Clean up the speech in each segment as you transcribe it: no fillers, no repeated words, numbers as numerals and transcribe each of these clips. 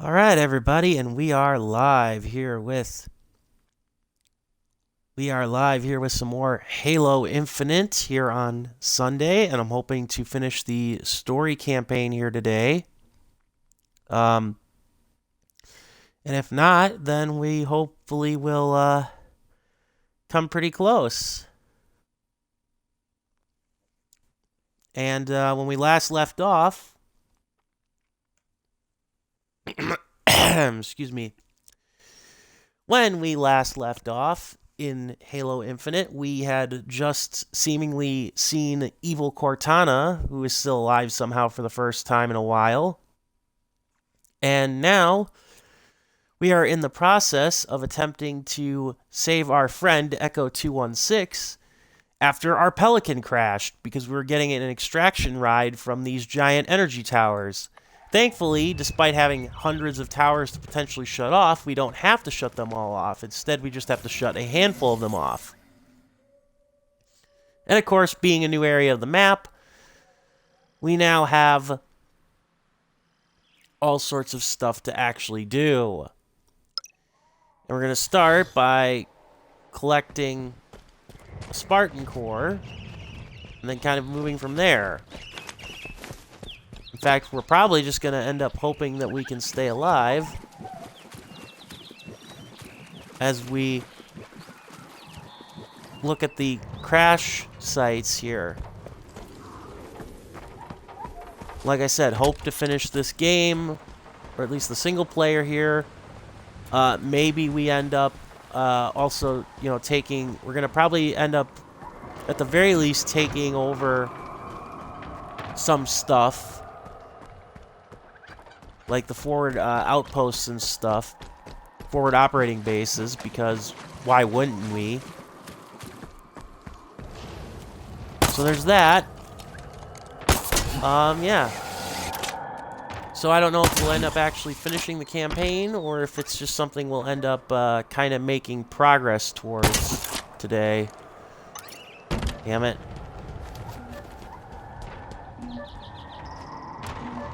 All right, everybody, and we are live here with some more Halo Infinite here on Sunday, and I'm hoping to finish the story campaign here today. Um, and if not, then we hopefully will come pretty close. And when we last left off, excuse me. When we last left off in Halo Infinite, we had just seemingly seen evil Cortana, who is still alive somehow for the first time in a while. And now we are in the process of attempting to save our friend Echo 216 after our Pelican crashed because we were getting an extraction ride from these giant energy towers. Thankfully, despite having hundreds of towers to potentially shut off, we don't have to shut them all off. Instead, we just have to shut a handful of them off. And of course, being a new area of the map, we now have all sorts of stuff to actually do. And we're going to start by collecting a Spartan core, and then kind of moving from there. In fact, we're probably just going to end up hoping that we can stay alive as we look at the crash sites here. Like I said, hope to finish this game, or at least the single player here. Maybe we end up also, taking... We're going to probably end up, at the very least, taking over some stuff. Like the forward outposts and stuff. Forward operating bases, because why wouldn't we? So there's that. Yeah. So I don't know if we'll end up actually finishing the campaign, or if it's just something we'll end up kind of making progress towards today. Damn it.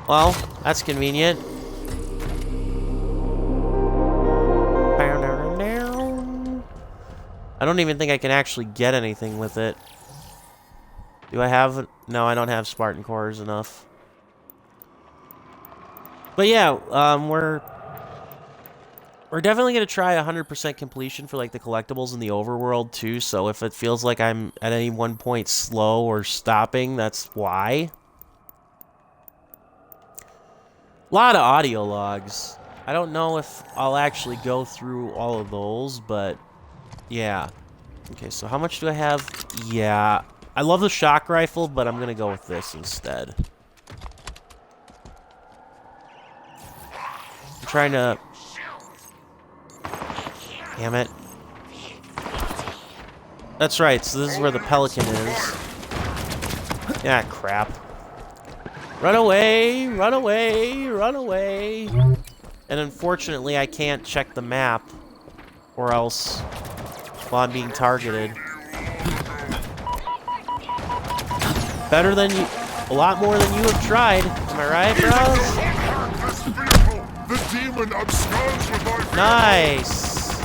Well, that's convenient. I don't even think I can actually get anything with it. Do I have... No, I don't have Spartan cores enough. But yeah, we're definitely going to try 100% completion for like the collectibles in the overworld too, so if it feels like I'm at any one point slow or stopping, that's why. A lot of audio logs. I don't know if I'll actually go through all of those, but yeah. Okay, so how much do I have? Yeah. I love the shock rifle, but I'm going to go with this instead. I'm trying to... Damn it. That's right, so this is where the Pelican is. Yeah, crap. Run away! Run away! Run away! And unfortunately, I can't check the map, or else, while I'm being targeted. Better than you... A lot more than you have tried. Am I right, bros? Nice!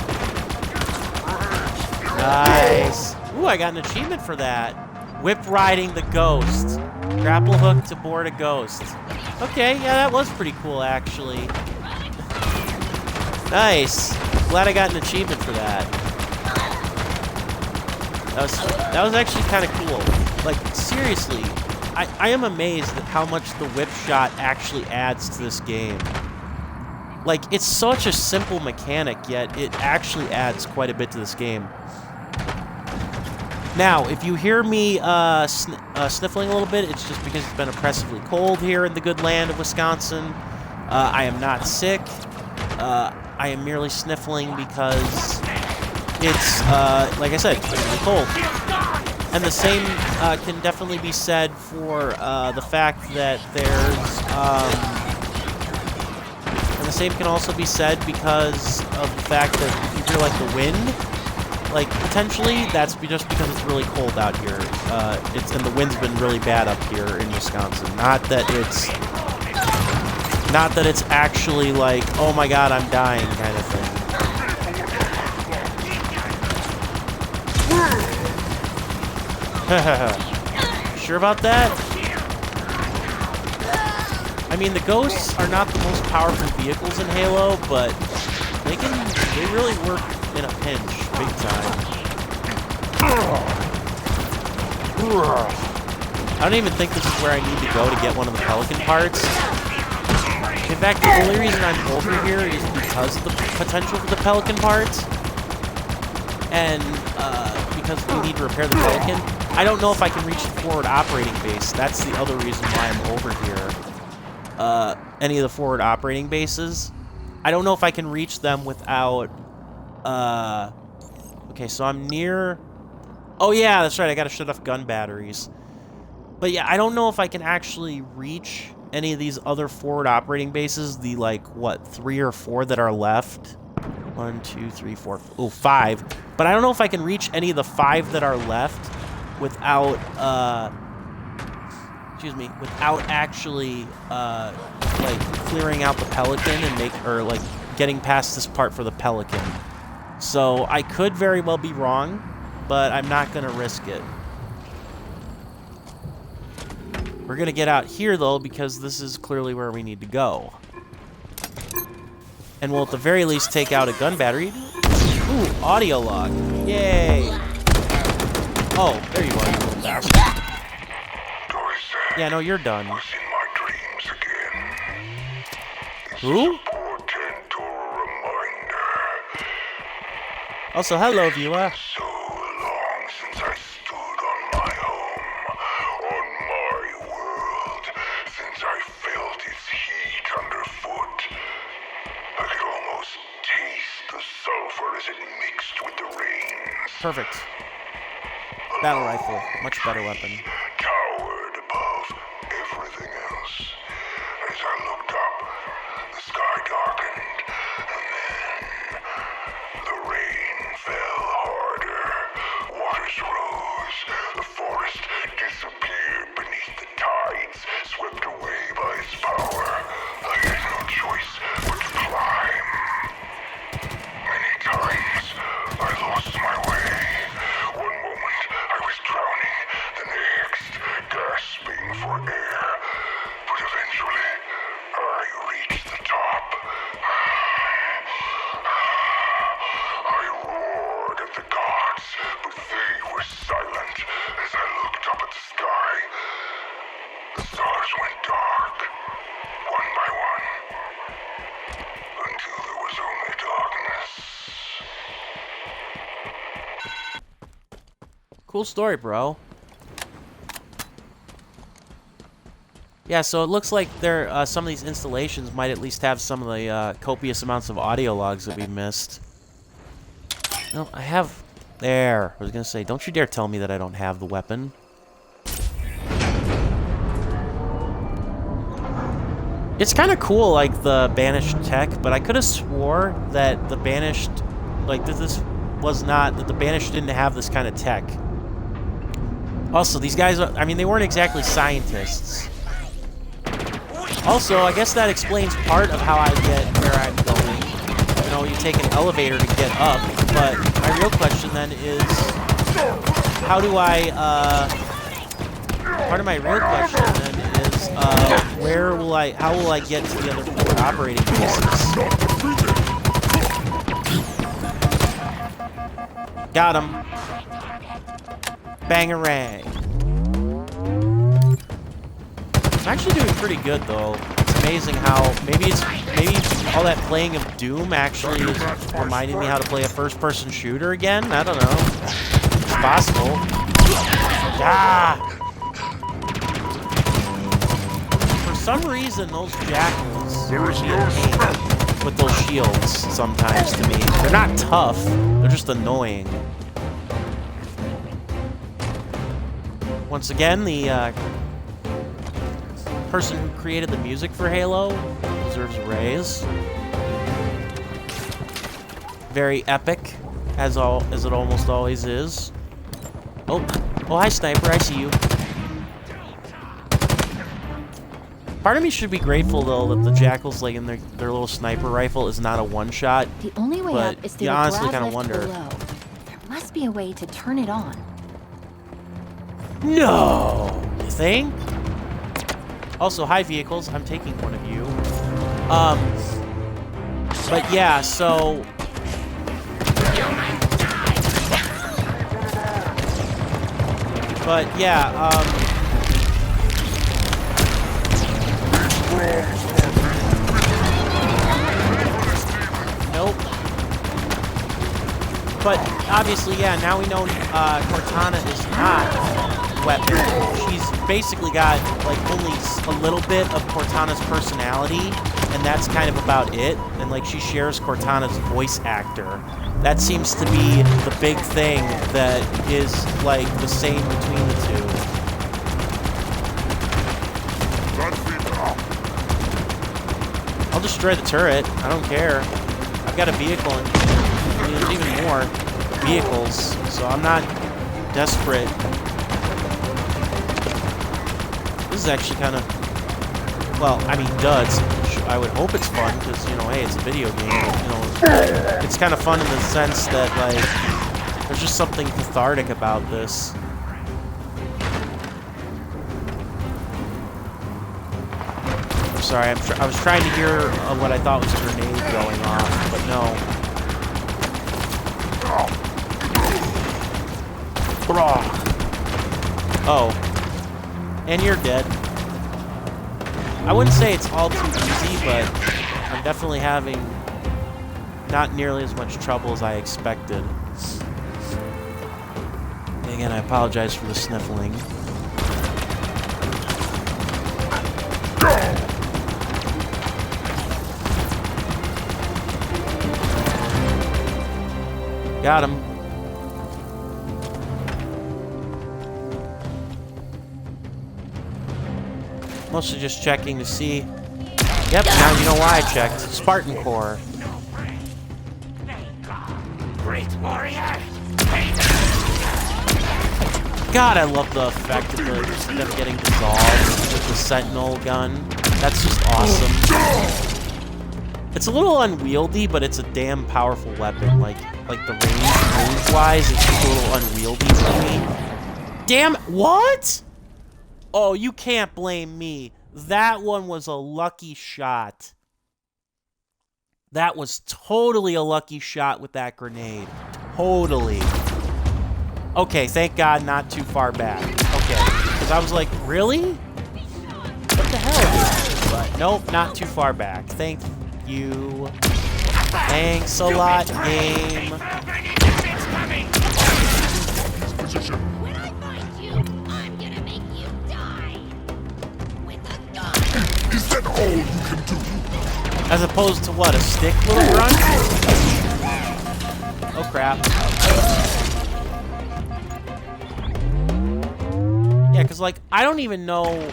Nice! Ooh, I got an achievement for that. Whip riding the ghost. Grapple hook to board a ghost. Okay, yeah, that was pretty cool, actually. Nice. Glad I got an achievement for that. That was actually kind of cool. Like, seriously, I am amazed at how much the whip shot actually adds to this game. Like, it's such a simple mechanic, yet it actually adds quite a bit to this game. Now, if you hear me sniffling a little bit, it's just because it's been oppressively cold here in the good land of Wisconsin. I am not sick. I am merely sniffling because it's, like I said, really cold. And the same can definitely be said for the fact that there's... and the same can also be said because of the fact that you hear, like, the wind. Like, potentially, that's just because it's really cold out here. And the wind's been really bad up here in Wisconsin. Not that it's Not that it's actually like, oh my god, I'm dying kind of thing. Sure about that? I mean, the ghosts are not the most powerful vehicles in Halo, but they really work in a pinch, big time. I don't even think this is where I need to go to get one of the Pelican parts. In fact, the only reason I'm over here is because of the potential for the Pelican parts. And because we need to repair the Pelican. I don't know if I can reach the forward operating base. That's the other reason why I'm over here. Any of the forward operating bases. I don't know if I can reach them without... Okay, so I'm near... Oh yeah, that's right, I gotta shut off gun batteries. But yeah, I don't know if I can actually reach any of these other forward operating bases, the, like, what, 3 or 4 that are left? 1, 2, 3, 4, oh, 5. But I don't know if I can reach any of the 5 that are left without, without actually, like, clearing out the Pelican and like, getting past this part for the Pelican. So, I could very well be wrong, but I'm not gonna risk it. We're gonna get out here, though, because this is clearly where we need to go. And we'll, at the very least, take out a gun battery. Ooh, audio log. Yay! Oh, there you are, you little bastard. Yeah, no, you're done. Who? Also, hello, viewer. Perfect. Battle rifle. Much better weapon. Towered above everything else. As I looked up, the sky darkened, and then the rain fell harder. Waters rose. The forest disappeared beneath the tides, swept away by its power. I had no choice but to climb. Many times I lost my way. One moment I was drowning, the next gasping for air. But eventually I reached the top. I roared at the gods, but they were silent as I looked up at the sky. The stars went dark, one by one, until there was only darkness. Cool story, bro. Yeah, so it looks like there some of these installations might at least have some of the copious amounts of audio logs that we missed. No, I have... There. I was gonna say, don't you dare tell me that I don't have the weapon. It's kind of cool, like, the banished tech, but I could have swore that the banished... Like, that this was not... That the banished didn't have this kind of tech. Also, these guys, I mean, they weren't exactly scientists. Also, I guess that explains part of how I get where I'm going. You know, you take an elevator to get up, but my real question then is, how do I, part of my real question then is, how will I get to the other forward operating bases? Got him. Bangarang. I'm actually doing pretty good, though. It's amazing how maybe all that playing of Doom actually is reminding me how to play a first-person shooter again. I don't know. It's possible. Ah! For some reason, those jackals are a pain with those shields sometimes to me. They're not tough. They're just annoying. Once again, the person who created the music for Halo deserves a raise. Very epic, as it almost always is. Oh, hi, Sniper, I see you. Part of me should be grateful, though, that the Jackal's, like, in their little sniper rifle is not a one-shot. The only way But up is through you the honestly grav kind of lift wonder. below. There must be a way to turn it on. No! You think? Also, hi, vehicles. I'm taking one of you. But yeah, so... But yeah, nope. But obviously, yeah, now we know Cortana is not a weapon. She's basically got, like, only a little bit of Cortana's personality, and that's kind of about it. And, like, she shares Cortana's voice actor. That seems to be the big thing that is, like, the same between the two. I'll destroy the turret. I don't care. I've got a vehicle, and I mean, there's even more vehicles, so I'm not desperate. This is actually kind of... Well, I mean, I would hope it's fun, because, you know, hey, it's a video game. You know, it's kind of fun in the sense that, like, there's just something cathartic about this. Sorry, I was trying to hear what I thought was a grenade going off, but no. Oh. And you're dead. I wouldn't say it's all too easy, but I'm definitely having not nearly as much trouble as I expected. And again, I apologize for the sniffling. Got him. Mostly just checking to see. Yep, now you know why I checked. Spartan Core. Great warrior. God, I love the effect of them getting dissolved with the Sentinel gun. That's just awesome. It's a little unwieldy, but it's a damn powerful weapon. Like the range-wise, it's just a little unwieldy for me. Damn, what? Oh, you can't blame me. That one was a lucky shot. That was totally a lucky shot with that grenade. Totally. Okay, thank God not too far back. Okay, because I was like, really? What the hell? But nope, not too far back. Thank you. Thanks a lot, game. When I find you, I'm gonna make you die with a gun. Is that all you can do? As opposed to what, a stick, little grunt? Oh crap. Yeah, because, like, I don't even know...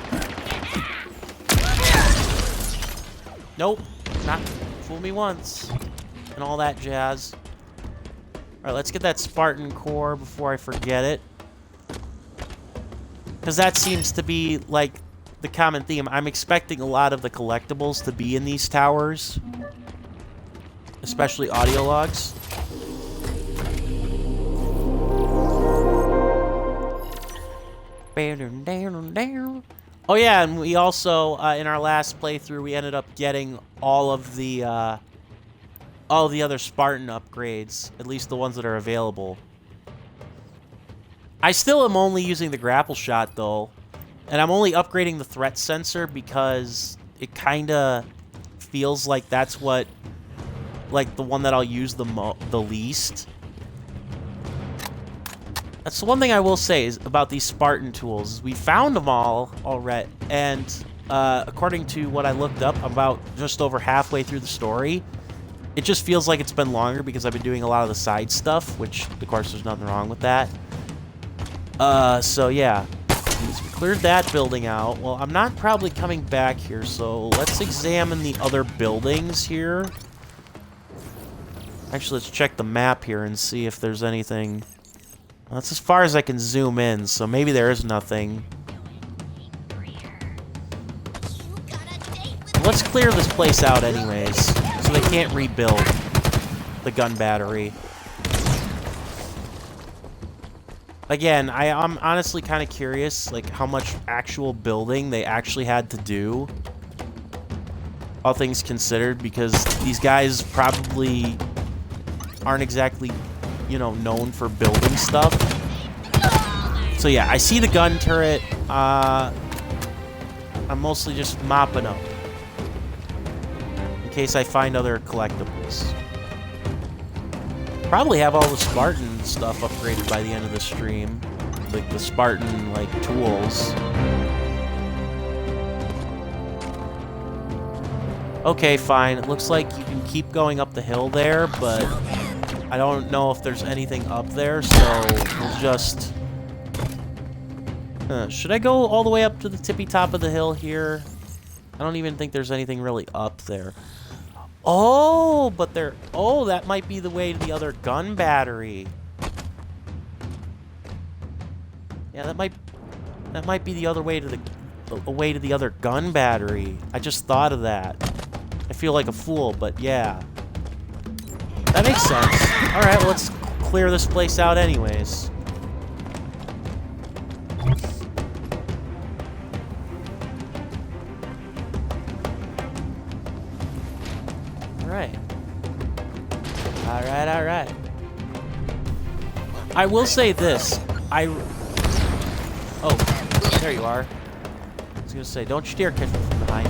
Nope. Not fool me once. And all that jazz. Alright, let's get that Spartan Core before I forget it. Because that seems to be, like, the common theme. I'm expecting a lot of the collectibles to be in these towers. Especially audio logs. Oh yeah, and we also, in our last playthrough, we ended up getting all of the other Spartan upgrades, at least the ones that are available. I still am only using the grapple shot, though, and I'm only upgrading the threat sensor because it kind of feels like that's what, like, the one that I'll use the least. That's the one thing I will say is about these Spartan tools. Is we found them all already, and according to what I looked up, about just over halfway through the story. It just feels like it's been longer because I've been doing a lot of the side stuff, which, of course, there's nothing wrong with that. So yeah. So we cleared that building out. Well, I'm not probably coming back here, so let's examine the other buildings here. Actually, let's check the map here and see if there's anything... That's as far as I can zoom in, so maybe there is nothing. You gotta let's clear this place out anyways, so they can't rebuild the gun battery. Again, I'm honestly kind of curious, like, how much actual building they actually had to do, all things considered, because these guys probably aren't exactly, you know, known for building stuff. So yeah, I see the gun turret. I'm mostly just mopping up in case I find other collectibles. Probably have all the Spartan stuff upgraded by the end of the stream, like the Spartan like tools. Okay, fine. It looks like you can keep going up the hill there, but I don't know if there's anything up there, so we'll just... should I go all the way up to the tippy top of the hill here? I don't even think there's anything really up there. Oh, but there... Oh, that might be the way to the other gun battery. Yeah, that might be the other way to the other gun battery. I just thought of that. I feel like a fool, but yeah. That makes sense. All right, let's clear this place out anyways. All right. I will say this. Oh, there you are. I was gonna say, don't you dare catch me from behind.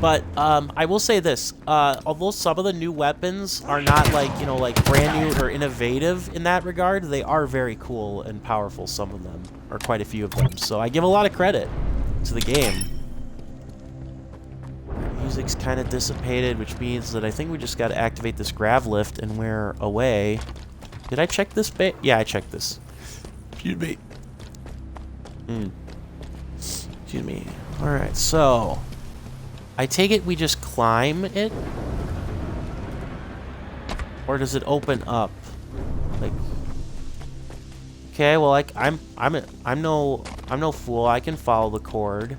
But I will say this. Although some of the new weapons are not like, you know, like brand new or innovative in that regard, they are very cool and powerful, some of them, or quite a few of them. So I give a lot of credit to the game. Music's kind of dissipated, which means that I think we just got to activate this grav lift and we're away. Did I check this bit? Yeah, I checked this. Excuse me. Excuse me. Alright, so... I take it we just climb it? Or does it open up? Like... Okay, well, like, I'm no fool. I can follow the cord.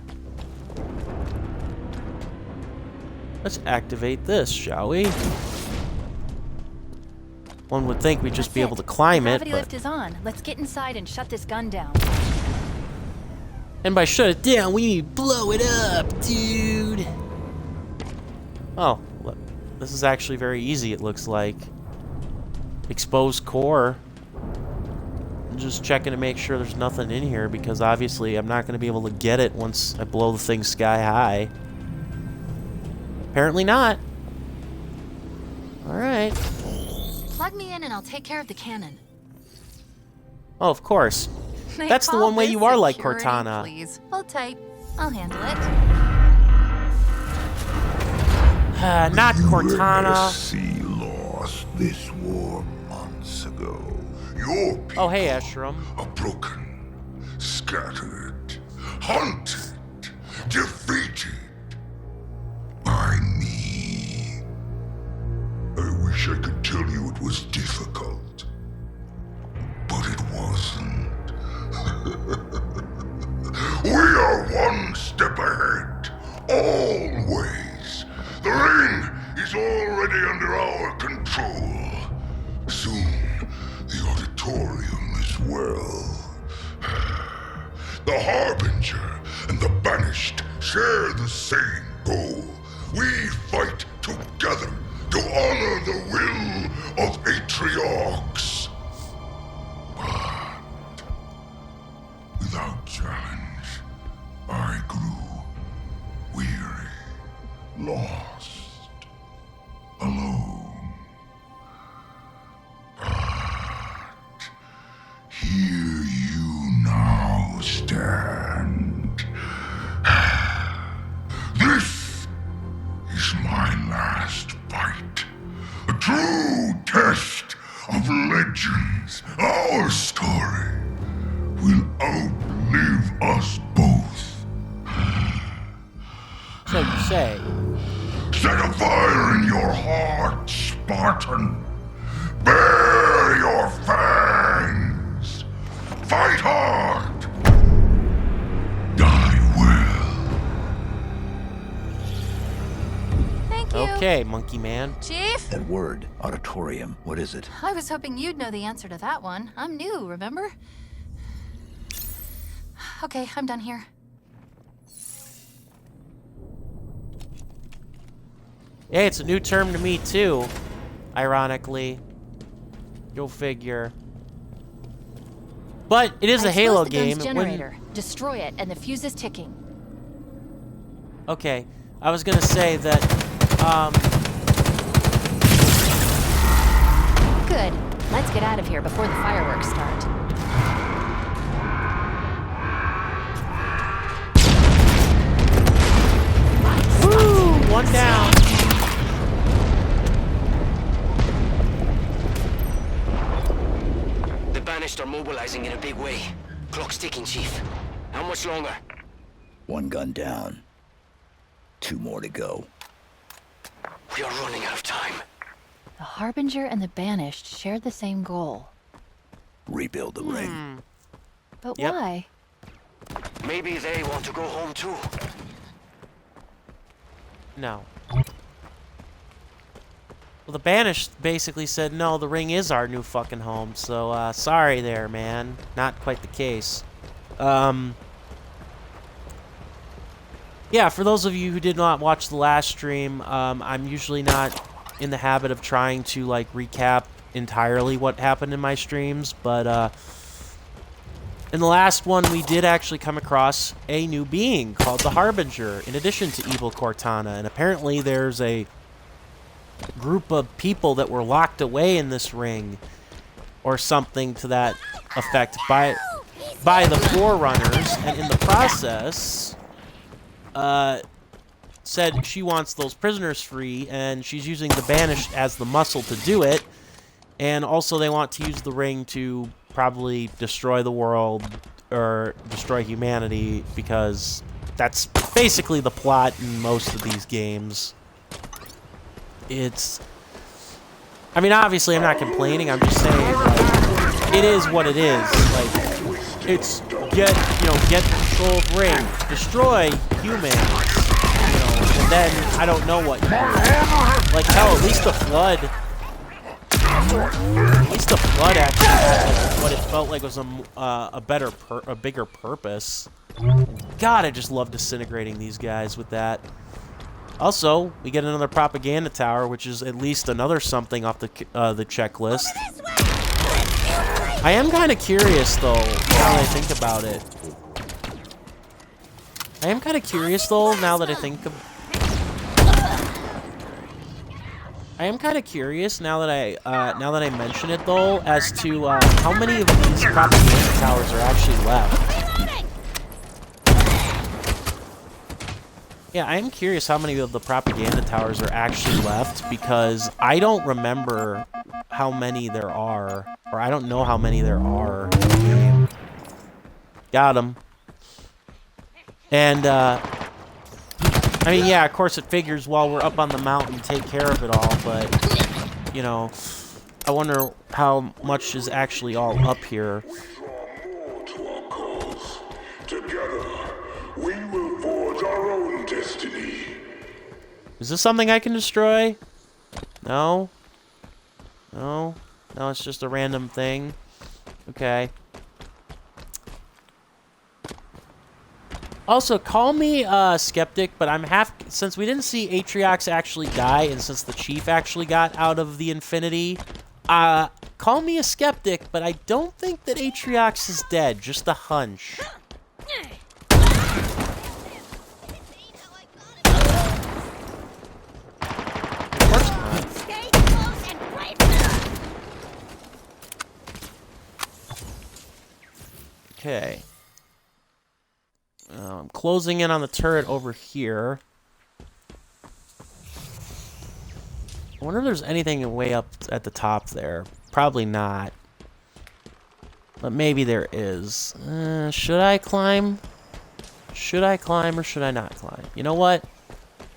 Let's activate this, shall we? One would think we'd just be able to climb it, Gravity lift is on. Let's get inside and shut this gun down. And by shut it down, we mean blow it up, dude. Oh, look. This is actually very easy, it looks like. Exposed core. I'm just checking to make sure there's nothing in here, because obviously I'm not going to be able to get it once I blow the thing sky high. Apparently not. Alright. Plug me in and I'll take care of the cannon. Oh, of course. They That's the call one way this you are like security, Cortana. Please, hold tight. I'll handle it. Not Cortana. USC lost this war months ago. Your people Oh, hey, Ashram. are broken, scattered, hunted, defeated by me. I wish I could tell you it was difficult, but it wasn't. We are one step ahead, always. The ring is already under our control. Soon, the auditorium as well. The Harbinger and the Banished share the same goal. We fight together to honor the will of Atriox. But without challenge, I grew weary, lost, alone. But here you now stand. This is my last fight. A true test of legends. Our story will outlive us both. So you say. Set a fire in your heart, Spartan. Bare your fangs. Fight hard. Die well. Okay, monkey man. Chief? That word, auditorium, what is it? I was hoping you'd know the answer to that one. I'm new, remember? Okay, I'm done here. Hey, it's a new term to me too. Ironically. Go figure. But it is a Halo game. The gun's generator. Destroy it, and the fuse is ticking. Okay, I was gonna say that, Good. Let's get out of here before the fireworks start. woo, one down. The Banished are mobilizing in a big way. Clock's ticking, Chief. How much longer? One gun down. 2 more to go. We are running out of time. The Harbinger and the Banished shared the same goal. Rebuild the ring. But Yep. why? Maybe they want to go home too. No. Well, the Banished basically said, no, the ring is our new fucking home, so, sorry there, man. Not quite the case. Yeah, for those of you who did not watch the last stream, I'm usually not in the habit of trying to, like, recap entirely what happened in my streams, but, in the last one, we did actually come across a new being called the Harbinger, in addition to evil Cortana, and apparently there's a group of people that were locked away in this ring, or something to that effect, by the Forerunners, and in the process, said she wants those prisoners free, and she's using the Banished as the muscle to do it, and also they want to use the ring to probably destroy the world, or destroy humanity, because that's basically the plot in most of these games. It's... I mean, obviously I'm not complaining, I'm just saying, like, it is what it is. Like, it's get control of ring, destroy humans, you know, and then I don't know what you do. Like, hell, at least the Flood actually had, like, what it felt like was a bigger purpose. God, I just love disintegrating these guys with that. Also, we get another propaganda tower, which is at least another something off the checklist. I am kind of curious, though, now that I think about it. I am kind of curious, though, now that I think of... I am kind of curious, now that I mention it, though, as to how many of these propaganda towers are actually left. Yeah, I am curious how many of the propaganda towers are actually left, because I don't remember how many there are, or I don't know how many there are in the game. Got him. And, I mean, yeah, of course it figures while we're up on the mountain, take care of it all, but, you know, I wonder how much is actually all up here. More to our cause. Together, we will forge our own destiny. Is this something I can destroy? No? No? No, it's just a random thing. Okay. Also, call me skeptic, but I'm since we didn't see Atriox actually die, and since the Chief actually got out of the Infinity, call me a skeptic, but I don't think that Atriox is dead, just a hunch. Stay close and pray for them. Okay. I'm closing in on the turret over here. I wonder if there's anything way up at the top there. Probably not. But maybe there is. Should I climb? Should I climb or should I not climb? You know what?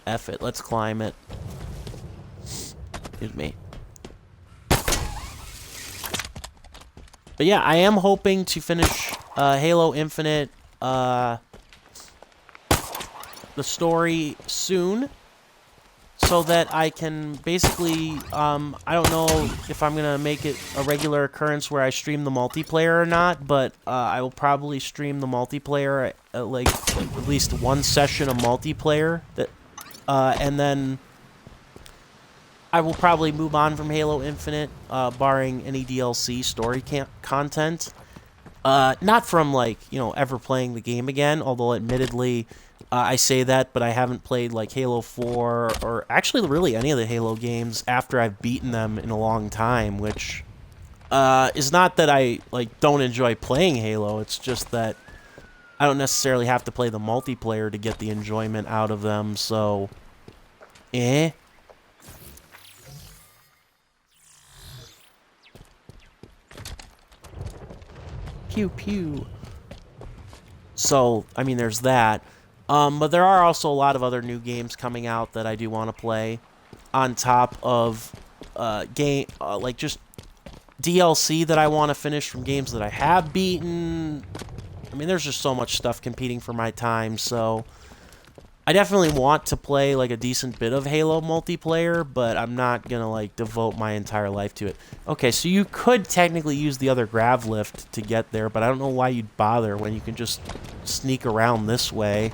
F it. Let's climb it. Excuse me. But yeah, I am hoping to finish Halo Infinite, the story soon. so that I can basically, I don't know if I'm going to make it a regular occurrence where I stream the multiplayer or not, but I will probably stream the multiplayer, like at least one session of multiplayer, and then I will probably move on from Halo Infinite, barring any DLC story content. Not from, like, ever playing the game again, although admittedly, I say that, but I haven't played, like, Halo 4, or actually really any of the Halo games after I've beaten them in a long time, which is not that I, like, don't enjoy playing Halo, it's just that I don't necessarily have to play the multiplayer to get the enjoyment out of them, so... Pew pew. So, I mean, there's that. But there are also a lot of other new games coming out that I do want to play, on top of like just DLC that I want to finish from games that I have beaten. I mean, there's just so much stuff competing for my time, so I definitely want to play like a decent bit of Halo multiplayer, but I'm not gonna like devote my entire life to it. Okay, so you could technically use the other grav lift to get there, but I don't know why you'd bother when you can just sneak around this way.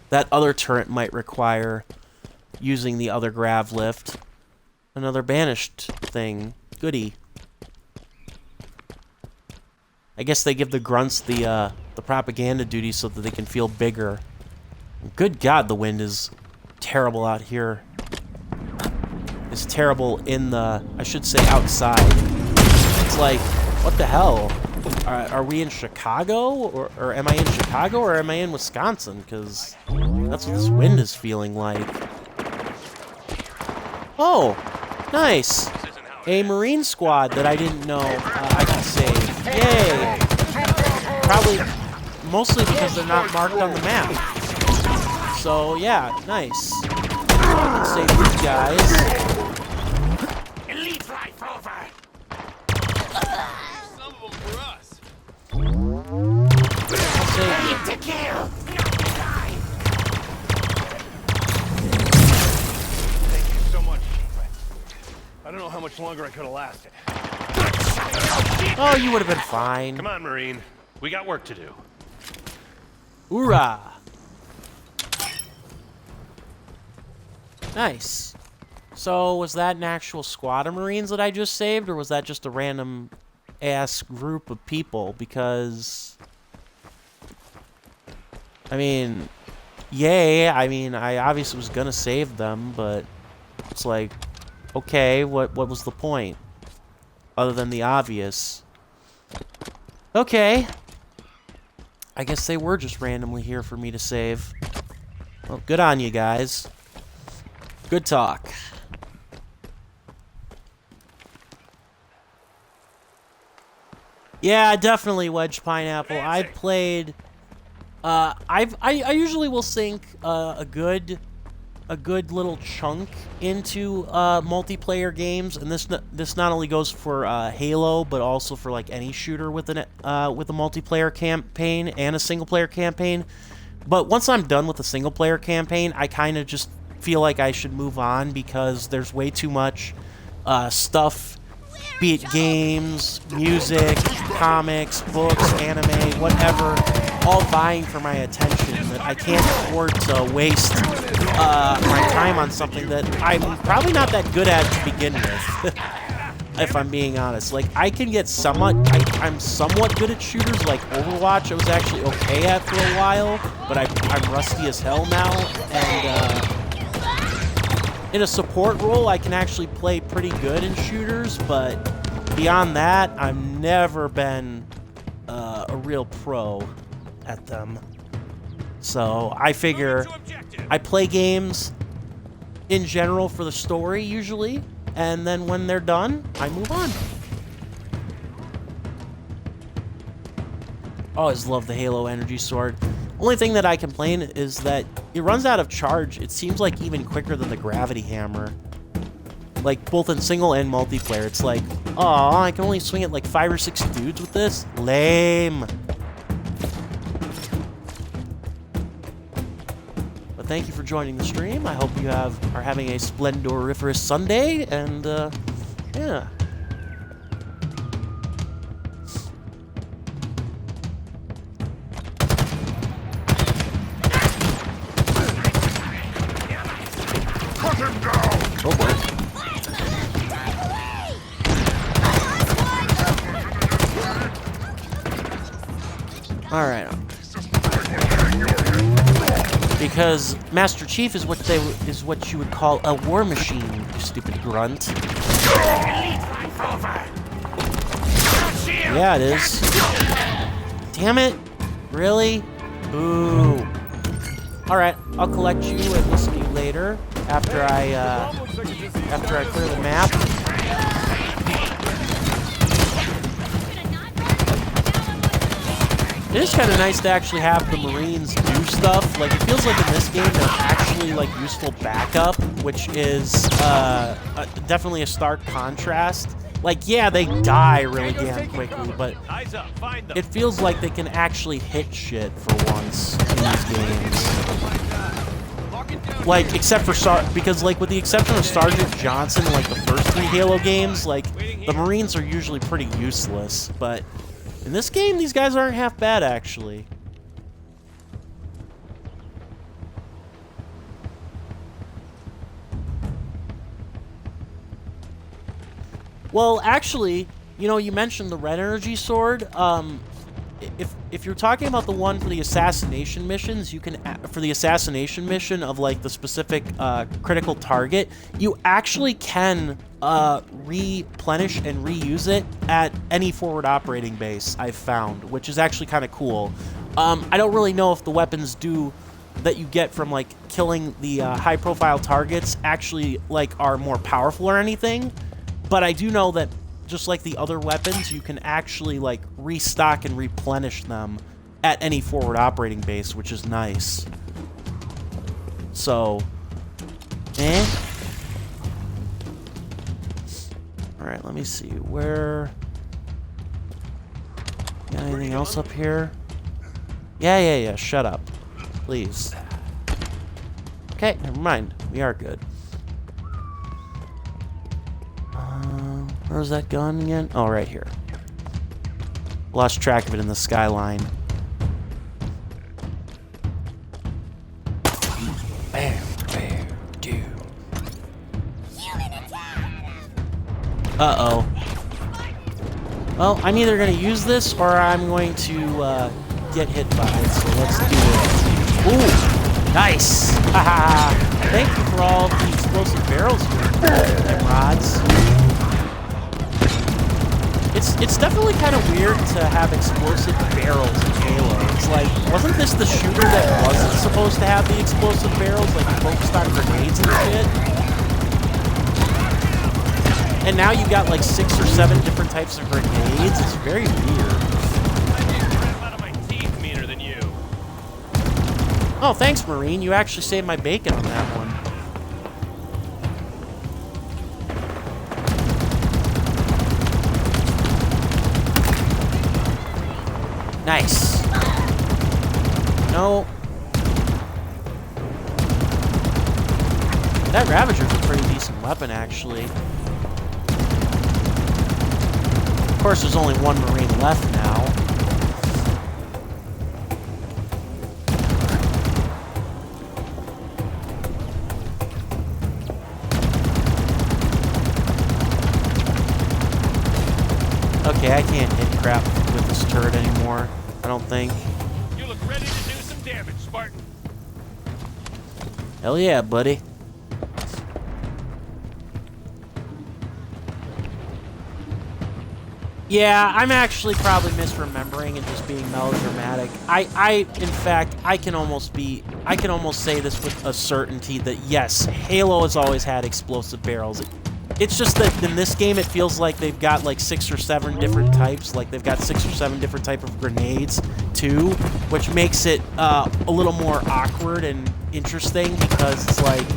That other turret might require using the other grav lift. Another banished thing. Goody. I guess they give the grunts the propaganda duty so that they can feel bigger. Good God, the wind is terrible out here. It's terrible in the, I should say, outside. It's like, what the hell? Are we in Chicago? Or am I in Chicago or am I in Wisconsin? Because that's what this wind is feeling like. Oh, nice. A Marine squad that I didn't know I could save. Yay! Probably mostly because they're not marked on the map. So, yeah, nice. I can save these guys. Elite life over! Some of them for us. I'll save you. To kill! Not to die! Thank you so much, Chief. I don't know how much longer I could have lasted. Oh, you would have been fine. Come on, Marine. We got work to do. Hoorah! Nice. So, was that an actual squad of Marines that I just saved, or was that just a random ass group of people? Because, I mean, yay. I mean, I obviously was gonna save them, but it's like, okay, what was the point? Other than the obvious. Okay. I guess they were just randomly here for me to save. Well, good on you guys. Good talk. Yeah, definitely Wedge Pineapple. I've played. I usually will sink a good little chunk into multiplayer games, and this not only goes for Halo, but also for like any shooter with a multiplayer campaign and a single player campaign. But once I'm done with the single player campaign, I kind of just feel like I should move on because there's way too much stuff, be it games, music, comics, books, anime, whatever, all vying for my attention that I can't afford to waste my time on something that I'm probably not that good at to begin with. If I'm being honest. Like, I can get I'm somewhat good at shooters, like Overwatch I was actually okay at for a while, but I'm rusty as hell now, and in a support role I can actually play pretty good in shooters, but beyond that, I've never been a real pro at them. So, I figure I play games in general for the story, usually, and then when they're done, I move on. Always love the Halo Energy Sword. Only thing that I complain is that it runs out of charge, it seems like even quicker than the Gravity Hammer. Like, both in single and multiplayer, it's like, aw, I can only swing at like 5 or 6 dudes with this? Lame. But But thank you for joining the stream. I hope you are having a splendoriferous Sunday, and yeah. Cut him down! Oh boy. All right. Because Master Chief is what you would call a war machine, you stupid grunt. Yeah, it is. Damn it! Really? Ooh. All right, I'll collect you and listen to you later after I clear the map. It is kind of nice to actually have the Marines do stuff. Like, it feels like in this game they're actually, like, useful backup, which is definitely a stark contrast. Like, yeah, they die really damn quickly, but it feels like they can actually hit shit for once in these games. Like, except for because, like, with the exception of Sergeant Johnson, like the first 3 Halo games, like, the Marines are usually pretty useless, but in this game, these guys aren't half bad, actually. Well, actually, you know, you mentioned the red energy sword. If you're talking about the one for the assassination missions, you can, for the assassination mission of, like, the specific critical target, you actually can replenish and reuse it at any forward operating base, I've found, which is actually kind of cool. I don't really know if the weapons that you get from, like, killing the high-profile targets actually, like, are more powerful or anything, but I do know that just like the other weapons, you can actually, like, restock and replenish them at any forward operating base, which is nice. So, Alright, let me see. Where... Got anything else up here? Yeah. Shut up. Please. Okay, never mind. We are good. Where's that gun again? Oh, right here. Lost track of it in the skyline. Bam, bam, do. Uh-oh. Well, I'm either going to use this or I'm going to get hit by it, so let's do it. Ooh, nice! Haha! Thank you for all the explosive barrels here, rods. It's definitely kind of weird to have explosive barrels in Halo. It's like, wasn't this the shooter that wasn't supposed to have the explosive barrels, like focused on grenades and shit? And now you got like 6 or 7 different types of grenades. It's very weird. Oh, thanks, Marine. You actually saved my bacon on that one. Nice. No. That Ravager's a pretty decent weapon, actually. Of course, there's only one Marine left now. Okay, I can't hit crap with this turret anymore, I don't think. You look ready to do some damage, Spartan. Hell yeah, buddy. Yeah, I'm actually probably misremembering and just being melodramatic. In fact, I can almost say this with a certainty that yes, Halo has always had explosive barrels. It's just that in this game, it feels like they've got like 6 or 7 different types. Like they've got 6 or 7 different type of grenades too, which makes it a little more awkward and interesting because it's like,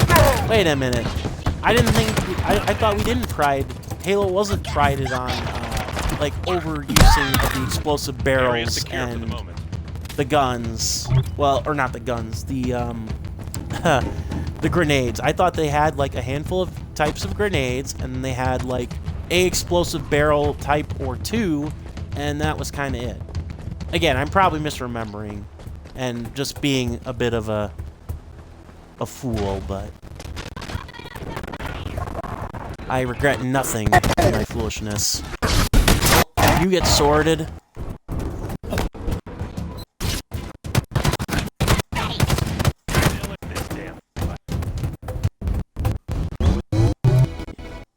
wait a minute, I thought we didn't Halo wasn't prided on like overusing of the explosive barrels and the guns. Well, or not the guns, the the grenades. I thought they had like a handful of types of grenades, and they had like a explosive barrel type or two, and that was kind of it. Again, I'm probably misremembering and just being a bit of a fool, but I regret nothing in my foolishness. You get sorted.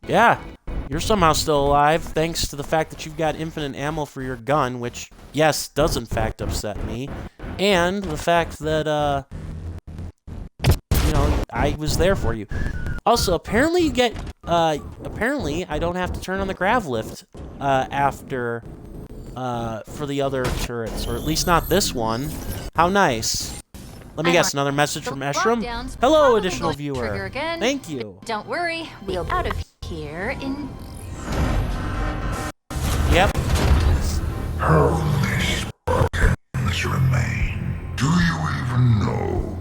Yeah, you're somehow still alive, thanks to the fact that you've got infinite ammo for your gun, which, yes, does in fact upset me. And the fact that, you know, I was there for you. Also, apparently you get, apparently I don't have to turn on the grav lift, after, for the other turrets, or at least not this one. How nice. Let me guess, another message from Eshram? Hello, additional viewer. Thank you. Don't worry, we'll be out of here in... Yep. How many Spartans remain? Do you even know?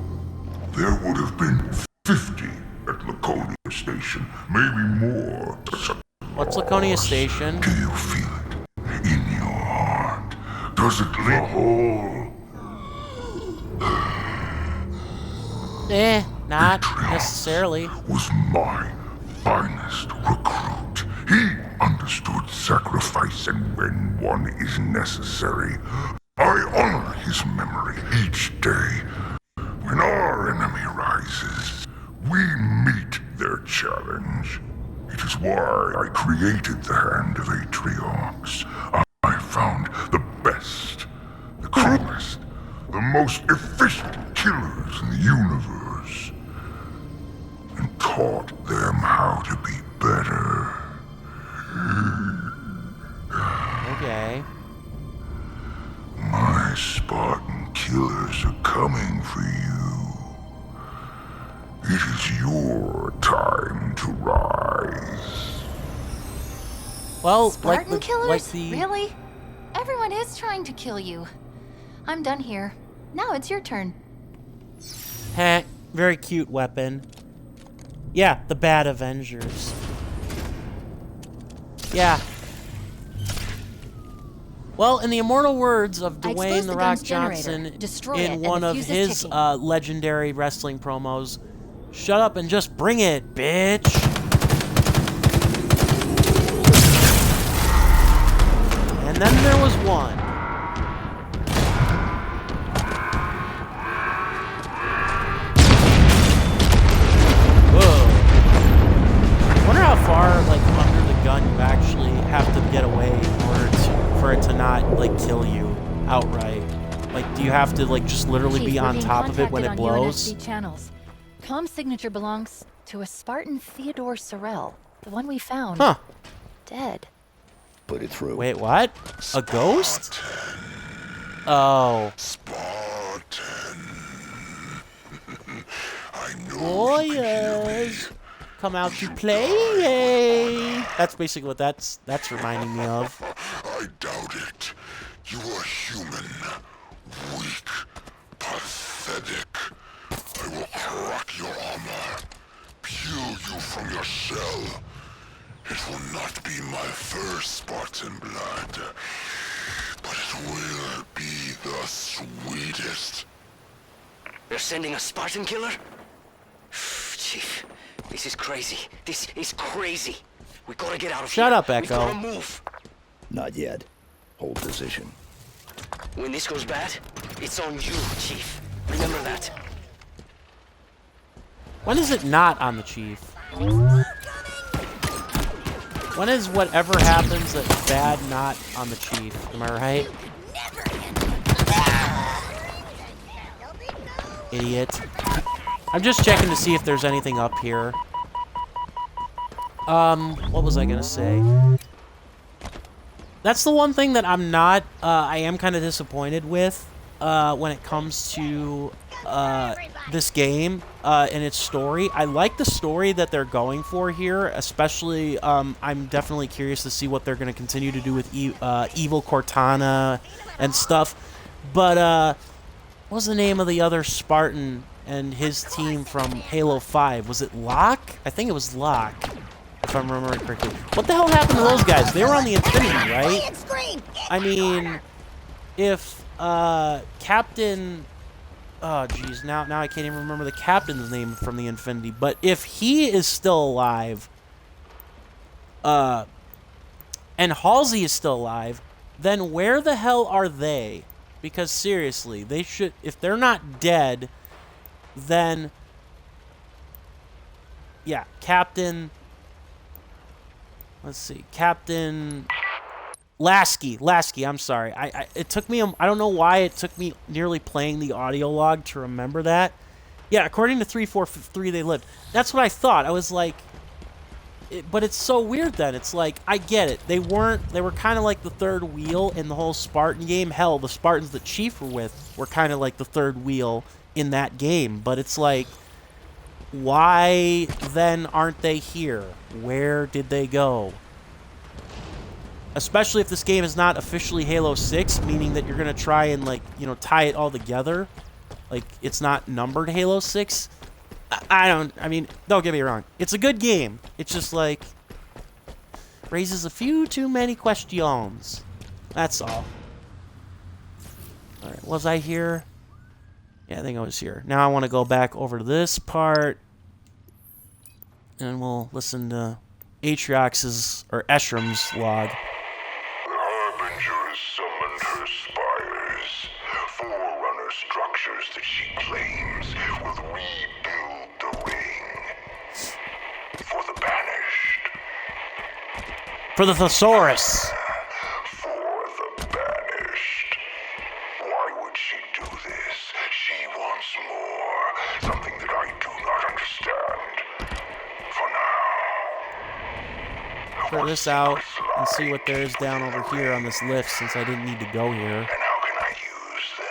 There would have been 50 at Laconia Station, maybe more. What's Laconia Station? Do you feel it in your heart? Does it lead whole? Not necessarily. Was my finest recruit. He understood sacrifice, and when one is necessary, I honor his memory each day. When our enemy rises, we meet their challenge. It is why I created the Hand of Atriox. I found the best, the cruelest, the most efficient killers in the universe, and taught them how to be better. Okay. My Spartan killers are coming for you. It is your time to rise. Well, Spartan killers? like the... Really? Everyone is trying to kill you. I'm done here. Now it's your turn. Heh, very cute weapon. Yeah, the Bad Avengers. Yeah. Well, in the immortal words of I Dwayne exposed The the Rock gun's generator. Johnson Destroy it in and one the of fuse is his ticking. legendary wrestling promos, shut up and just bring it, bitch. And then there was one. Whoa. I wonder how far, like, under the gun you actually have to get away in order for it to not, like, kill you outright. Like, do you have to, like, just literally Chief, be we're on being top of it when it contacted on blows? UNSC channels. Comm signature belongs to a Spartan Theodore Sorel, the one we found. Huh. Dead. Put it through. Wait, what? A ghost? Oh. Spartan. I know you can hear me. Boys, come out to play. That's basically what that's reminding me of. I doubt it. You are human. Weak. Pathetic. I will crack your armor. Peel you from your shell. It will not be my first Spartan blood, but it will be the sweetest. They're sending a Spartan killer? Chief, this is crazy. This is crazy. We gotta get out of here. Shut up, We Echo. gotta move. Not yet. Hold position. When this goes bad, it's on you, Chief. Remember that. When is it not on the chief? When is whatever happens that's bad not on the chief? Am I right? Idiot. I'm just checking to see if there's anything up here. What was I gonna say? That's the one thing that I'm not, I am kind of disappointed with, when it comes to, this game, and its story. I like the story that they're going for here, especially, I'm definitely curious to see what they're going to continue to do with Evil Cortana and stuff. But, what was the name of the other Spartan and his team from Halo 5. Was it Locke? I think it was Locke, if I'm remembering correctly. What the hell happened to those guys? They were on the Infinity, right? I mean, if Captain... Oh, geez, now I can't even remember the captain's name from the Infinity. But if he is still alive, and Halsey is still alive, then where the hell are they? Because seriously, they should... If they're not dead, then... Yeah, Captain... Let's see, Captain... Lasky, I'm sorry. It took me, I don't know why it took me nearly playing the audio log to remember that. Yeah, according to 343, they lived. That's what I thought. I was like, but it's so weird then. It's like, I get it. They were kind of like the third wheel in the whole Spartan game. Hell, the Spartans that Chief were with were kind of like the third wheel in that game. But it's like, why then aren't they here? Where did they go? Especially if this game is not officially Halo 6, meaning that you're going to try and, like, you know, tie it all together. Like, it's not numbered Halo 6. I mean, don't get me wrong. It's a good game. It's just, like, raises a few too many questions. That's all. Alright, was I here? Yeah, I think I was here. Now I want to go back over to this part. And we'll listen to Atriox's, or Eshram's log. The Harbinger has summoned her spires, forerunner structures that she claims will rebuild the ring. For the banished. For the Thesaurus. For the banished. Why would she do this? She wants more. Something that I do not understand. For now. Clear this out and see what there is down over here on this lift, since I didn't need to go here. And how can I use them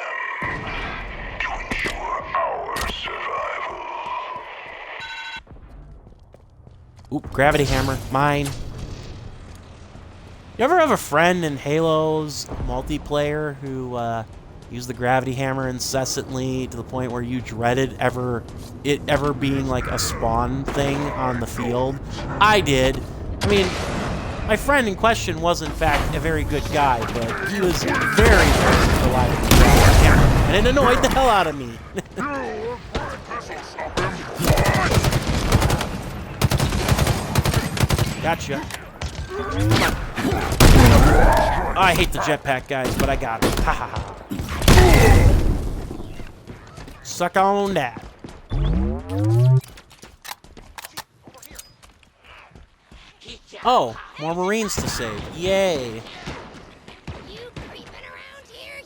to ensure our survival? Oop, gravity hammer. Mine. You ever have a friend in Halo's multiplayer who used the gravity hammer incessantly to the point where you dreaded it ever being like a spawn thing on the field? I did. I mean, my friend in question was in fact a very good guy, but he was very, very reliant on the gravity hammer, and it annoyed the hell out of me. Gotcha. Come on. Oh, I hate the jetpack guys, but I got him. Ha ha ha. Suck on that. Oh, more Marines to save. Yay. You creeping around here,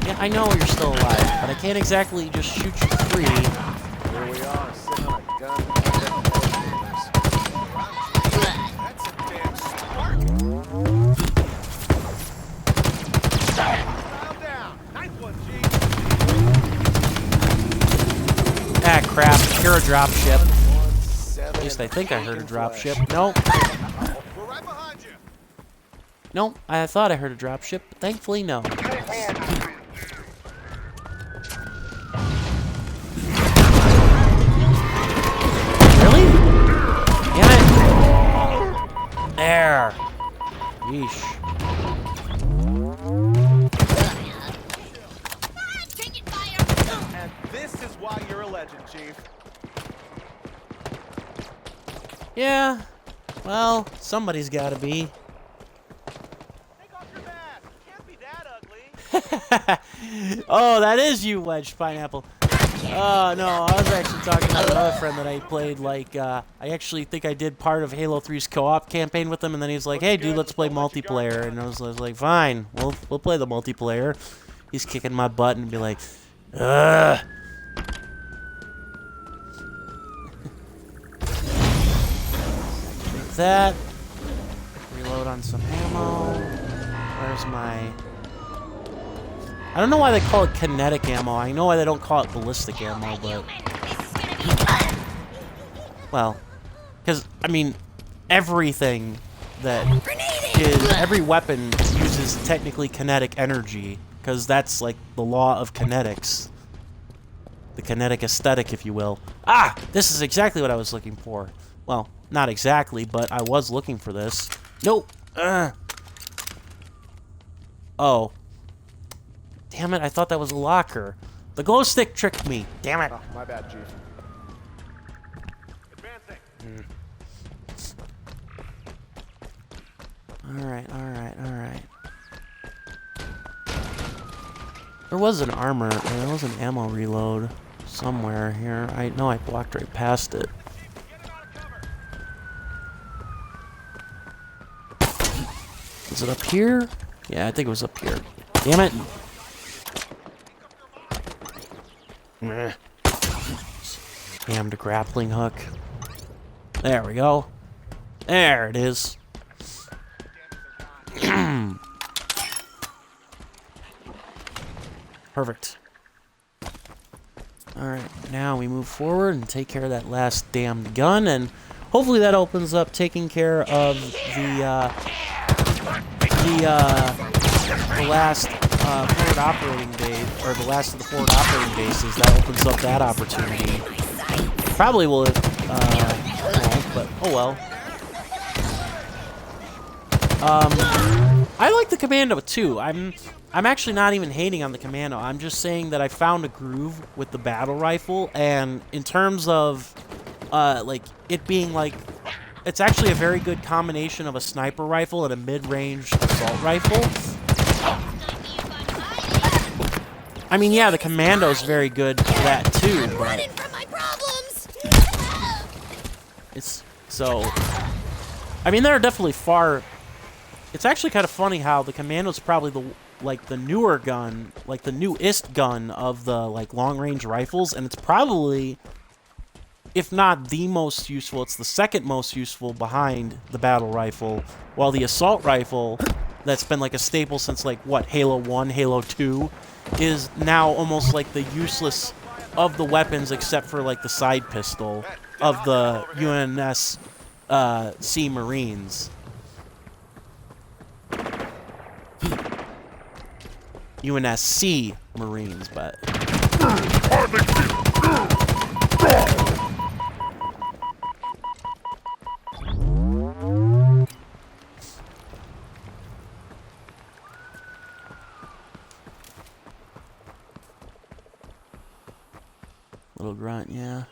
Yeah, I know you're still alive, but I can't exactly just shoot you free. Here we are, sitting on a gun. That's a damn Spartan. Calm down. Nice one, Chief. Ah, crap. Hear a dropship. At least I think I heard a dropship. Nope. We're right behind you. Nope. I thought I heard a dropship, but thankfully no. Really? Damn it. There. Yeesh. taking fire! And this is why you're a legend, Chief. Yeah. Well, somebody's gotta be. Take off your mask. Can't be that ugly. Oh, that is you, Wedge Pineapple. Oh, no, I was actually talking to another friend that I played, like, I actually think I did part of Halo 3's co-op campaign with him, and then he was like, hey, dude, let's play multiplayer, and I was like, fine, we'll play the multiplayer. He's kicking my butt and be like, ugh. Take that. Reload on some ammo. Where's my... I don't know why they call it kinetic ammo. I know why they don't call it ballistic ammo, but... Well, because, I mean, everything that is... Every weapon uses technically kinetic energy. because that's like the law of kinetics. The kinetic aesthetic, if you will. Ah! This is exactly what I was looking for. Well, not exactly, but I was looking for this. Nope! Oh. Damn it, I thought that was a locker. The glow stick tricked me. Damn it. Oh, my bad, Chief. Advancing. Alright. There was an armor, there was an ammo reload somewhere here. I know I walked right past it. Is it up here? Yeah, I think it was up here. Damn it! Meh. Damned grappling hook. There we go. There it is. Perfect. Alright, now we move forward and take care of that last damned gun, and hopefully that opens up taking care of the last forward operating base, or the last of the forward operating bases. That opens up that opportunity. Probably will, won't, but oh well. I like the Commando too. I'm actually not even hating on the Commando. I'm just saying that I found a groove with the battle rifle, and in terms of like it being like, it's actually a very good combination of a sniper rifle and a mid-range assault rifle. I mean, yeah, the Commando is very good for that too, but it's so. I mean, there are definitely far. It's actually kind of funny how the Commando's probably the newer gun, like the newest gun of the like long-range rifles, and it's probably, if not the most useful, it's the second most useful behind the battle rifle, while the assault rifle, that's been like a staple since like what, Halo 1, Halo 2, is now almost like the useless of the weapons except for like the side pistol of the UNSC Marines. UNSC Marines, but little grunt, yeah.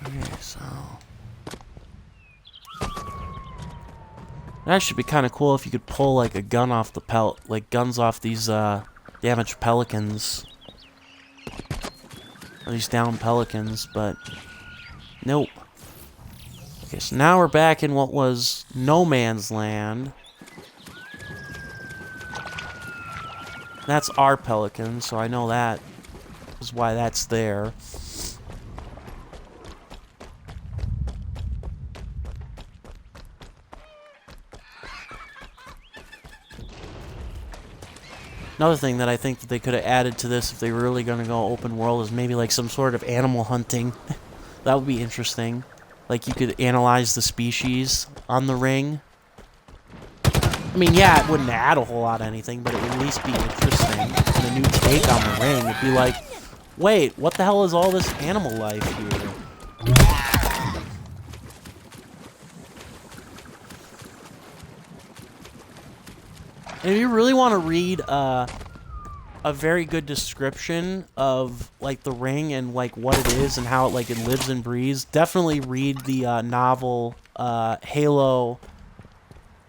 Okay, so that should be kind of cool if you could pull like a gun off the like guns off these damaged pelicans, or these downed pelicans, but nope. Okay, so now we're back in what was no man's land. That's our pelican, so I know that is why that's there. Another thing that I think that they could have added to this if they were really going to go open world is maybe like some sort of animal hunting. That would be interesting. Like you could analyze the species on the ring. I mean, yeah, it wouldn't add a whole lot of anything, but it would at least be interesting. And a new take on the ring. It'd be like, wait, what the hell is all this animal life here? And if you really want to read a very good description of like the ring and like what it is and how it lives and breathes, definitely read the novel Halo,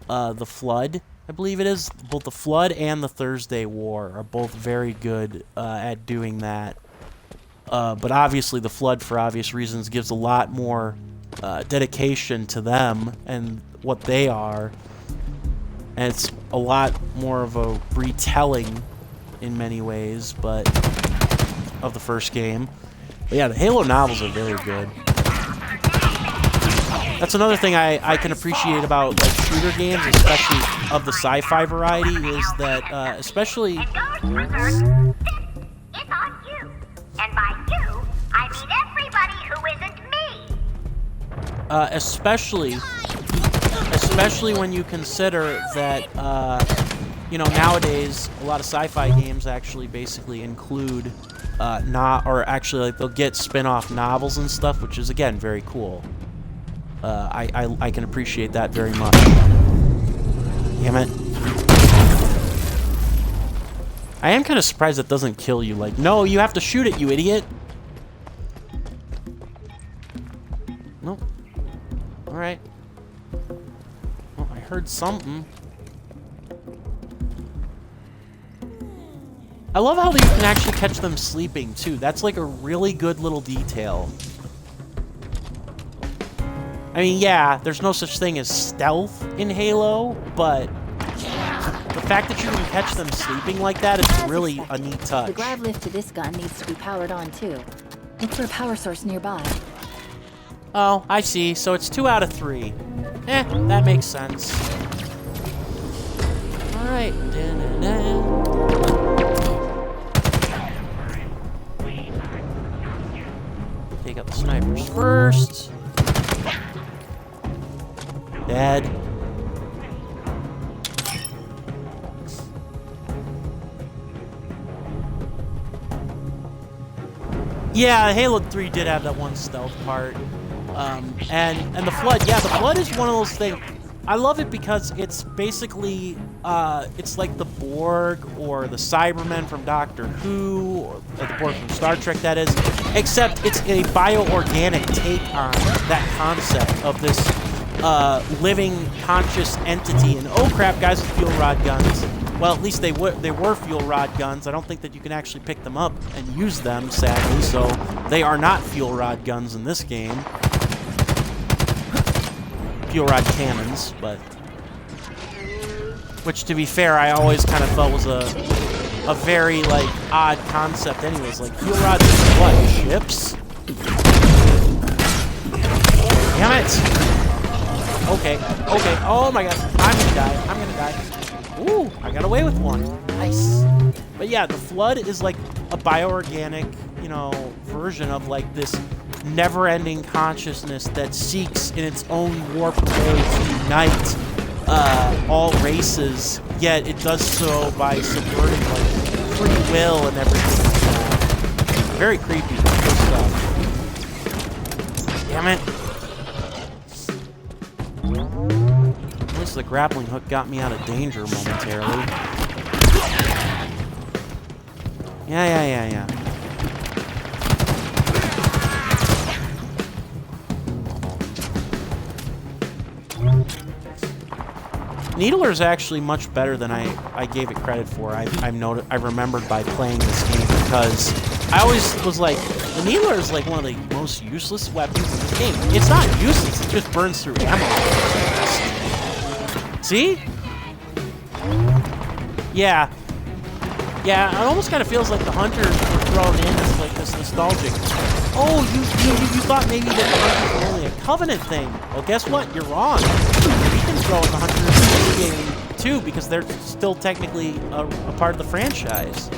The Flood, I believe it is. Both The Flood and The Thursday War are both very good at doing that. But obviously The Flood, for obvious reasons, gives a lot more dedication to them and what they are. And it's a lot more of a retelling in many ways, but of the first game. But yeah, the Halo novels are very good. That's another thing I can appreciate about like shooter games, especially of the sci-fi variety, is that especially. And those cruisers, it's on you. And by you, I mean everybody who isn't me. Especially when you consider that you know, nowadays a lot of sci-fi games actually basically include like they'll get spin-off novels and stuff, which is again very cool. I can appreciate that very much. Damn it. I am kind of surprised it doesn't kill you. Like, no, you have to shoot it, you idiot. Nope. Alright. Well, I heard something. I love how you can actually catch them sleeping, too. That's like a really good little detail. I mean, yeah, there's no such thing as stealth in Halo, but the fact that you can catch them sleeping like that is really a neat touch. The grav lift to this gun needs to be powered on, too. Look for a power source nearby. Oh, I see. So it's 2 out of 3. That makes sense. Alright. Take out the snipers first. Dead. Yeah, Halo 3 did have that one stealth part. And the Flood, yeah, the Flood is one of those things. I love it because it's basically, it's like the Borg or the Cybermen from Doctor Who, or the Borg from Star Trek, that is, except it's a bioorganic take on that concept of this living, conscious entity. And oh crap, guys with fuel rod guns. Well, at least they were fuel rod guns. I don't think that you can actually pick them up and use them, sadly, so they are not fuel rod guns in this game. Fuel rod cannons, but... Which, to be fair, I always kind of felt was a very, like, odd concept anyways. Like, fuel rods are what, ships? Damn it! Okay, oh my god, I'm gonna die. Ooh, I got away with one. Nice. But yeah, the Flood is like a bioorganic, you know, version of like this never-ending consciousness that seeks in its own warped way to unite all races, yet it does so by subverting like free will and everything. Very creepy stuff. Damn it. At least the grappling hook got me out of danger momentarily. Yeah. Needler is actually much better than I gave it credit for. I've remembered by playing this game, because I always was like, the Needler is like one of the most useless weapons in this game. It's not useless, it just burns through ammo. See? Yeah, it almost kind of feels like the Hunters were thrown in as like this nostalgic. Oh, you thought maybe that the Hunters were only a Covenant thing. Well, guess what? You're wrong. We can throw in the Hunters in this game too, because they're still technically a part of the franchise.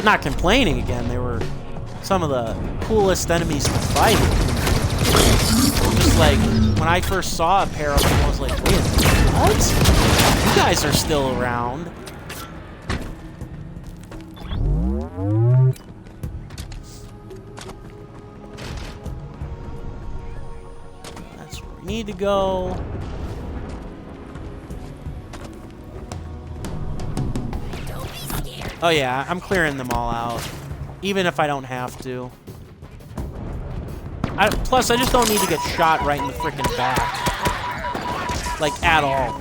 Not complaining again, they were some of the coolest enemies to fight. Just like, when I first saw a pair of them, I was like, wait, what? You guys are still around. That's where we need to go. Oh yeah, I'm clearing them all out. Even if I don't have to. Plus, I just don't need to get shot right in the frickin' back. Like, at all.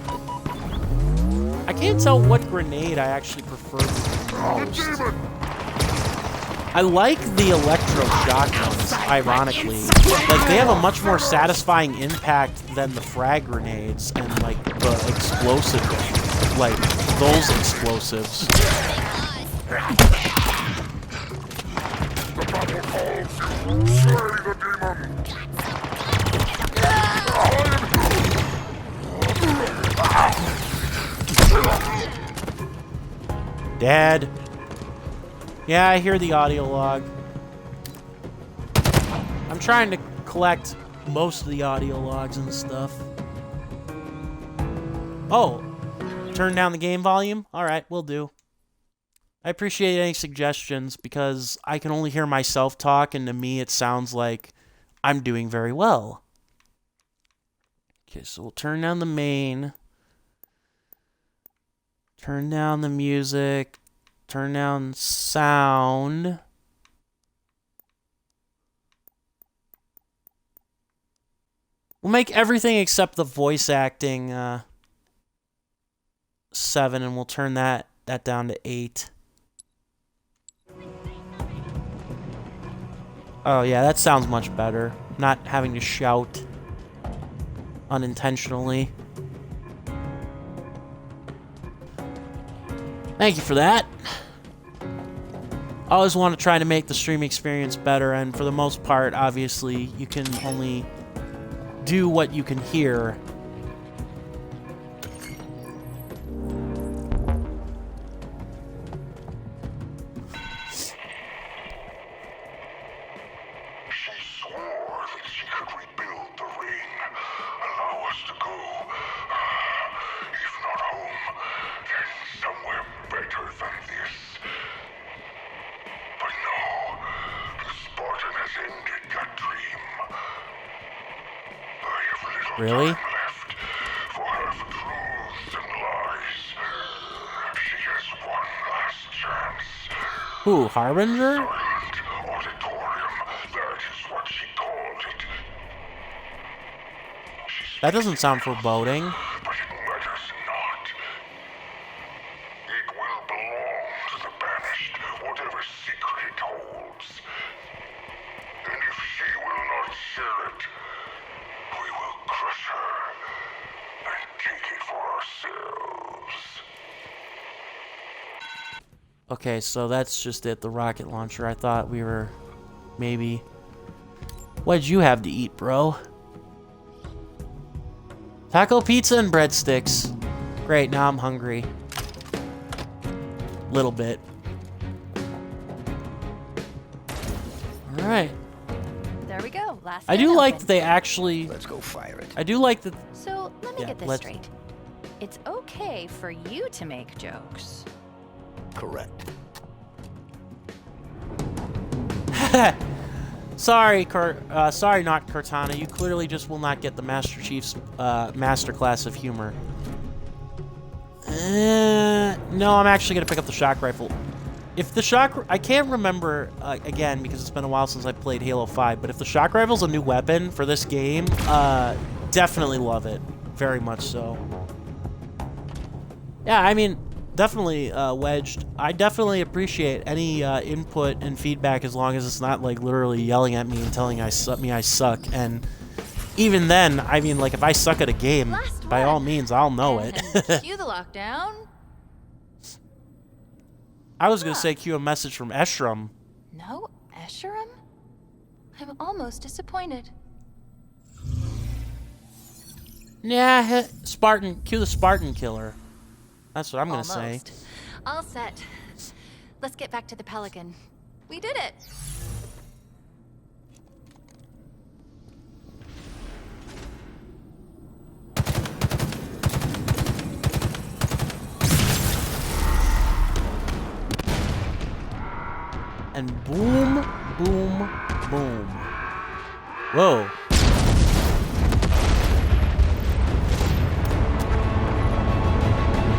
I can't tell what grenade I actually prefer the most. I like the electro shotguns, ironically. Like, they have a much more satisfying impact than the frag grenades and, like, the explosive, like, those explosives. Dad. Yeah, I hear the audio log. I'm trying to collect most of the audio logs and stuff. Oh, turn down the game volume? Alright, will do. I appreciate any suggestions because I can only hear myself talk, and to me it sounds like I'm doing very well. Okay, so we'll turn down the main. Turn down the music. Turn down sound. We'll make everything except the voice acting 7, and we'll turn that down to 8. Oh yeah, that sounds much better. Not having to shout unintentionally. Thank you for that. I always want to try to make the streaming experience better, and for the most part, obviously, you can only do what you can hear. She swore that she could rebuild the ring, allow us to go, if not home, then somewhere better than this. But no, the Spartan has ended that dream. I have little Really? time left for half-truths and lies. She has one last chance. Who, Harbinger? Silent auditorium, that is what she called it. That doesn't sound foreboding. But it matters not. It will belong to the banished, whatever secret it holds. And if she will not share it, we will crush her and take it for ourselves. Okay, so that's just it, the rocket launcher. I thought we were maybe... What'd you have to eat, bro? Taco pizza and breadsticks. Great, now I'm hungry. Little bit. Alright. There we go. Last I do gun like open. that they actually... Let's go fire it. I do like that... So let me Yeah, get this let's- straight. It's okay for you to make jokes. Correct. Sorry, sorry, not Cortana. You clearly just will not get the Master Chief's masterclass of humor. No, I'm actually gonna pick up the shock rifle. If the shock, I can't remember again because it's been a while since I played Halo 5. But if the shock rifle's a new weapon for this game, definitely love it, very much so. Yeah, I mean, definitely Wedged. I definitely appreciate any input and feedback as long as it's not like literally yelling at me and telling me I suck. And even then, I mean, like if I suck at a game, Last by all one. means, I'll know it. And cue the lockdown. I was gonna say cue a message from Eshram. No Esheram? I'm almost disappointed. Nah, Spartan. Cue the Spartan killer. That's what I'm gonna say. Almost. All set. Let's get back to the Pelican. We did it! And boom, boom, boom. Whoa.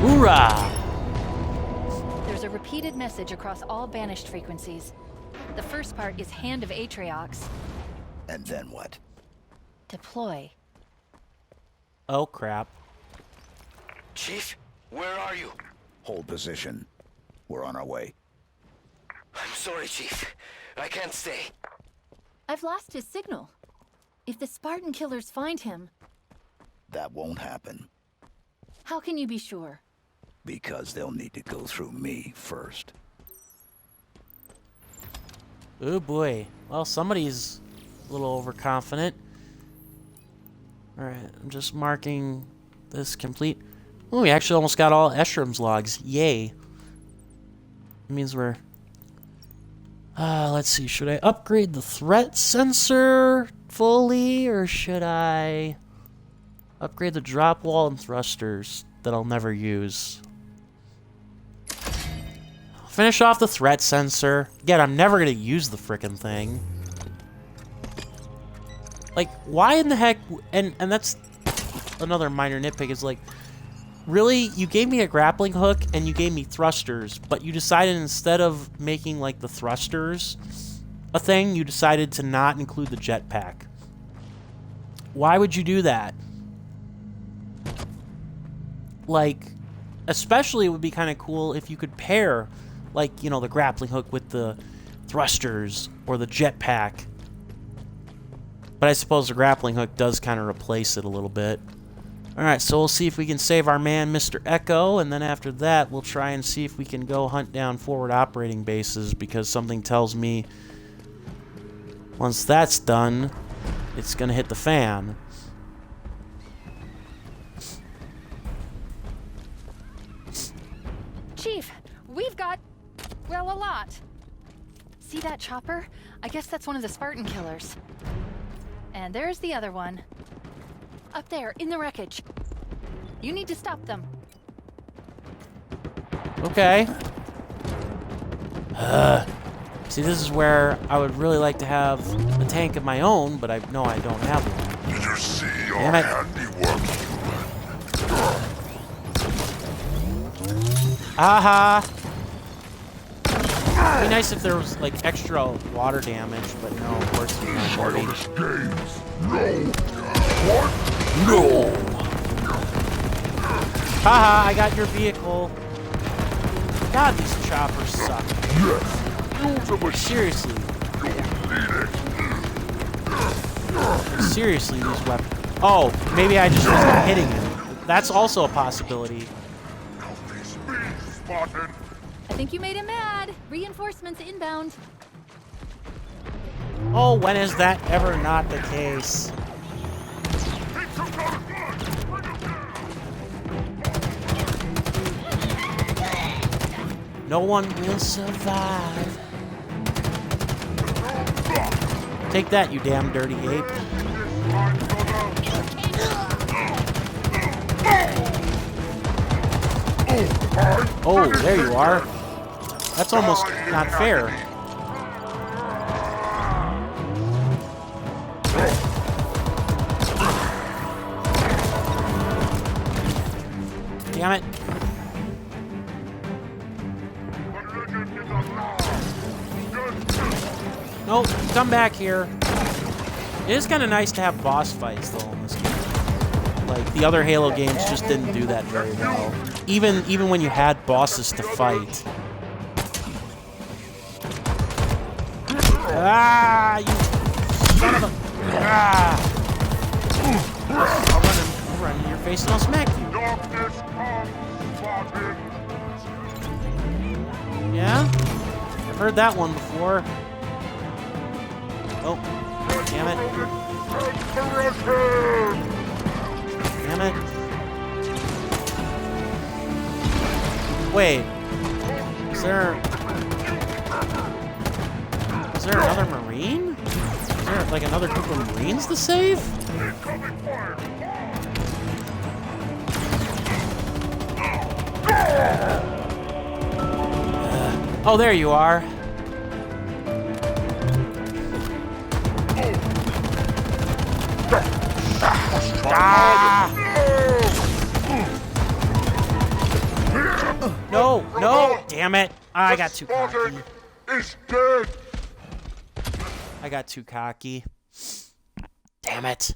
Hoorah! There's a repeated message across all banished frequencies. The first part is Hand of Atriox. And then what? Deploy. Oh crap. Chief, where are you? Hold position. We're on our way. I'm sorry, Chief. I can't stay. I've lost his signal. If the Spartan killers find him, That won't happen. how can you be sure? Because they'll need to go through me first. Oh boy. Well, somebody's a little overconfident. Alright, I'm just marking this complete. Oh, we actually almost got all Eshram's logs. Yay. It means we're... let's see. Should I upgrade the threat sensor fully, or should I upgrade the drop wall and thrusters? that I'll never use. Finish off the threat sensor. Again, I'm never gonna use the frickin' thing. Like, why in the heck... And that's another minor nitpick, is like... Really? You gave me a grappling hook, and you gave me thrusters, but you decided instead of making, like, the thrusters a thing, you decided to not include the jetpack. Why would you do that? Like, especially it would be kind of cool if you could pair, like, you know, the grappling hook with the thrusters or the jetpack. But I suppose the grappling hook does kind of replace it a little bit. Alright, so we'll see if we can save our man, Mr. Echo, and then after that, we'll try and see if we can go hunt down forward operating bases, because something tells me once that's done, it's gonna hit the fan. Chief, we've got, well, a lot. See that chopper? I guess that's one of the Spartan killers. And there's the other one. Up there, in the wreckage. You need to stop them. Okay. See, this is where I would really like to have a tank of my own, but I know I don't have one. Did you see your Damn it. handiwork, human? Aha! It'd be nice if there was, like, extra water damage, but no, of course it's not. Childish games. No. What? No. Haha, I got your vehicle. God, these choppers suck. Yes. Use a machine. Seriously. You'll need it. Seriously, these weapons. Oh, maybe I just wasn't hitting him. That's also a possibility. Healthy speed, Spartan. I think you made him mad. Reinforcements inbound. Oh, when is that ever not the case? No one will survive. Take that, you damn dirty ape. Oh, there you are. That's almost not fair. Damn it. Nope, come back here. It is kind of nice to have boss fights, though, in this game. Like, the other Halo games just didn't do that very well. Even when you had bosses to fight. Ah, you son of a... Ah! I'll run in your face and I'll smack you. Yeah? I've heard that one before. Oh, damn it. Damn it. Wait. Is there another Marine? Is there like another group of Marines to save? Oh, there you are. Ah! No, no, damn it. I got too cocky. Is dead. I got too cocky. Damn it.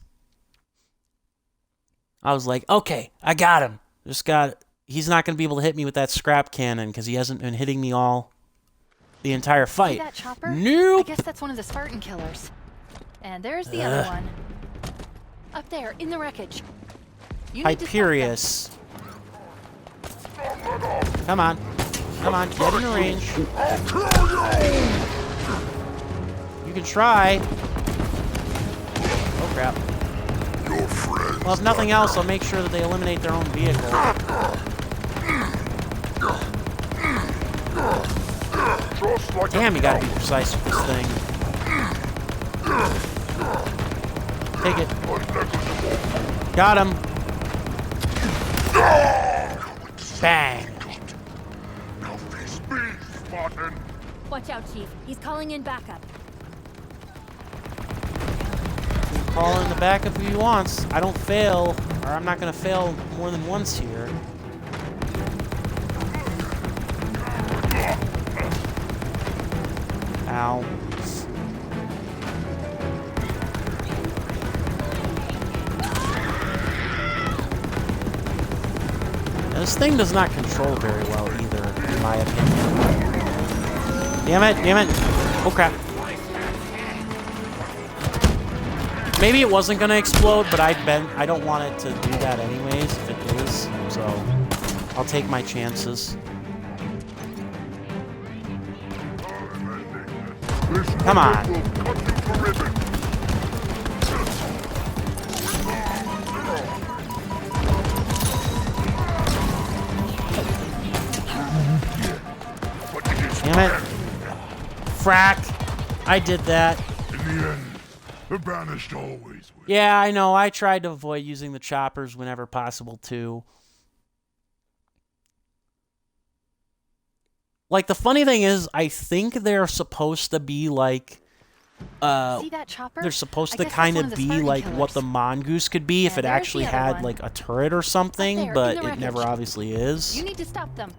I was like, okay, I got him. He's not going to be able to hit me with that scrap cannon because he hasn't been hitting me all the entire fight. See that chopper? Nope. I guess that's one of the Spartan killers. And there's the other one. Up there, in the wreckage. You need to stop them. Hyperius. Come on. Come on, get in the range. You can try. Oh, crap. Your friends. Well, if nothing else, I'll make sure that they eliminate their own vehicle. Damn, you gotta be precise with this thing. Take it. Got him. Bang! Now face me, Spartan! Watch out, Chief. He's calling in backup. Call in the backup if he wants. I don't fail, or I'm not gonna fail more than once here. Ow. And this thing does not control very well either, in my opinion. Damn it, damn it. Oh crap. Maybe it wasn't gonna explode, but I don't want it to do that anyways if it is, so I'll take my chances. Come on. Damn it. Frack. I did that. In the end, the banished always win. Yeah, I know. I tried to avoid using the choppers whenever possible, too. Like, the funny thing is, I think they're supposed to be, like... See that chopper? They're supposed I to guess that's kind one of the be Spartan like killers. what the mongoose could be if And it there's actually the other had, one. like, a turret or Up something, there, but in the it never wreckage. obviously is. You need to stop them.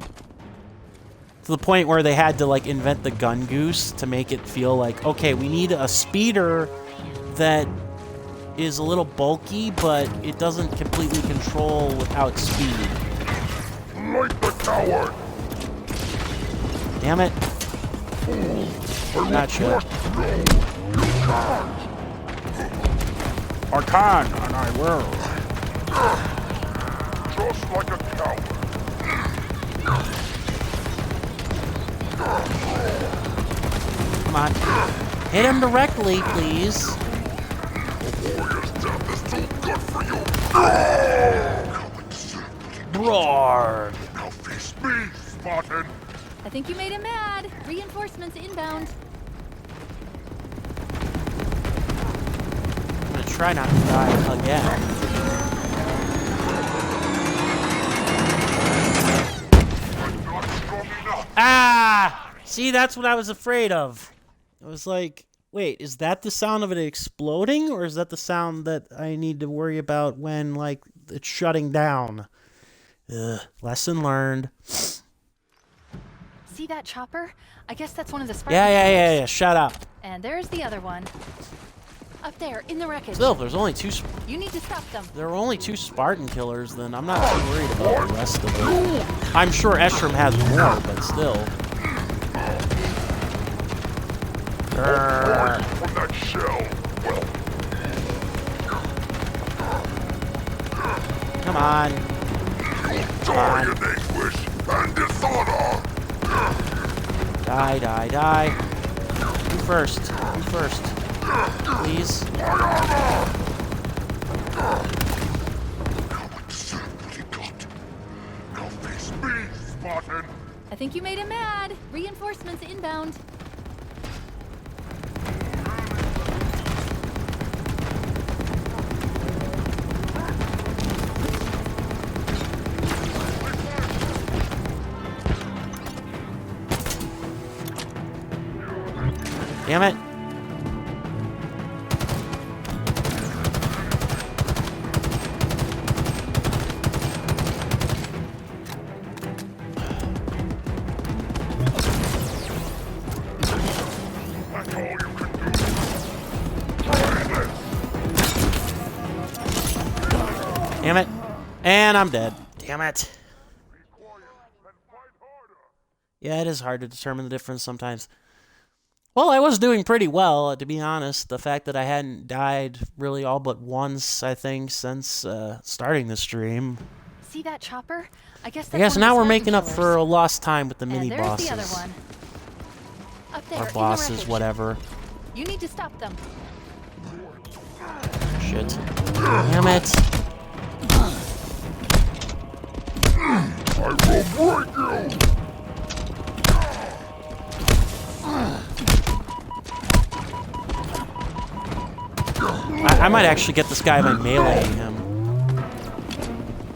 To the point where they had to, like, invent the gun goose to make it feel like, okay, we need a speeder that is a little bulky, but it doesn't completely control without speed. Like the coward! Damn it. Gotcha. I can, and I will. Just like a coward. Come on. Hit him directly, please. Warrior's death is too good for you. Roar. Now face me, Spartan. I think you made him mad. Reinforcements inbound. I'm gonna try not to die again. Not strong enough. Ah! See, that's what I was afraid of. I was like, wait, is that the sound of it exploding, or is that the sound that I need to worry about when, like, it's shutting down? Ugh, lesson learned. See that chopper? I guess that's one of the Spartan Yeah, shut up. And there's the other one. Up there, in the wreckage. Still, if there's only You need to stop them. there were only two Spartan killers, then I'm not too worried about the rest of it. I'm sure Eshram has more, but still. Grrr. From that shell. Well, Come on. die in anguish and dishonor. Die. You first. Please. Coward deserved what he got. Now face me, Spartan. I think you made him mad. Reinforcements inbound. Damn it. That's all you can do. Try this. Damn it. And I'm dead. Damn it. Be quiet and fight harder. Yeah, it is hard to determine the difference sometimes. Well, I was doing pretty well, to be honest. The fact that I hadn't died really all but once, I think, since starting the stream. See that chopper? I guess that's I guess one of now the we're Spartan making up killers. for a lost time with the And mini there's bosses. the other one. Up there, Or in the bosses, wreckage. whatever. You need to stop them. Shit. Damn it. I will break you. I might actually get this guy by meleeing him.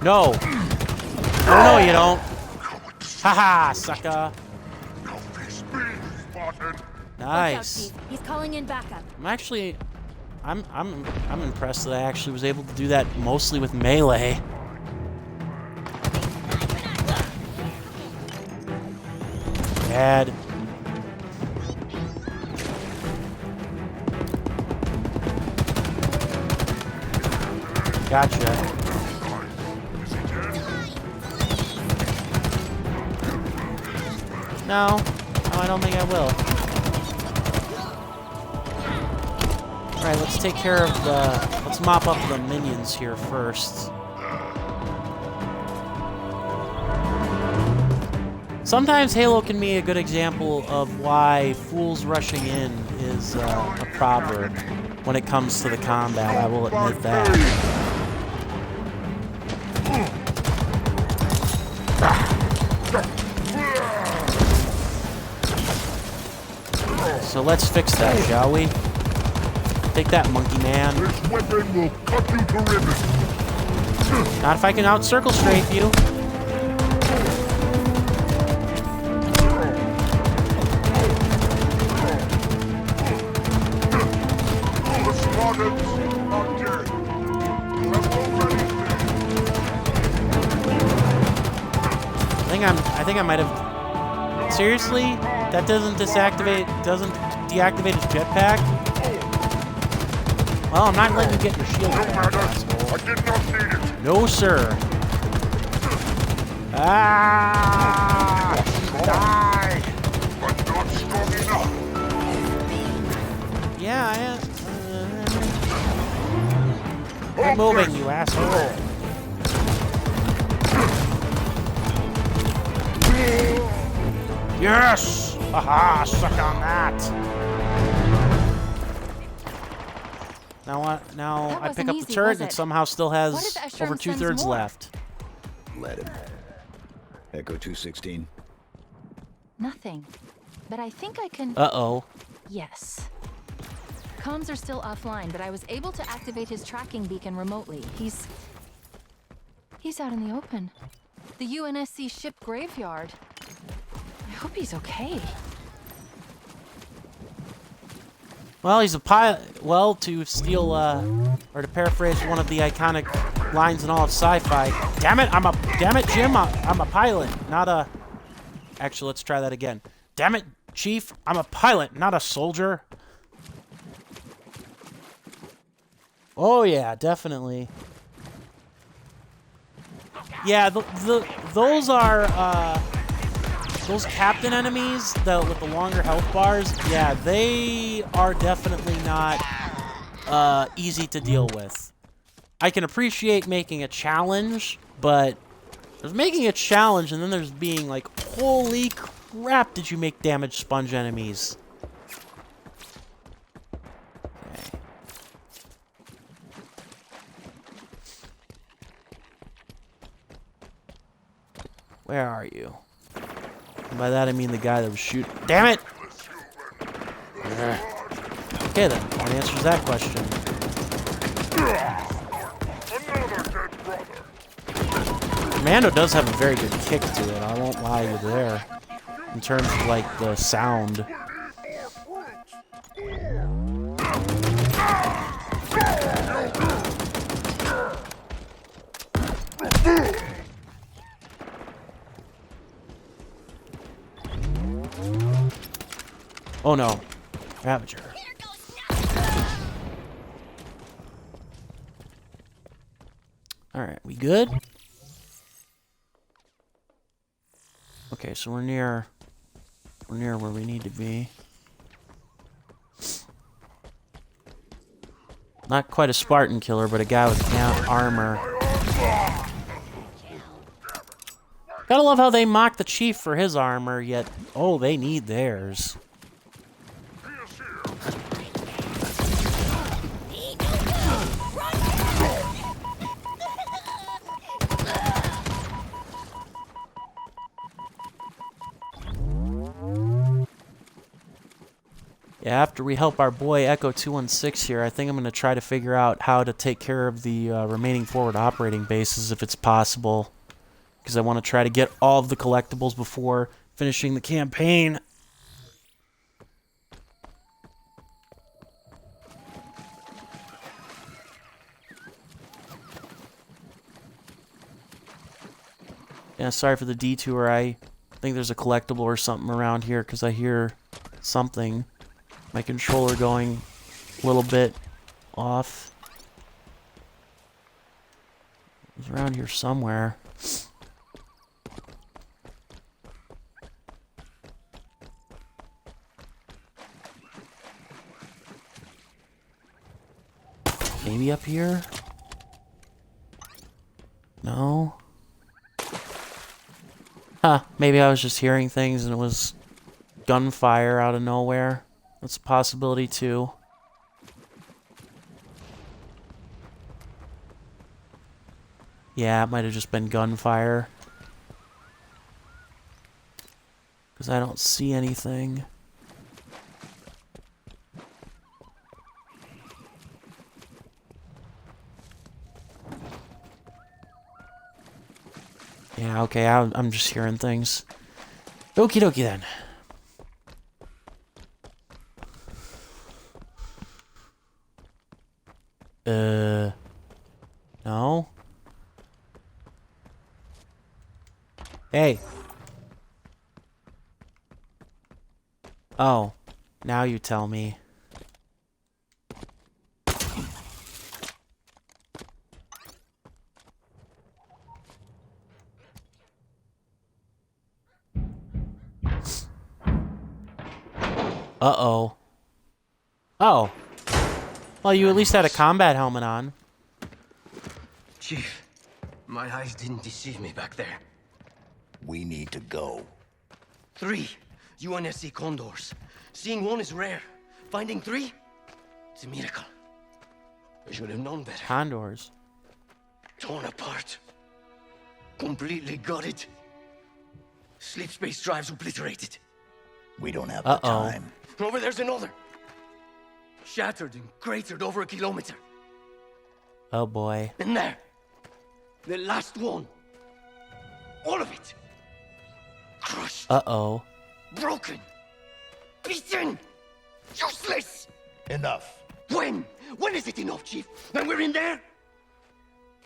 No. No, you don't. Haha, sucker. Comfy speed, Spartan. Watch out, Nice. Chief. He's calling in backup. I'm impressed that I actually was able to do that mostly with melee. Bad. Gotcha. No, I don't think I will. Alright, let's take care of the... Let's mop up the minions here first. Sometimes Halo can be a good example of why fools rushing in is a proverb when it comes to the combat, I will admit that. So let's fix that, shall we? Take that, monkey man. This weapon will cut you to ribbons. Not if I can out-circle strafe you. The Spartans are dead. You have already been. I think I might have... Seriously? That doesn't deactivate his jetpack? Well, I'm not letting you get your shield No back, matter. asshole. I did not need it. No, sir. Ah! Die! But not strong enough. Yeah, I am. Quit moving, you asshole. Yes! Haha, suck on that. Now what? Now That I pick wasn't up the easy, turret was and it it? somehow still What has if Escher over sends 2/3 more? left. Let him. Echo 216. Nothing. But I think I can... Uh-oh. Yes. Comms are still offline, but I was able to activate his tracking beacon remotely. He's out in the open. The UNSC ship graveyard. I hope he's okay. Well, he's a pilot. Well, to steal, or to paraphrase one of the iconic lines in all of sci-fi. Damn it, Jim, I'm a pilot, not a... Actually, let's try that again. Damn it, Chief, I'm a pilot, not a soldier. Oh, yeah, definitely. Yeah, those are, those captain enemies with the longer health bars, yeah, they are definitely not easy to deal with. I can appreciate making a challenge, but there's making a challenge and then there's being like, holy crap, did you make damage sponge enemies? Okay. Where are you? And by that I mean the guy that was shooting. Damn it! Alright. Okay then, that answers that question. Another dead brother. Commando does have a very good kick to it, I won't lie to you there. In terms of like the sound. Oh no. Ravager. Alright, we good? Okay, so we're near where we need to be. Not quite a Spartan killer, but a guy with armor. Gotta love how they mock the chief for his armor, yet, oh, they need theirs. Yeah, after we help our boy Echo 216 here, I think I'm going to try to figure out how to take care of the remaining forward operating bases if it's possible. because I want to try to get all of the collectibles before finishing the campaign. Yeah, sorry for the detour. I think there's a collectible or something around here because I hear something. My controller going a little bit off. It's around here somewhere. Maybe up here? No? Huh, maybe I was just hearing things and it was gunfire out of nowhere. That's a possibility too. Yeah, it might have just been gunfire. Because I don't see anything. Yeah, okay, I'm just hearing things. Okie dokie then. No? Hey. Oh, now you tell me. Uh-oh. Oh. Well, you at least had a combat helmet on. Chief, my eyes didn't deceive me back there. We need to go. 3 UNSC Condors. Seeing one is rare. Finding 3? It's a miracle. I should have known better. Condors. Torn apart. Completely gutted. Sleep space drives obliterated. We don't have Uh-oh. the time. Over there's another. Shattered and cratered over a kilometer. Oh boy. And there. The last one. All of it. Crushed. Uh-oh. Broken. Beaten. Useless. Enough. When? When is it enough, Chief? When we're in there?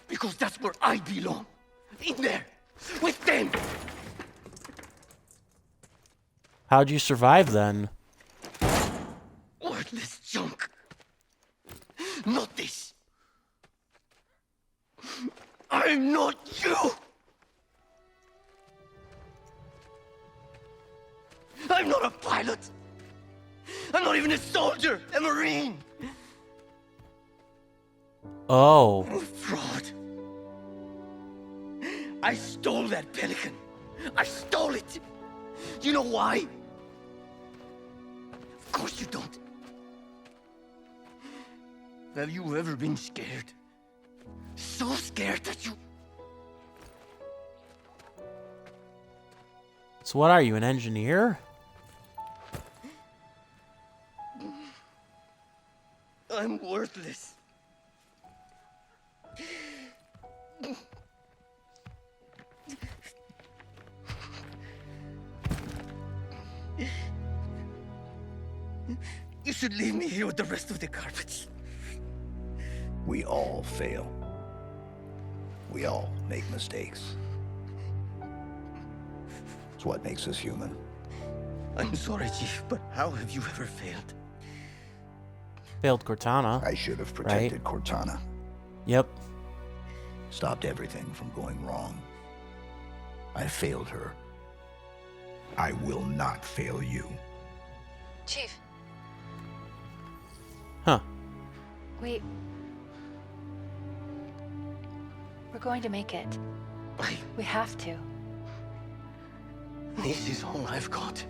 Because that's where I belong. In there. With them. How'd you survive then? Worthless junk. Not this. I'm not you. I'm not a pilot. I'm not even a soldier, a marine. Oh. Fraud. I stole that pelican. I stole it. You know why? Of course you don't. Have you ever been scared? So scared that you... So what are you, an engineer? I'm worthless. You should leave me here with the rest of the carpets. We all fail. We all make mistakes. It's what makes us human. I'm sorry, Chief, but how have you ever failed? Failed Cortana. I should have protected Cortana. Yep. Stopped everything from going wrong. I failed her. I will not fail you. Chief, Huh. wait. We're going to make it. We have to. This is all I've got.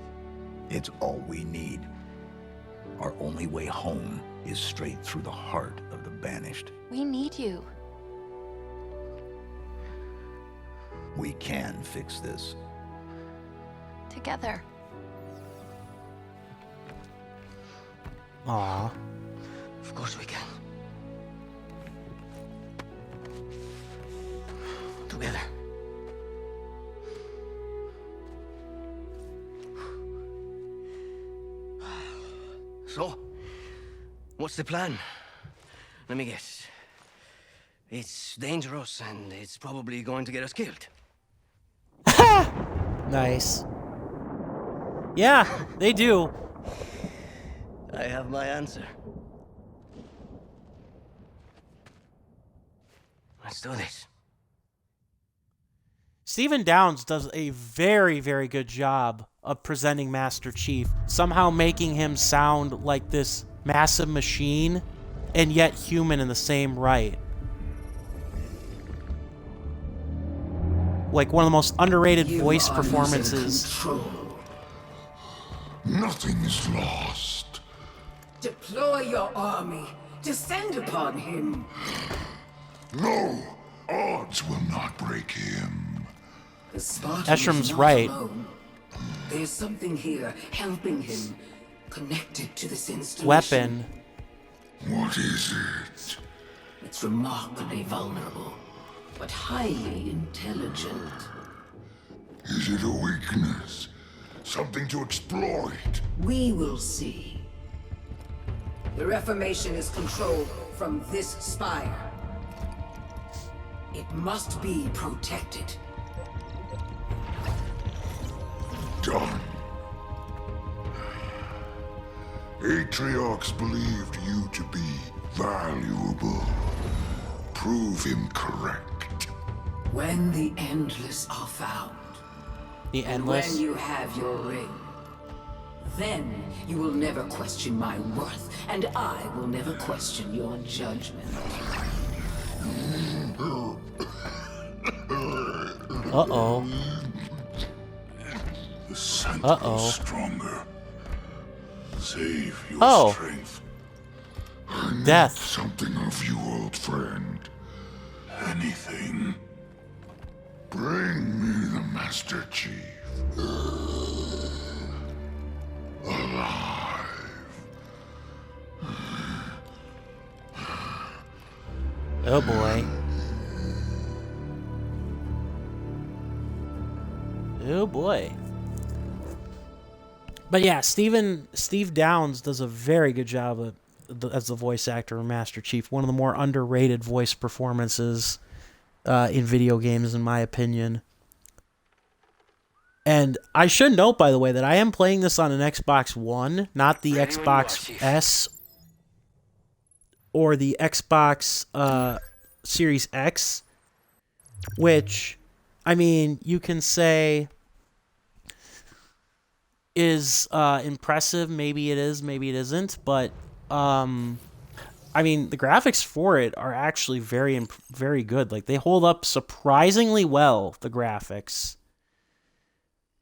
It's all we need. Our only way home is straight through the heart of the Banished. We need you. We can fix this. Together. Aw. Of course we can. Together. So, what's the plan? Let me guess. It's dangerous and it's probably going to get us killed. Nice. Yeah, they do. I have my answer. Let's do this. Stephen Downes does a very, very good job of presenting Master Chief, somehow making him sound like this massive machine and yet human in the same right. Like one of the most underrated voice performances. Nothing is lost. Deploy your army. Descend upon him. No, odds will not break him. The Spartan Eshrum's is not right. alone. There's something here helping him, connected to this installation. Weapon. What is it? It's remarkably vulnerable, but highly intelligent. Is it a weakness? Something to exploit? We will see. The Reformation is controlled from this spire. It must be protected. Done. Atriox believed you to be valuable. Prove him correct. When the Endless are found, The and Endless. when you have your ring, then you will never question my worth, and I will never question your judgment. Uh-oh. The scent Uh-oh. grows stronger. Save your Oh. strength. Death. Something of you, old friend. Anything. Bring me the Master Chief. Alive. Oh boy. Oh boy. But yeah, Steve Downes does a very good job as the voice actor of Master Chief. One of the more underrated voice performances in video games, in my opinion. And I should note, by the way, that I am playing this on an Xbox One, not the Ready when you are, Xbox Chief. S or the Xbox Series X, which, I mean, you can say is impressive. Maybe it is, maybe it isn't, but I mean, the graphics for it are actually very good. Like, they hold up surprisingly well, the graphics.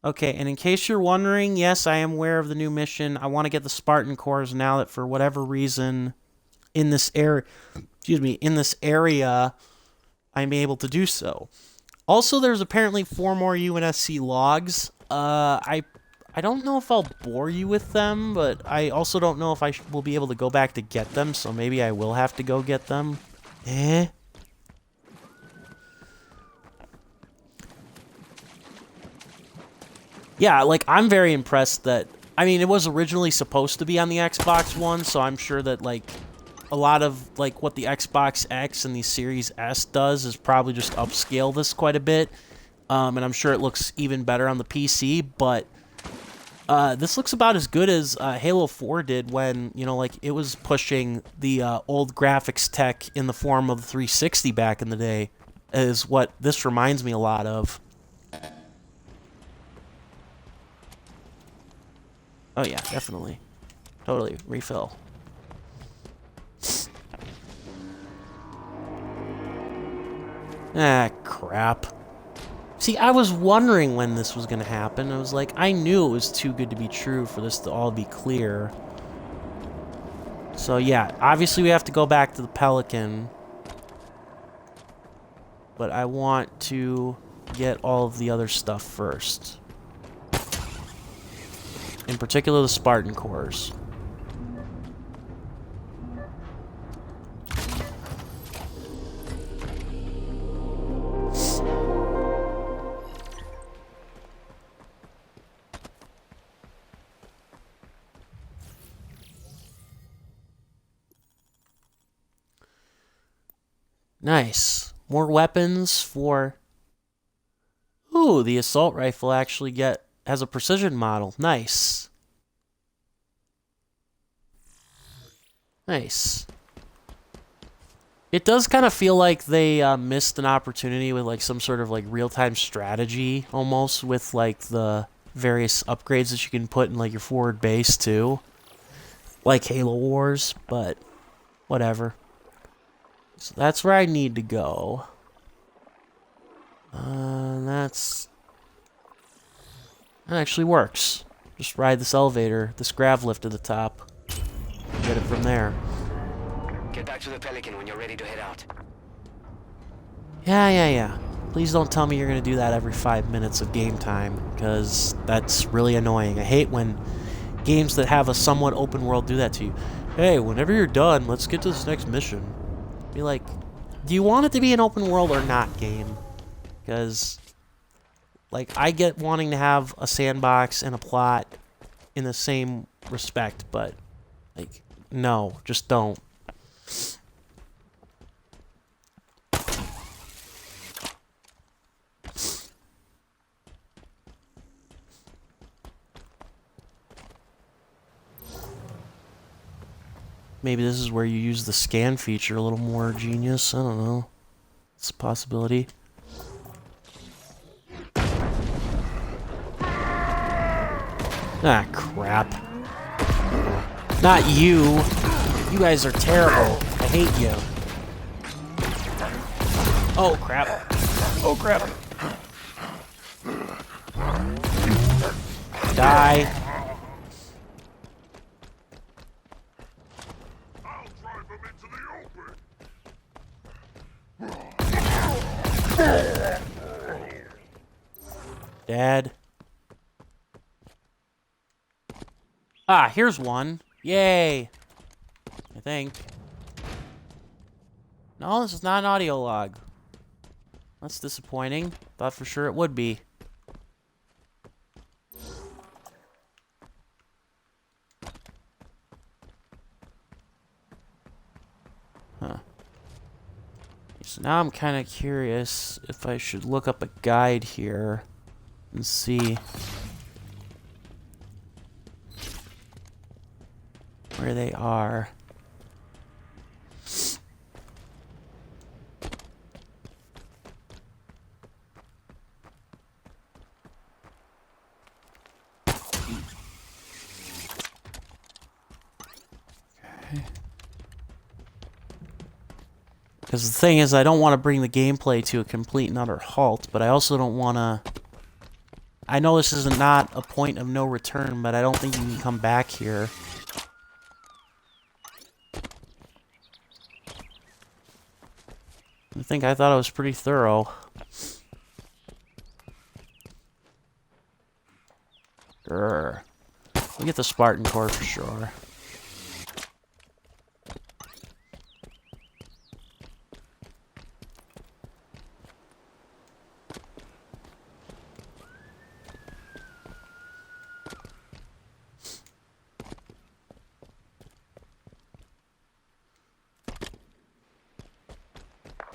Okay, and in case you're wondering, yes, I am aware of the new mission. I want to get the Spartan cores now that for whatever reason in this area, I'm able to do so. Also, there's apparently 4 more UNSC logs. I don't know if I'll bore you with them, but I also don't know if I will be able to go back to get them, so maybe I will have to go get them. Yeah, like, I'm very impressed that... I mean, it was originally supposed to be on the Xbox One, so I'm sure that, like, a lot of, like, what the Xbox X and the Series S does is probably just upscale this quite a bit. And I'm sure it looks even better on the PC, but this looks about as good as Halo 4 did when, you know, like, it was pushing the old graphics tech in the form of the 360 back in the day, is what this reminds me a lot of. Oh yeah, definitely. Totally. Refill. Ah, crap. See, I was wondering when this was going to happen. I was like, I knew it was too good to be true for this to all be clear. So yeah, obviously we have to go back to the Pelican. But I want to get all of the other stuff first. In particular, the Spartan cores. Nice. More weapons for... Ooh, the assault rifle actually has a precision model. Nice. Nice. It does kind of feel like they missed an opportunity with like some sort of like real-time strategy almost with like the various upgrades that you can put in like your forward base too. Like Halo Wars, but whatever. So that's where I need to go. That actually works. Just ride this elevator, this grav lift to the top. Get it from there. Get back to the Pelican when you're ready to head out. Yeah. Please don't tell me you're going to do that every 5 minutes of game time, because that's really annoying. I hate when games that have a somewhat open world do that to you. Hey, whenever you're done, let's get to this next mission. Be like, do you want it to be an open world or not, game? Because, like, I get wanting to have a sandbox and a plot in the same respect, but, like, no, just don't. Maybe this is where you use the scan feature a little more genius. I don't know. It's a possibility. Ah, crap. Not you. You guys are terrible. I hate you. Oh, crap. Oh, crap. Die. I'll drive him into the open. Dad. Ah, here's one. Yay. I think. No, this is not an audio log. That's disappointing. Thought for sure it would be. Huh. So now I'm kind of curious if I should look up a guide here and see where they are. Because the thing is, I don't want to bring the gameplay to a complete and utter halt, but I also don't want to... I know this is not a point of no return, but I don't think you can come back here. I thought I was pretty thorough. Grr. We'll get the Spartan core for sure.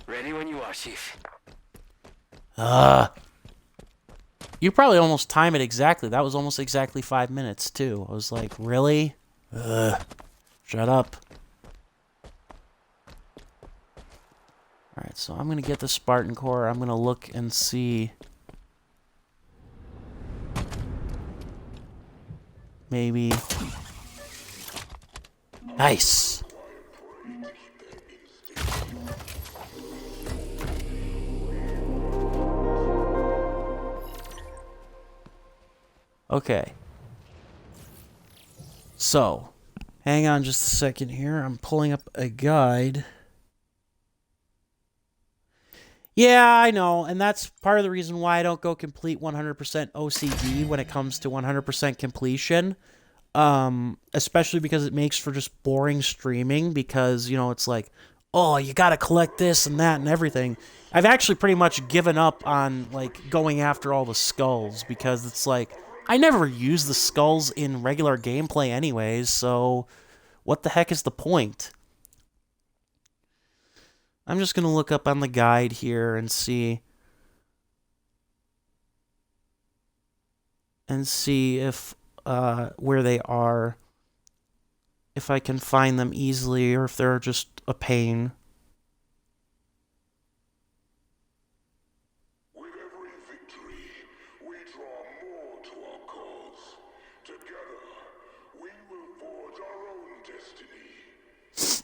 Ready when you are, Chief. You probably almost time it exactly. That was almost exactly 5 minutes, too. I was like, really? Shut up. Alright, so I'm going to get the Spartan core. I'm going to look and see. Maybe. Nice. Okay. So, hang on just a second here. I'm pulling up a guide. Yeah, I know, and that's part of the reason why I don't go complete 100% OCD when it comes to 100% completion. Especially because it makes for just boring streaming because, you know, it's like, oh, you gotta collect this and that and everything. I've actually pretty much given up on, like, going after all the skulls because it's like, I never use the skulls in regular gameplay anyways, so what the heck is the point? I'm just going to look up on the guide here and see. And see if, where they are. If I can find them easily or if they're just a pain. With every victory, we draw more to our cause. Together, we will forge our own destiny.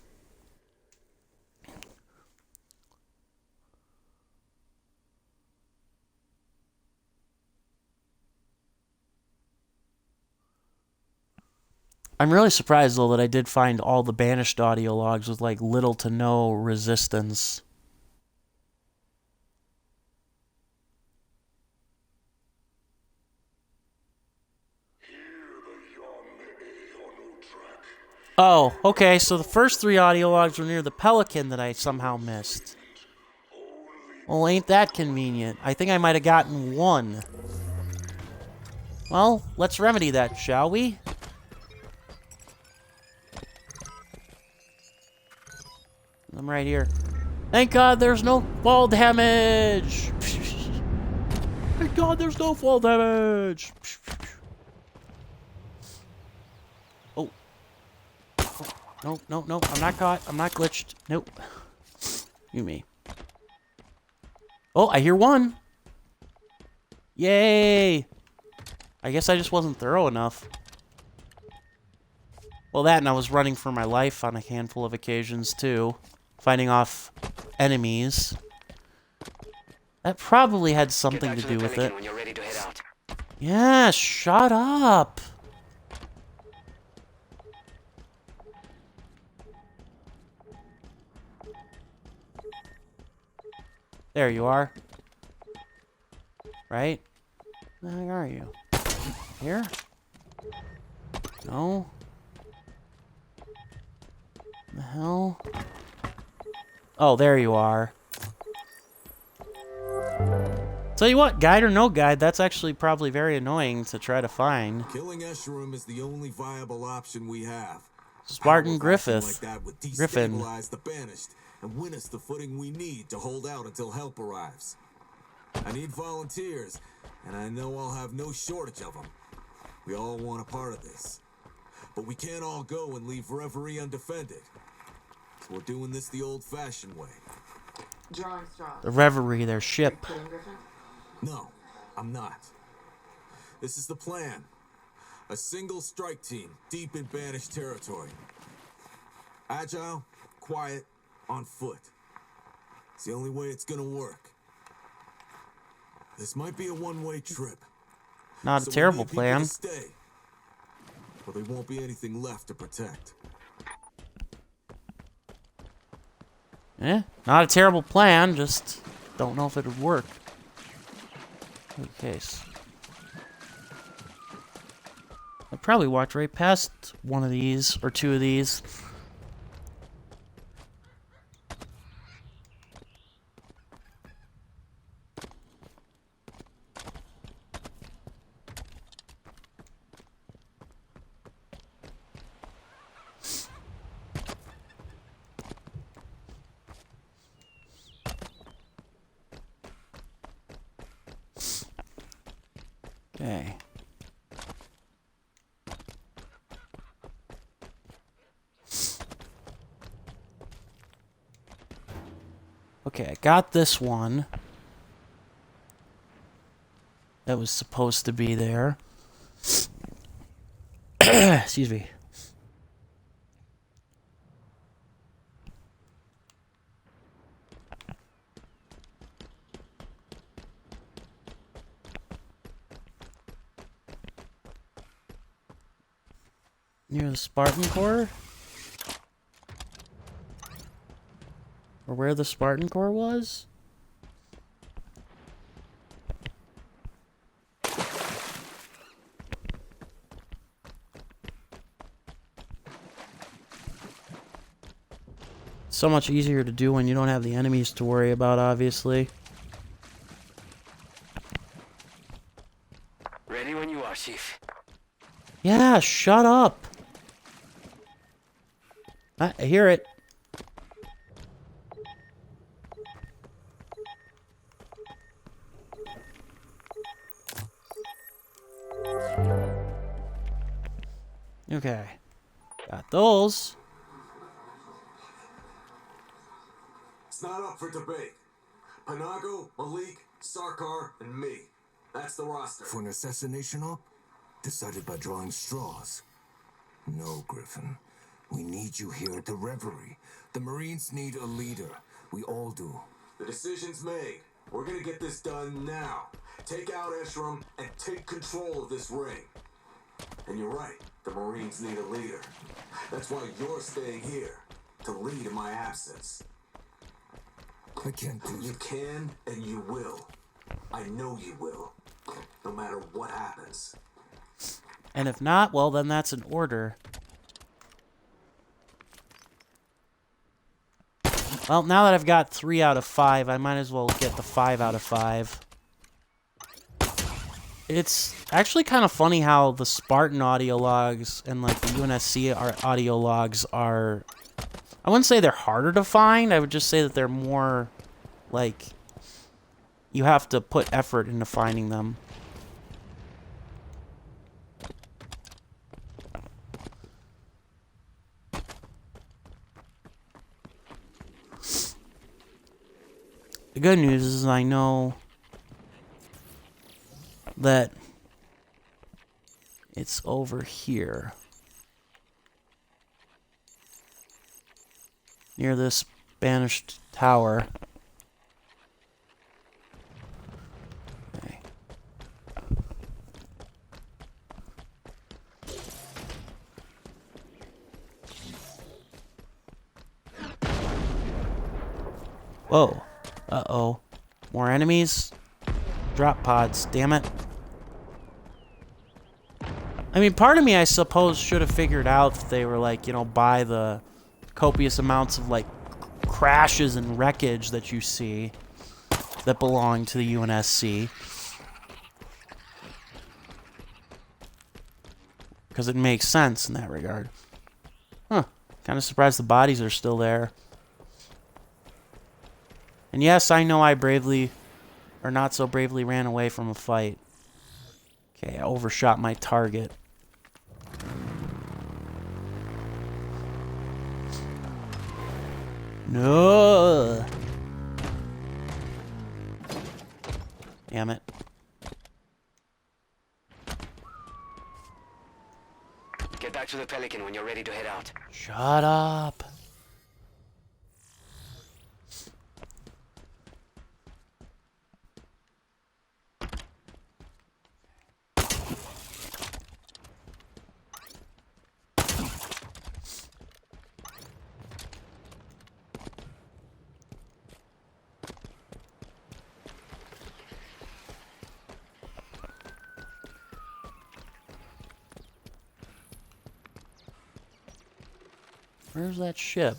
I'm really surprised, though, that I did find all the banished audio logs with, like, little to no resistance. Oh, okay, so the first 3 audio logs were near the Pelican that I somehow missed. Well, ain't that convenient. I think I might have gotten 1. Well, let's remedy that, shall we? I'm right here. Thank God there's no fall damage! Thank God there's no fall damage! Oh. No, no, no. I'm not caught. I'm not glitched. Nope. You me. Oh, I hear 1. Yay! I guess I just wasn't thorough enough. Well, that and I was running for my life on a handful of occasions, too. Fighting off enemies. That probably had something to do with it. When you're ready to head out. Yeah, shut up! There you are. Right? Where are you? Here? No? The hell? Oh, there you are. Tell you what, guide or no guide, that's actually probably very annoying to try to find. Killing Escharum is the only viable option we have. Spartan Griffith. Griffith. Like that would Griffin. destabilize the banished and win us the footing we need to hold out until help arrives. I need volunteers, and I know I'll have no shortage of them. We all want a part of this. But we can't all go and leave Reverie undefended. So we're doing this the old-fashioned way. Drawing straws. The Reverie, their ship. Killing Griffin? No, I'm not. This is the plan. A single strike team deep in banished territory. Agile, quiet, on foot. It's the only way it's gonna work. This might be a one-way trip. Not a So we terrible need people plan. to stay, but there won't be anything left to protect. Eh, not a terrible plan, just don't know if it would work. Good case. I probably walked right past one of these, or 2 of these. Okay. Okay, I got this one. That was supposed to be there. Excuse me. Near the Spartan Core? Or where the Spartan Core was? So much easier to do when you don't have the enemies to worry about, obviously. Ready when you are, Chief. Yeah, shut up. I hear it. Okay. Got those. It's not up for debate. Panago, Malik, Sarkar, and me. That's the roster. For an assassination op? Decided by drawing straws. No, Griffin. We need you here at the Reverie. The Marines need a leader. We all do. The decision's made. We're gonna get this done now. Take out Eshram and take control of this ring. And you're right, the Marines need a leader. That's why you're staying here, to lead in my absence. I can't do You it. can and you will. I know you will. No matter what happens. And if not, well, then that's an order. Well, now that I've got 3 out of 5, I might as well get the 5 out of 5. It's actually kind of funny how the Spartan audio logs and like the UNSC audio logs are... I wouldn't say they're harder to find. I would just say that they're more like... You have to put effort into finding them. The good news is I know that it's over here. Near this banished tower. Okay. Whoa. Uh-oh. More enemies? Drop pods, damn it. I mean, part of me, I suppose, should have figured out that they were, like, you know, by the copious amounts of, like, crashes and wreckage that you see that belong to the UNSC. Because it makes sense in that regard. Huh. Kind of surprised the bodies are still there. And yes, I know I bravely, or not so bravely, ran away from a fight. Okay, I overshot my target. No! Damn it. Get back to the Pelican when you're ready to head out. Shut up. Where's that ship?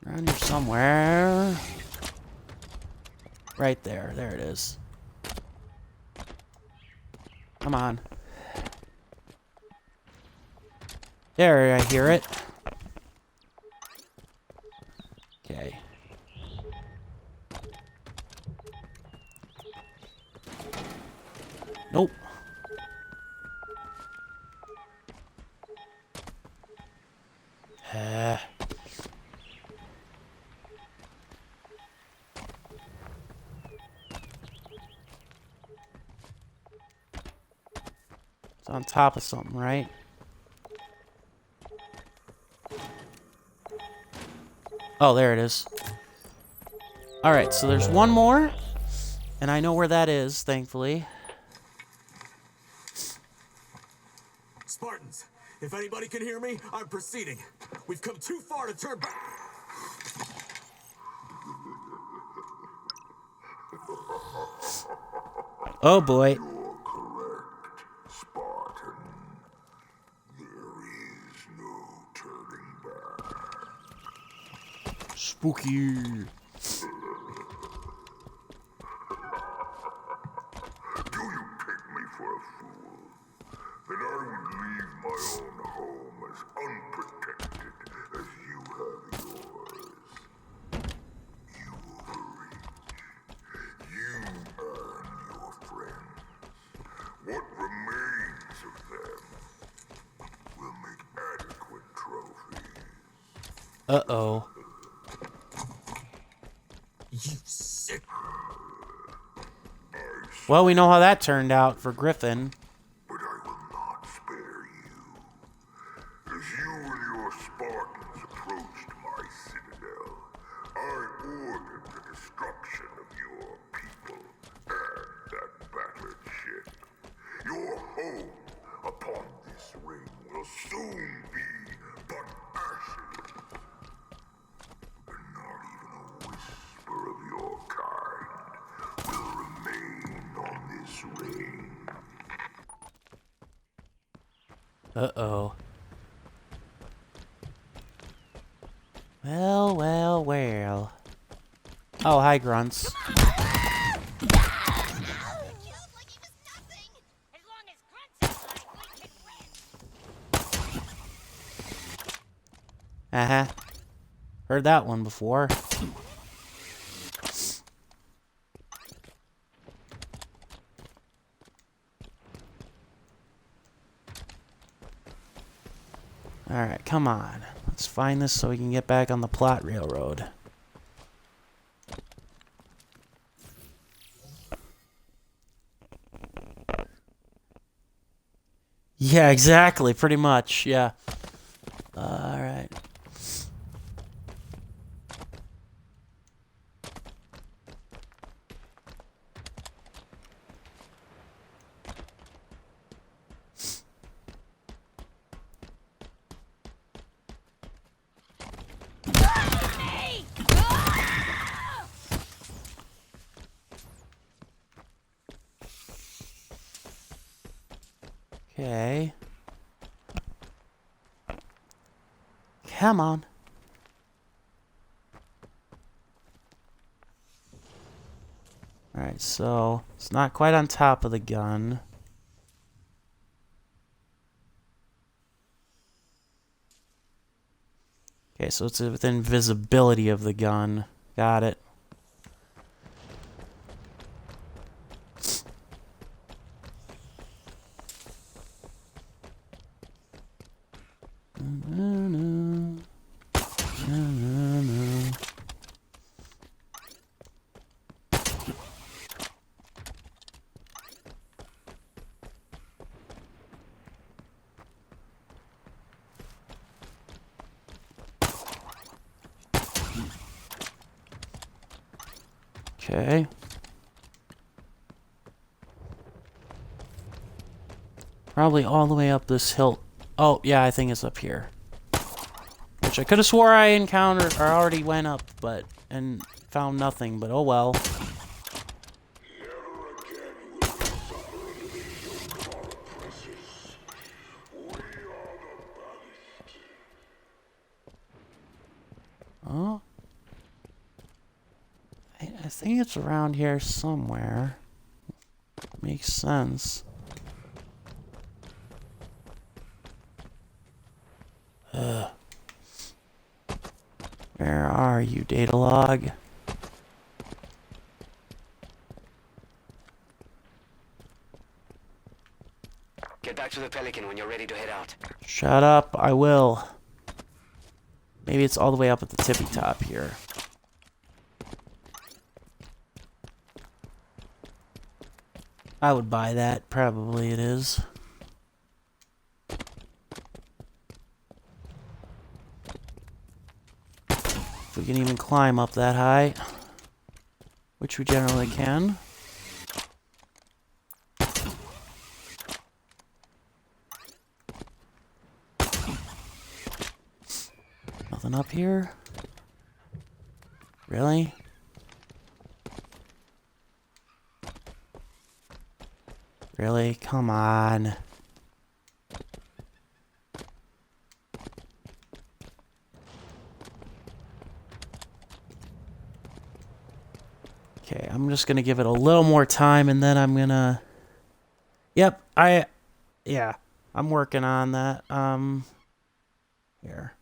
Around here somewhere. Right there. There it is. Come on. There, I hear it. Okay. Nope. It's on top of something, right? Oh, there it is. Alright, so there's one more. And I know where that is, thankfully. Spartans, if anybody can hear me, I'm proceeding. We've come too far to turn back. Oh boy. You're correct, Spartan. There is no turning back. Spooky. Do you take me for a fool? That I would leave my own home as unprotected as you have yours. You overreach. Uh-oh. You sick. Well, we know how that turned out for Griffin. But I will not spare you. As you and your Spartans approached my citadel, I ordered the destruction of your people and that battered ship. Your home upon this ring will soon be but ashes. And not even a whisper of your kind will remain on this ring. Uh-oh. Well, well, well. Oh, hi, Grunts. Uh-huh. Heard that one before. Alright, come on. Let's find this so we can get back on the plot railroad. Yeah, exactly. Pretty much. Yeah. Alright. Okay. Come on. Alright, so it's not quite on top of the gun. Okay, so it's within visibility of the gun. Got it. Okay. Probably all the way up this hill. Oh, yeah, I think it's up here. Which I could have swore I encountered or already went up, but and found nothing, but oh well. Oh. I think it's around here somewhere. Makes sense. Ugh. Where are you, data log? Get back to the Pelican when you're ready to head out. Shut up, I will. Maybe it's all the way up at the tippy top here. I would buy that. Probably it is. If we can even climb up that high. Which we generally can. Nothing up here? Really? Really? Come on. Okay, I'm just gonna give it a little more time and then I'm gonna... Yep, yeah, I'm working on that. Here.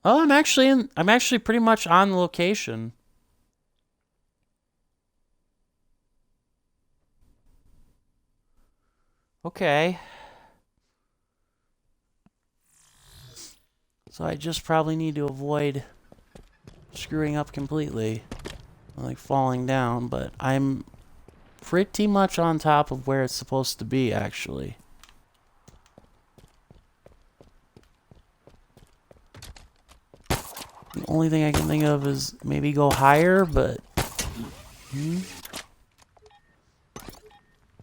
Oh, I'm actually pretty much on the location. Okay. So I just probably need to avoid screwing up completely. Like falling down, but I'm pretty much on top of where it's supposed to be, actually. The only thing I can think of is maybe go higher, but...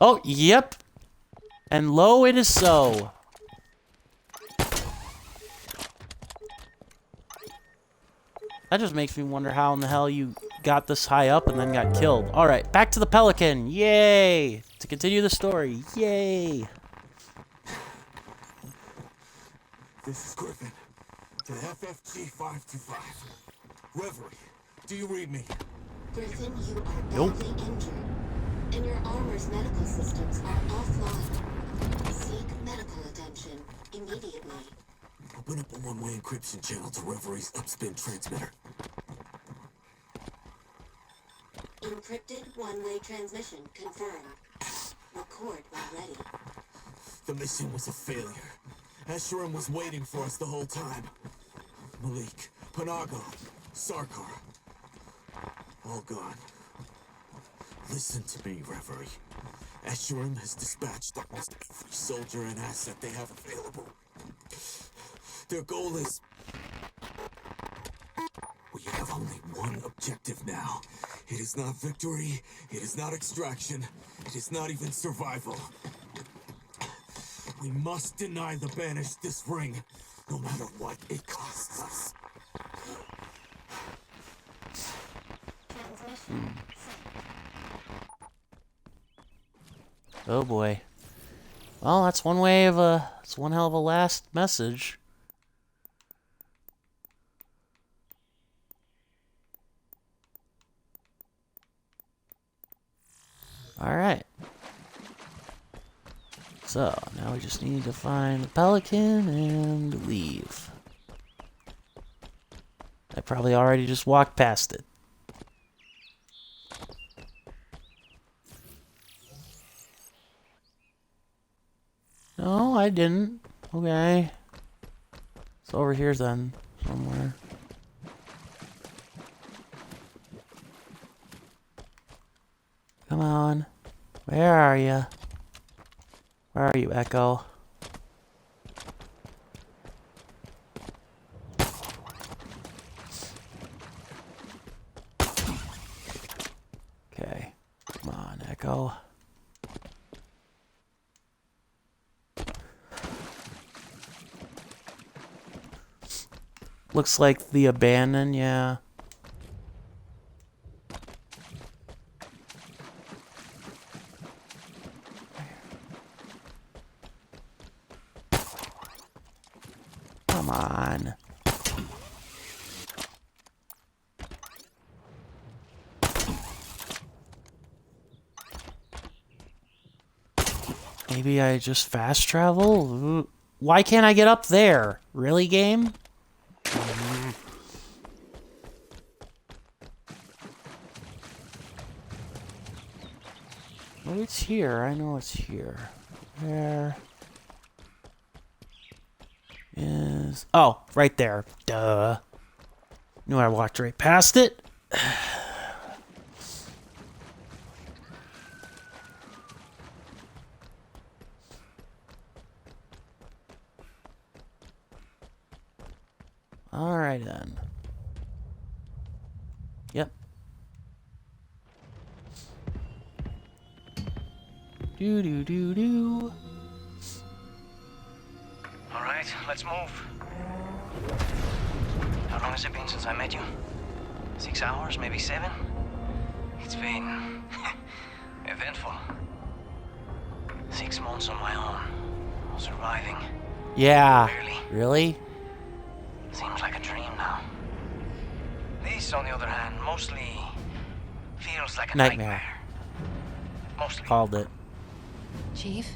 Oh, yep! And lo, it is so. That just makes me wonder how in the hell you got this high up and then got killed. Alright, back to the Pelican. Yay! To continue the story. Yay! This is Griffin. To FFG-525. Reverie, do you read me? Griffin, you are Nope. badly injured, and your armor's medical systems are offline. Seek medical attention immediately. Open up a one-way encryption channel to Reverie's upspin transmitter. Encrypted one-way transmission confirmed. Record when ready. The mission was a failure. Escharum was waiting for us the whole time. Malik, Panago, Sarkar. All gone. Listen to me, Reverie. Escharum has dispatched almost every soldier and asset they have available. Their goal is... We have only one objective now. It is not victory, it is not extraction, it is not even survival. We must deny the Banished this ring, no matter what it costs us. Oh boy. Well, that's one way of a... It's one hell of a last message. Alright. So, now we just need to find the Pelican and leave. I probably already just walked past it. No, I didn't. Okay. It's over here then, somewhere. Come on. Where are you? Where are you, Echo? Okay. Come on, Echo. Looks like the abandoned, yeah. Come on. Maybe I just fast travel? Ooh. Why can't I get up there? Really, game? Oh, it's here. I know it's here. Where is... Oh, right there. Duh. Knew I walked right past it. Alright then. Yep. Do do do do. All right, let's move. How long has it been since I met you? 6 hours, maybe 7? It's been eventful. 6 months on my own, surviving. Yeah. Barely. Really? Seems like a dream now. This, on the other hand, mostly feels like a nightmare. Mostly. Called it. Chief?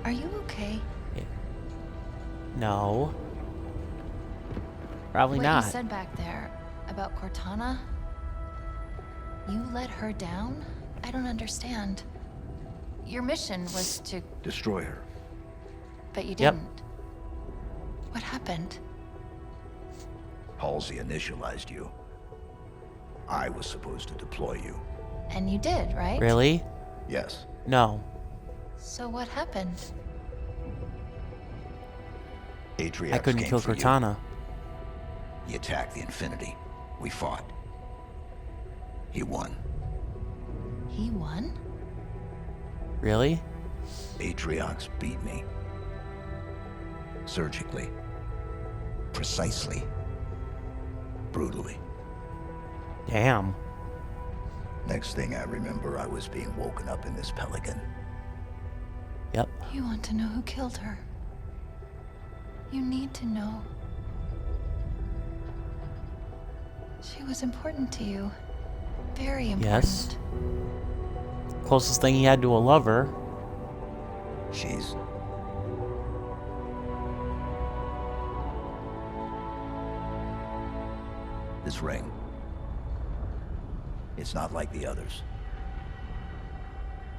Are you okay? No. Probably what not. you said back there about Cortana, you let her down? I don't understand. Your mission was to... Destroy her. But you Yep. didn't. What happened? Halsey initialized you. I was supposed to deploy you. And you did, right? Really? Yes. No. So what happened? Atriox I couldn't came kill for Cortana. He attacked the Infinity. We fought. He won. He won? Really? Atriox beat me. Surgically. Precisely. Brutally. Damn. Next thing I remember, I was being woken up in this Pelican. Yep. You want to know who killed her? You need to know. She was important to you. Very important. Yes. Closest thing he had to a lover. She's... This ring. It's not like the others.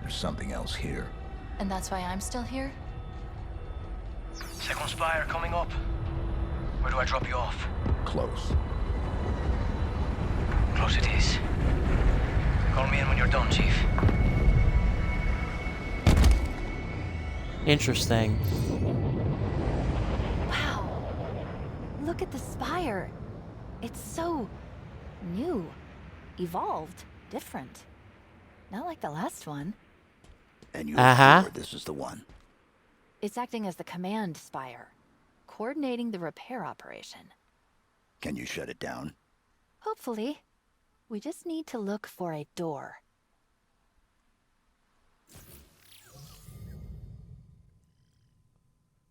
There's something else here. And that's why I'm still here? Second spire coming up. Where do I drop you off? Close. Close it is. Call me in when you're done, Chief. Interesting. Wow. Look at the spire. It's so new, evolved, different. Not like the last one. And you're sure this is the one? It's acting as the command spire, coordinating the repair operation. Can you shut it down? Hopefully. We just need to look for a door.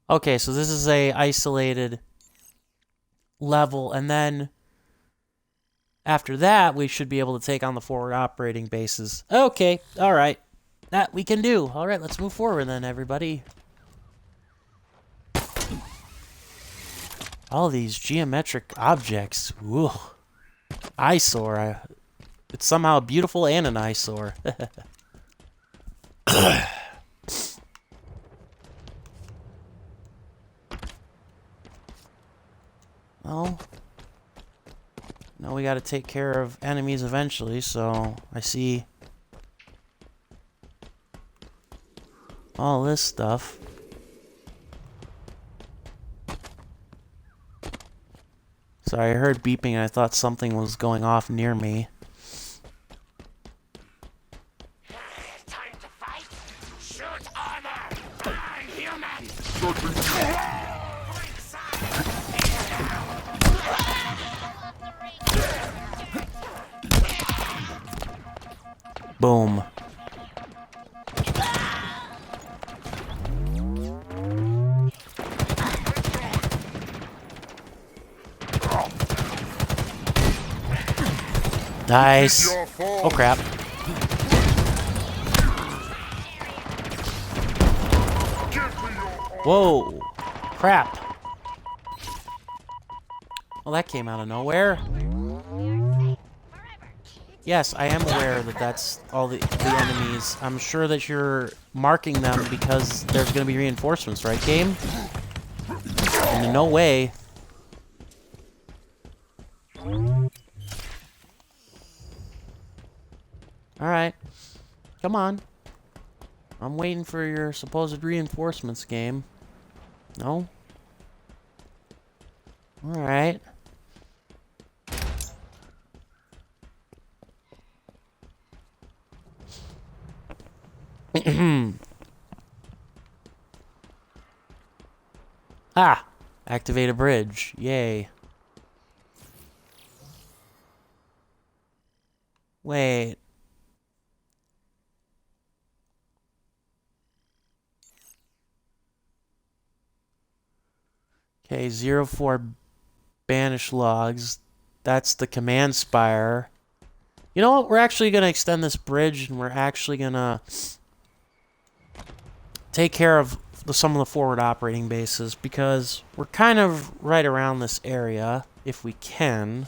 Okay, so this is a isolated level, and then after that, we should be able to take on the forward operating bases. Okay, all right. That we can do. All right, let's move forward then, everybody. All these geometric objects. Woo. Eyesore. It's somehow beautiful and an eyesore. Well, now we got to take care of enemies eventually, so I see all this stuff. Sorry, I heard beeping and I thought something was going off near me. Time to fight. Shoot armor. I'm human. Boom. Nice. Oh crap. Whoa. Crap. Well, that came out of nowhere. Yes, I am aware that that's all the enemies. I'm sure that you're marking them because there's going to be reinforcements, right, game? And in no way. Alright. Come on. I'm waiting for your supposed reinforcements, game. No? Alright. Ah! Activate a bridge. Yay. Wait. Okay, 04 banish logs. That's the command spire. You know what? We're actually going to extend this bridge, and we're actually going to take care of some of the forward operating bases, because we're kind of right around this area. if we can.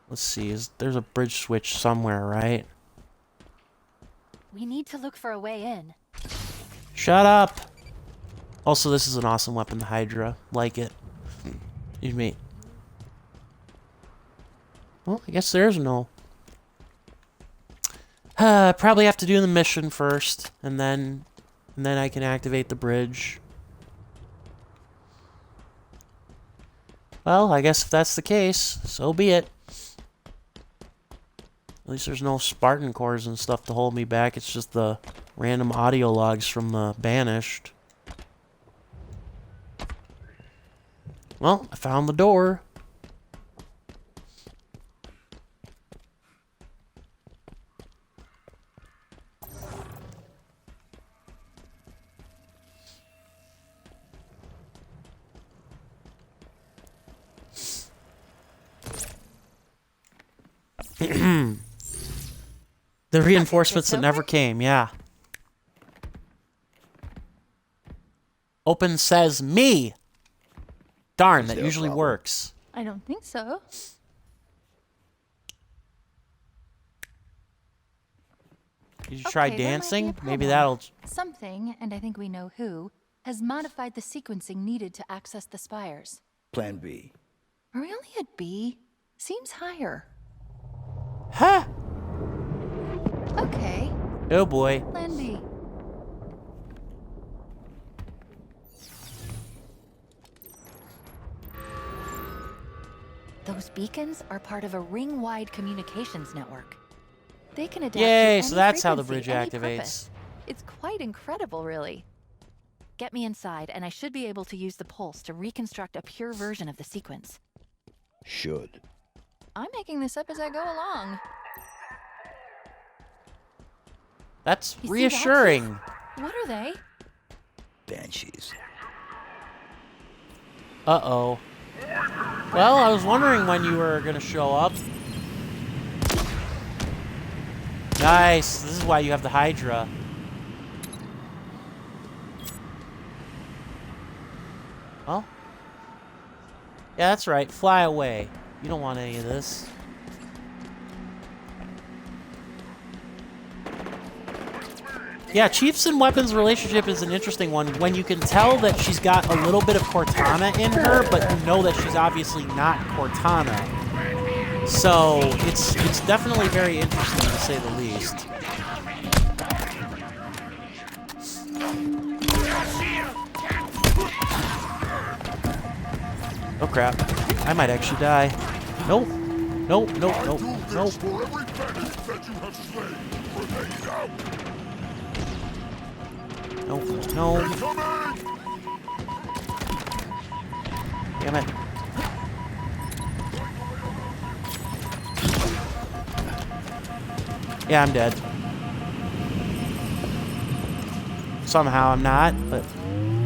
Let's see, there's a bridge switch somewhere, right? We need to look for a way in. Shut up! Also, this is an awesome weapon, the Hydra. Like it. Excuse me. Well, I guess there's no... probably have to do the mission first, and then I can activate the bridge. Well, I guess if that's the case, so be it. At least there's no Spartan cores and stuff to hold me back. It's just the random audio logs from the Banished. Well, I found the door. The reinforcements that never came, yeah. Open says me. Darn, that usually works. I don't think so. Did you try dancing? Maybe that'll... that'll... Something, and I think we know who, has modified the sequencing needed to access the spires. Plan B. Are we only at B? Seems higher. Huh? Okay. Oh boy. Plan B. Those beacons are part of a ring-wide communications network. They can adapt Yay, to so any that's how the frequency, bridge any activates. purpose. It's quite incredible, really. Get me inside, and I should be able to use the pulse to reconstruct a pure version of the sequence. Should. I'm making this up as I go along. That's You see that? reassuring. What are they? Banshees. Uh-oh. Well, I was wondering when you were gonna show up. Nice. This is why you have the Hydra. Well. Yeah, that's right. Fly away. You don't want any of this. Yeah, Chiefs and Weapons relationship is an interesting one when you can tell that she's got a little bit of Cortana in her, but you know that she's obviously not Cortana. So it's definitely very interesting to say the least. Oh crap. I might actually die. Nope. Nope, nope, nope, nope. No, no. Damn it. Yeah, I'm dead. Somehow I'm not, but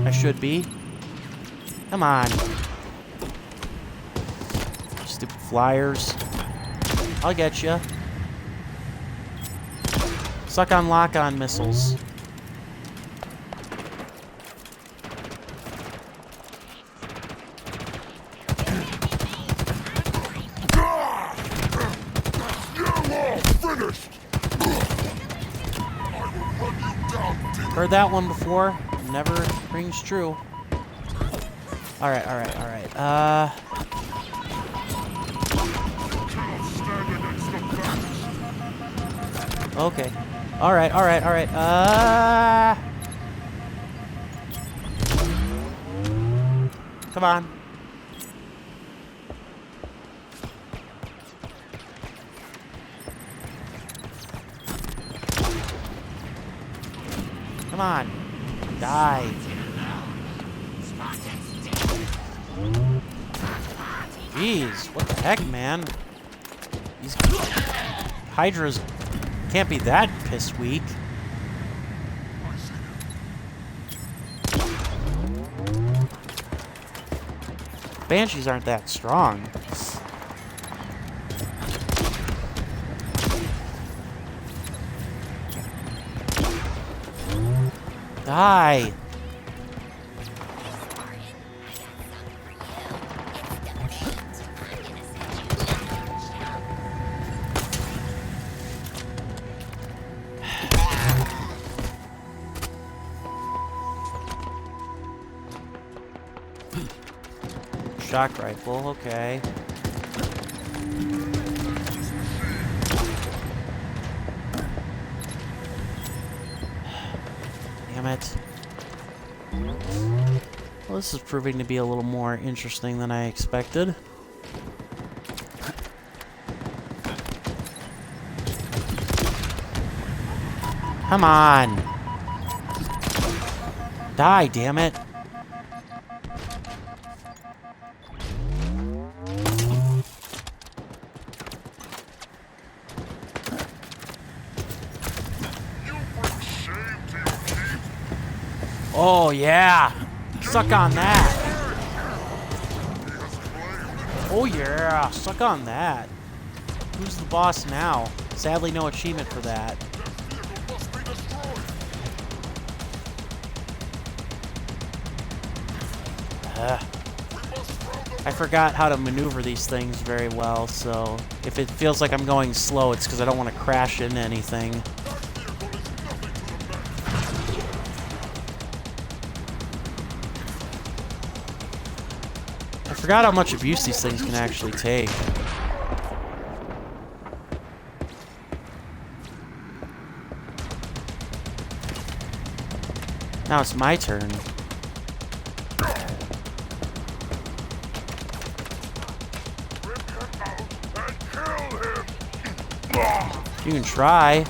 I should be. Come on. Stupid flyers. I'll get you. Suck on lock-on missiles. Heard that one before. Never rings true. Alright, alright, alright. Okay. Alright, alright, alright. Come on. Come on. Die. Jeez, what the heck, man? These Hydras can't be that piss weak. Banshees aren't that strong. Die. Shock rifle, okay. Damn it. Well, this is proving to be a little more interesting than I expected. Come on! Die, damn it! Oh, yeah! Suck on that! Oh, yeah! Suck on that! Who's the boss now? Sadly, no achievement for that. I forgot how to maneuver these things very well, so if it feels like I'm going slow, it's because I don't want to crash into anything. I forgot how much abuse these things can actually take. Now it's my turn. You can try.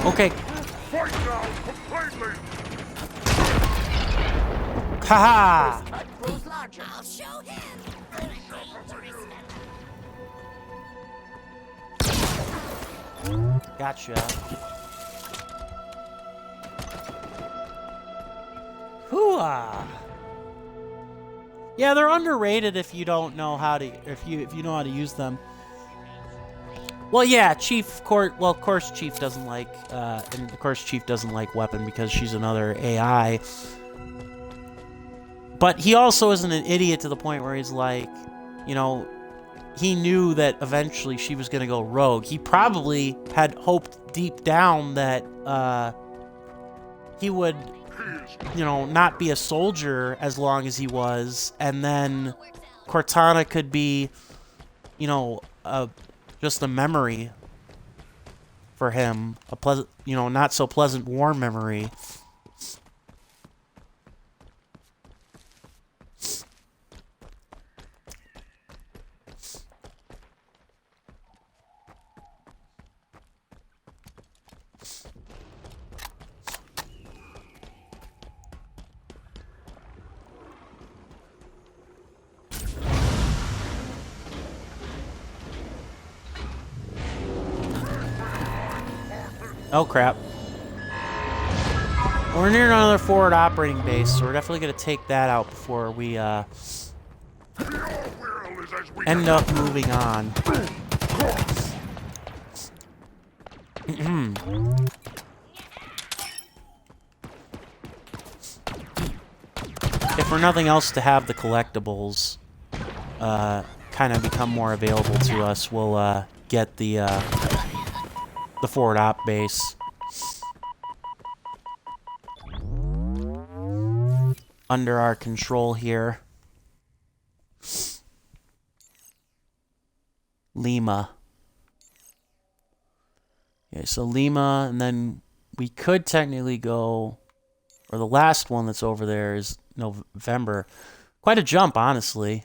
Okay. Haha! I'll show him. Gotcha. Hooah! Yeah, they're underrated if you don't know how to if you know how to use them. Well, yeah, of course Chief doesn't like and of course Chief doesn't like Weapon because she's another AI. But he also isn't an idiot to the point where he's like, you know, he knew that eventually she was going to go rogue. He probably had hoped deep down that he would, you know, not be a soldier as long as he was, and then Cortana could be, you know, just a memory for him, a pleasant, you know, not so pleasant war memory. Oh, crap. We're near another forward operating base, so we're definitely going to take that out before we end up moving on. If for nothing else, to have the collectibles kind of become more available to us, we'll get the forward op base under our control here. Lima. Okay, so Lima, and then we could technically go, or the last one that's over there is November. Quite a jump, honestly.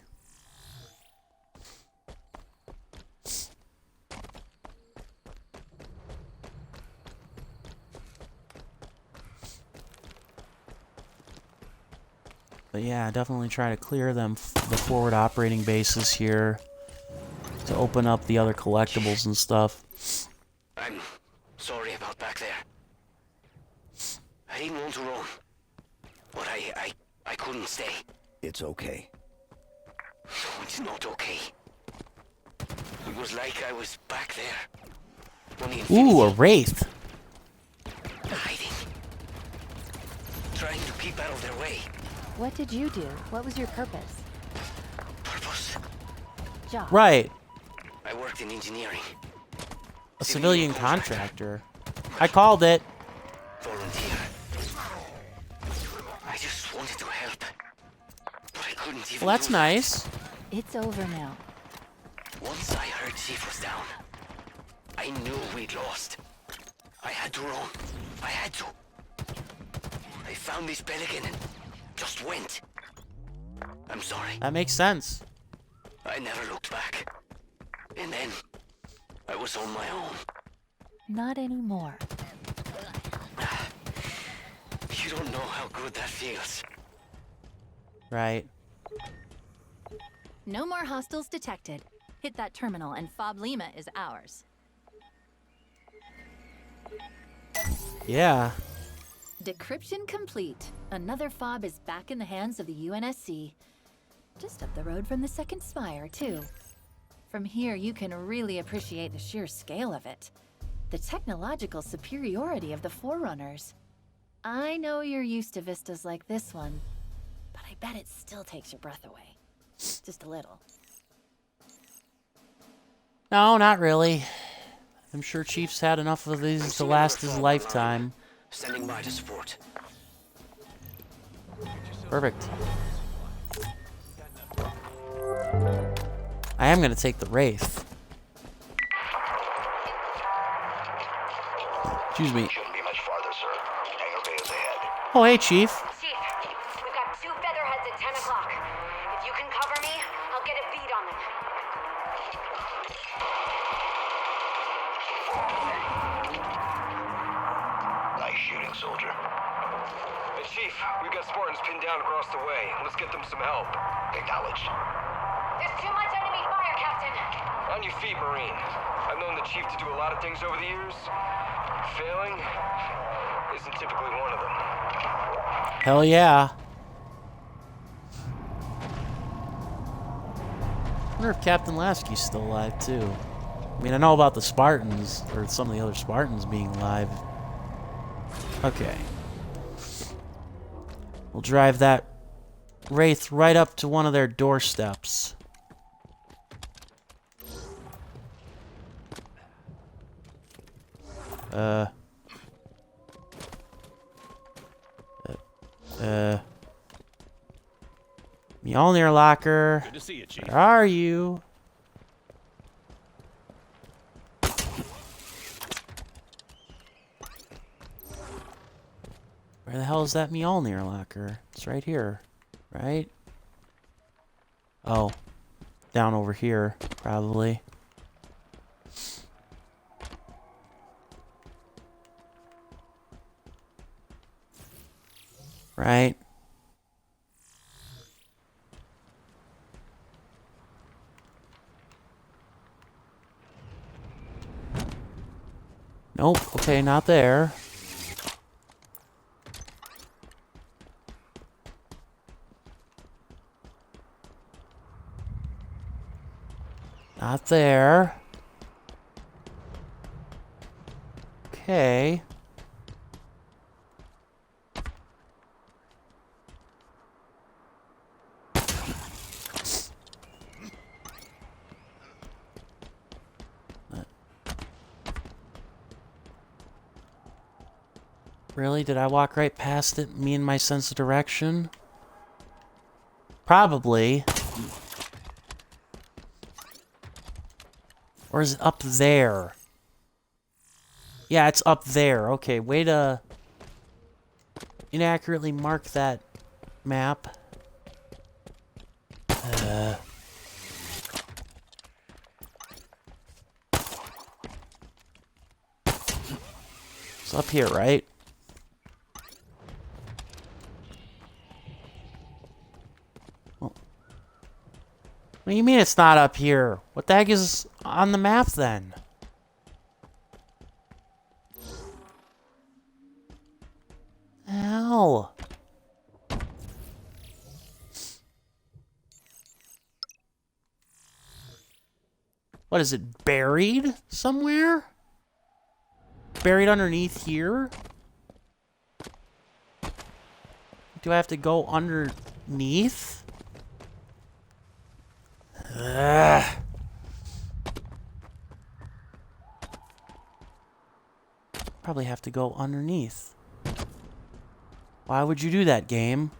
But yeah, definitely try to clear them, the forward operating bases here, to open up the other collectibles and stuff. I'm sorry about back there. I didn't want to run, but I couldn't stay. It's okay. No, it's not okay. It was like I was back there, on the Ooh, a Infinity. wraith. Hiding. Trying to keep out of their way. What did you do? What was your purpose? Purpose? Job. Right. I worked in engineering. A civilian contractor. I called it. Volunteer. I just wanted to help. But I couldn't even Well, that's do that. nice. It's over now. Once I heard Chief was down, I knew we'd lost. I had to run. I had to. I found this pelican and just went. I'm sorry. That makes sense. I never looked back. And then, I was on my own. Not anymore. You don't know how good that feels. Right. No more hostiles detected. Hit that terminal and Fob Lima is ours. Yeah. Decryption complete. Another fob is back in the hands of the UNSC. Just up the road from the second spire, too. From here, you can really appreciate the sheer scale of it. The technological superiority of the Forerunners. I know you're used to vistas like this one, but I bet it still takes your breath away. Just a little. No, not really. I'm sure Chief's had enough of these to last his lifetime. Standing by to support. Perfect. I am going to take the Wraith. Excuse me. Shouldn't be much farther, sir. Hangar bay is ahead. Oh, hey, Chief. Chief, we've got 2 featherheads at 10 o'clock. If you can cover me, I'll get a beat on them. Nice shooting, soldier. Hey, Chief, we've got Spartans pinned down across the way. Let's get them some help. Acknowledged. There's too much enemy fire, Captain. On your feet, Marine. I've known the Chief to do a lot of things over the years. Failing isn't typically one of them. Hell yeah. I wonder if Captain Lasky's still alive, too. I mean, I know about the Spartans, or some of the other Spartans being alive. Okay. We'll drive that Wraith right up to one of their doorsteps. Mjolnir locker. Good to see you, Chief. Where are you? Where the hell is that Mjolnir locker? It's right here, right? Oh, down over here, probably. Right? Nope, okay, not there. Not there. Okay. Really? Did I walk right past it? Me and my sense of direction? Probably. Or is it up there? Yeah, it's up there. Okay, way to inaccurately mark that map. It's up here, right? What do you mean it's not up here? What the heck is on the map then? Hell. What is it, buried somewhere? buried underneath here? Do I have to go underneath? Ugh. Probably have to go underneath. Why would you do that, game?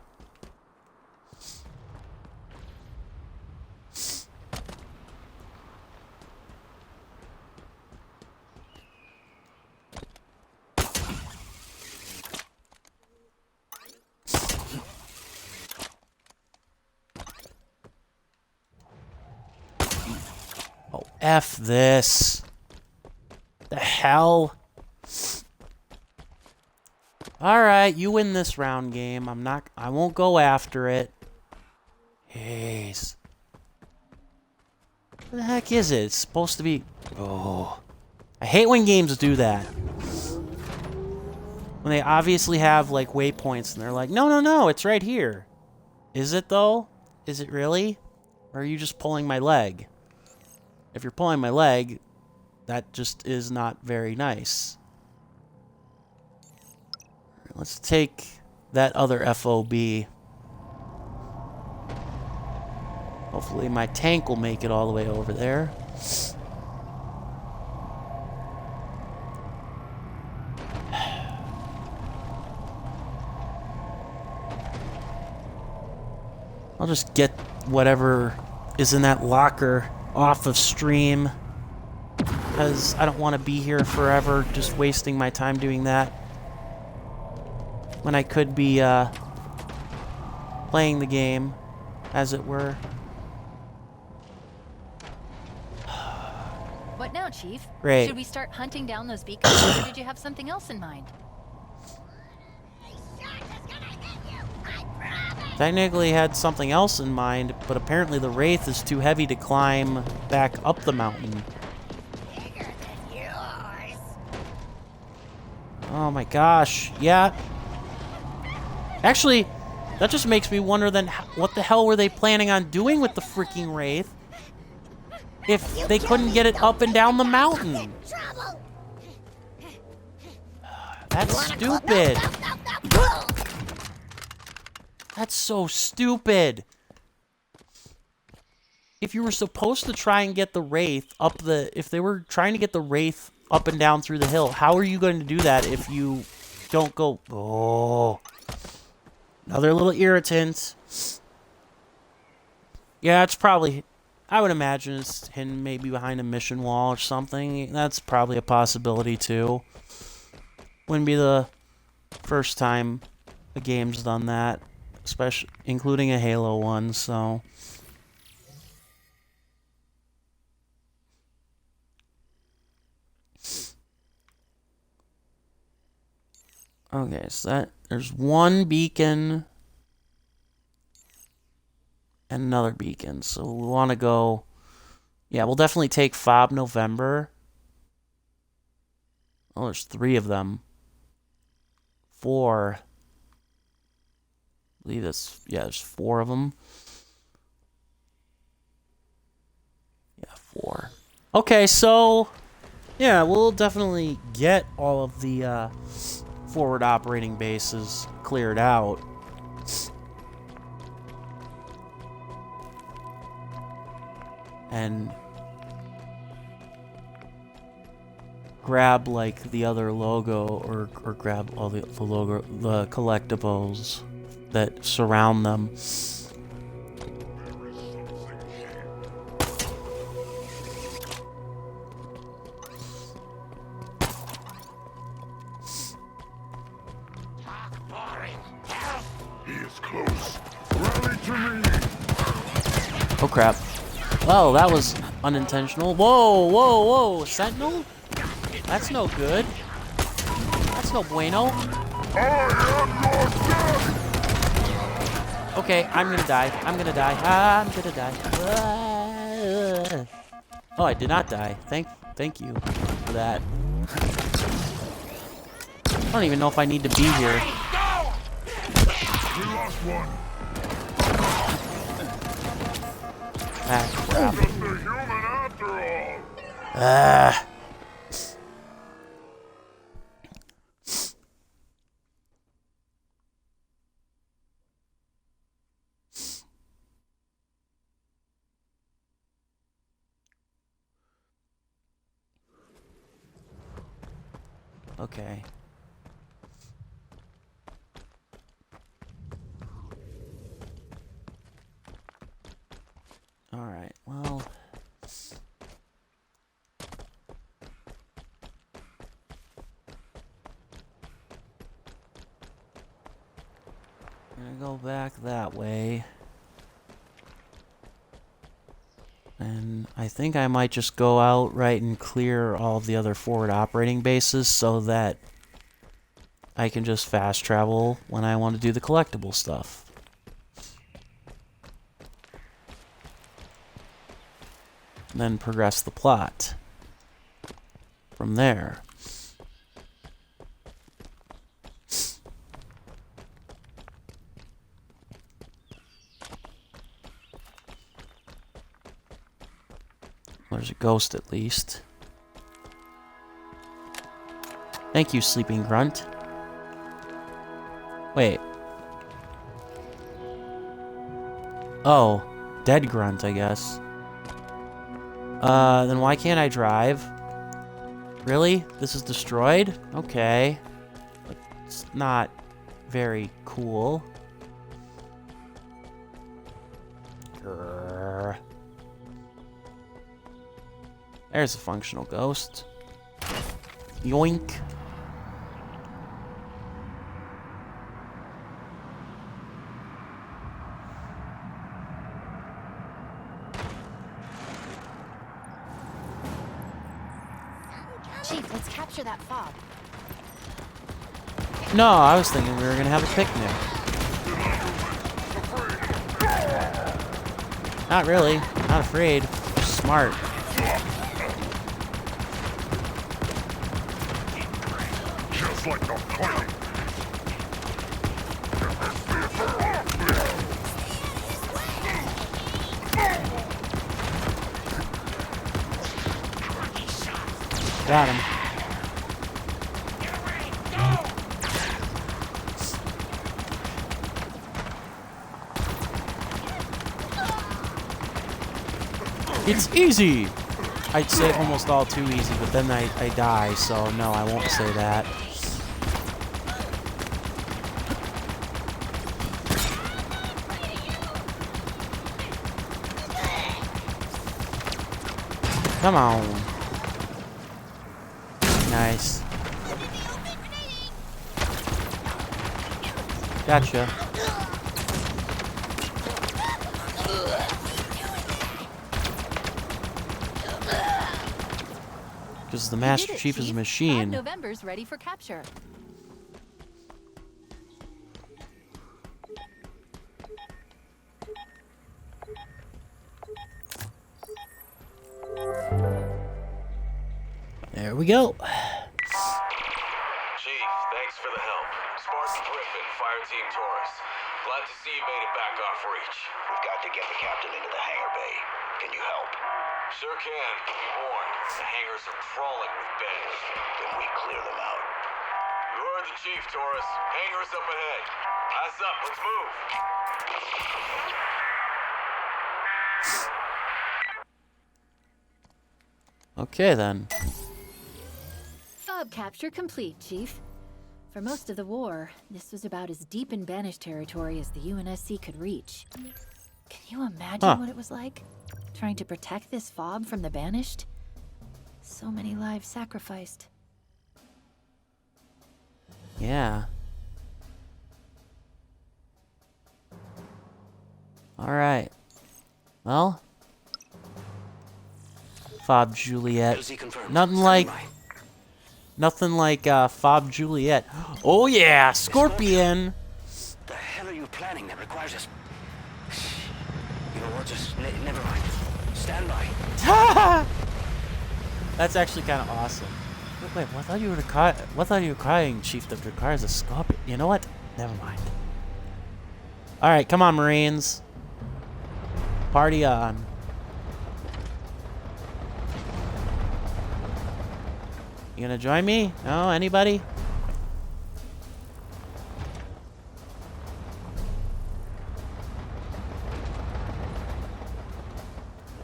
Oh, F this. The hell? Alright, you win this round, game. I won't go after it. Jeez. What the heck is it? It's supposed to be... Oh. I hate when games do that. When they obviously have, like, waypoints, and they're like, no, no, no, it's right here. Is it, though? Is it really? Or are you just pulling my leg? If you're pulling my leg, that just is not very nice. Let's take that other FOB. Hopefully my tank will make it all the way over there. I'll just get whatever is in that locker off of stream, because I don't want to be here forever just wasting my time doing that when I could be playing the game, as it were. What now, Chief? Great. Should we start hunting down those beacons, or did you have something else in mind? Technically had something else in mind, but apparently the Wraith is too heavy to climb back up the mountain. Oh my gosh, yeah. Actually, that just makes me wonder then, what the hell were they planning on doing with the freaking Wraith if they couldn't get it up and down the mountain? That's stupid. That's so stupid. If you were supposed to try and get the Wraith up the... If they were trying to get the Wraith up and down through the hill, how are you going to do that if you don't go... Oh. Another little irritant. Yeah, it's probably... I would imagine it's hidden maybe behind a mission wall or something. That's probably a possibility, too. Wouldn't be the first time a game's done that. Especially, including a Halo one, so... Okay, so there's one beacon and another beacon. So we want to go... Yeah, we'll definitely take Fob November. Oh, there's 3 of them. 4. I believe that's... Yeah, there's 4 of them. Yeah, 4. Okay, so... Yeah, we'll definitely get all of the forward operating bases cleared out. And grab, like, the other logo, or grab all the collectibles that surround them. He is close. Rally to me. Oh crap. Oh, that was unintentional. Whoa, whoa, whoa. Sentinel? That's no good. That's no bueno. Okay, I'm gonna die. I'm gonna die. I'm gonna die. Oh, I did not die. Thank you for that. I don't even know if I need to be here. We lost one. Ah, crap. Just a human after all. Okay. Alright, well... I'm gonna go back that way. And I think I might just go out right and clear all of the other forward operating bases so that I can just fast travel when I want to do the collectible stuff. And then progress the plot from there. There's a ghost at least. Thank you, sleeping grunt. Wait. Oh, dead grunt, I guess. Then why can't I drive? Really? This is destroyed? Okay. It's not very cool. Grrr. There's a functional ghost. Yoink. Chief, let's capture that fob. No, I was thinking we were gonna have a picnic. Not really. Not afraid. Just smart. Just like the plague. Got him. It's easy! I'd say almost all too easy, but then I die, so no, I won't say that. Come on. Nice. Gotcha. Because the Master Chief is a machine. November's ready for capture. There we go. Chief, thanks for the help. Spartan Griffin, Fire Team Taurus. Glad to see you made it back off reach. We've got to get the captain into the hangar bay. Can you help? Sure can. Be warned, the hangars are crawling with beds. Then we clear them out. You heard the Chief, Taurus. Hangars up ahead. Eyes up, let's move. Okay, then. Fob capture complete, Chief. For most of the war, this was about as deep in banished territory as the UNSC could reach. Can you imagine what it was like? Trying to protect this fob from the banished? So many lives sacrificed. Yeah. Alright. Well. Fob Juliet. Nothing like Fob Juliet. Oh yeah, Scorpion. The hell are you planning that requires us? You know what? Just never mind. Stand by. That's actually kind of awesome. Wait, what thought you were crying, Chief? That requires a Scorpion. You know what? Never mind. All right, come on, Marines. Party on. You gonna join me? No? Anybody?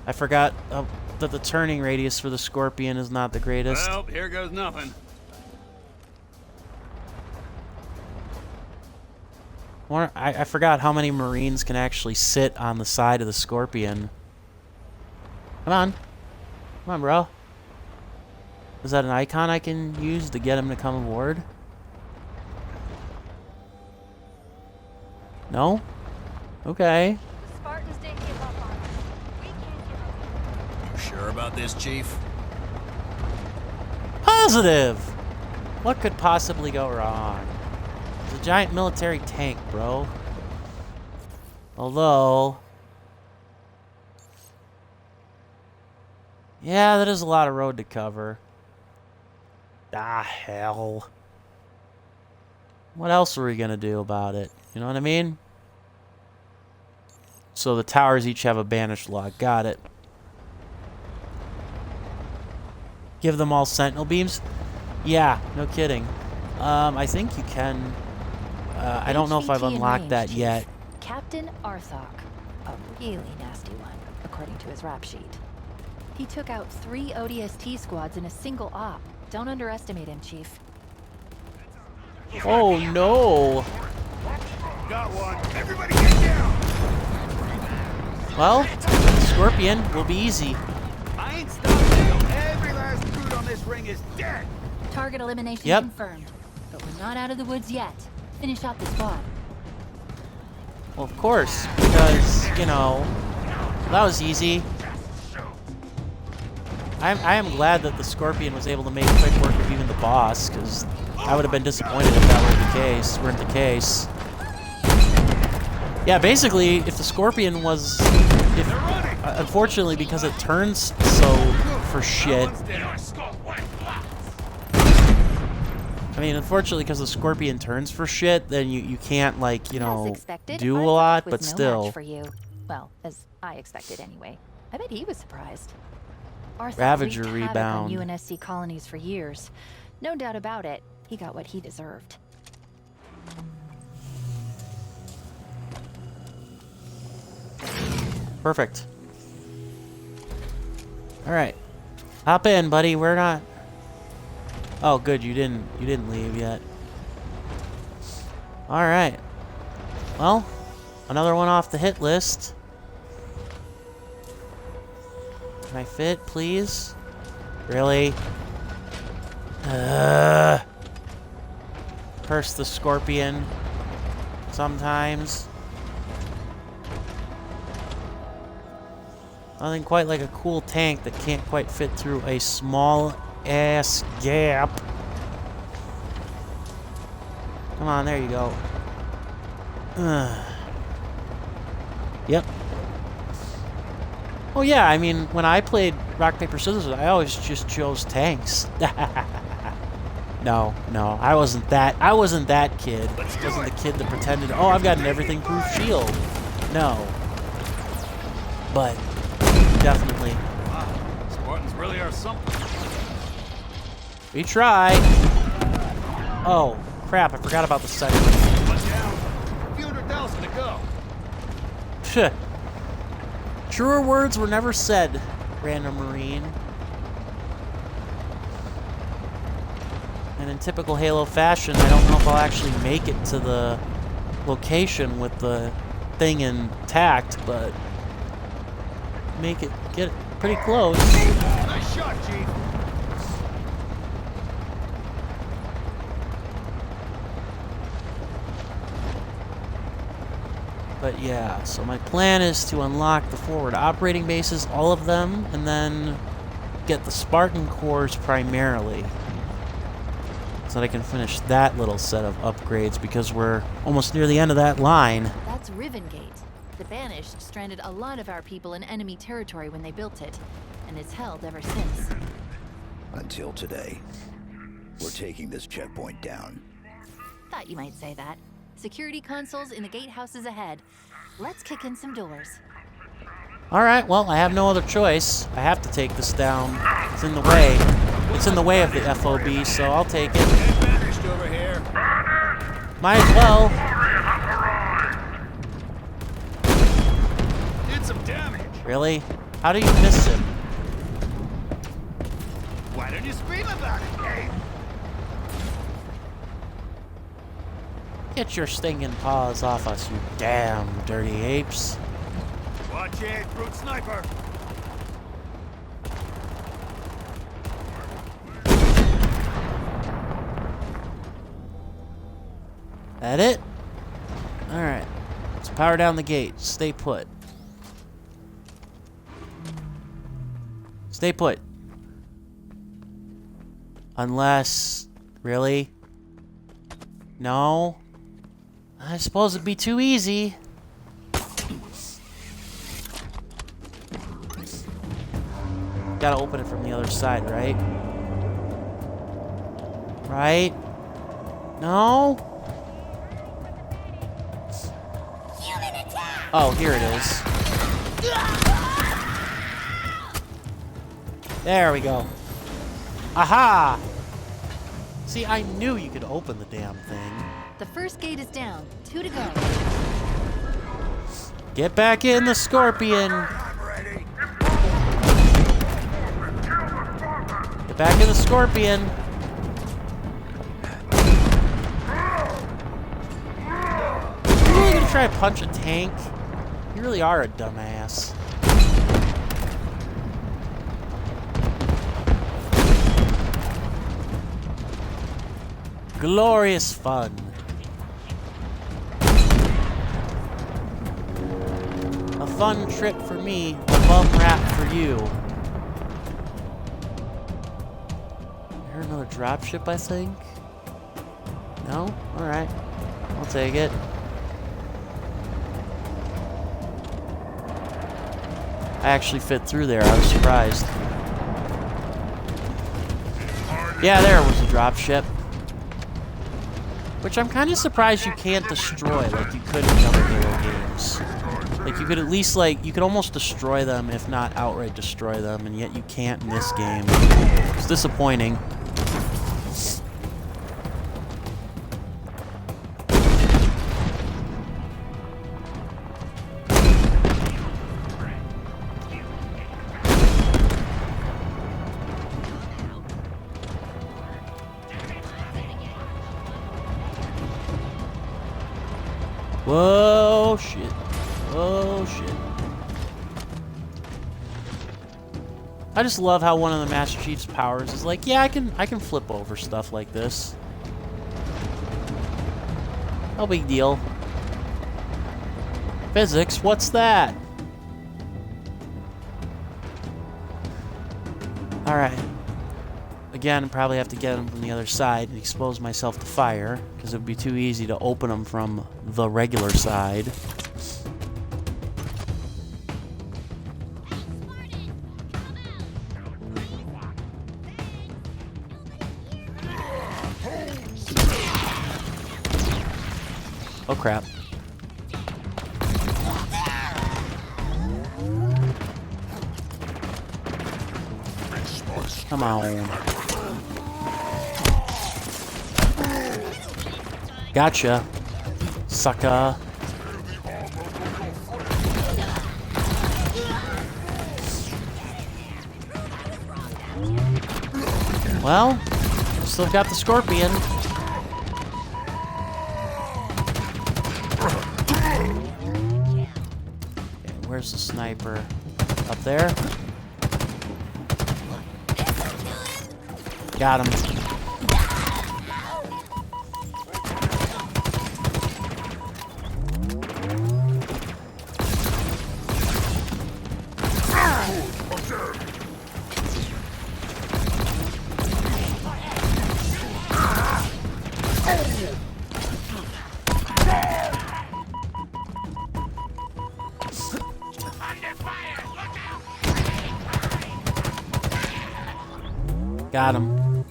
I forgot that the turning radius for the Scorpion is not the greatest. Well, here goes nothing. I forgot how many Marines can actually sit on the side of the Scorpion. Come on. Come on, bro. Is that an icon I can use to get him to come aboard? No? Okay. The Spartans didn't give up on us. We can't give up. You sure about this, Chief? Positive! What could possibly go wrong? It's a giant military tank, bro. Although... yeah, that is a lot of road to cover. Ah, hell. What else are we gonna do about it? You know what I mean? So the towers each have a banished log. Got it. Give them all sentinel beams? Yeah, no kidding. I think you can... I don't know if I've HVT in unlocked range, that Chief. yet. Captain Arthok. A really nasty one, according to his rap sheet. He took out 3 ODST squads in a single op. Don't underestimate him, Chief. Oh no! Got one. Everybody get down. Well, Scorpion will be easy. I ain't stopping till every last recruit on this ring is dead. Target elimination Yep. confirmed. But we're not out of the woods yet. Finish out the squad. Well, of course, because, you know, that was easy. I am glad that the Scorpion was able to make quick work of even the boss, because I would have been disappointed if that weren't the case. Yeah, basically, if the Scorpion was... unfortunately, because it turns so for shit... I mean, unfortunately, because the Scorpion turns for shit, then you can't, like, you know, do a lot, but still. Match for you. Well, as I expected anyway. I bet he was surprised. Arthur Ravager wreaked havoc rebound. on UNSC colonies for years. No doubt about it, he got what he deserved. Perfect. All right, hop in, buddy. We're not. Oh, good. You didn't leave yet. All right. Well, another one off the hit list. Can I fit, please? Really? Curse the Scorpion. Sometimes. Nothing quite like a cool tank that can't quite fit through a small ass gap. Come on, there you go. Yep. Oh yeah, I mean, when I played rock paper scissors, I always just chose tanks. No, I wasn't that kid. I wasn't the kid that pretended, oh, I've got an everything proof shield. No. But definitely. Wow, Spartans really are something. We try. Oh, crap, I forgot about the second one. One down. A few 100,000 to go. Truer words were never said, random Marine. And in typical Halo fashion, I don't know if I'll actually make it to the location with the thing intact, but get it pretty close. Nice shot, Chief. But yeah, so my plan is to unlock the forward operating bases, all of them, and then get the Spartan cores primarily. So that I can finish that little set of upgrades because we're almost near the end of that line. That's Riven Gate. The Banished stranded a lot of our people in enemy territory when they built it, and it's held ever since. Until today. We're taking this checkpoint down. Thought you might say that. Security consoles in the gatehouses ahead. Let's kick in some doors. Alright, well, I have no other choice. I have to take this down. It's in the way. It's in the way of the FOB, so I'll take it. Banished over here. Might as well. Did some damage. Really? How do you miss him? Why don't you scream about it, Dave? Get your stinging paws off us, you damn dirty apes. Watch it, brute sniper. That it? Alright. Let's power down the gate. Stay put. Stay put. Unless... Really? No? I suppose it'd be too easy. Gotta open it from the other side, right? Right? No? Oh, here it is. There we go. Aha! See, I knew you could open the damn thing. The first gate is down. 2 to go. Get back in the scorpion. Get back in the scorpion. You really gonna try to punch a tank? You really are a dumbass. Glorious fun. A fun trip for me, a bum rap for you. I heard another dropship, I think? No? Alright. I'll take it. I actually fit through there. I was surprised. Yeah, there was a dropship. Which I'm kind of surprised you can't destroy like you could in the other Halo games. Like, you could at least, like, you could almost destroy them, if not outright destroy them, and yet you can't in this game. It's disappointing. Whoa, shit. Whoa, shit. I just love how one of the Master Chief's powers is like, yeah, I can flip over stuff like this. No big deal. Physics, what's that? Alright. Again, probably have to get them from the other side and expose myself to fire, because it would be too easy to open them from the regular side. Oh crap. Come on. Gotcha, sucker. Well, still got the scorpion. Okay, where's the sniper? Up there? Got him. Got him.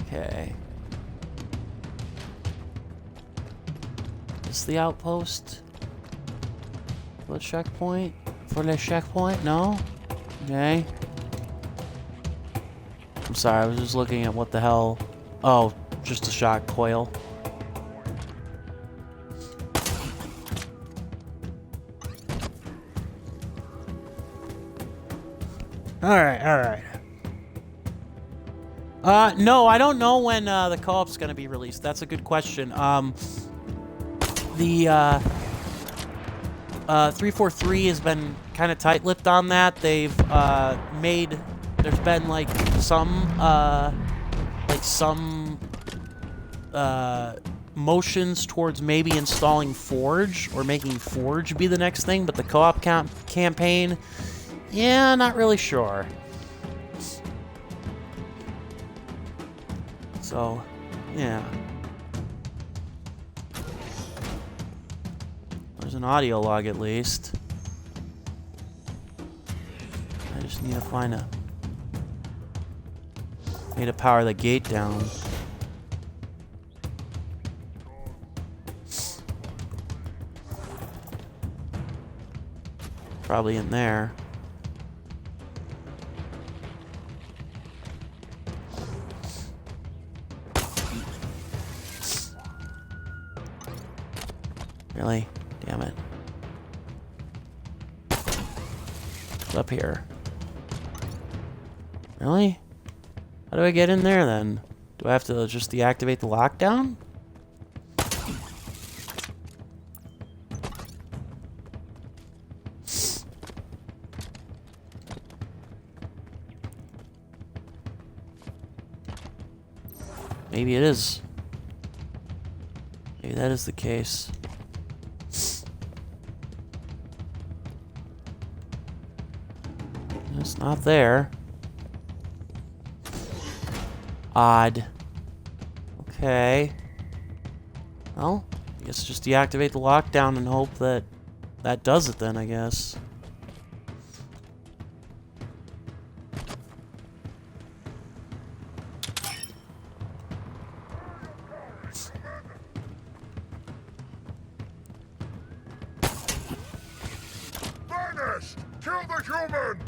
Okay. Is this the outpost? For the checkpoint? For the checkpoint? No? Okay. I'm sorry, I was just looking at what the hell. Oh, just a shock coil. Alright. No, I don't know when the co-op's gonna be released. That's a good question. The 343 has been kind of tight-lipped on that. They've there's been like some motions towards maybe installing Forge or making Forge be the next thing, but the co-op campaign, yeah, not really sure. So, yeah. There's an audio log at least. I just need to find a way to power the gate down. Probably in there. Really? Damn it. It's up here. Really? How do I get in there then? Do I have to just deactivate the lockdown? Maybe it is. Maybe that is the case. It's not there. Odd. Okay. Well, I guess just deactivate the lockdown and hope that that does it then, I guess. Vanish! Kill the human!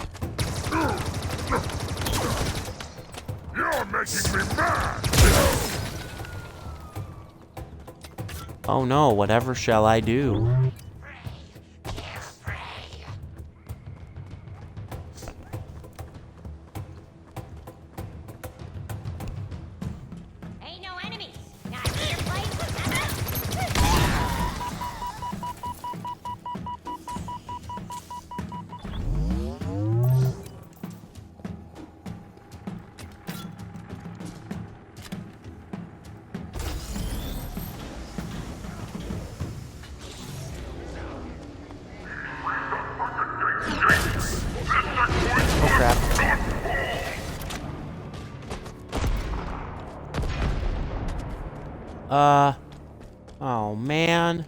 You're making me mad! Oh no, whatever shall I do? Ain't no enemies. Not here, place. Oh crap. Oh man.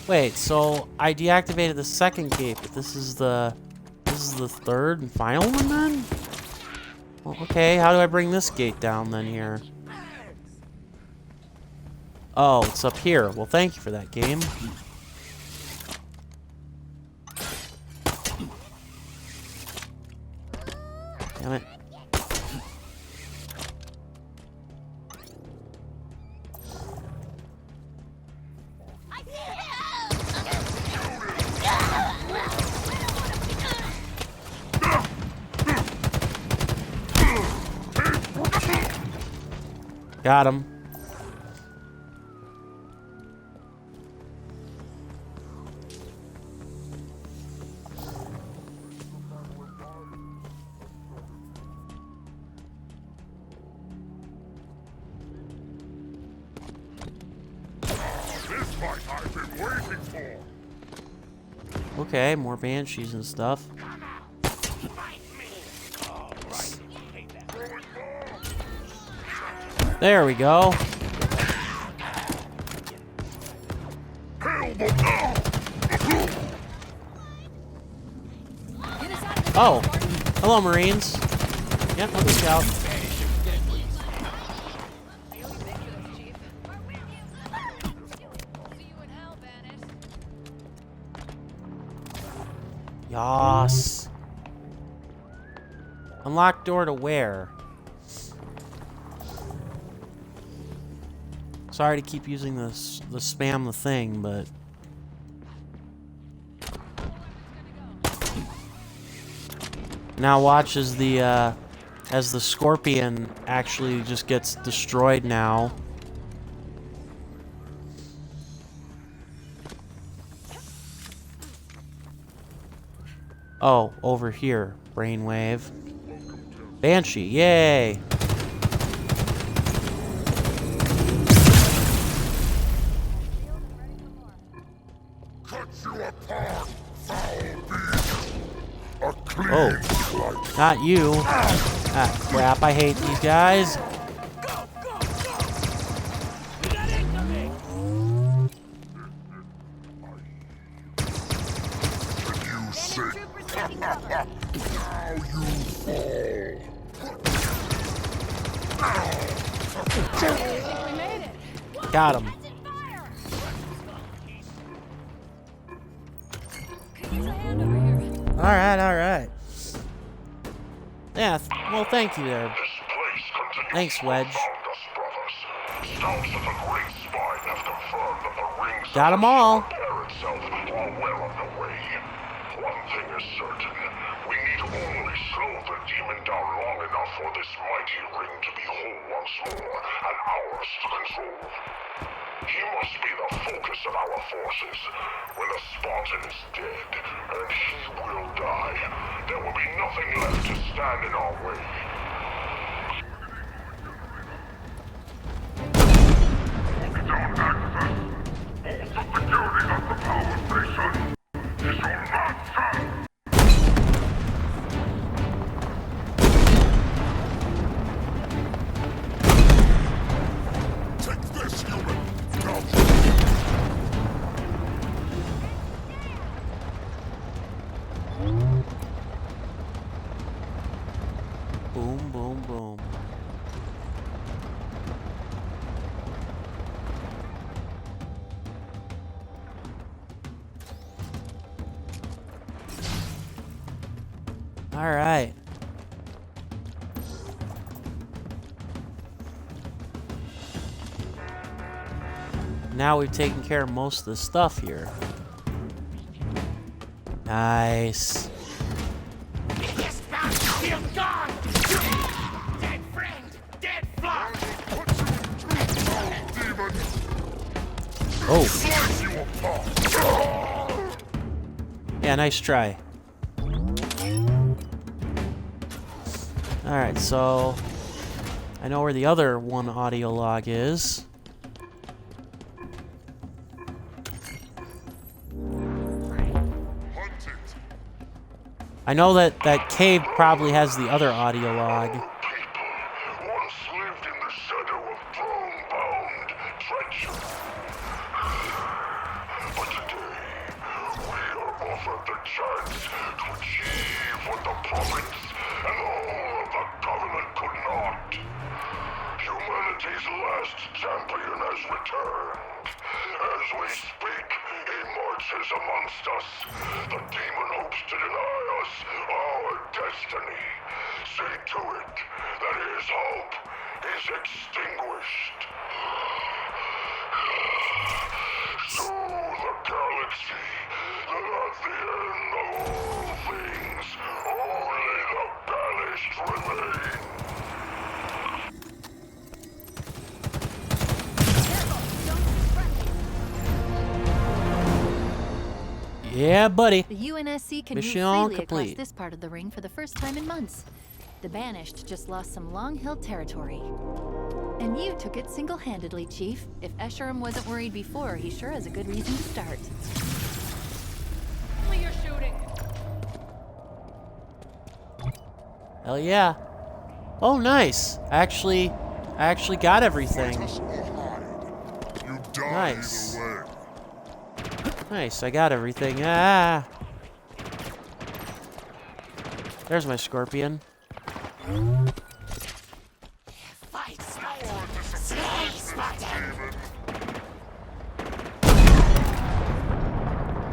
Wait, so I deactivated the second gate, but this is the third and final one then? Well, okay, how do I bring this gate down then here? Oh, it's up here. Well, thank you for that, game. Damn it. Got him. This fight I've been waiting for! Okay, more banshees and stuff. There we go. Oh, hello, Marines. Yep, help us out. Yas. Unlock door to where? Sorry to keep using the spam the thing, but Now watch as the scorpion actually just gets destroyed now. Oh, over here, brainwave. Banshee, yay! Oh, not you. Ah, crap, I hate these guys. Got him. Alright. Yeah, well, thank you there. Thanks, Wedge. Got them all. One thing is certain. We need only slow the demon down long enough for this mighty ring to be whole once more, and ours to control. He must be the focus of our forces. When the Spartan is dead, and he will die, there will be nothing left to stand in our way. Without access, all the security of the power station is on that side. Take this, human! Boom, boom, boom. All right. Now we've taken care of most of the stuff here. Nice. Dead friend! Dead flock! Oh. Yeah, nice try. Alright, so I know where the other one audio log is. I know that that cave probably has the other audio log. Once lived in the shadow of throne-bound treachery. But today, we are offered the chance to achieve what the prophets and all of the government could not. Humanity's last champion has returned. As we speak, he marches amongst us. The demon hopes to deny us our destiny. See to it that his hope is extinguished. Show the galaxy that at the end of all things, only the banished remain. Yeah, buddy. The UNSC can Mission move freely complete. across this part of the ring for the first time in months. The Banished just lost some long-held territory. And you took it single-handedly, Chief. If Escharum wasn't worried before, he sure has a good reason to start. Clear shooting. Hell yeah. Oh, nice. I actually got everything. Nice. Nice, I got everything. Ah. There's my scorpion. Fight, Spartan. Slay, Spartan.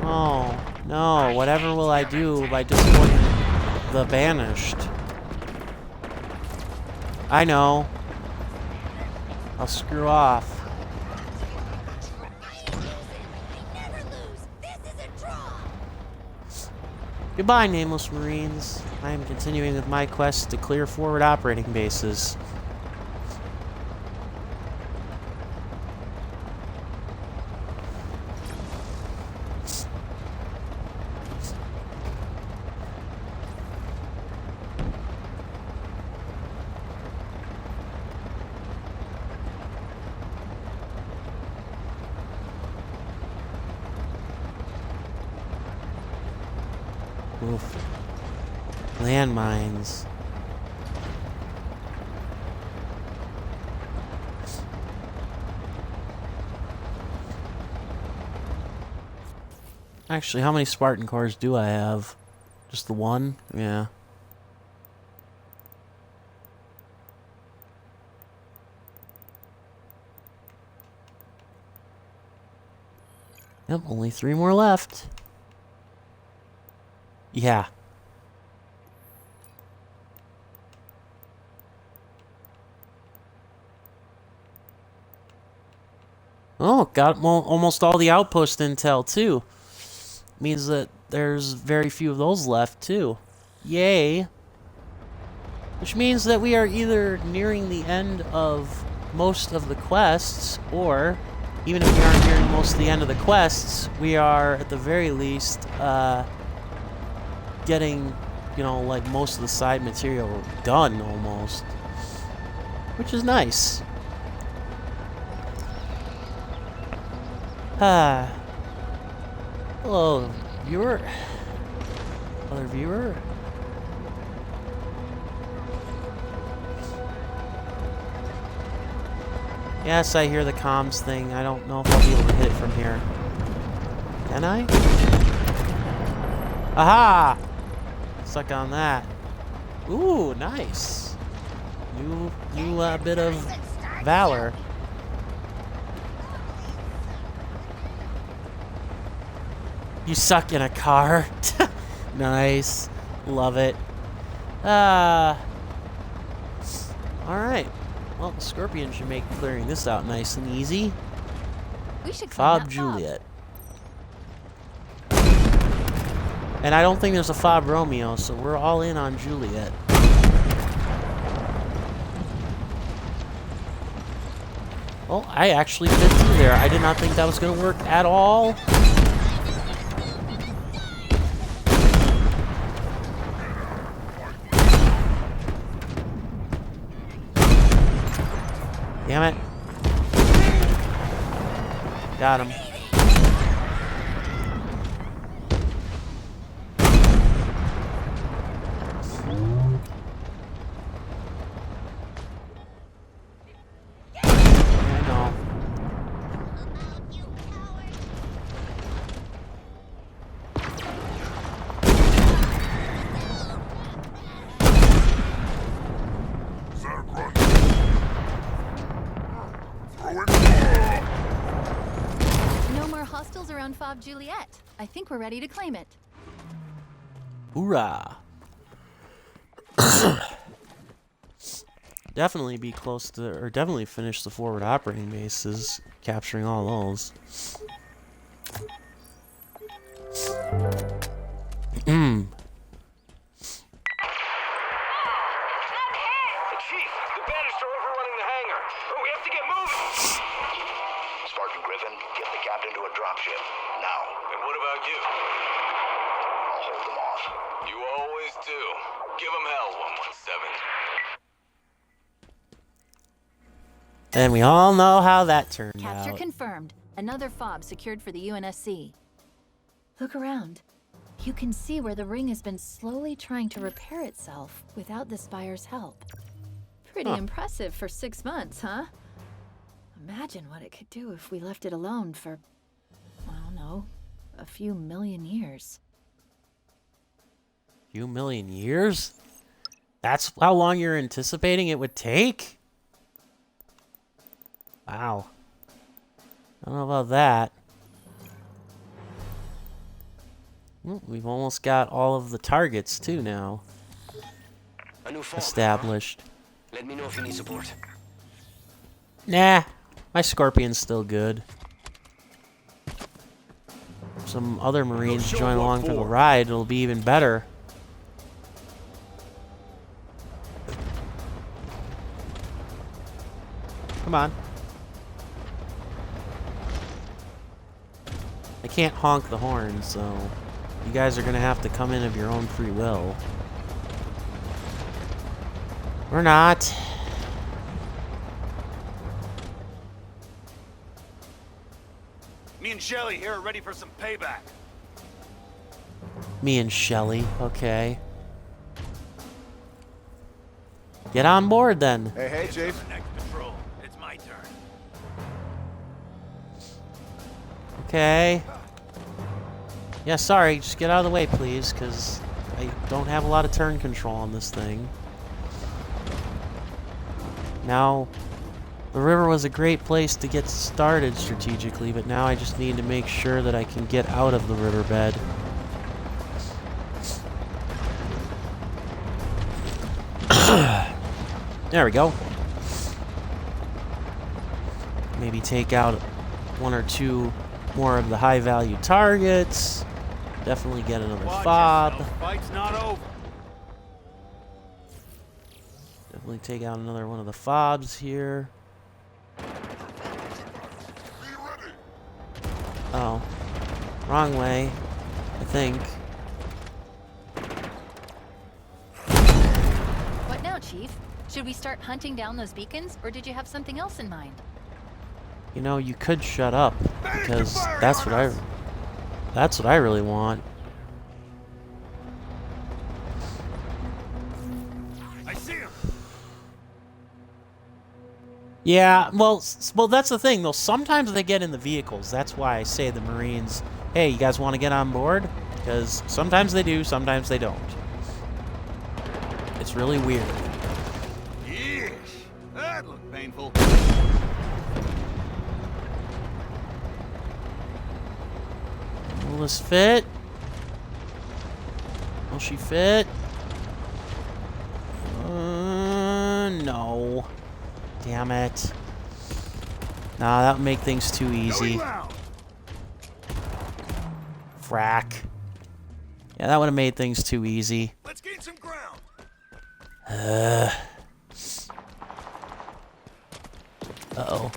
Oh, no. Whatever will I do by disappointing the Banished? I know. I'll screw off. Goodbye, nameless Marines. I am continuing with my quest to clear forward operating bases. Oof. Landmines. Actually, how many Spartan cores do I have? Just the one? Yeah. Yep, only 3 more left. Yeah. Oh, got almost all the outpost intel, too. Means that there's very few of those left, too. Yay. Which means that we are either nearing the end of most of the quests, or, even if we aren't nearing most of the end of the quests, we are, at the very least, getting, you know, like, most of the side material done, almost. Which is nice. Hello, viewer. Other viewer. Yes, I hear the comms thing. I don't know if I'll be able to hit it from here. Can I? Aha! Suck on that. Ooh, nice. New bit of valor. You suck in a car. Nice. Love it. Alright. Well, the Scorpion should make clearing this out nice and easy. We should Fob Juliet. And I don't think there's a Fob Romeo, so we're all in on Juliet. Well, I actually fit through there. I did not think that was going to work at all. Damn it. Got him. I know. No more hostiles around Fob Juliet. I think we're ready to claim it. Hoorah. Definitely be close to, or definitely finish the forward operating bases, capturing all those. Chief, the bandits are overrunning the hangar. Oh, we have to get moving. Spartan Griffin, get the captain to a dropship. Now. And what about you? I'll hold them off. You always do. Give them hell, 117. And we all know how that turned Capture out. confirmed. Another fob secured for the UNSC. Look around. You can see where the ring has been slowly trying to repair itself without the Spire's help. Pretty impressive for 6 months, huh? Imagine what it could do if we left it alone for, I don't know, a few million years. Few million years? That's how long you're anticipating it would take? Wow. I don't know about that. Well, we've almost got all of the targets, too, now. A new phone. Established. Let me know if you need support. Nah. My Scorpion's still good. So some other Marines join along for the ride, it'll be even better. Come on. I can't honk the horn, so you guys are gonna have to come in of your own free will. Or not. Me and Shelly here are ready for some payback. Me and Shelly, okay. Get on board then. Hey, Chief. Next patrol. It's my turn. Okay. Yeah, sorry, just get out of the way, please, because I don't have a lot of turn control on this thing. Now, the river was a great place to get started strategically, but now I just need to make sure that I can get out of the riverbed. There we go. Maybe take out one or two more of the high-value targets. Definitely get another fob. Fight's not over. Definitely take out another one of the fobs here. Oh. Wrong way, I think. What now, Chief? Should we start hunting down those beacons, or did you have something else in mind? You know, you could shut up, because that's what I really want. I see him. Yeah, well, that's the thing, though. Sometimes they get in the vehicles. That's why I say the Marines, hey, you guys want to get on board? Because sometimes they do, sometimes they don't. It's really weird. Yeesh. That looked painful. Will this fit? Will she fit? No. Damn it. Nah, that would make things too easy. Frack. Yeah, that would have made things too easy. Let's gain some ground. Uh-oh.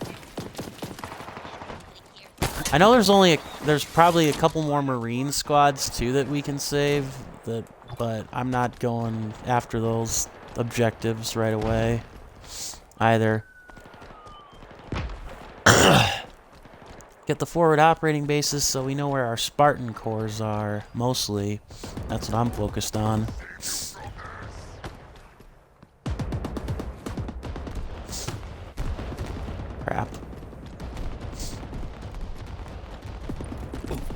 I know there's probably a couple more Marine squads too that we can save, but I'm not going after those objectives right away either. Get the forward operating bases so we know where our Spartan cores are, mostly. That's what I'm focused on. Crap.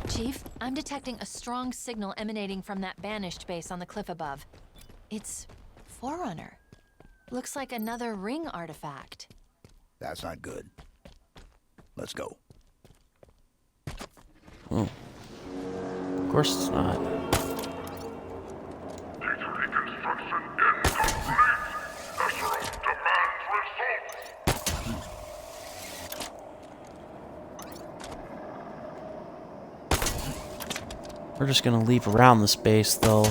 Chief, I'm detecting a strong signal emanating from that banished base on the cliff above. It's Forerunner. Looks like another ring artifact. That's not good. Let's go. Oh. Of course it's not. Data reconstruction incomplete. Esseron demands results. We're just gonna leap around this base, though.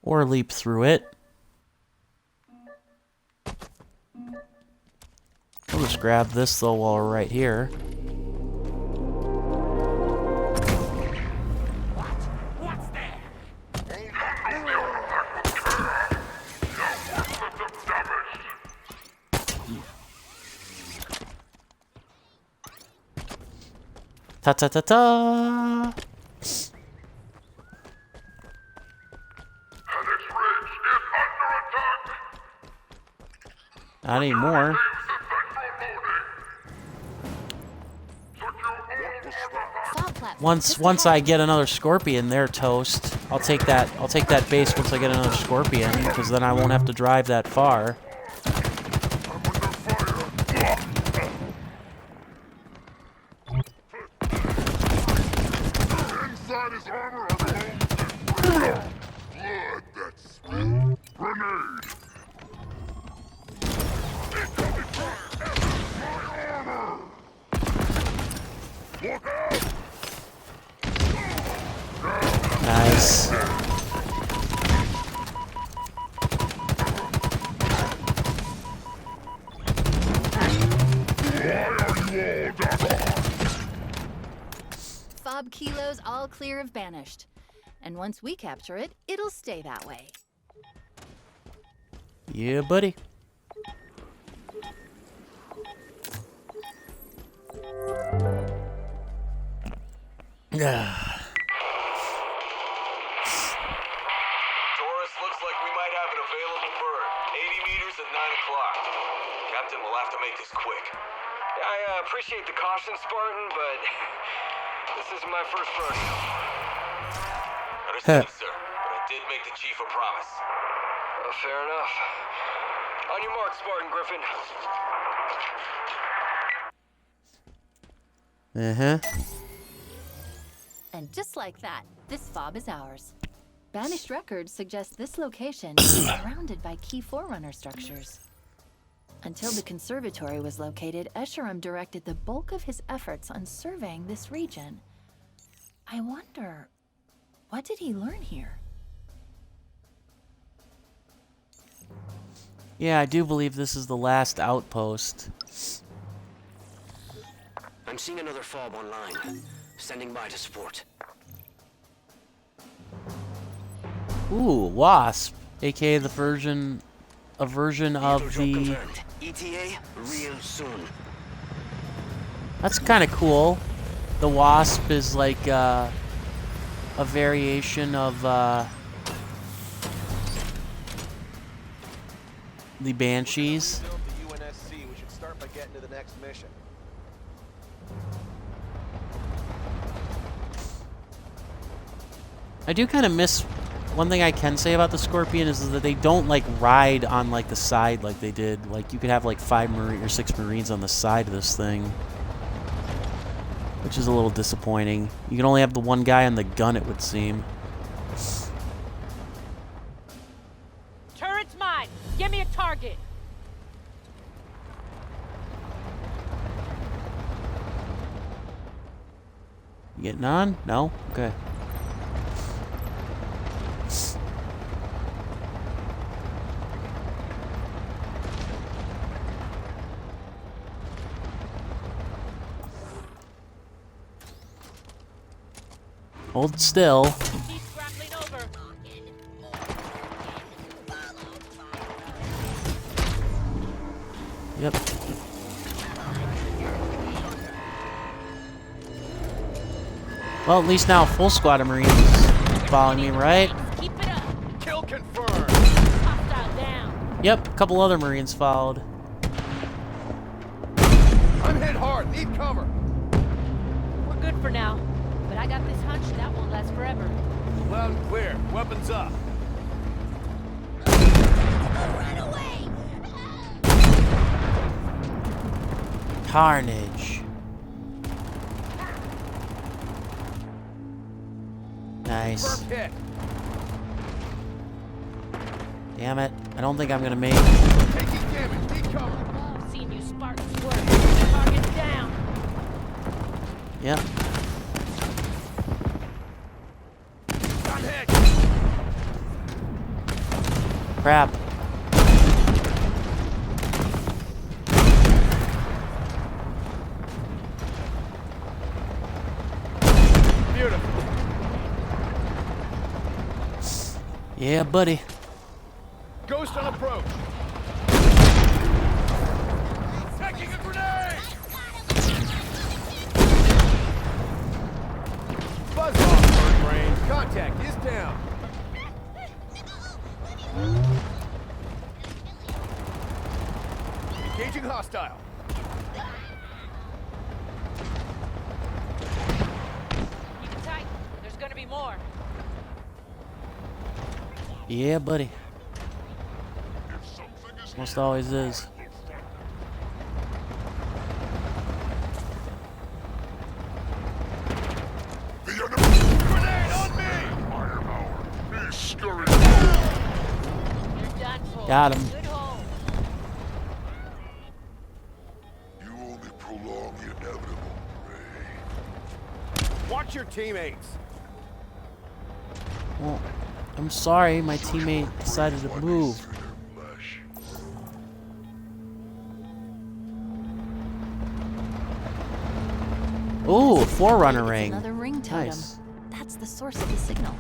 Or leap through it. We'll just grab this, though, while we're right here. What's there? Ta-ta-ta-ta! Not anymore. Once I get another Scorpion, they're toast. I'll take that base once I get another Scorpion, because then I won't have to drive that far. Inside his armor are bones and blood that spilled. Grenade. Nice. Fob Kilo's all clear of Banished. And once we capture it, it'll stay that way. Yeah, buddy. Yeah. Taurus, looks like we might have an available bird. 80 meters at 9 o'clock. Captain, we'll have to make this quick. I appreciate the caution, Spartan, but this isn't my first rodeo. Understood, sir. But I did make the chief a promise. Fair enough. On your mark, Spartan Griffin. And just like that, this fob is ours. Banished records suggest this location is surrounded by key Forerunner structures. Until the conservatory was located, Escharum directed the bulk of his efforts on surveying this region. I wonder, what did he learn here? Yeah, I do believe this is the last outpost. I'm seeing another fob online. Standing by to support. Ooh, Wasp, aka a version of the. ETA real soon. That's kind of cool. The Wasp is like a variation of the Banshees. The UNSC. We should start by getting to the next mission. I do kind of miss. One thing I can say about the Scorpion is that they don't like ride on like the side like they did. Like you could have like 5 or 6 Marines on the side of this thing, which is a little disappointing. You can only have the one guy on the gun, it would seem. Turret's mine. Give me a target. You getting on? No? Okay. Hold still. Yep. Well, at least now a full squad of Marines is following me, right? Keep it up. Kill confirmed. Hostile down. Yep, a couple other Marines followed. I'm hit hard. Need cover. We're good for now. But I got this hunch that won't last forever. Loud and clear. Weapons up. Run away! Carnage. Nice. First hit. Damn it. I don't think I'm gonna make it. Taking damage. Need cover. I've seen you Spartans work. Target down. Yep. I'm hit. Crap. Beautiful. Yeah, buddy. Ghost on approach. Taking a grenade. Buzz off, bird brain. Contact is down. Engaging hostile. Keep it tight. There's gonna be more. Yeah, buddy. Most always is. Grenade on me! You're done for. Got him. Good hole. You only prolong the inevitable, Ray. Watch your teammates. Well, I'm sorry, my teammate decided to move. Ooh, a Forerunner ring. Another ring totem. Nice. That's the source of the signal.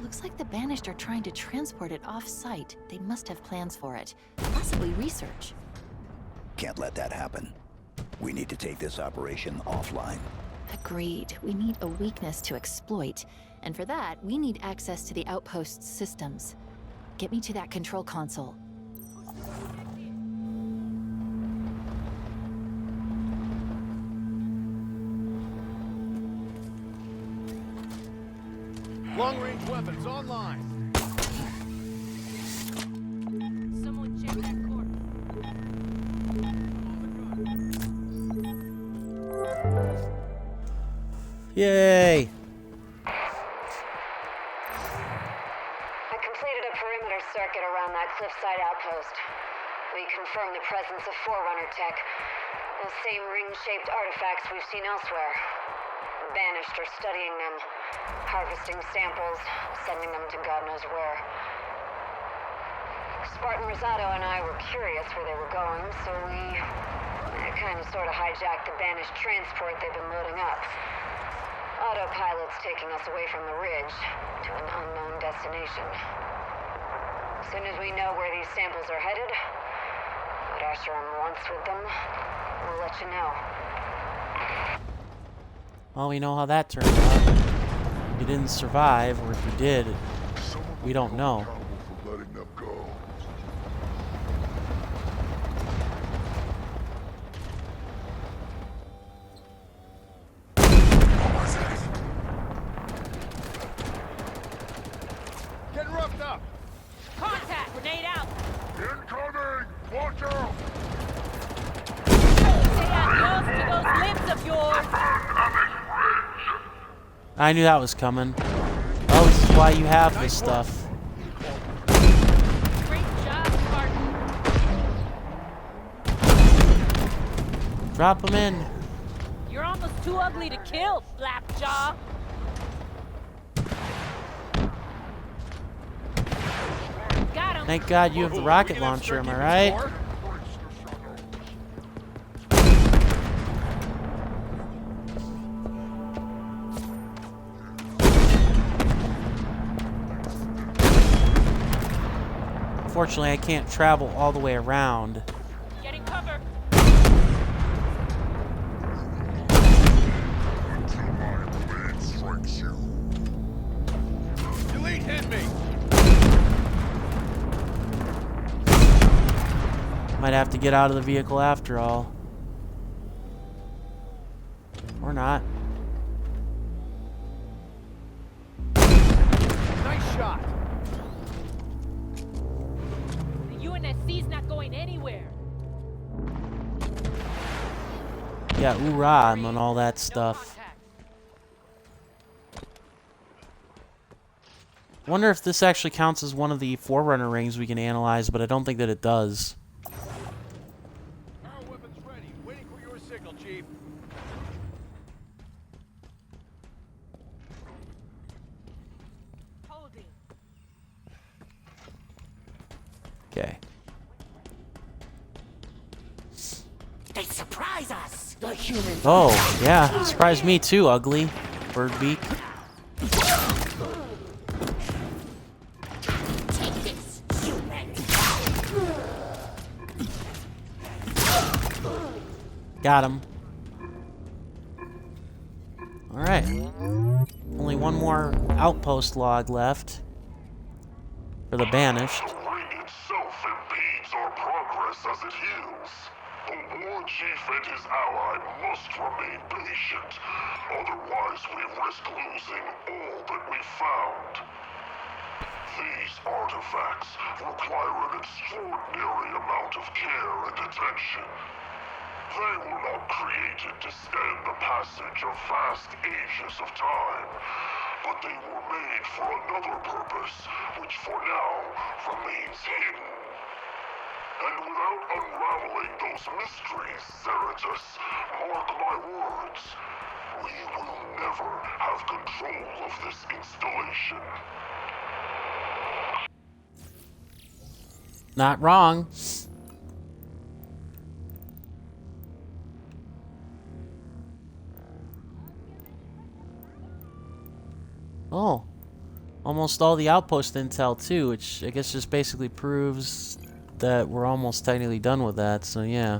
Looks like the Banished are trying to transport it off-site. They must have plans for it. Possibly research. Can't let that happen. We need to take this operation offline. Agreed. We need a weakness to exploit. And for that, we need access to the outpost's systems. Get me to that control console. Long-range weapons online. Someone check that corpse. Yay! I completed a perimeter circuit around that cliffside outpost. We confirmed the presence of Forerunner tech, the same ring-shaped artifacts we've seen elsewhere. The Banished are studying them, harvesting samples, sending them to God knows where. Spartan Rosado and I were curious where they were going, so we kind of sort of hijacked the Banished transport they've been loading up. Autopilot's taking us away from the ridge to an unknown destination. As soon as we know where these samples are headed, what Asheron wants with them, we'll let you know. Well, we know how that turned out. You didn't survive, or if you did, we don't know. For letting them go. Getting roughed up. Contact! Grenade out! Incoming! Watch out! Stay out close to those limbs of yours! I knew that was coming. Oh, this is why you have this stuff. Great job, Spartan! Drop them in. You're almost too ugly to kill, Flapjaw! Got him! Thank God you have the rocket launcher, am I right? Unfortunately, I can't travel all the way around. Getting cover! Until my blade strikes you. Elite hit me. Might have to get out of the vehicle after all. Or not. Nice shot. The UNSC's not going anywhere! Yeah, hoorah and all that stuff. Wonder if this actually counts as one of the Forerunner rings we can analyze, but I don't think that it does. Our weapons ready. Waiting for your signal, Chief. Holding. Okay. They surprise us! The humans. Oh, yeah. Surprised me too, ugly. Birdbeak. Take this, human! Got him. Alright. Only one more outpost log left. For the Banished. The ring itself impedes our progress as it heals. The War Chief and his ally must remain patient. Otherwise, we risk losing all that we found. These artifacts require an extraordinary amount of care and attention. They were not created to stand the passage of vast ages of time, but they were made for another purpose, which for now remains hidden. And without unraveling those mysteries, Cerritus, mark my words, we will never control of this installation. Not wrong. Oh. Almost all the outpost intel, too, which I guess just basically proves that we're almost technically done with that, so yeah.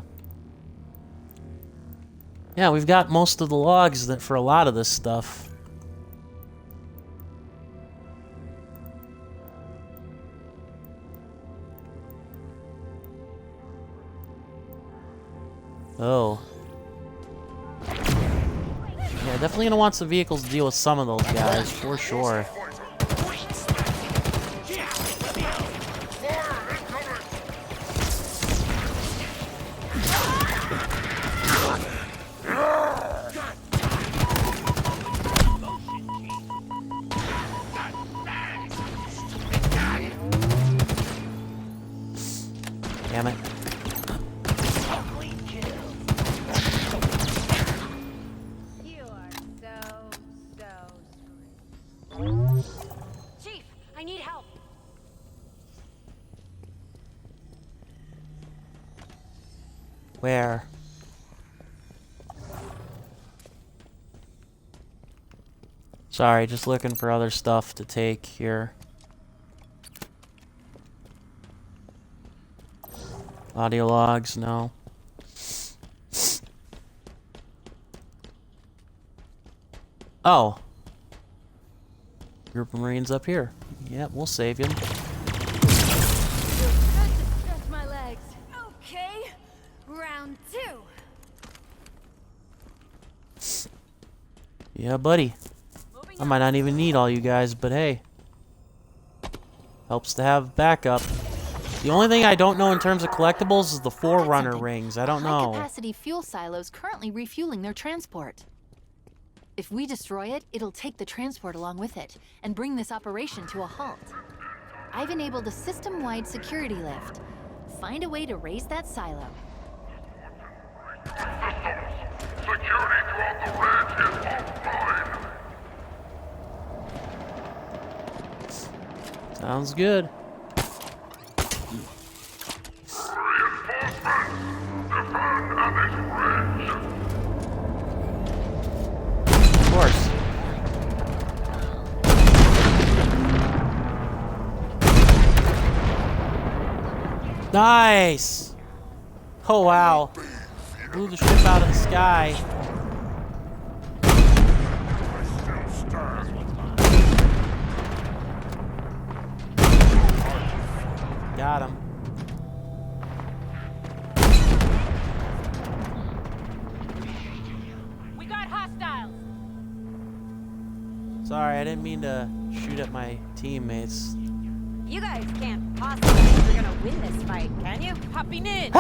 Yeah, we've got most of the logs that for a lot of this stuff. Oh. Yeah, definitely gonna want some vehicles to deal with some of those guys, for sure. Damn it. You are so Chief, I need help. Where? Sorry, just looking for other stuff to take here. Audio logs, no. Oh. Group of Marines up here. Yeah, we'll save him. Stretch my legs. Okay. Round 2. Yeah, buddy. I might not even need all you guys, but hey. Helps to have backup. The only thing I don't know in terms of collectibles is the Forerunner rings. I don't know. High-capacity fuel silos currently refueling their transport. If we destroy it, it'll take the transport along with it and bring this operation to a halt. I've enabled a system-wide security lift. Find a way to raise that silo. Security throughout the ridge is offline. Sounds good. Of course. Nice! Oh wow. Blew the ship out of the sky. Got him. We got hostiles. Sorry, I didn't mean to shoot at my teammates. You guys can't possibly think you're gonna win this fight, can you? Hopping in.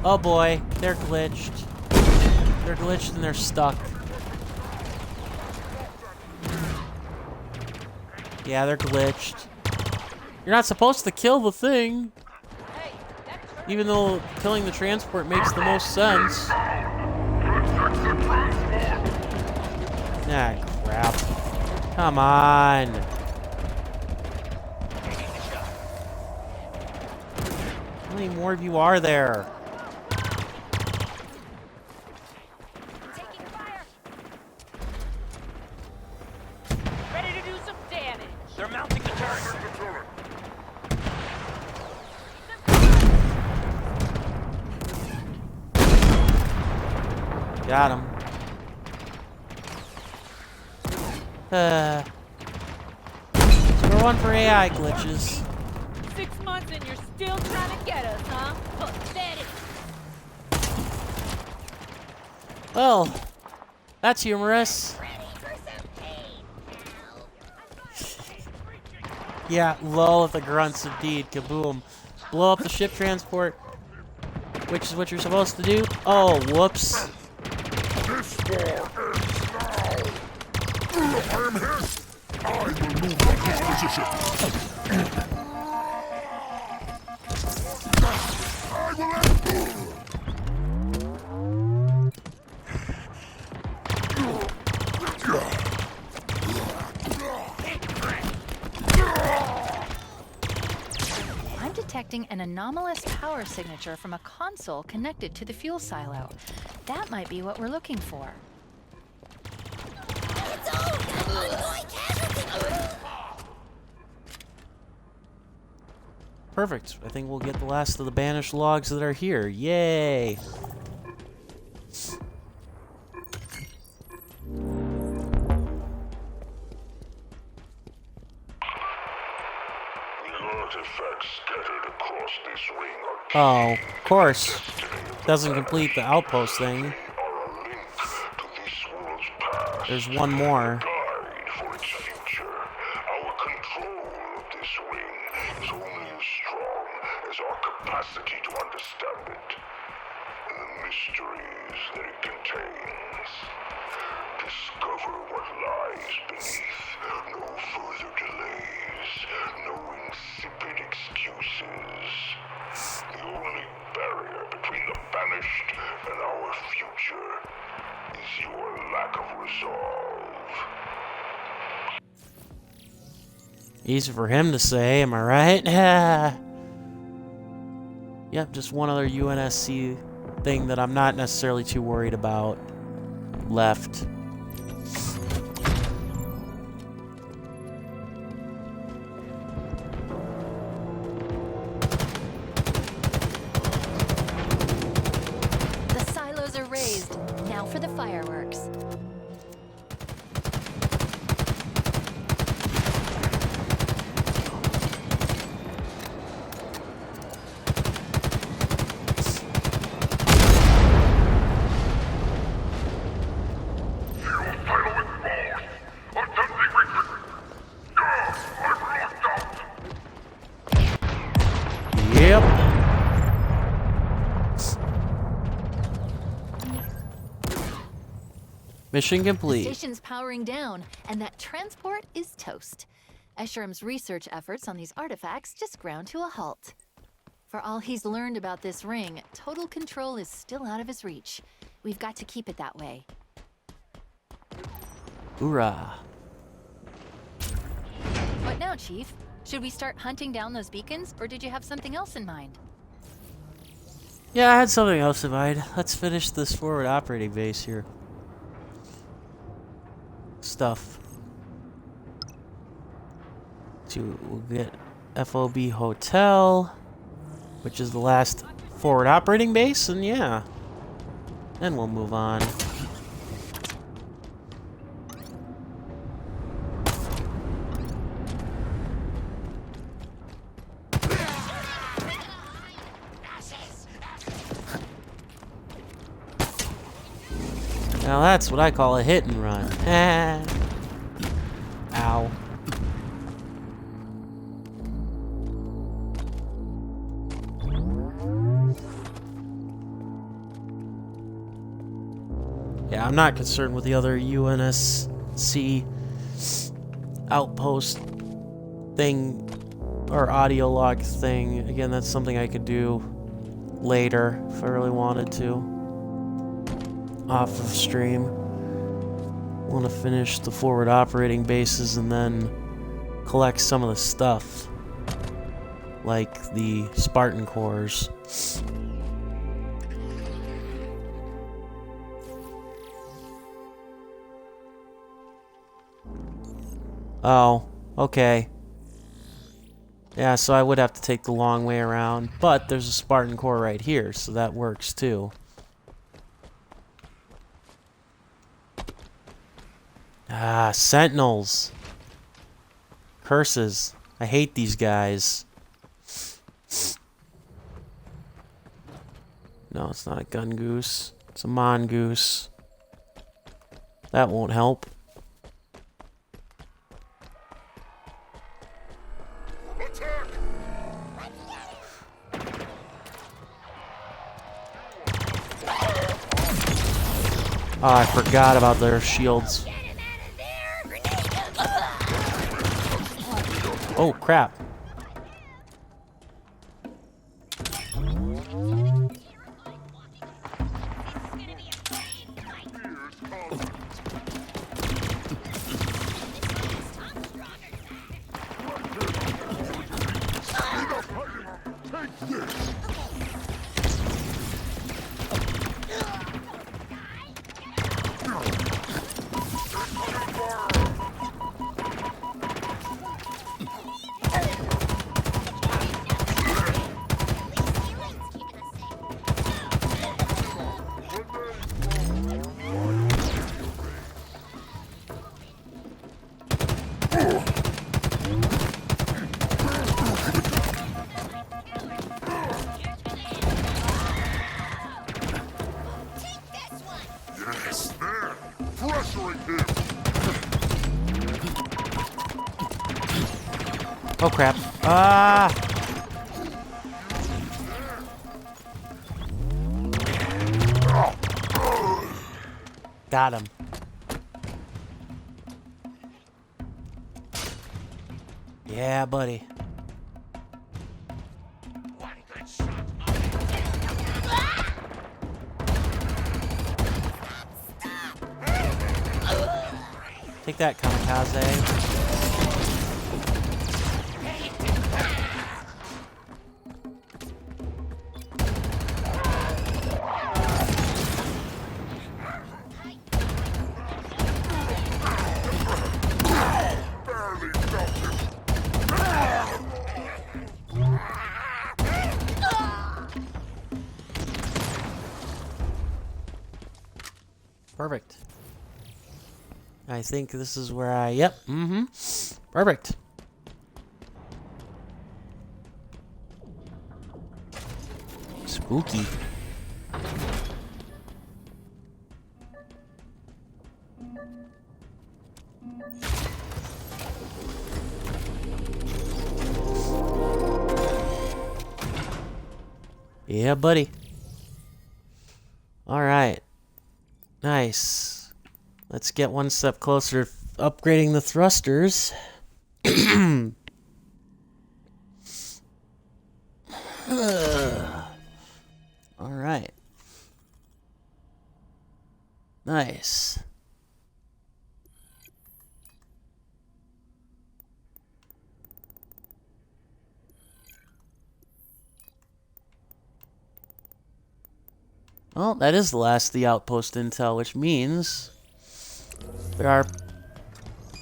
Oh boy, they're glitched. They're glitched and they're stuck. Yeah, they're glitched. You're not supposed to kill the thing. Even though killing the transport makes the most sense. Ah, crap. Come on. How many more of you are there? Taking fire. Ready to do some damage. They're mounting the turret. Got him. Score one for AI glitches. 6 months and you're still trying to get us, huh? Pathetic. Well, that's humorous. Yeah, lull at the grunts indeed. Kaboom. Blow up the ship transport, which is what you're supposed to do. Oh, whoops. This war ends now. If I am hit, I will move from this position. I will end. detecting an anomalous power signature from a console connected to the fuel silo. That might be what we're looking for. Perfect. I think we'll get the last of the banished logs that are here. Yay! Artifacts scattered across this ring are Oh, of course. Doesn't complete the outpost thing. a link to this world's past. There's one more. Guide for its future. Our control of this ring is only as strong as our capacity to understand it and the mysteries that it contains. Discover what lies beneath. No further delays. No insipid excuses. The only barrier between the banished and our future is your lack of resolve. Easy for him to say, am I right? Yep, just one other UNSC thing that I'm not necessarily too worried about left. The silos are raised. Now for the fireworks. Yep. Mission The complete. station's powering down, and that transport is toast. Escherum's research efforts on these artifacts just ground to a halt. For all he's learned about this ring, total control is still out of his reach. We've got to keep it that way. Hoorah. What now, Chief? Should we start hunting down those beacons, or did you have something else in mind? Yeah, I had something else in mind. Let's finish this forward operating base here. Stuff. So we'll get FOB Hotel, which is the last forward operating base, and yeah. Then we'll move on. Now that's what I call a hit and run. Ow. Yeah, I'm not concerned with the other UNSC outpost thing or audio log thing. Again, that's something I could do later if I really wanted to. Off of stream. Want to finish the forward operating bases and then collect some of the stuff, like the Spartan cores. Oh, okay. Yeah, so I would have to take the long way around, but there's a Spartan core right here, so that works too. Ah, Sentinels. Curses. I hate these guys. No, it's not a gun goose. It's a mongoose. That won't help. Oh, I forgot about their shields. Oh, crap. Yes, there! Pressuring him! Oh crap. Ah! Got him. Yeah, buddy. Take that, kamikaze. Perfect. I think this is where I... Yep. Mm-hmm. Perfect. Spooky. Yeah, buddy. All right. Nice. Let's get one step closer to upgrading the thrusters. All right. Nice. Well, that is the last of the outpost intel, which means there are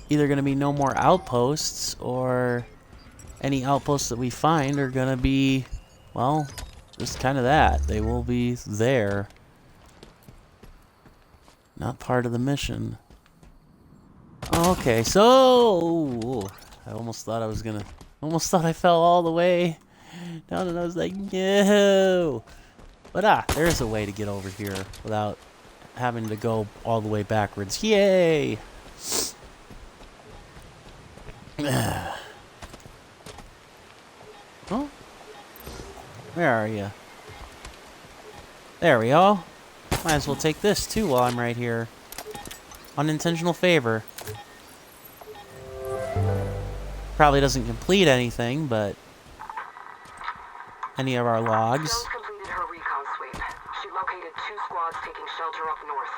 either going to be no more outposts, or any outposts that we find are going to be, well, just kind of that. They will be there. Not part of the mission. Okay, so... I almost thought I was going to... Almost thought I fell all the way down, and I was like, no! But there's a way to get over here without having to go all the way backwards. Yay! Oh, where are you? There we go. Might as well take this too while I'm right here. Unintentional favor. Probably doesn't complete anything, but any of our logs. Completed her recon sweep. She located 2 squads taking shelter up north.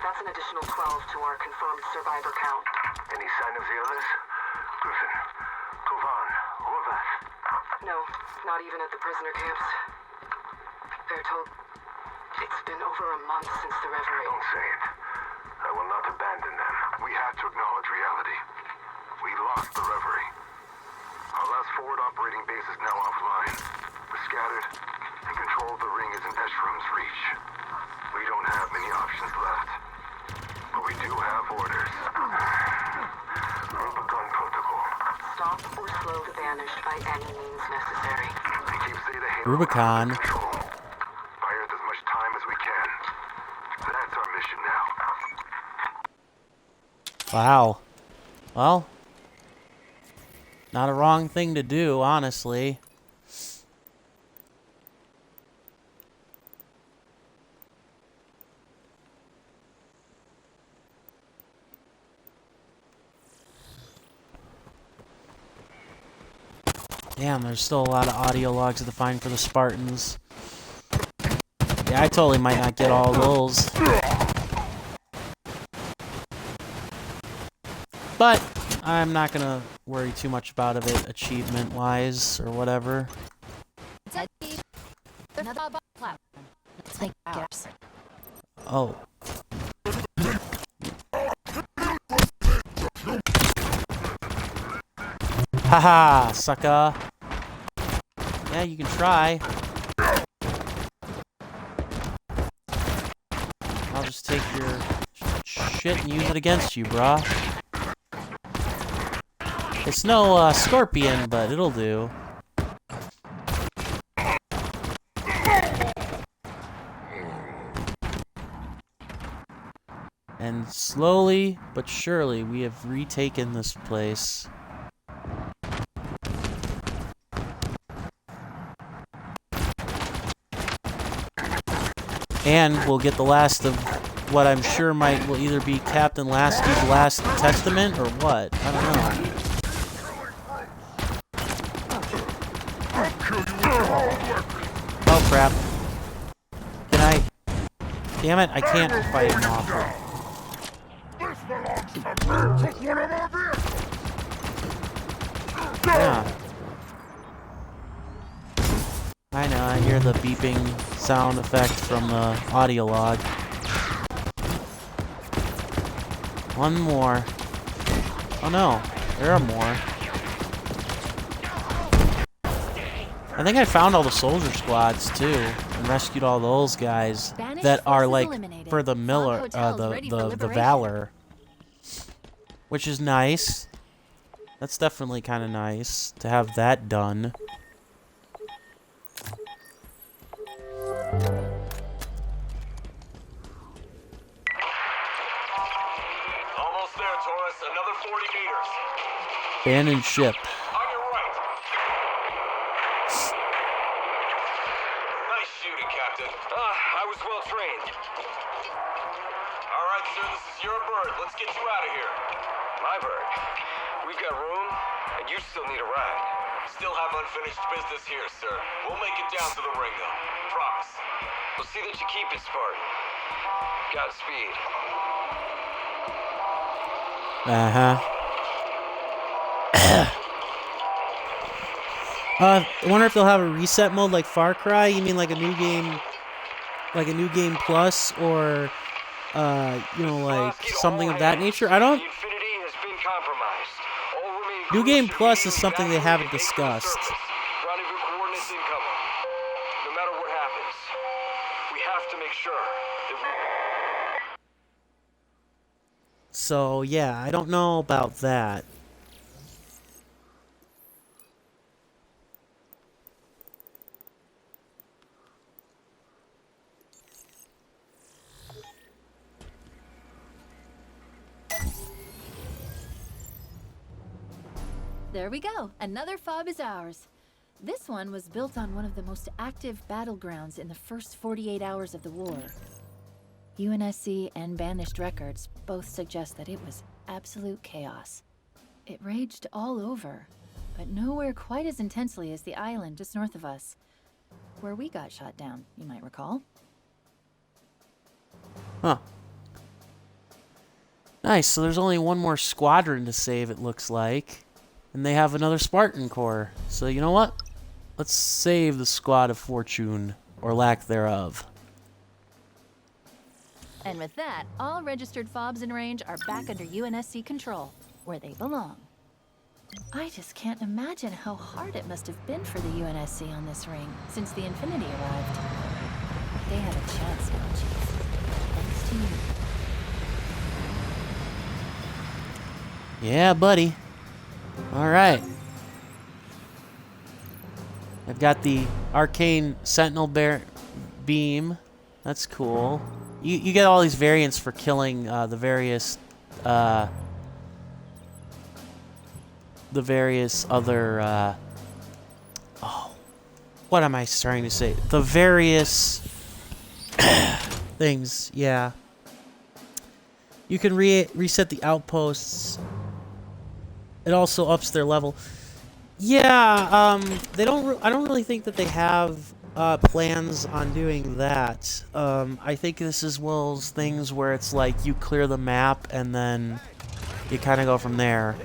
That's an additional 12 to our confirmed survivor count. Any sign of the others? Griffin, Kovan, Horvath? No, not even at the prisoner camps. They're told it's been over a month since the reverie. Don't say it. I will not abandon them. We have to acknowledge reality. We lost the reverie. Our last forward operating base is now offline. We're scattered, and control of the ring is in Eshrum's reach. We don't have many options left. But we do have orders. Rubicon Protocol. Stop or slow the banished by any means necessary. They keep saying the Halo Rubicon. control. Buy us as much time as we can. That's our mission now. Wow. Well, not a wrong thing to do, honestly. Damn, there's still a lot of audio logs to find for the Spartans. Yeah, I totally might not get all those. But I'm not gonna worry too much about it achievement-wise or whatever. Oh. Haha, sucker. Yeah, you can try. I'll just take your shit and use it against you, brah. It's no scorpion, but it'll do. And slowly but surely, we have retaken this place. And we'll get the last of what I'm sure will either be Captain Lasky's last testament or what. I don't know. Oh crap. Can I? Damn it, I can't fight him off. Yeah. I know, I hear the beeping sound effect from the audio log. One more. Oh no, there are more. I think I found all the soldier squads too, and rescued all those guys that are like for the the Valor, which is nice. That's definitely kind of nice to have that done. Almost there, Taurus. Another 40 meters. Abandoned ship. On your right. Nice shooting, Captain. I was well trained. All right, sir. This is your bird. Let's get you out of here. My bird. We've got room, and you still need a ride. Still have unfinished business here, sir. We'll make it down to the ring, though. Promise. We'll see that you keep it, Spartan. Godspeed. I wonder if they'll have a reset mode like Far Cry. You mean like a new game plus, or you know, like something of that nature? I don't. New Game Plus is something they haven't discussed. Rendezvous coordinates incoming. No matter what happens, we have to make sure that we... So yeah, I don't know about that. There we go. Another fob is ours. This one was built on one of the most active battlegrounds in the first 48 hours of the war. UNSC and Banished records both suggest that it was absolute chaos. It raged all over, but nowhere quite as intensely as the island just north of us, where we got shot down, you might recall. Huh. Nice, so there's only one more squadron to save, it looks like. And they have another Spartan Corps. So you know what? Let's save the Squad of Fortune, or lack thereof. And with that, all registered fobs in range are back under UNSC control, where they belong. I just can't imagine how hard it must have been for the UNSC on this ring since the Infinity arrived. They had a chance now, Chief. Thanks to you. Yeah, buddy. Alright. I've got the Arcane Sentinel Beam. That's cool. You get all these variants for killing the various other what am I trying to say? The various things, yeah. You can reset the outposts. It also ups their level. Yeah, they don't. I don't really think that they have plans on doing that. I think this is one of those things where it's like you clear the map and then you kind of go from there,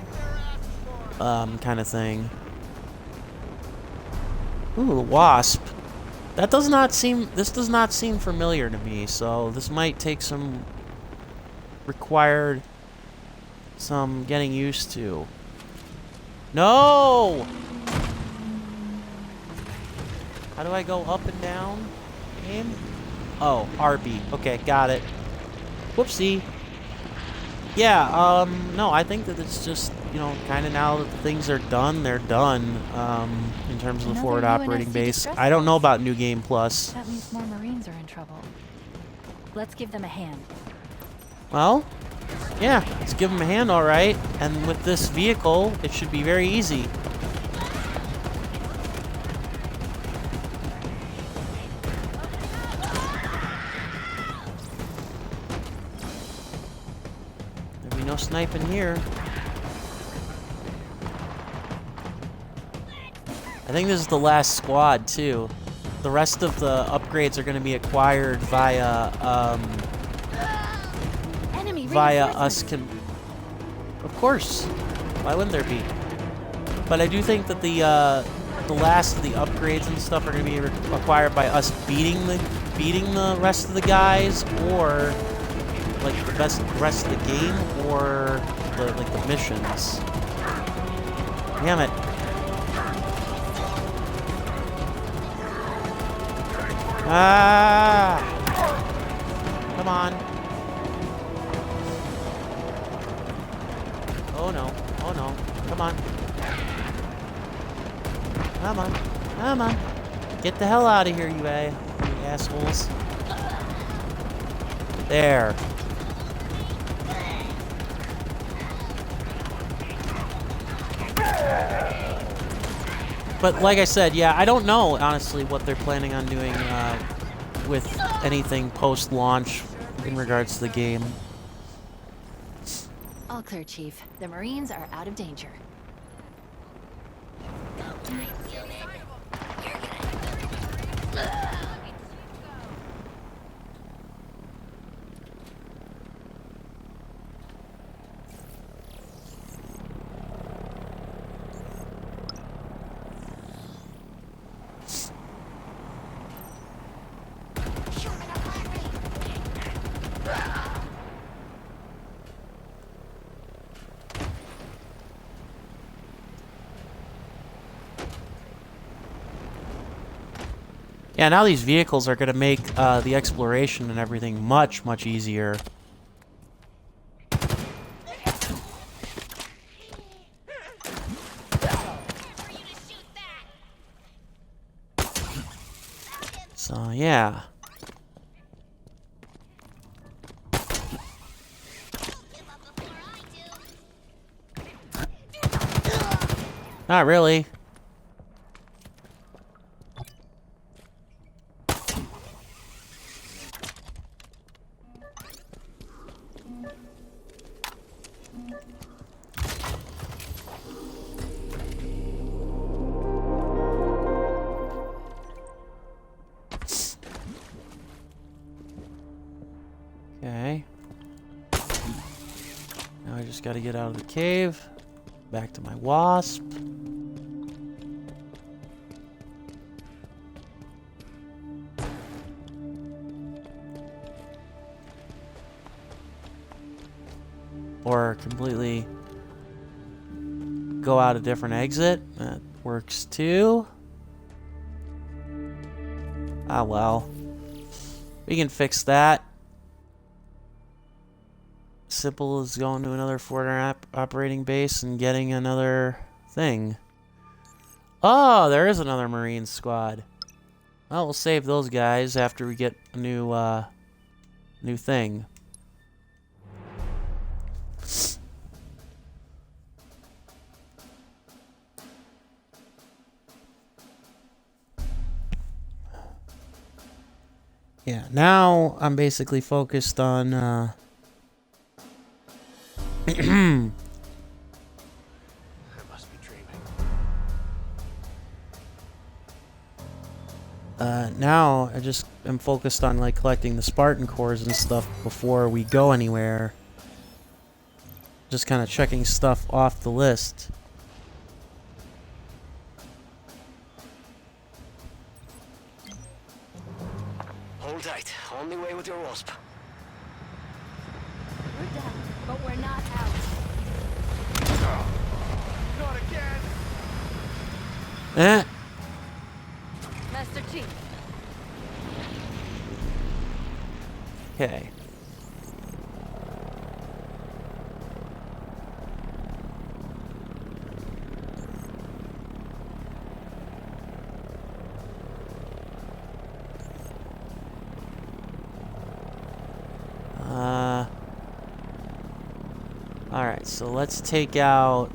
kind of thing. Ooh, the Wasp. That does not seem. This does not seem familiar to me. So this might take some some getting used to. No! How do I go up and down? Game? Oh, RB. Okay, got it. Whoopsie. Yeah, no, I think that it's just, kind of now that things are done, they're done, in terms of the Another forward operating UNSC base. distress I don't know force. about New Game Plus. That means more Marines are in trouble. Let's give them a hand. Well, yeah, let's give them a hand, all right. And with this vehicle, it should be very easy. There'll be no sniping here. I think this is the last squad, too. The rest of the upgrades are going to be acquired via, us. Of course. Why wouldn't there be? But I do think that the last of the upgrades and stuff are going to be acquired by us beating the rest of the guys, or like the rest of the game, or the missions. Damn it. Ah! Come on. Oh no. Oh no. Come on. Come on. Come on. Get the hell out of here, you assholes. There. But like I said, yeah, I don't know, honestly, what they're planning on doing with anything post-launch in regards to the game. All clear, Chief. The Marines are out of danger. Yeah, now these vehicles are going to make the exploration and everything much, much easier. So, yeah. Not really. Okay. Now I just got to get out of the cave. Back to my wasp. Or completely go out a different exit. That works too. Ah, well. We can fix that. Simple as going to another forward operating base and getting another thing. Oh, there is another Marine squad. Well, we'll save those guys after we get a new thing. Yeah, now I'm basically focused on I must be dreaming. now I just am focused on like collecting the Spartan cores and stuff before we go anywhere. Just kind of checking stuff off the list. Hold tight. Only way with your wasp. We're down, but we're not out. Not again! Master Chief. Okay. Alright, so let's take out...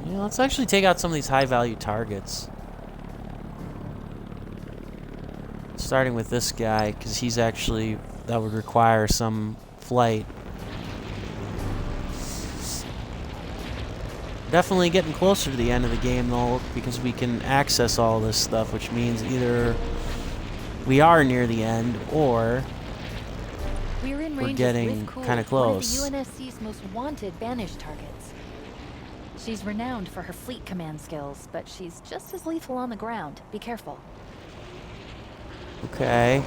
Yeah, let's actually take out some of these high-value targets. Starting with this guy, because he's actually... That would require some flight. Definitely getting closer to the end of the game, though, because we can access all this stuff, which means either we are near the end, or we're getting kind of close. One of the UNSC's most wanted banished targets. She's renowned for her fleet command skills, but she's just as lethal on the ground. Be careful. Okay.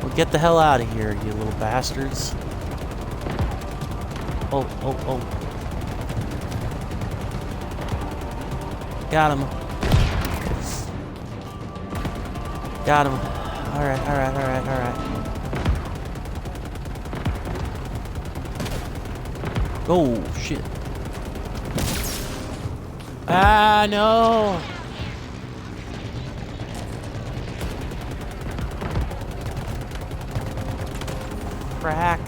Well, get the hell out of here, you little bastards. Oh. Got him. Got him. Alright. Oh, shit. Ah, no! Crack.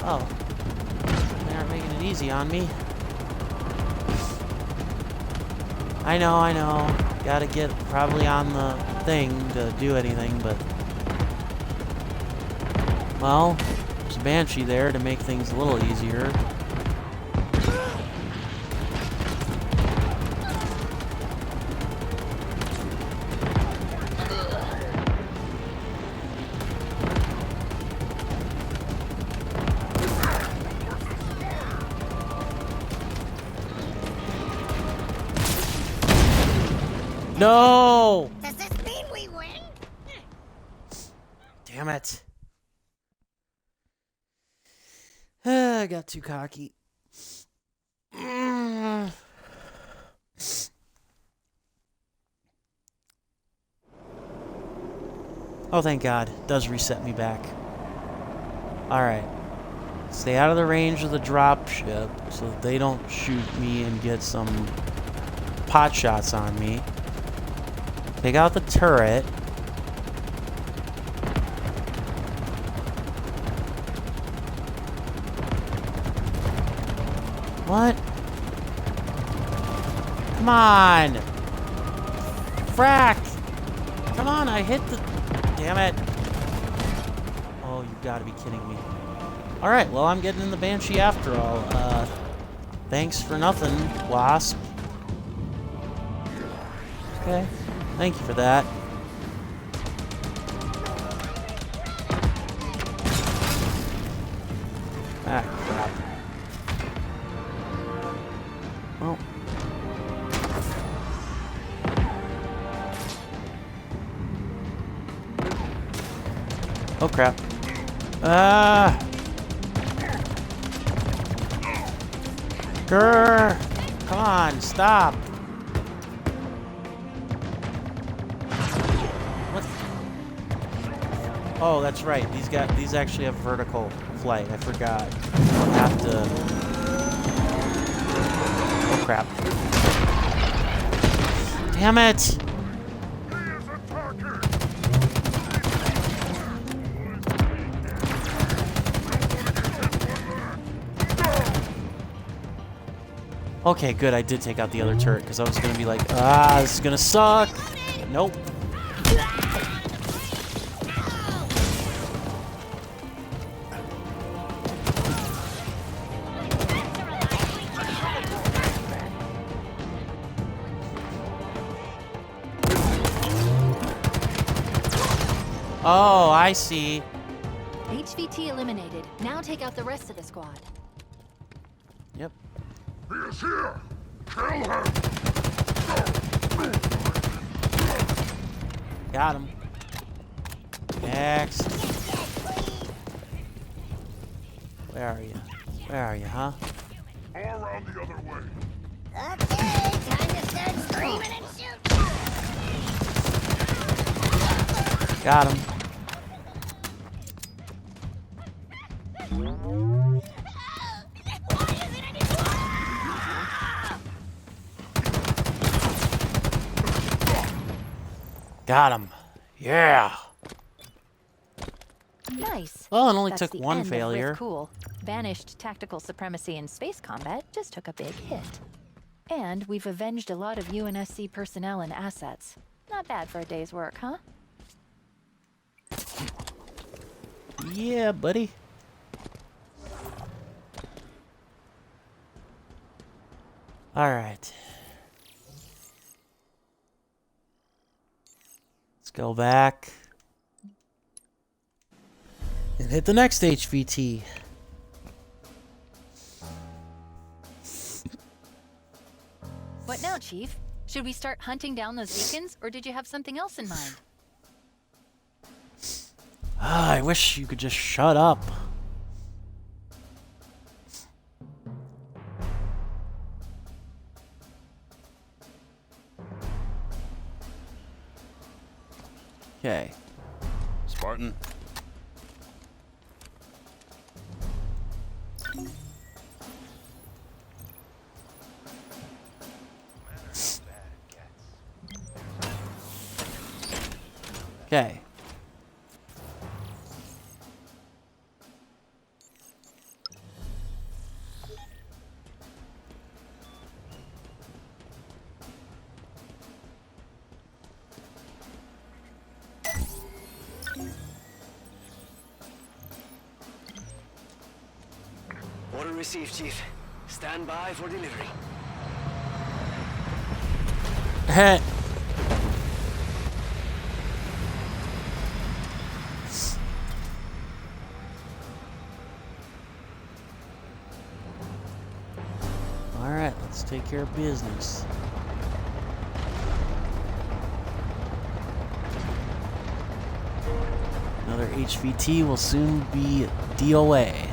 Oh. They aren't making it easy on me. I know. Gotta get probably on the thing to do anything, but... Well, there's a Banshee there to make things a little easier. No! Does this mean we win? Damn it. I got too cocky. Oh, thank God. It does reset me back. Alright. Stay out of the range of the drop ship so that they don't shoot me and get some pot shots on me. Take out the turret. What? Come on! Frack! Come on, I hit the... Damn it. Oh, you gotta be kidding me. Alright, well, I'm getting in the Banshee after all. Thanks for nothing, Wasp. Okay. Thank you for that. Ah, crap. Well. Oh, crap. Ah! Grr! Come on, stop! Oh, that's right. These actually have vertical flight. I forgot. I have to... Oh, crap. Damn it! Okay, good. I did take out the other turret because I was going to be like, this is going to suck. Nope. Oh, I see. HVT eliminated. Now take out the rest of the squad. Yep. He is here! Kill him! Got him. Next. Where are you? Where are you, huh? Go around the other way. Okay, time to Start screaming and shoot! Got him. Got him. Yeah. Nice. Well, it only That's took the one end of failure. Rift Cool. Vanished tactical supremacy in space combat just took a big hit. And we've avenged a lot of UNSC personnel and assets. Not bad for a day's work, huh? Yeah, buddy. All right. Let's go back and hit the next HVT. What now, Chief? Should we start hunting down those beacons, or did you have something else in mind? Ah, I wish you could just shut up. Okay. Spartan. Okay. Order received, Chief. Stand by for delivery. Alright, let's take care of business. Another HVT will soon be DOA.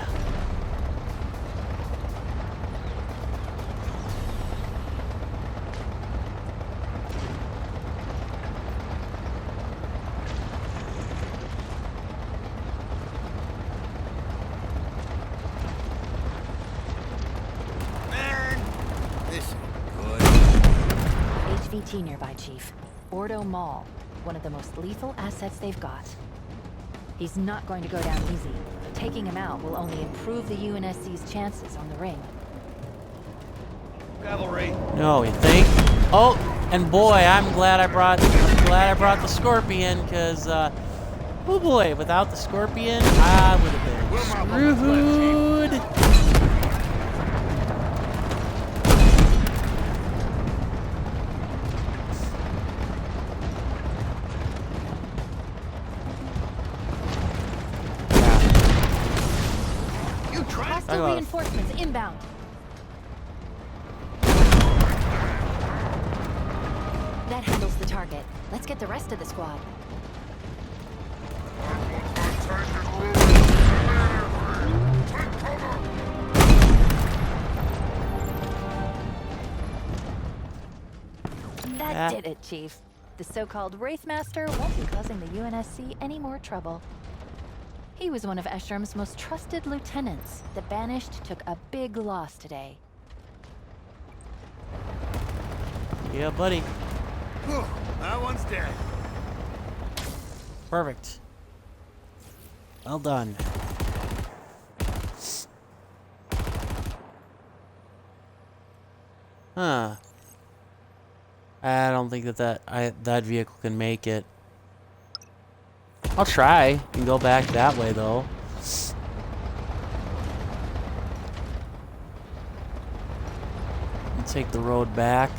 HVT nearby, Chief. Ordo Mall, one of the most lethal assets they've got. He's not going to go down easy. Taking him out will only improve the UNSC's chances on the ring. Cavalry. No, you think? Oh, and boy, I'm glad I brought the Scorpion, because oh boy, without the Scorpion, I would have been screwed. Hostile reinforcements inbound. That handles the target. Let's get the rest of the squad. That did it, Chief. The so-called Wraithmaster won't be causing the UNSC any more trouble. He was one of Escherm's most trusted lieutenants. The Banished took a big loss today. Yeah, buddy. Whew, that one's dead. Perfect. Well done. Huh. I don't think that vehicle can make it. I'll try and go back that way though. And take the road back.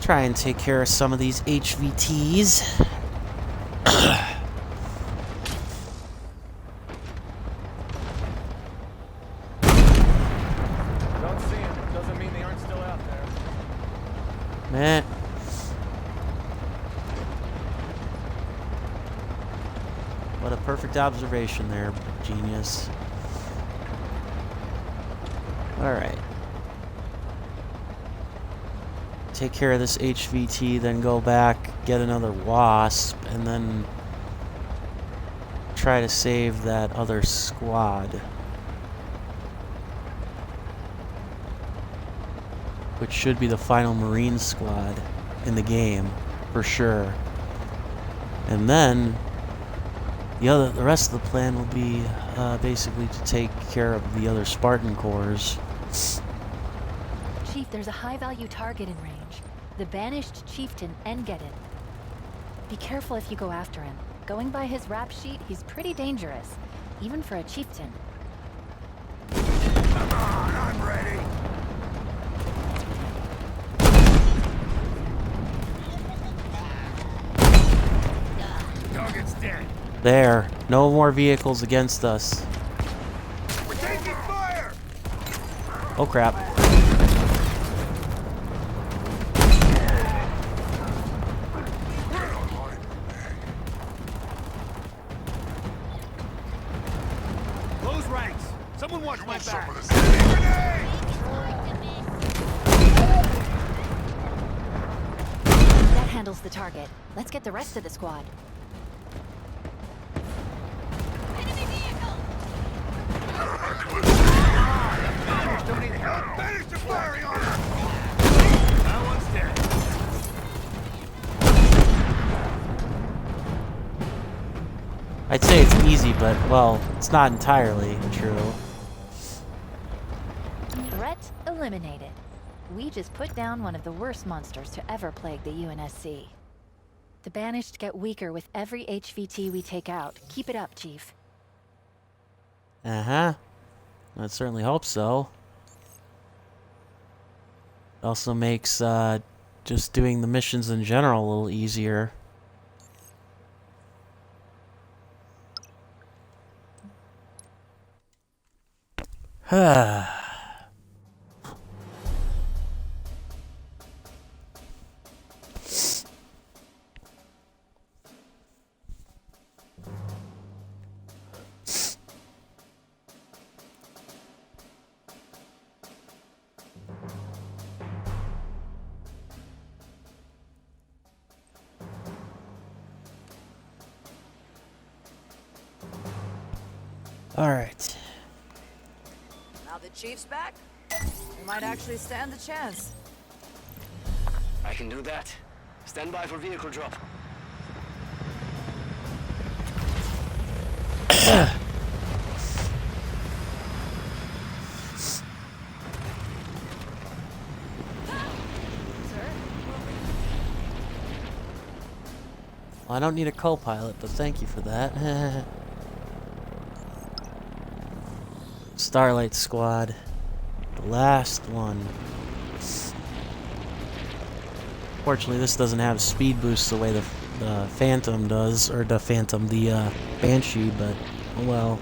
Try and take care of some of these HVTs. Man. What a perfect Perfect observation there, genius. Alright. Take care of this HVT, then go back, get another wasp, and then try to save that other squad. Which should be the final Marine squad in the game, for sure. And then the rest of the plan will be basically to take care of the other Spartan cores. Chief, there's a high-value target in range. The Banished Chieftain Engedin. Be careful if you go after him. Going by his rap sheet, he's pretty dangerous, even for a chieftain. Come on, I'm ready. Target's dead. There. No more vehicles against us. We're taking fire! Oh crap. Close ranks. Someone watch my back. That handles the target. Let's get the rest of the squad. Don't need help. Banish the firing on her. That one's dead. I'd say it's easy, but, well, it's not entirely true. Threat eliminated. We just put down one of the worst monsters to ever plague the UNSC. The Banished get weaker with every HVT we take out. Keep it up, Chief. Uh-huh. I certainly hope so. It also makes just doing the missions in general a little easier. All right. Now the Chief's back, we might actually stand a chance. I can do that. Stand by for vehicle drop. Well, I don't need a co-pilot, but thank you for that. Starlight Squad. The last one. Fortunately, this doesn't have speed boosts the way the Phantom does, or the Phantom, the Banshee, but oh well.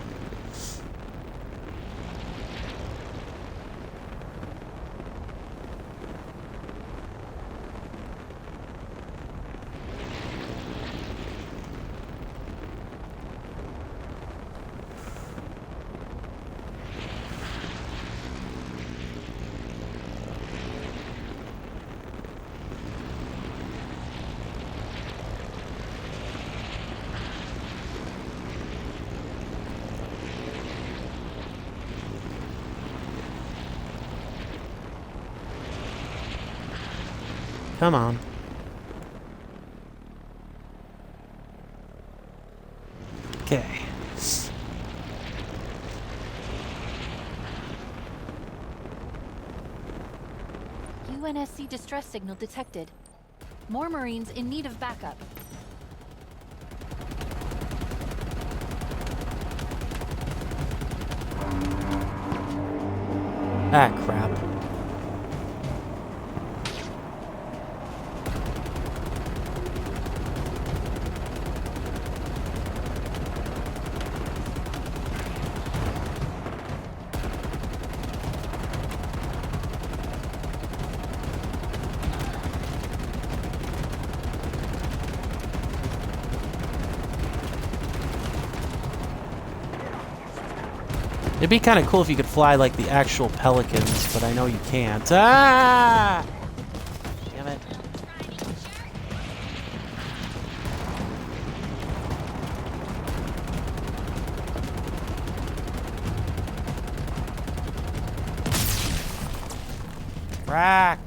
Come on. Okay. UNSC distress signal detected. More Marines in need of backup. Ah, crap. It'd be kind of cool if you could fly like the actual pelicans, but I know you can't. Ah! Damn it. Rack!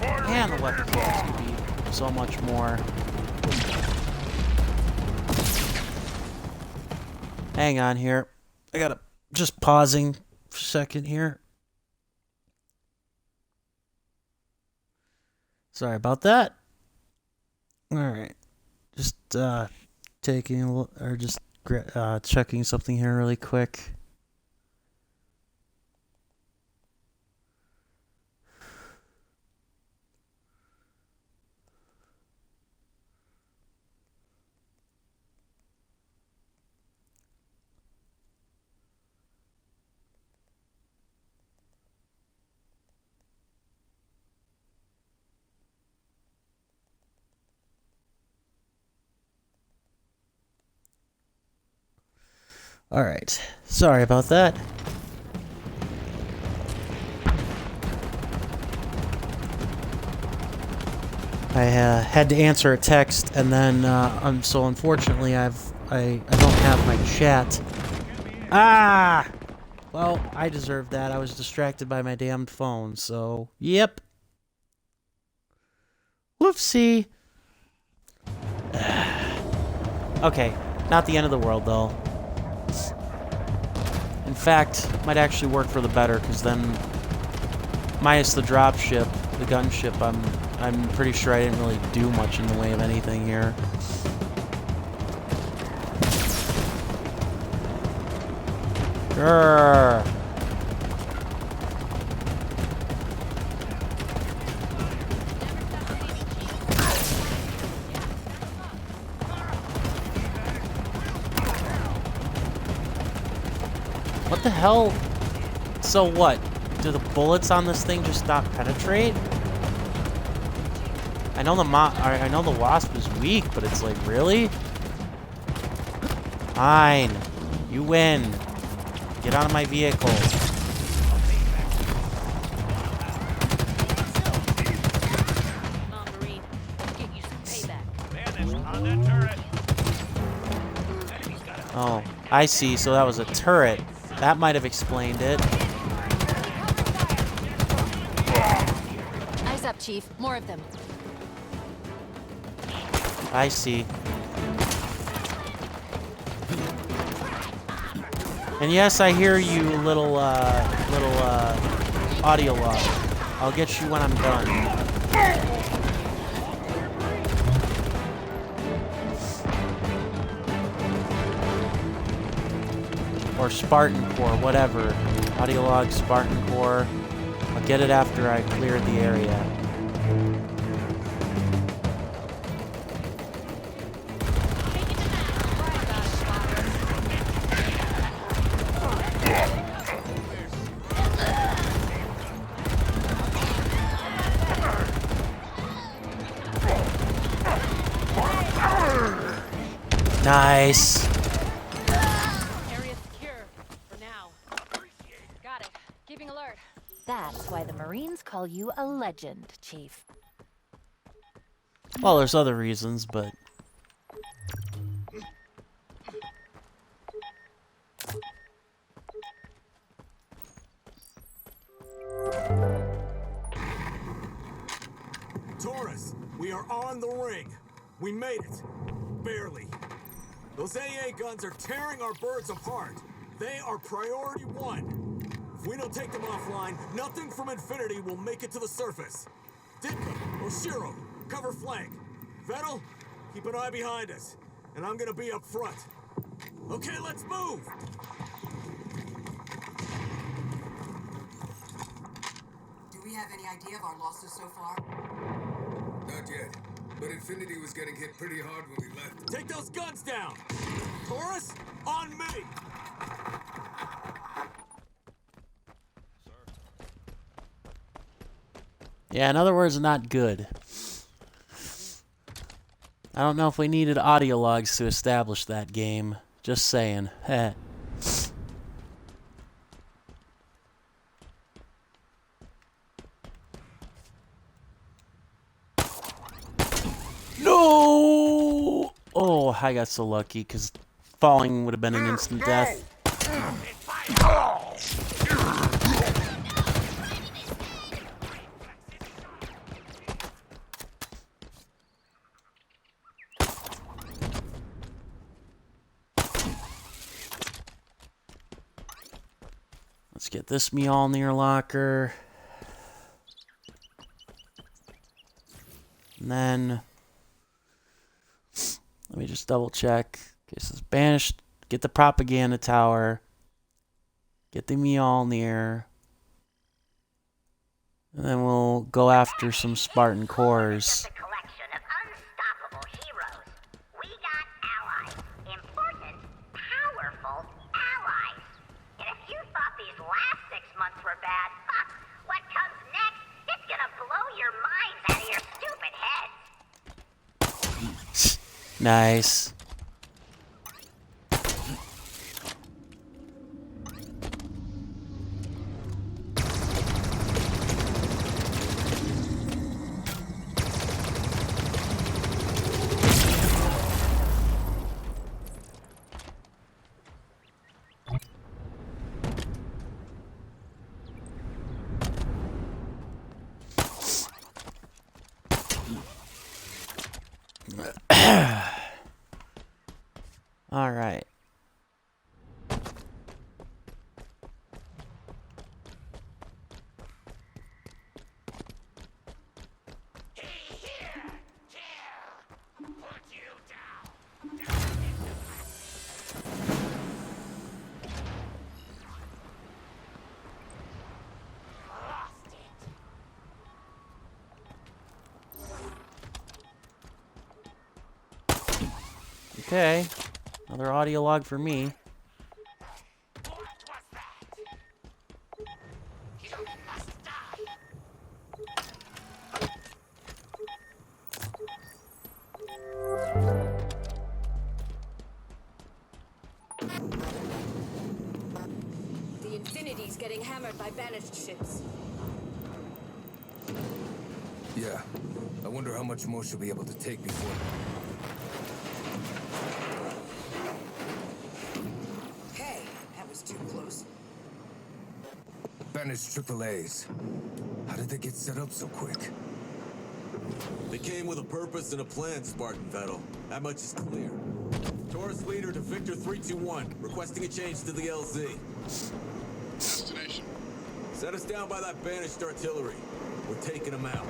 Man, the weapon balls could be so much more. Hang on here. I gotta just pausing for a second here. Sorry about that. Alright. Just taking a look, or just checking something here really quick. Alright. Sorry about that. I had to answer a text, and then so unfortunately I don't have my chat. Ah! Well, I deserved that. I was distracted by my damned phone, so yep. Whoopsie. Okay, not the end of the world though. In fact, might actually work for the better, because then, minus the dropship, the gunship, I'm pretty sure I didn't really do much in the way of anything here. Grrr. What the hell? So what? Do the bullets on this thing just not penetrate? I know the wasp is weak, but it's like, really? Fine. You win. Get out of my vehicle. Come on, Marine. Let's get you some payback. On that turret. Oh, I see. So that was a turret. That might have explained it. Eyes up, Chief. More of them. I see. And yes, I hear you, little audio log. I'll get you when I'm done. Or Spartan Core, whatever. Audio log, Spartan Core. I'll get it after I cleared the area. Nice. Area secure for now. Got it. Keeping alert. That's why the Marines call you a legend, Chief. Well, there's other reasons, but... Taurus, we are on the ring. We made it. Barely. Those AA guns are tearing our birds apart. They are priority one. If we don't take them offline, nothing from Infinity will make it to the surface. Ditka, Oshiro, cover flank. Vettel, keep an eye behind us. And I'm gonna be up front. Okay, let's move! Do we have any idea of our losses so far? Not yet. But Infinity was getting hit pretty hard when we left. Take those guns down! Taurus, on me! Yeah, in other words, not good. I don't know if we needed audio logs to establish that game. Just saying. Heh. No! Oh, I got so lucky because falling would have been an instant death. Let's get this Mjolnir locker. And then, let me just double check. Okay, so it's banished. Get the propaganda tower. Get the Mjolnir. And then we'll go after some Spartan cores. Collection of unstoppable heroes. We got allies. Important, powerful allies. And if you thought these last 6 months were bad, what comes next? It's gonna blow your minds out of your stupid heads. Nice. All right. Okay. Another audio log for me. The Infinity's getting hammered by banished ships. Yeah. I wonder how much more she'll be able to take before... Hey, that was too close. Banished AAAs. How did they get set up so quick? They came with a purpose and a plan, Spartan Vettel. That much is clear. Taurus leader to Victor 321, requesting a change to the LZ. Destination. Set us down by that banished artillery. We're taking them out.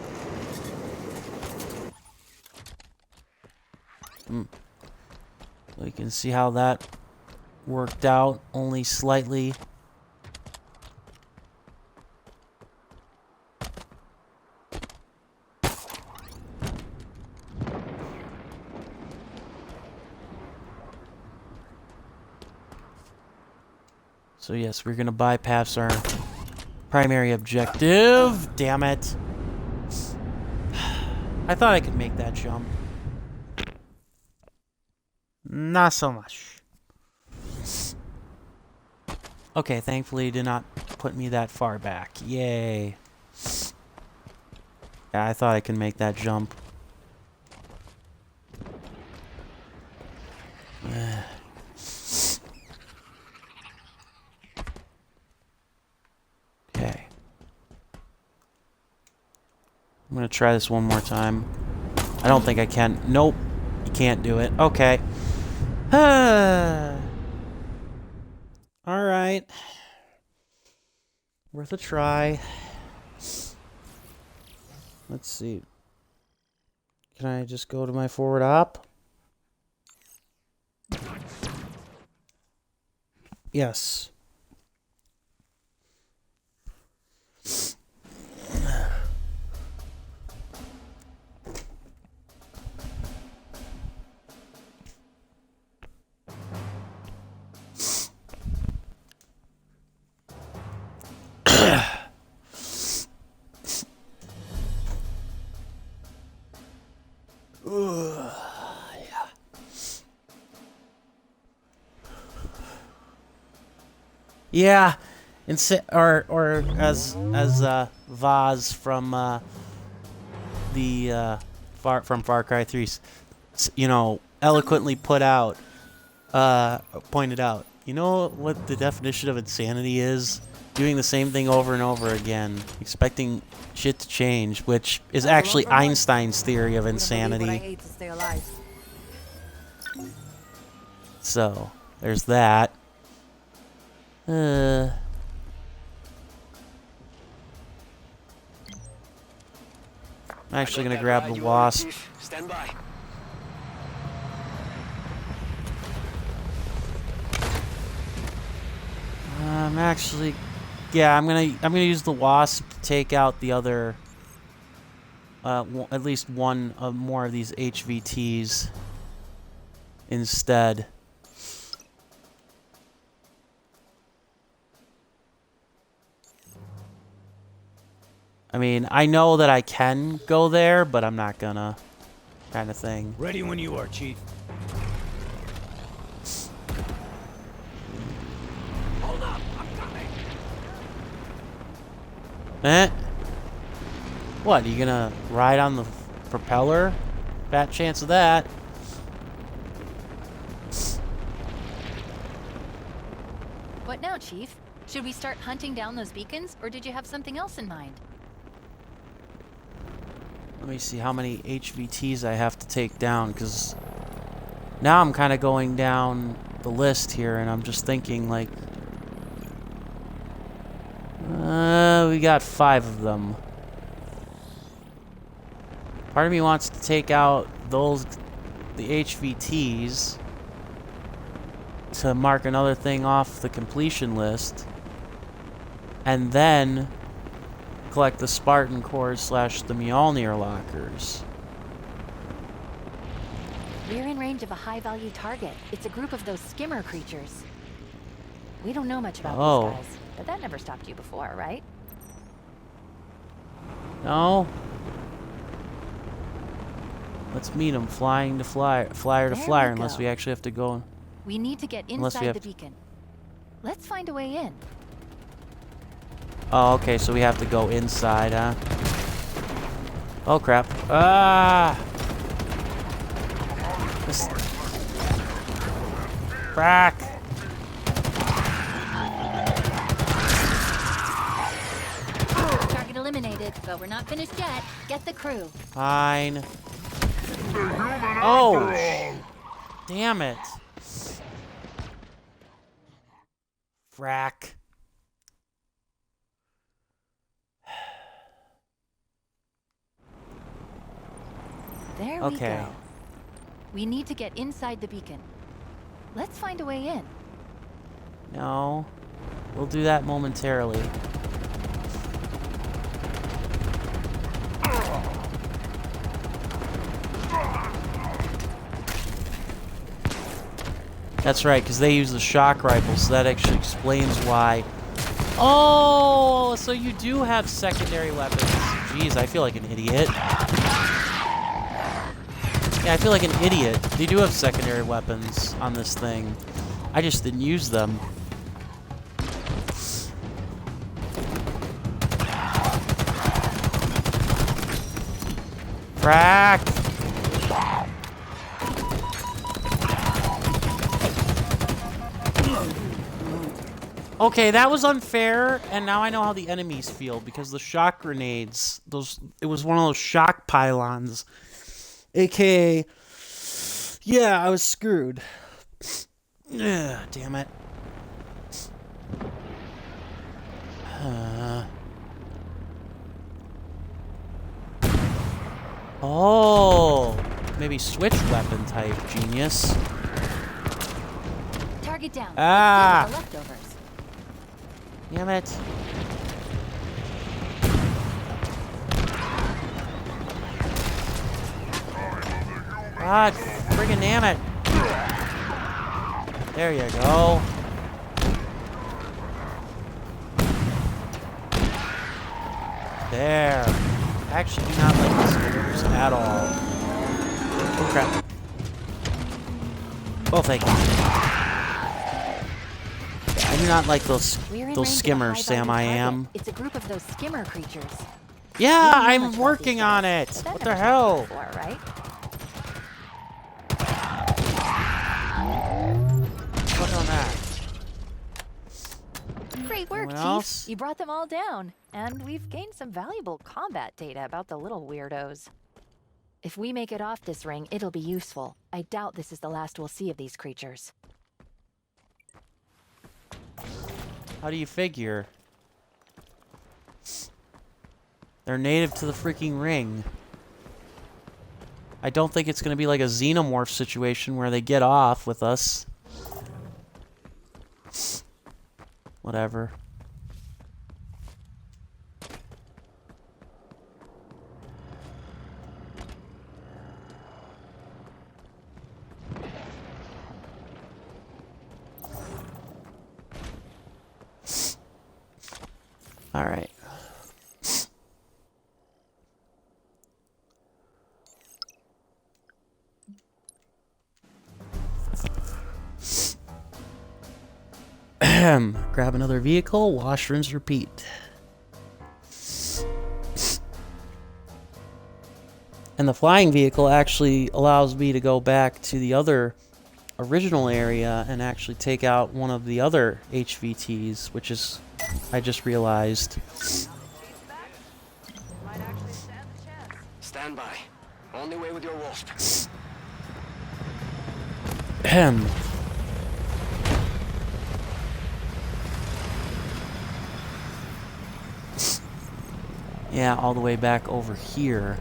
We can see how that worked out, only slightly. So yes, we're gonna bypass our primary objective. Damn it. I thought I could make that jump. Not so much. Okay, thankfully it did not put me that far back. Yay. Yeah, I thought I could make that jump. Okay. I'm gonna try this one more time. I don't think I can. Nope. You can't do it. Okay. Alright. Worth a try. Let's see. Can I just go to my forward op? Yes. Yeah, or as Vaz from the Far Cry 3, you know, eloquently pointed out. You know what the definition of insanity is? Doing the same thing over and over again, expecting shit to change, which is actually Einstein's theory of insanity. What I ate to stay alive. So there's that. I'm actually gonna grab the wasp. Stand by. I'm actually, yeah, I'm gonna use the wasp to take out the other, at least one more of these HVTs instead. I mean, I know that I can go there, but I'm not gonna, kind of thing. Ready when you are, Chief. Hold up, I'm coming. Eh? What, are you gonna ride on the propeller? Fat chance of that. What now, Chief? Should we start hunting down those beacons, or did you have something else in mind? Let me see how many HVTs I have to take down, because now I'm kind of going down the list here, and I'm just thinking, like, we got 5 of them. Part of me wants to take out the HVTs to mark another thing off the completion list, and then collect the Spartan cores / the Mjolnir lockers. We're in range of a high-value target. It's a group of those skimmer creatures. We don't know much about these guys, but that never stopped you before, right? No. Let's meet them, flyer to flyer, unless we actually have to go. We need to get inside the beacon. Let's find a way in. Oh, okay, so we have to go inside, huh? Oh, crap. Ah! Crack! Target eliminated, but we're not finished yet. Get the crew. Fine. Oh! Damn it. Frack. There we go. We need to get inside the beacon. Let's find a way in. No. We'll do that momentarily. That's right, because they use the shock rifle, so that actually explains why. Oh, so you do have secondary weapons. Jeez, I feel like an idiot. Yeah, I feel like an idiot. They do have secondary weapons on this thing. I just didn't use them. Crack! Okay, that was unfair, and now I know how the enemies feel, because the shock grenades, it was one of those shock pylons. AKA, yeah, I was screwed. Ugh, damn it. Oh, maybe switch weapon type, genius. Target down. Ah! The leftovers. Damn it. God, friggin' damn it. There you go. There. I actually do not like this universe at all. Oh crap. Oh, thank you. I do not like those We're in those range of a skimmers, high Sam. value I target. am. It's a group of those skimmer creatures. Yeah, We don't know much I'm about working these on guys, it. but that What never the stopped hell? before, right? Click on that. Great work, Anyone Chief. else? You brought them all down. And we've gained some valuable combat data about the little weirdos. If we make it off this ring, it'll be useful. I doubt this is the last we'll see of these creatures. How do you figure? They're native to the freaking ring. I don't think it's going to be like a xenomorph situation where they get off with us. Whatever. All right. Grab another vehicle, wash, rinse, repeat. And the flying vehicle actually allows me to go back to the other original area and actually take out one of the other HVTs, which is, I just realized. Stand by. On the way with your wasp. Ahem. Yeah, all the way back over here.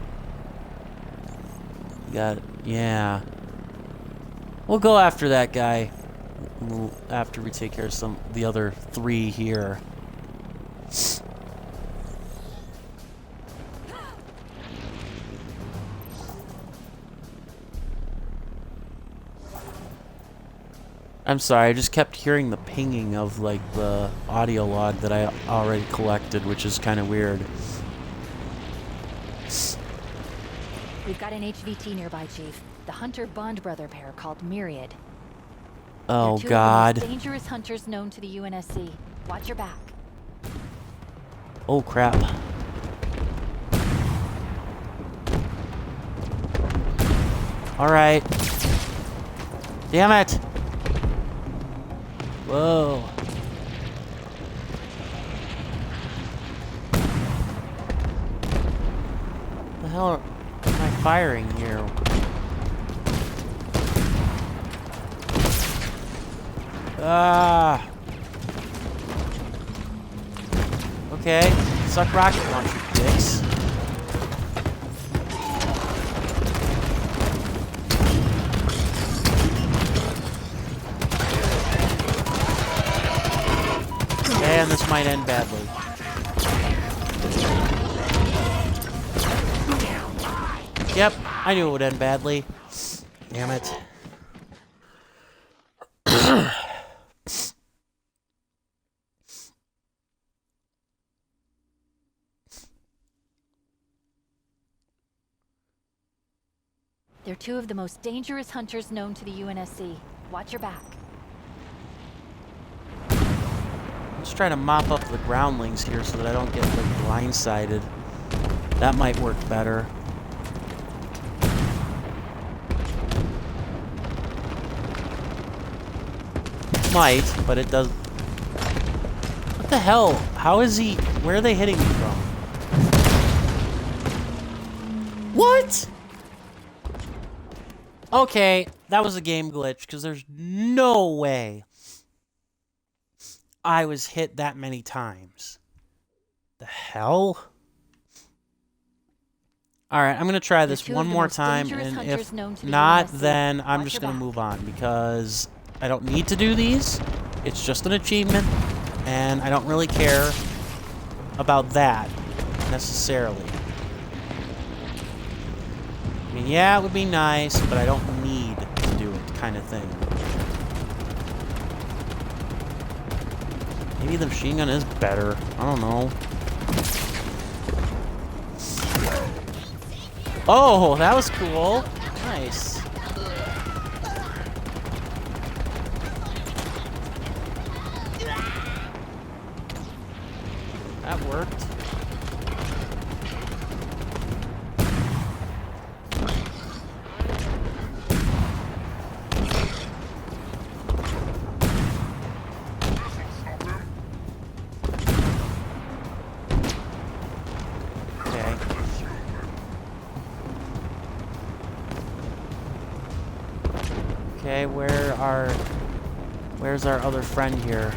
Got, yeah. We'll go after that guy after we take care of the other 3 here. I'm sorry, I just kept hearing the pinging of like the audio log that I already collected, which is kind of weird. We've got an HVT nearby, Chief. The Hunter Bond brother pair called Myriad. Oh, They're two God. of the most dangerous hunters known to the UNSC. Watch your back. Oh, crap. Alright. Damn it! Whoa. The hell am I firing here? Ah. Okay. Suck rocket launcher, dicks. And this might end badly. Yep, I knew it would end badly. Damn it. They're two of the most dangerous hunters known to the UNSC. Watch your back. Let's try to mop up the groundlings here so that I don't get like blindsided. That might work better. Might, but it does. What the hell? How is he? Where are they hitting me from? What? Okay, that was a game glitch because there's no way I was hit that many times. The hell? Alright, I'm going to try this one more time, and if not, then I'm just going to move on, because I don't need to do these. It's just an achievement, and I don't really care about that, necessarily. I mean, yeah, it would be nice, but I don't need to do it, kind of thing. Maybe the machine gun is better. I don't know. Oh, that was cool. Nice. worked. Okay. Okay, where's our other friend here?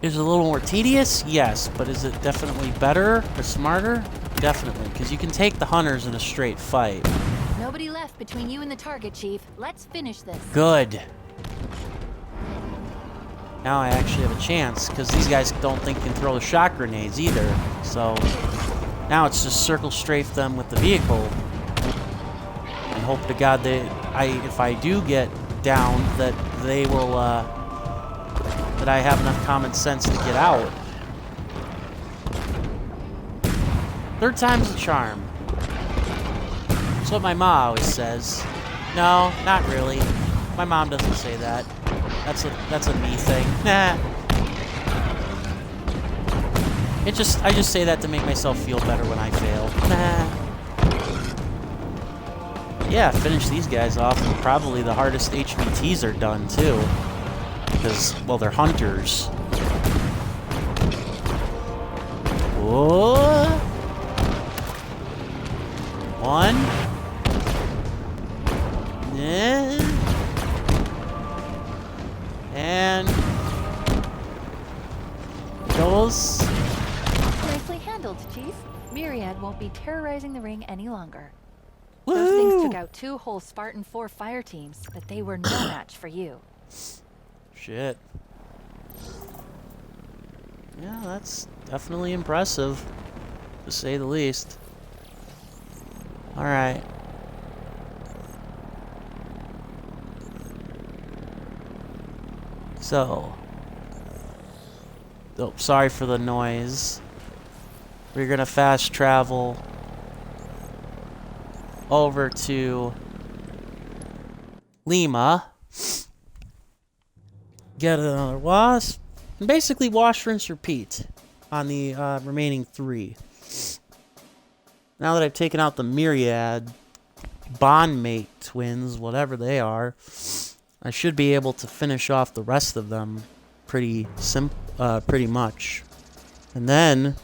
Is it a little more tedious? Yes, but is it definitely better or smarter? Definitely, because you can take the hunters in a straight fight. Nobody left between you and the target, Chief. Let's finish this. Good. Now I actually have a chance, because these guys don't think can throw the shock grenades either. So now it's just circle strafe them with the vehicle, and hope to God that if I do get down, that they will, that I have enough common sense to get out. Third time's a charm. That's what my ma always says. No, not really. My mom doesn't say that. That's a me thing. Nah. I just say that to make myself feel better when I fail. Nah. Yeah, finish these guys off, and probably the hardest HVTs are done too. Because, well, they're hunters. Whoa. One. Yeah. And those. Nicely handled, Chief. Myriad won't be terrorizing the ring any longer. Woo! Those things took out 2 whole Spartan 4 fire teams, but they were no match for you. Shit. Yeah, that's definitely impressive, to say the least. Alright. So. Oh, sorry for the noise. We're gonna fast travel over to Lima. Get another wasp. And basically wash, rinse, repeat on the remaining 3. Now that I've taken out the Myriad bondmate twins, whatever they are, I should be able to finish off the rest of them pretty much. And then,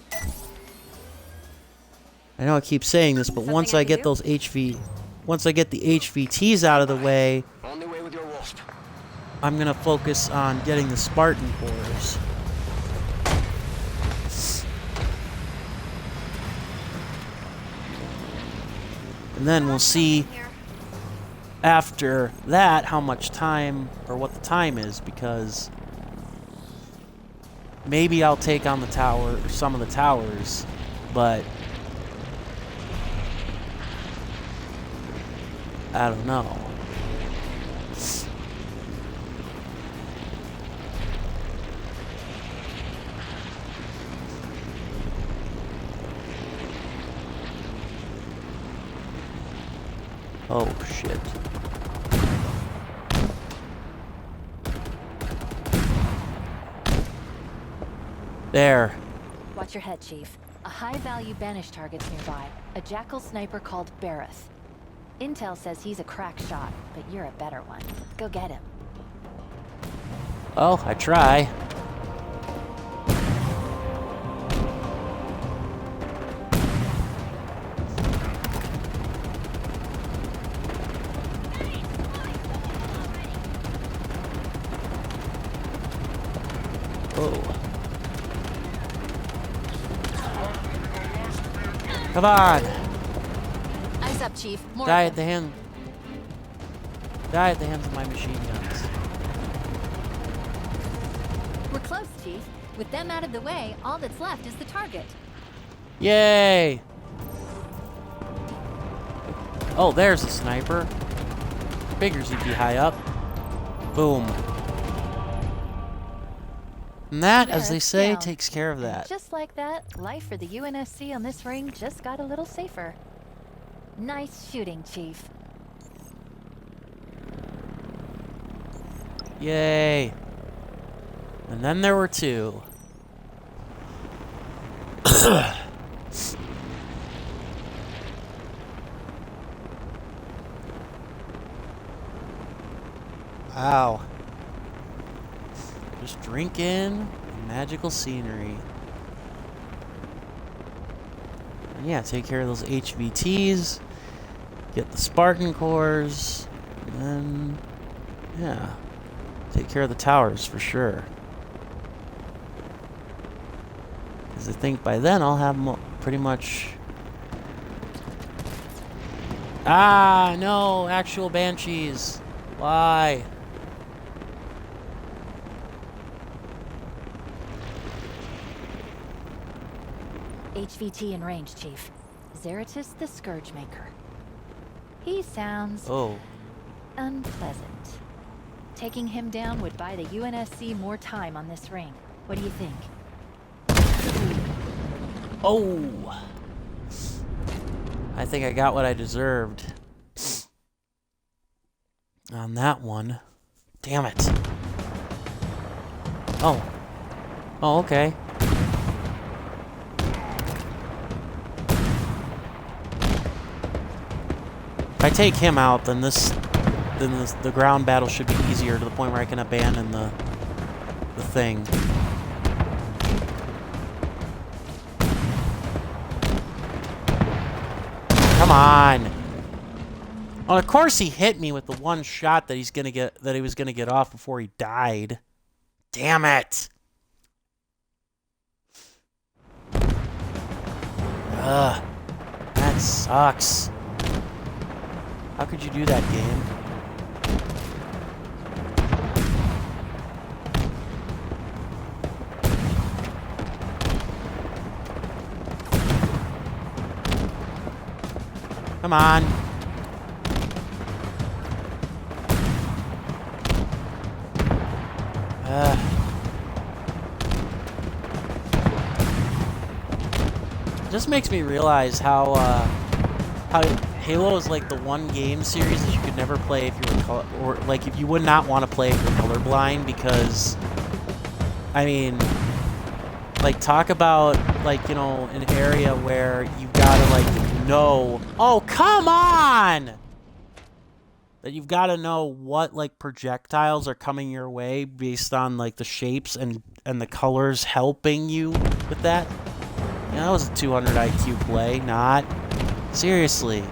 I know I keep saying this, but once I get those once I get the HVTs out of the way, I'm gonna focus on getting the Spartan cores. And then we'll see after that how much time, or what the time is, because maybe I'll take on the tower, or some of the towers, but I don't know. Oh, shit. There. Watch your head, Chief. A high-value banished target's nearby. A jackal sniper called Bareth. Intel says he's a crack shot, but you're a better one. Go get him. Oh, I try. Oh. Come on! Eyes up, Chief. More Die of at the them. Die at the hands of my machine guns. We're close, Chief. With them out of the way, all that's left is the target. Yay! Oh, there's a sniper. Figures he'd be high up. Boom. And that, as they Merrick's say, down. takes care of And that. just like that, life for the UNSC on this ring just got a little safer. Nice shooting, Chief. Yay. And then there were 2. Wow. Just drinking magical scenery. And yeah, take care of those HVTs. Get the Spartan cores. And then, yeah. Take care of the towers for sure. Because I think by then I'll have pretty much... Ah, no! Actual Banshees! Why? HVT in range, Chief. Zeratus the Scourgemaker. He sounds... unpleasant. Taking him down would buy the UNSC more time on this ring. What do you think? Oh! I think I got what I deserved. On that one. Damn it. Oh. Oh, okay. If I take him out, then the ground battle should be easier to the point where I can abandon the thing. Come on. Well, of course he hit me with the one shot that he was gonna get off before he died. Damn it. Ugh. That sucks. How could you do that, game? Come on. It just makes me realize how Halo is like the one game series that you could never play if you were if you would not want to play if you're colorblind, because I mean, like, talk about, like, you know, an area where you've got to, like, know... Oh, come on! That you've got to know what, like, projectiles are coming your way based on, like, the shapes and the colors helping you with that. Yeah, that was a 200 IQ play, not. Seriously.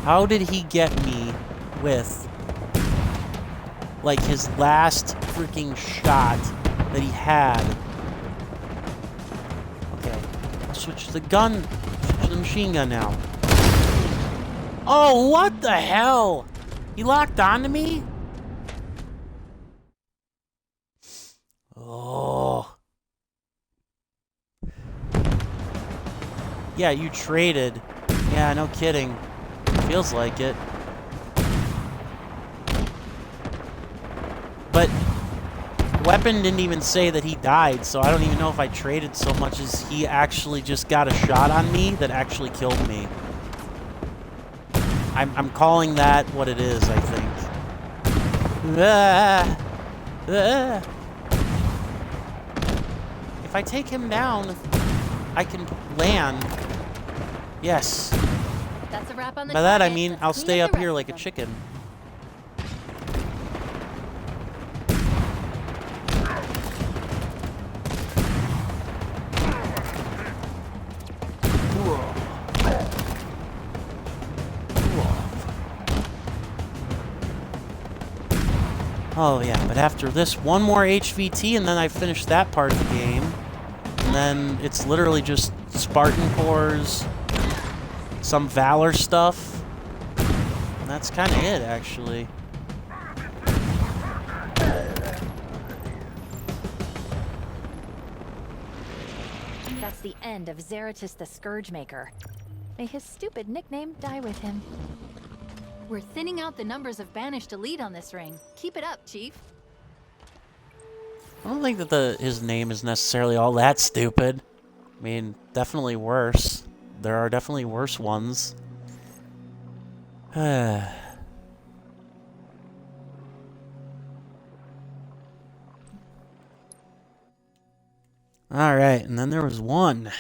How did he get me with... like his last freaking shot that he had? Okay, I'll switch to the gun, switch to the machine gun now. Oh, what the hell? He locked onto me? Oh. Yeah, you traded. Yeah, no kidding. Feels like it. But Weapon didn't even say that he died, so I don't even know if I traded so much as he actually just got a shot on me that actually killed me. I'm calling that what it is, I think. If I take him down, I can land. Yes. That's a wrap on the By that I target. mean Let's I'll clean stay up up the here rest like a of them. chicken. Oh yeah, but after this, one more HVT and then I finish that part of the game. And then it's literally just Spartan cores, some Valor stuff. And that's kind of it, actually. That's the end of Zeratus the Scourgemaker. May his stupid nickname die with him. We're thinning out the numbers of Banished Elite on this ring. Keep it up, Chief. I don't think that his name is necessarily all that stupid. I mean, definitely worse. There are definitely worse ones. Alright, and then there was one.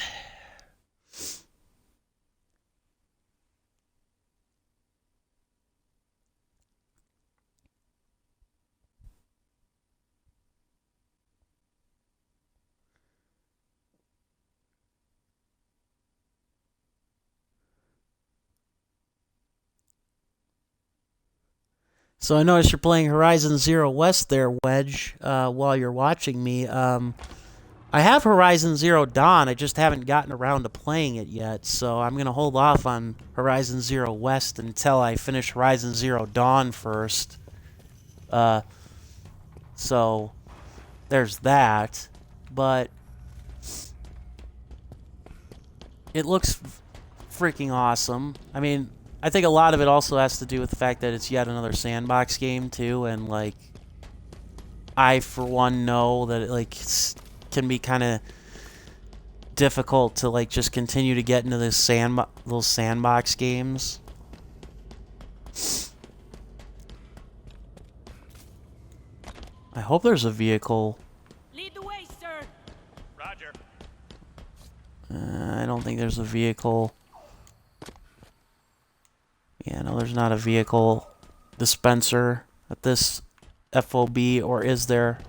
So I noticed you're playing Horizon Zero West there, Wedge, while you're watching me. I have Horizon Zero Dawn, I just haven't gotten around to playing it yet, so I'm going to hold off on Horizon Zero West until I finish Horizon Zero Dawn first. So there's that, but it looks freaking awesome. I mean, I think a lot of it also has to do with the fact that it's yet another sandbox game too, and like, I for one know that it can be kind of difficult to like just continue to get into this those sandbox games. I hope there's a vehicle. Lead the way, sir. Roger. I don't think there's a vehicle. Yeah, no, there's not a vehicle dispenser at this FOB, or is there?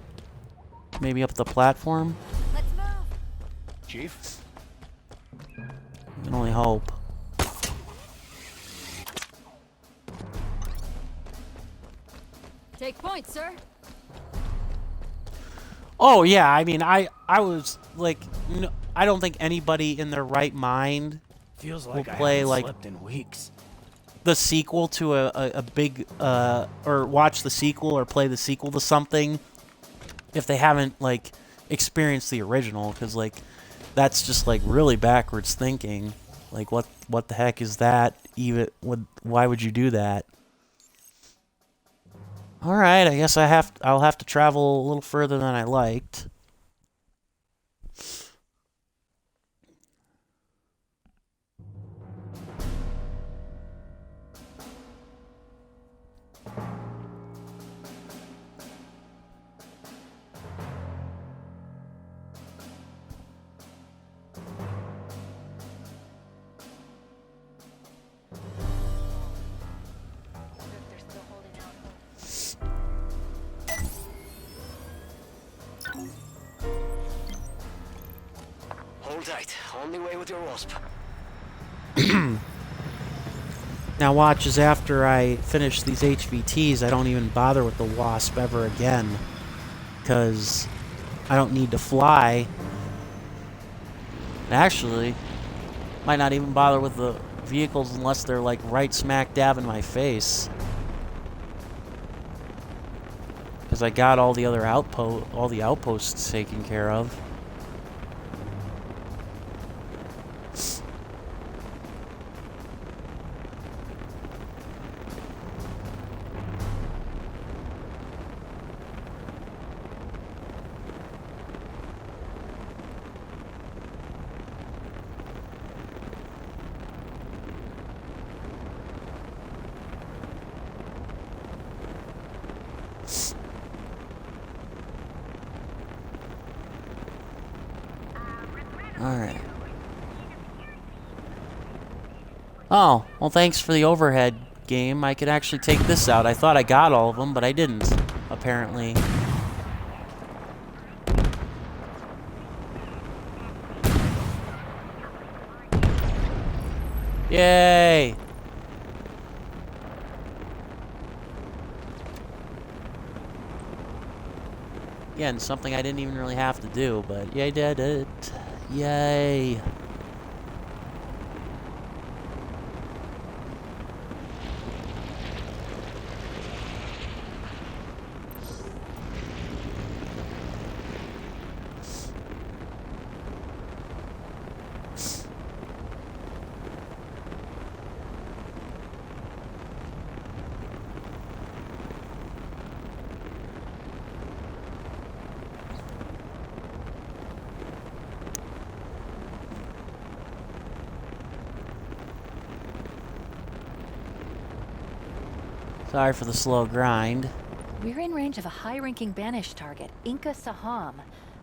Maybe up the platform? Let's move. Chief? I can only hope. Take point, sir. Oh, yeah, I mean, I was, like, no, I don't think anybody in their right mind Feels will like I play, haven't like, slept in weeks. the sequel to a big, or watch the sequel or play the sequel to something if they haven't, like, experienced the original, because, like, that's just, like, really backwards thinking. Like, what the heck is that? Even, why would you do that? Alright, I guess I'll have to travel a little further than I liked. Hold tight. Only way with your wasp. Now watch, as after I finish these HVTs, I don't even bother with the Wasp ever again. Because I don't need to fly. Actually, might not even bother with the vehicles unless they're like right smack dab in my face. Because I got all the other outposts taken care of. Alright. Oh, well thanks for the overhead game. I could actually take this out. I thought I got all of them, but I didn't, apparently. Yay! Again, something I didn't even really have to do, but yeah, I did it. Yay! Sorry for the slow grind. We're in range of a high-ranking banished target, Inca Saham.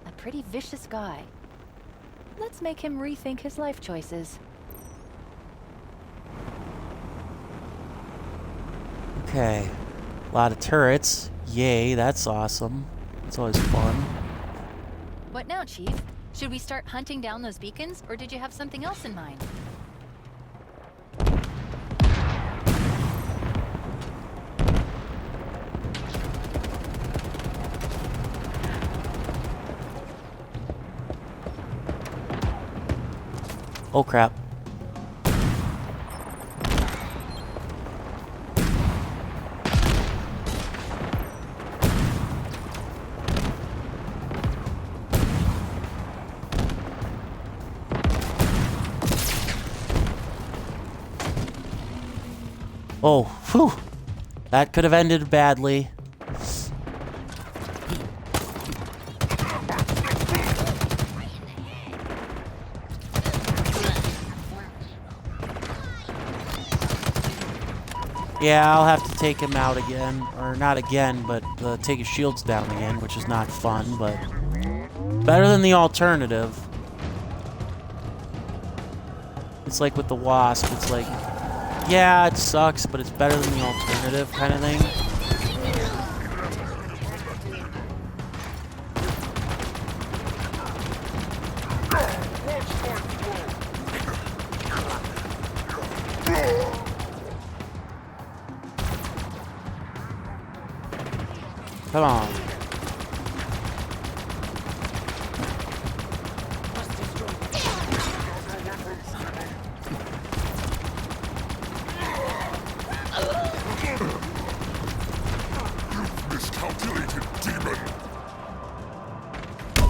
A pretty vicious guy. Let's make him rethink his life choices. Okay. A lot of turrets. Yay, that's awesome. It's always fun. What now, Chief? Should we start hunting down those beacons, or did you have something else in mind? Oh crap. Oh, whew. That could have ended badly. Yeah, I'll have to take him out again. Or not again, but take his shields down again, which is not fun, but better than the alternative. It's like with the Wasp, it's like, yeah, it sucks, but it's better than the alternative kind of thing. Come on. Miscalculated, demon!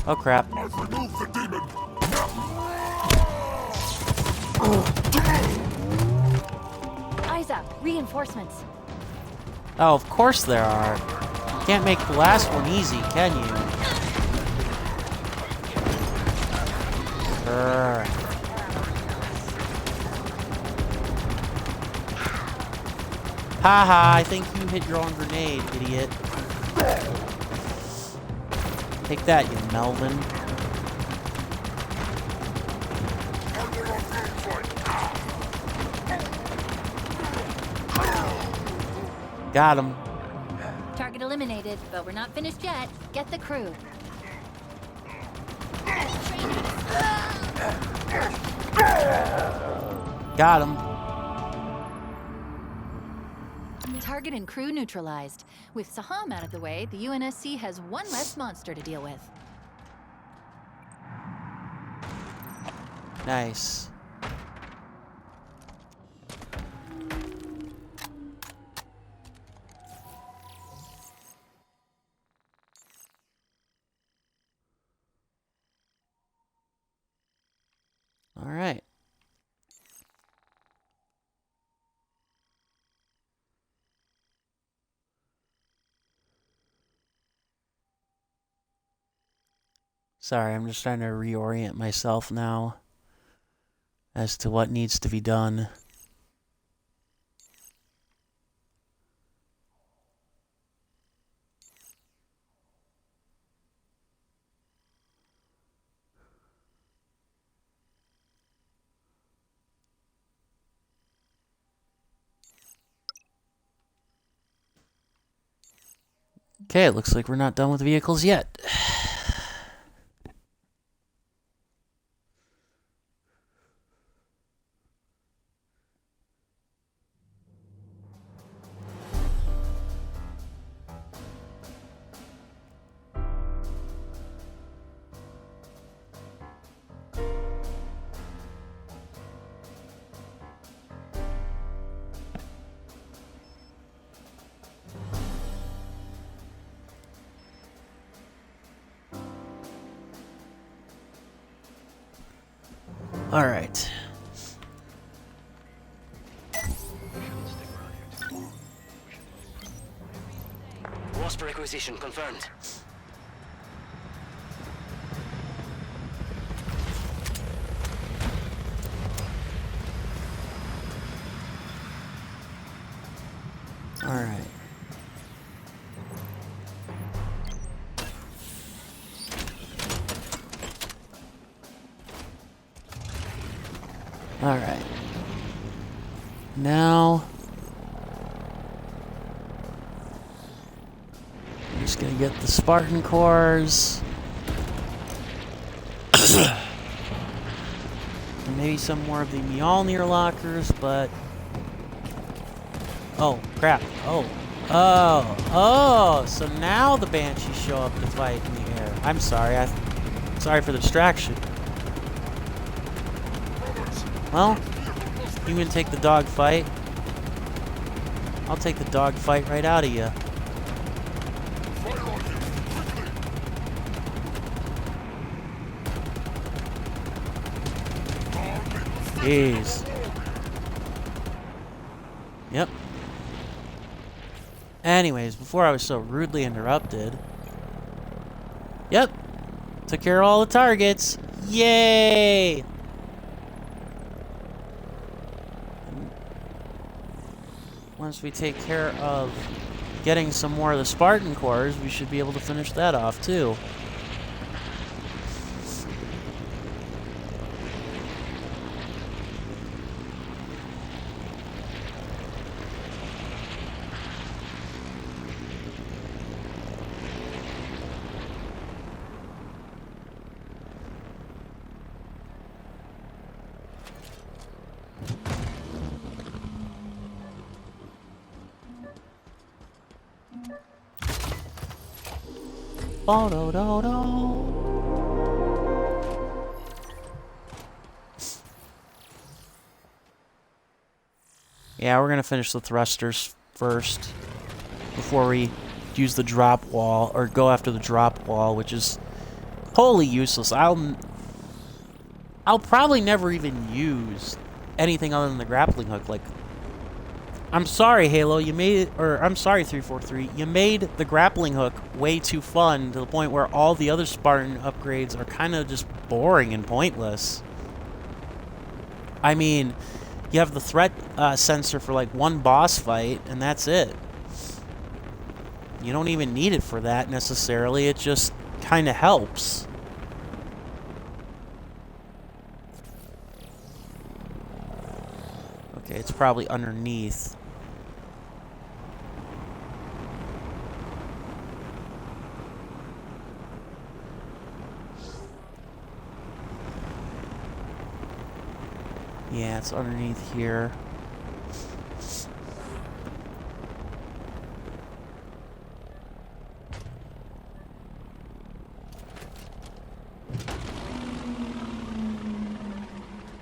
Oh crap. I've removed the demon! Eyes up! Reinforcements! Oh, of course there are. Can't make the last one easy, can you? Brr. Haha, I think you hit your own grenade, idiot. Take that, you Melvin. Got him. Target eliminated, but we're not finished yet. Get the crew. Got him. Target and crew neutralized. With Saham out of the way, the UNSC has one less monster to deal with. Nice. All right. Sorry, I'm just trying to reorient myself now as to what needs to be done. Okay, it looks like we're not done with vehicles yet. All right. Wasp requisition confirmed. All right. now, I'm just gonna get the Spartan cores. And maybe some more of the Mjolnir lockers, but... Oh, crap. Oh, so now the Banshees show up to fight in the air. I'm sorry, sorry for the distraction. Well, you can take the dog fight. I'll take the dog fight right out of you. Jeez. Yep. Anyways, before I was so rudely interrupted. Yep. Took care of all the targets. Yay! Once we take care of getting some more of the Spartan cores, we should be able to finish that off too. Yeah, we're gonna finish the thrusters first before we use the drop wall, or go after the drop wall, which is wholly useless. I'll probably never even use anything other than the grappling hook. Like, I'm sorry, Halo, you made it, or I'm sorry, 343, you made the grappling hook way too fun to the point where all the other Spartan upgrades are kind of just boring and pointless. I mean, you have the threat sensor for like one boss fight, and that's it. You don't even need it for that necessarily, it just kind of helps. Okay, it's probably underneath. Yeah, it's underneath here.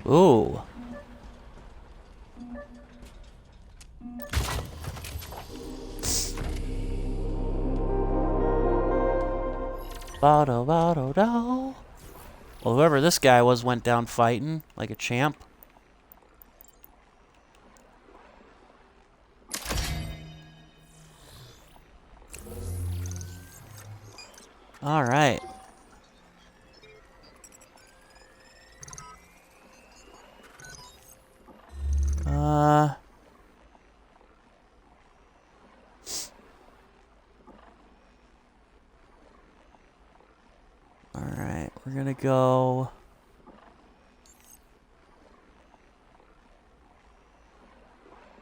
Ooh. Well, whoever this guy was went down fighting like a champ. All right. Alright, we're gonna go...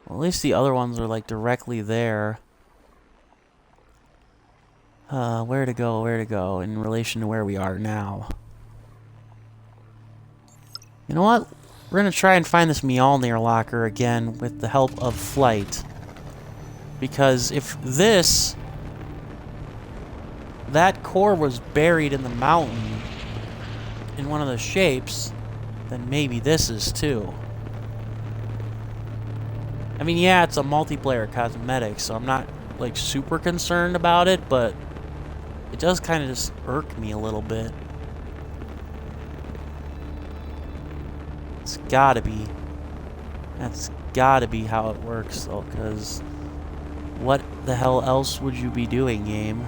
Well, at least the other ones are, like, directly there. Where to go in relation to where we are now. You know what? We're gonna try and find this Mjolnir locker again with the help of flight. Because if that core was buried in the mountain in one of the shapes, then maybe this is too. I mean, yeah, it's a multiplayer cosmetic, so I'm not, like, super concerned about it, but it does kind of just irk me a little bit. It's gotta be. That's gotta be how it works, though, because what the hell else would you be doing, game?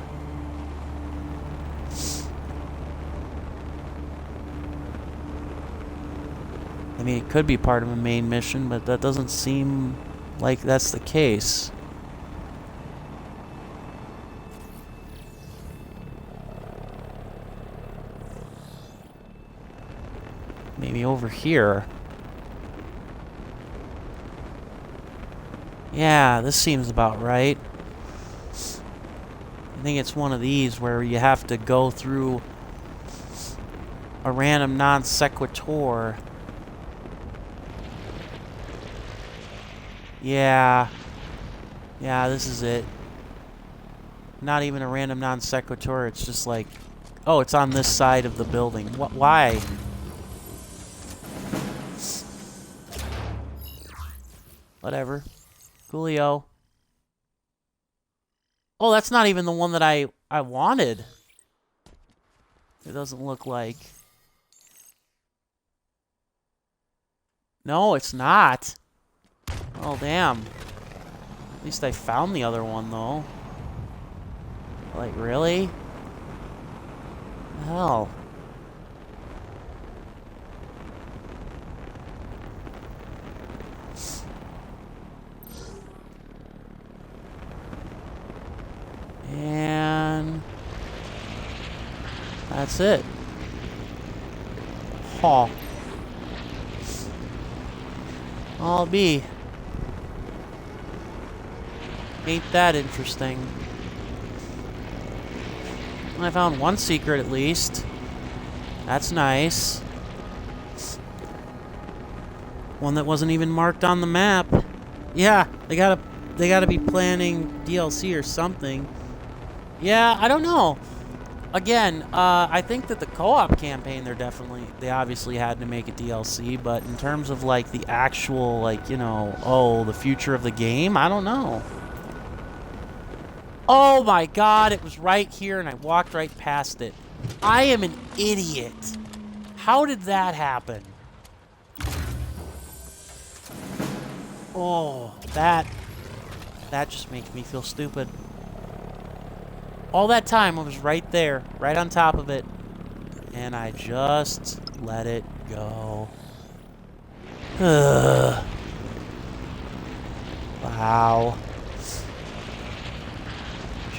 I mean, it could be part of a main mission, but that doesn't seem like that's the case. Maybe over here. Yeah, this seems about right. I think it's one of these where you have to go through a random non sequitur. Yeah. Yeah, this is it. Not even a random non sequitur, it's just like, oh, it's on this side of the building. Why? Whatever. Coolio. Oh, that's not even the one that I wanted. It doesn't look like. No, it's not. Oh, damn. At least I found the other one, though. Like, really? Hell. And that's it. Huh. I'll be. Ain't that interesting. I found one secret at least. That's nice. One that wasn't even marked on the map. Yeah, they gotta be planning DLC or something. Yeah, I don't know. Again, I think that the co-op campaign, they obviously had to make a DLC, but in terms of, like, the actual, like, you know, oh, the future of the game, I don't know. Oh my god, it was right here and I walked right past it. I am an idiot. How did that happen? Oh, that just makes me feel stupid. All that time I was right there, right on top of it, and I just let it go. Ugh. Wow.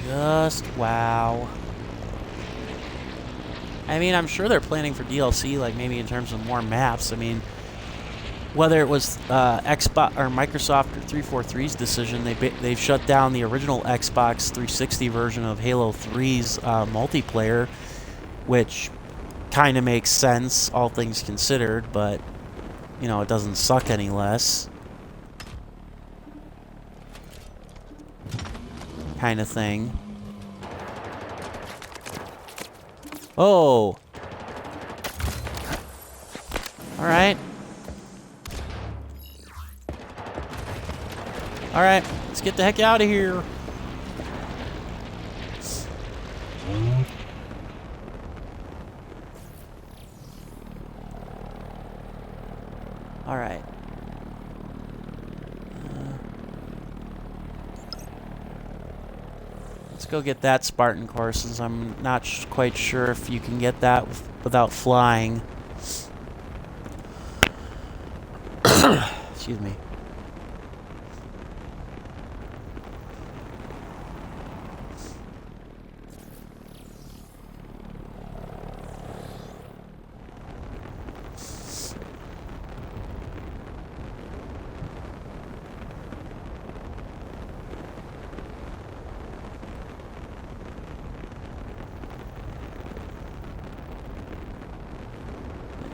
Just wow. I mean, I'm sure they're planning for DLC, like maybe in terms of more maps. I mean, whether it was Xbox or Microsoft or 343's decision, they've shut down the original Xbox 360 version of Halo 3's multiplayer, which kind of makes sense, all things considered, but, you know, it doesn't suck any less. Kind of thing. Oh! Alright. Alright, let's get the heck out of here. Alright. Let's go get that Spartan core, since I'm not quite sure if you can get that without flying. Excuse me.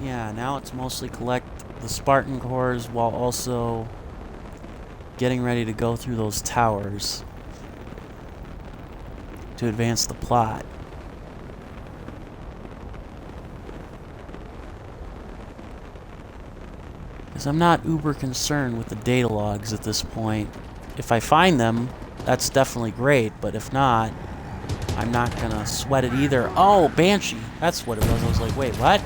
Yeah, now it's mostly collect the Spartan cores while also getting ready to go through those towers to advance the plot. Because I'm not uber concerned with the data logs at this point. If I find them, that's definitely great, but if not, I'm not gonna sweat it either. Oh, Banshee! That's what it was. I was like, wait, what?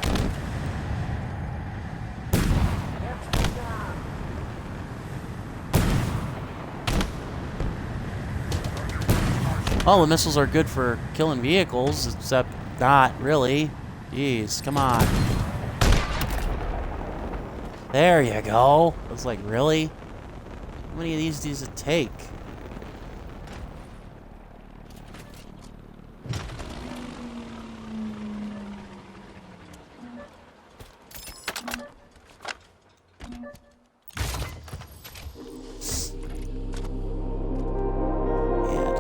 Oh, the missiles are good for killing vehicles, except not really. Jeez, come on. There you go. I was like, really? How many of these does it take?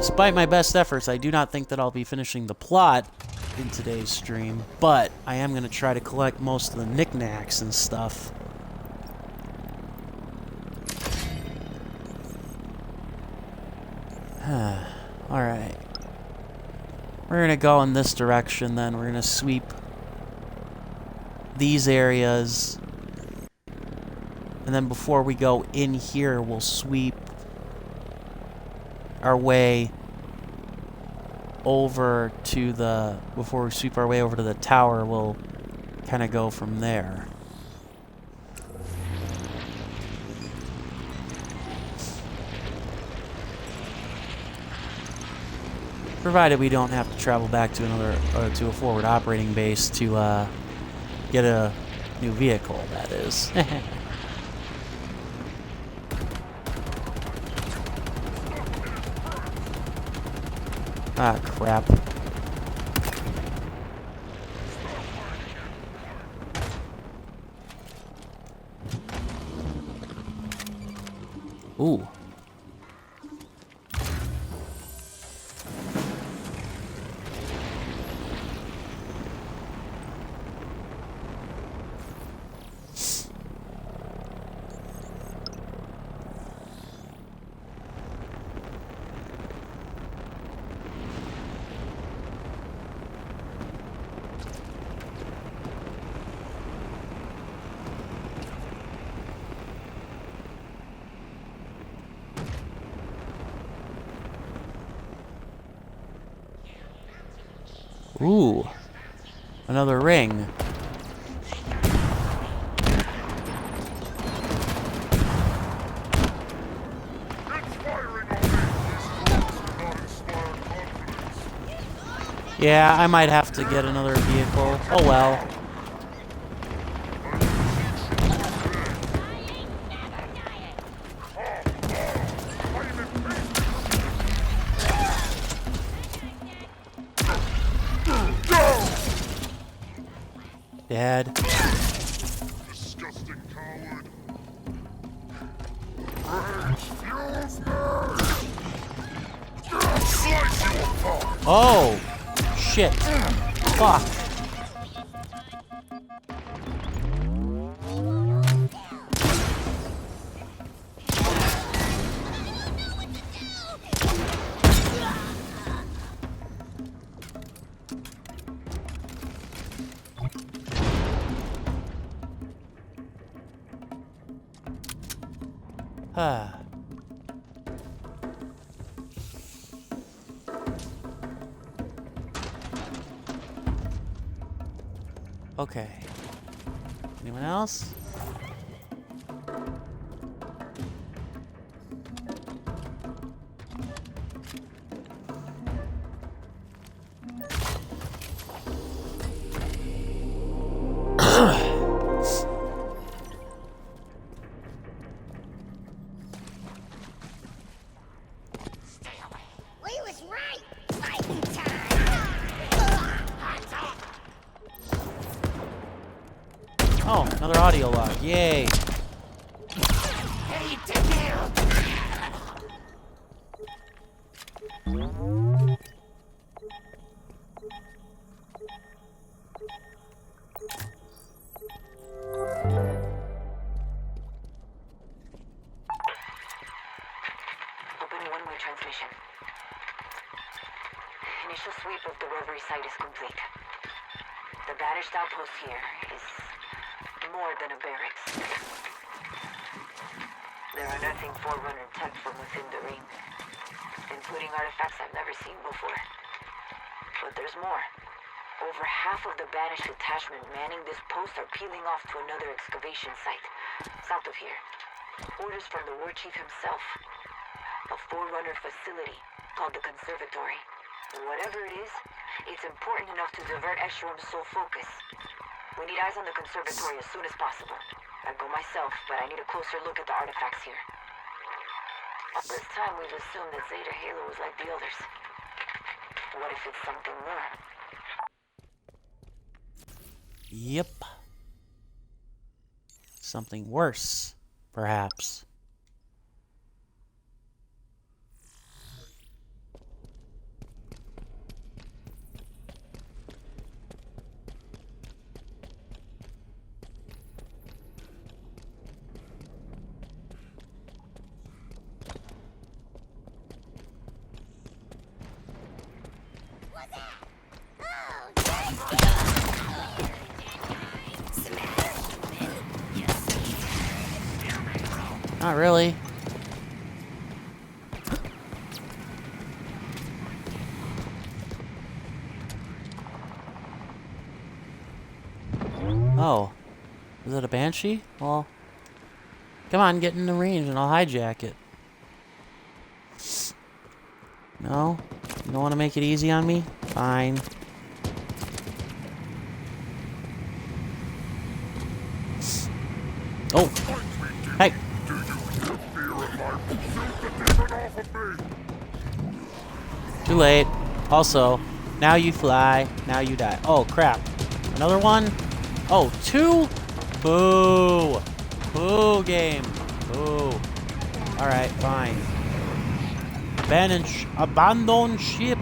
Despite my best efforts, I do not think that I'll be finishing the plot in today's stream, but I am going to try to collect most of the knickknacks and stuff. Alright. We're going to go in this direction then. We're going to sweep these areas. And then before we go in here, we'll sweep our way over to the... Before we sweep our way over to the tower, we'll kind of go from there. Provided we don't have to travel back to another, to a forward operating base to get a new vehicle, that is. Ah, crap. Ooh. Ooh. Another ring. Yeah, I might have to get another vehicle. Oh well. Dad. Disgusting coward. Slice you apart. Oh, shit. Fuck. Ah. Okay. Anyone else? We was right. Fighting time. Oh, another audio log. Yay. Open one-way transmission. Initial sweep of the Reverie site is complete. The banished outpost here is more than a barracks. There are nothing Forerunner tech from within the ring, including artifacts I've never seen before. But there's more. Over half of the banished detachment manning this post are peeling off to another excavation site, south of here. Orders from the War Chief himself. A Forerunner facility called the Conservatory. Whatever it is, it's important enough to divert Escherum's sole focus. We need eyes on the Conservatory as soon as possible. I'd go myself, but I need a closer look at the artifacts here. All this time we've assumed that Zeta Halo was like the others. What if it's something more? Yep. Something worse, perhaps. Not really. Oh. Is it a banshee? Well, come on, get in the range and I'll hijack it. No? You don't want to make it easy on me? Fine. Oh! Hey! Too late. Also, now you fly, now you die. Oh, crap. Another one? Oh, 2? Boo! Boo, game. Boo. Alright, fine. Abandon ship.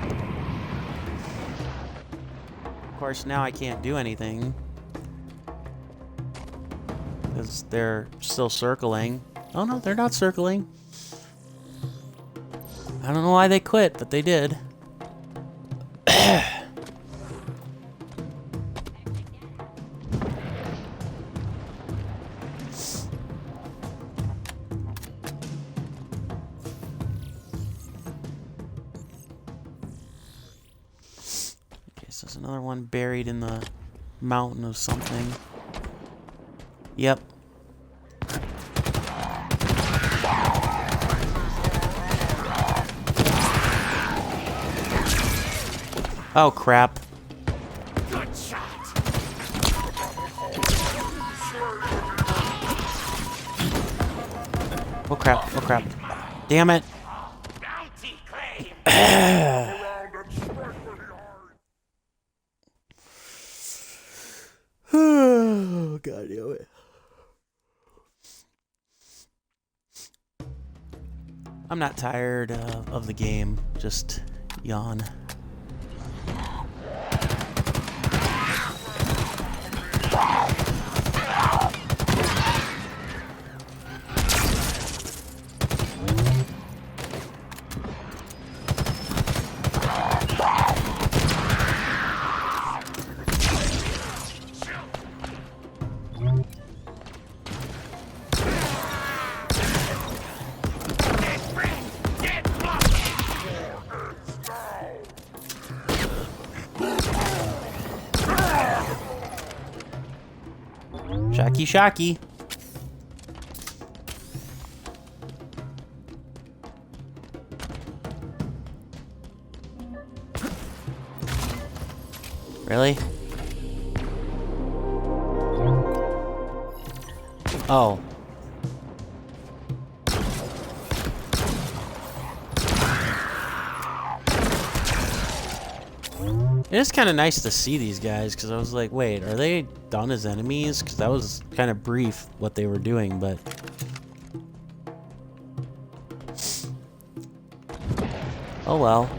Of course, now I can't do anything. Because they're still circling. Oh no, they're not circling. I don't know why they quit, but they did. So there's another one buried in the mountain of something. Yep. Oh crap. Good shot. Oh crap, oh crap. Damn it. Bounty claim. Oh, God damn it. I'm not tired of the game. Just yawn. Shocky, shocky. Really? Oh. It is kind of nice to see these guys, because I was like, wait, are they done as enemies? Because that was kind of brief what they were doing, but... Oh well.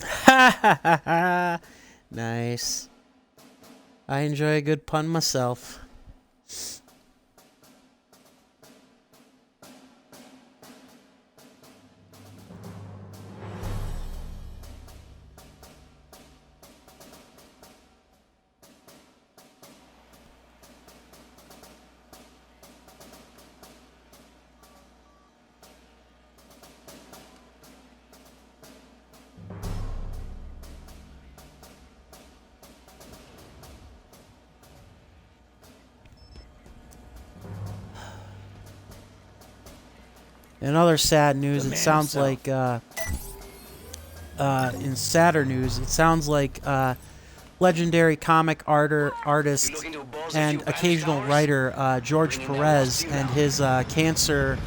Ha ha ha ha! Nice. I enjoy a good pun myself. In other sad news, it sounds like, in sadder news, it sounds like, legendary comic artist and occasional writer, George Perez, and his, cancer,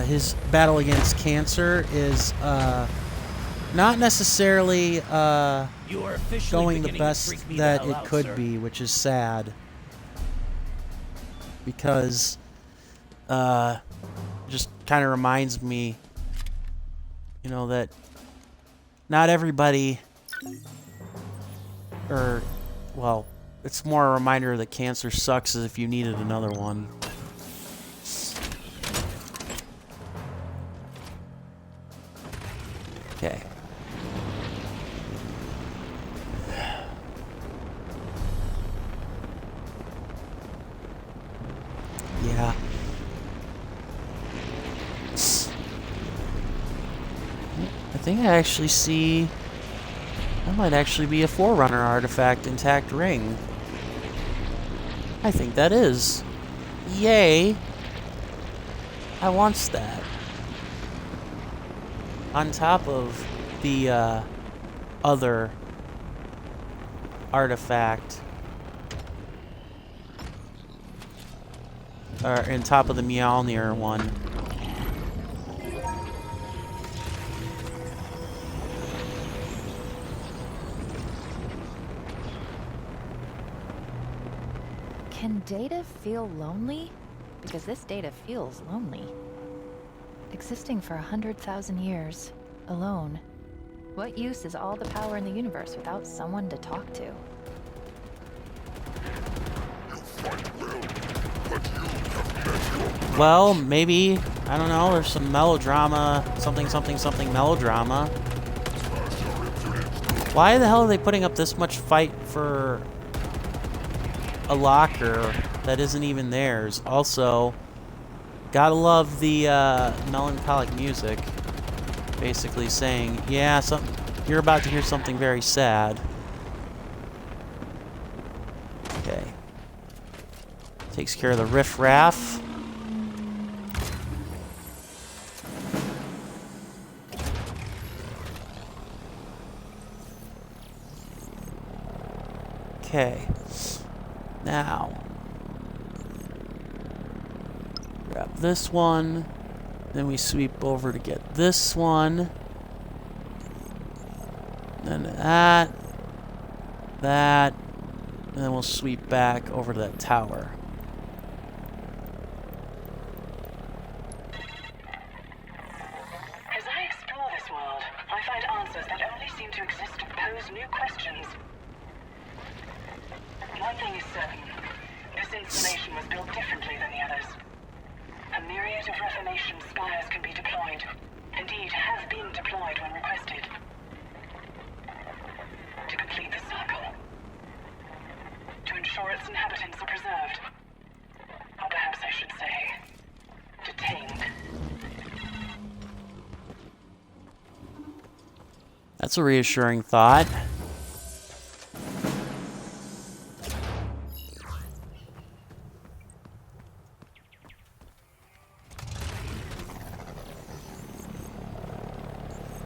his battle against cancer is, not necessarily, going the best that it could be, which is sad. Because, just kind of reminds me, you know, that not everybody Or, well, it's more a reminder that cancer sucks as if you needed another one. Okay. Yeah. I think I actually see... That might actually be a Forerunner artifact, intact ring. I think that is. Yay! I wants that. On top of the other artifact. Or on top of the Mjolnir one. Can Data feel lonely? Because this Data feels lonely. Existing for 100,000 years, alone. What use is all the power in the universe without someone to talk to? Well, maybe, I don't know, there's some melodrama, something melodrama. Why the hell are they putting up this much fight for a locker that isn't even theirs? Also, gotta love the melancholic music. Basically saying, yeah, you're about to hear something very sad. Okay. Takes care of the riff-raff. Okay. Now. Grab this one. Then we sweep over to get this one. Then that. That. And then we'll sweep back over to that tower. As I explore this world, I find answers that only seem to exist to pose new questions. One thing is certain. This installation was built differently than the others. A myriad of Reformation spires can be deployed. Indeed, have been deployed when requested. To complete the circle. To ensure its inhabitants are preserved. Or perhaps I should say, detained. That's a reassuring thought.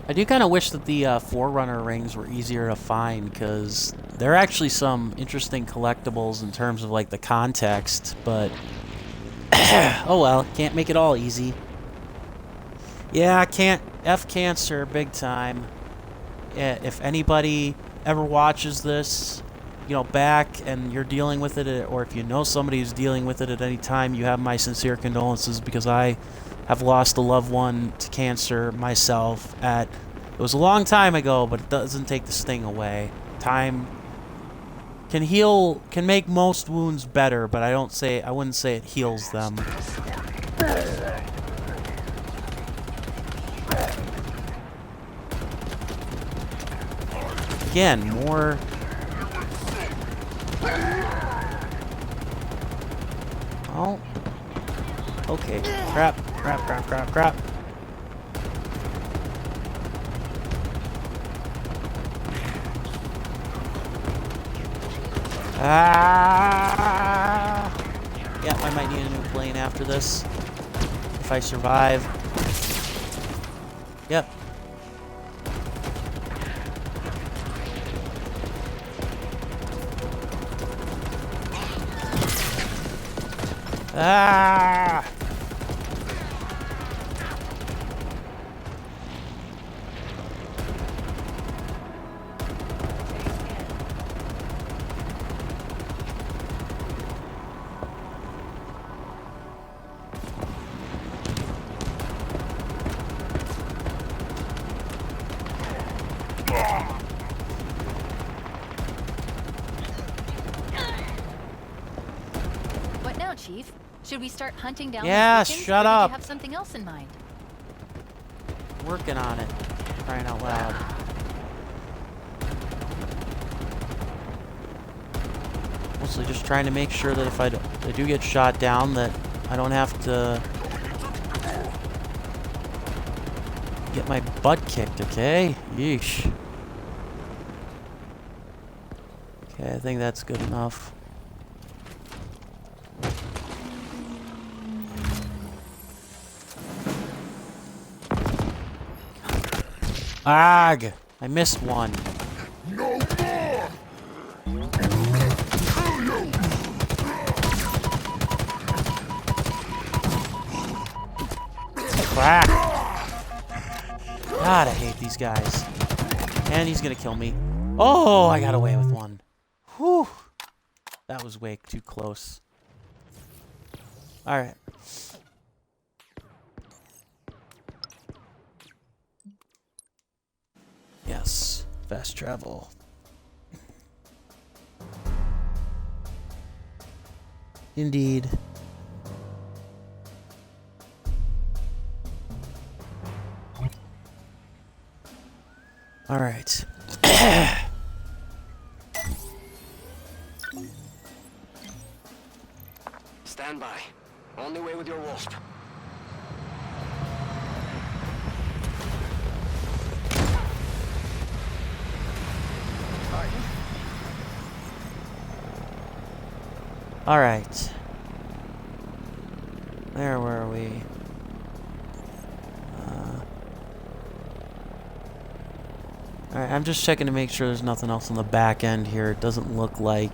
I do kind of wish that the Forerunner rings were easier to find, because there are actually some interesting collectibles in terms of like the context, but oh well, can't make it all easy. Yeah, can't F cancer big time. Yeah, if anybody ever watches this, you know, back and you're dealing with it, or if you know somebody who's dealing with it at any time, you have my sincere condolences, because I have lost a loved one to cancer myself it was a long time ago, but it doesn't take the sting away. Time can heal, can make most wounds better, but I wouldn't say it heals them. Again, more... Oh. Okay. Crap. Ah! Yep, I might need a new plane after this. If I survive. Yep. Ah! Chief. Should we start hunting down Yeah, the beacons, shut or up. did you have something else in mind? Working on it. Crying out loud. Mostly just trying to make sure that if I do get shot down, that I don't have to get my butt kicked, okay? Yeesh. Okay, I think that's good enough. Arg! I missed one. No more! Crap! God, I hate these guys. And he's gonna kill me. Oh, I got away with one. Whew. That was way too close. Alright. Yes. Fast travel. Indeed. Alright. Stand by. Only way with your wasp. Alright. Where were we? Alright, I'm just checking to make sure there's nothing else on the back end here. It doesn't look like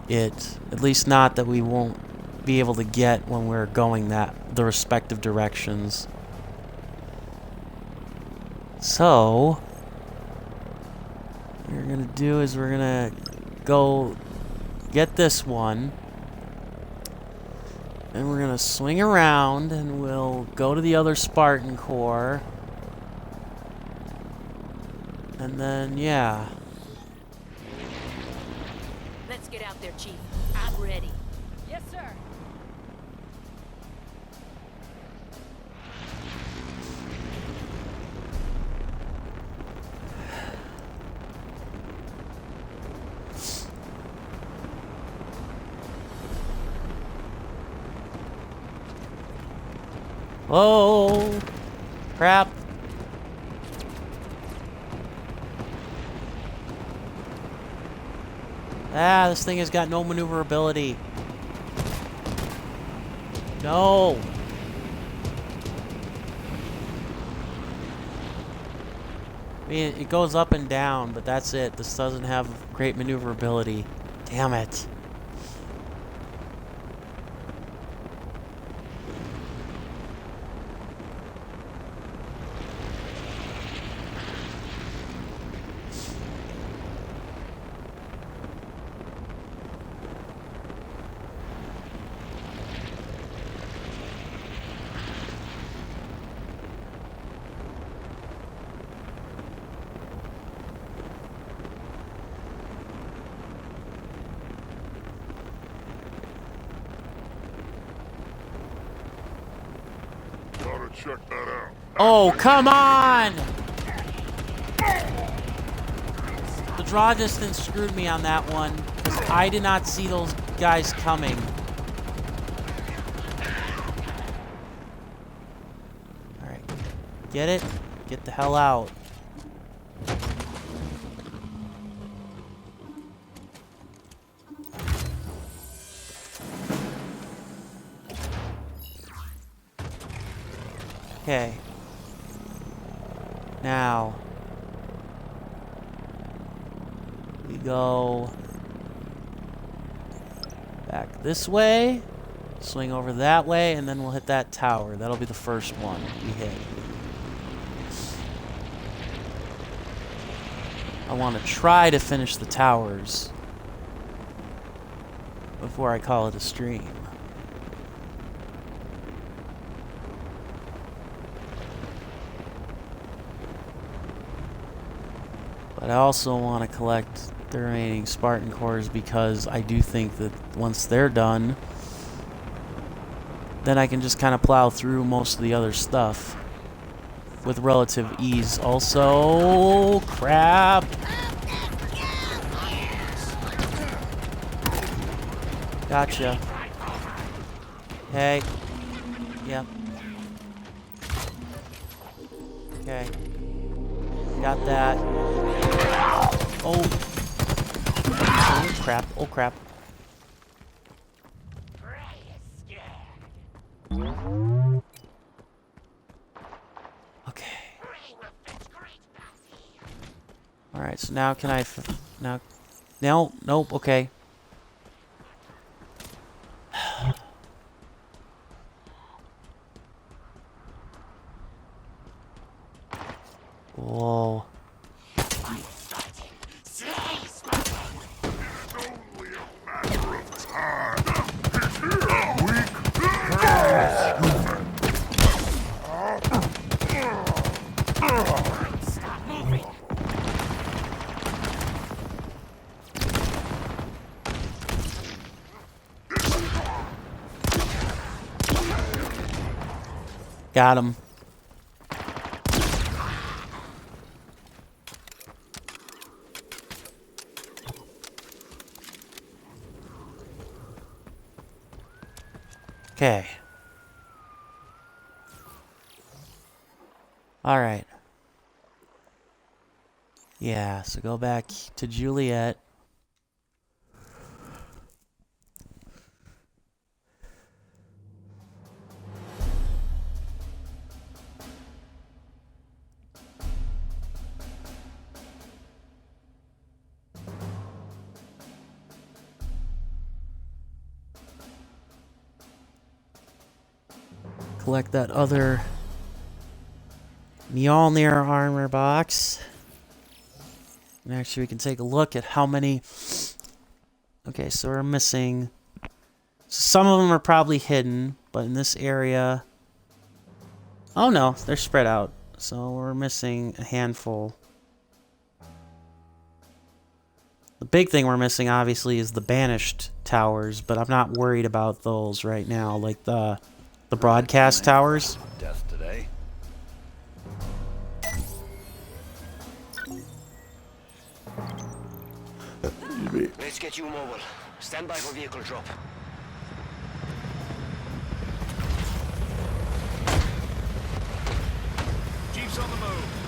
it. At least not that we won't be able to get when we're going the respective directions. So, what we're gonna do is we're gonna go get this one. And we're gonna swing around and we'll go to the other Spartan Core. And then, yeah. Let's get out there, Chief. I'm ready. Yes, sir. Whoa! Crap. Ah, this thing has got no maneuverability. No! I mean, it goes up and down, but that's it. This doesn't have great maneuverability. Damn it. Gotta check that out. Oh, come on! The draw distance screwed me on that one, because I did not see those guys coming. Alright. Get it? Get the hell out. Okay. Now. We go back this way, swing over that way, and then we'll hit that tower. That'll be the first one we hit. I want to try to finish the towers before I call it a stream. But I also want to collect the remaining Spartan cores because I do think that once they're done, then I can just kind of plow through most of the other stuff with relative ease. Also, crap. Gotcha. Hey. Yep. Okay. Got that. Oh. Oh, crap. Oh, crap. Okay. Alright, so now can I... now... No, nope, okay. Whoa. Got him. Okay. All right. Yeah, so go back to Juliet. Collect that other Mjolnir armor box. And actually, we can take a look at how many... Okay, so we're missing... Some of them are probably hidden, but in this area... Oh no, they're spread out. So we're missing a handful. The big thing we're missing, obviously, is the banished towers, but I'm not worried about those right now, like the broadcast towers. Death today. Let's get you mobile. Stand by for vehicle drop. Jeep's on the move.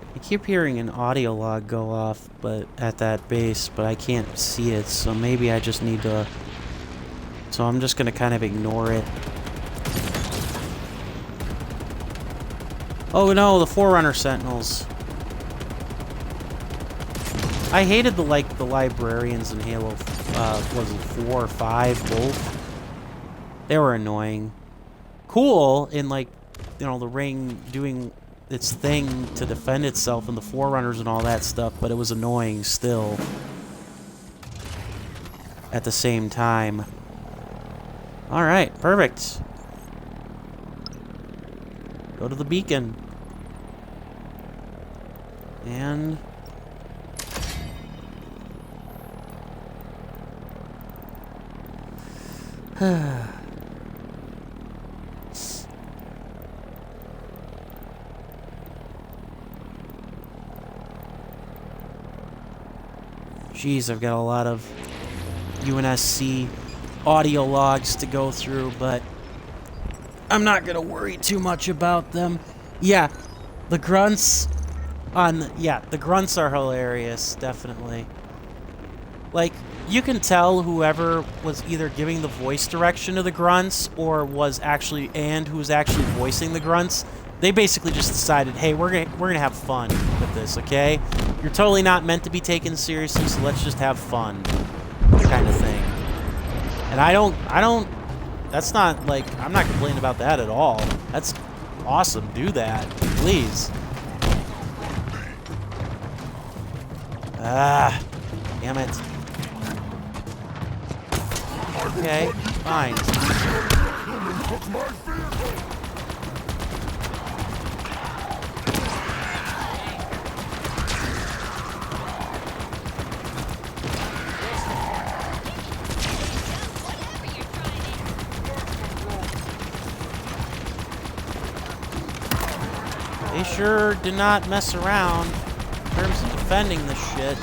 I keep hearing an audio log go off, but at that base, but I can't see it, so maybe I just need to... So I'm just gonna kind of ignore it. Oh no, the Forerunner Sentinels. I hated the librarians in Halo, was it 4 or 5, both? They were annoying. Cool in, like, you know, the ring doing its thing to defend itself and the Forerunners and all that stuff, but it was annoying still. At the same time. Alright, perfect. Go to the beacon. And... Jeez, I've got a lot of UNSC audio logs to go through, but I'm not gonna worry too much about them. Yeah, the grunts the grunts are hilarious, definitely. Like, you can tell whoever was either giving the voice direction to the grunts or who was actually voicing the grunts. They basically just decided, hey, we're gonna have fun with this, okay? You're totally not meant to be taken seriously, so let's just have fun, kind of thing. And I don't. That's not like I'm not complaining about that at all. That's awesome. Do that, please. Ah, damn it. Okay, fine. They sure did not mess around in terms of defending this shit.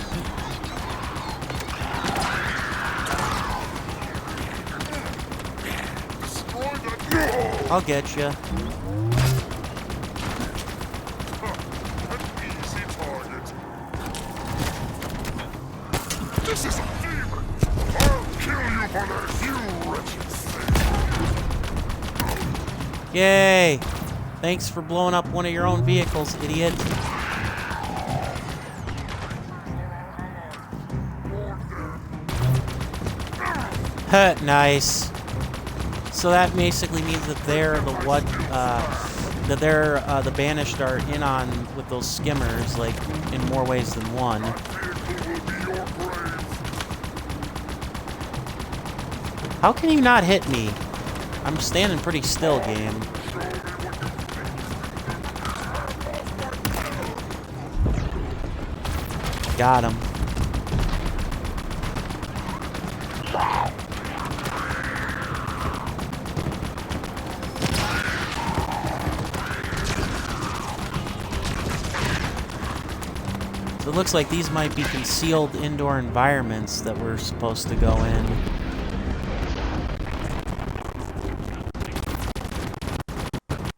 I'll get you. Easy target. This is a demon. I'll kill you for this, you wretched thing. Yay! Thanks for blowing up one of your own vehicles, idiot. Nice. So that basically means that they're the the banished are in on with those skimmers, like in more ways than one. How can you not hit me? I'm standing pretty still, game. Got him. So it looks like these might be concealed indoor environments that we're supposed to go in.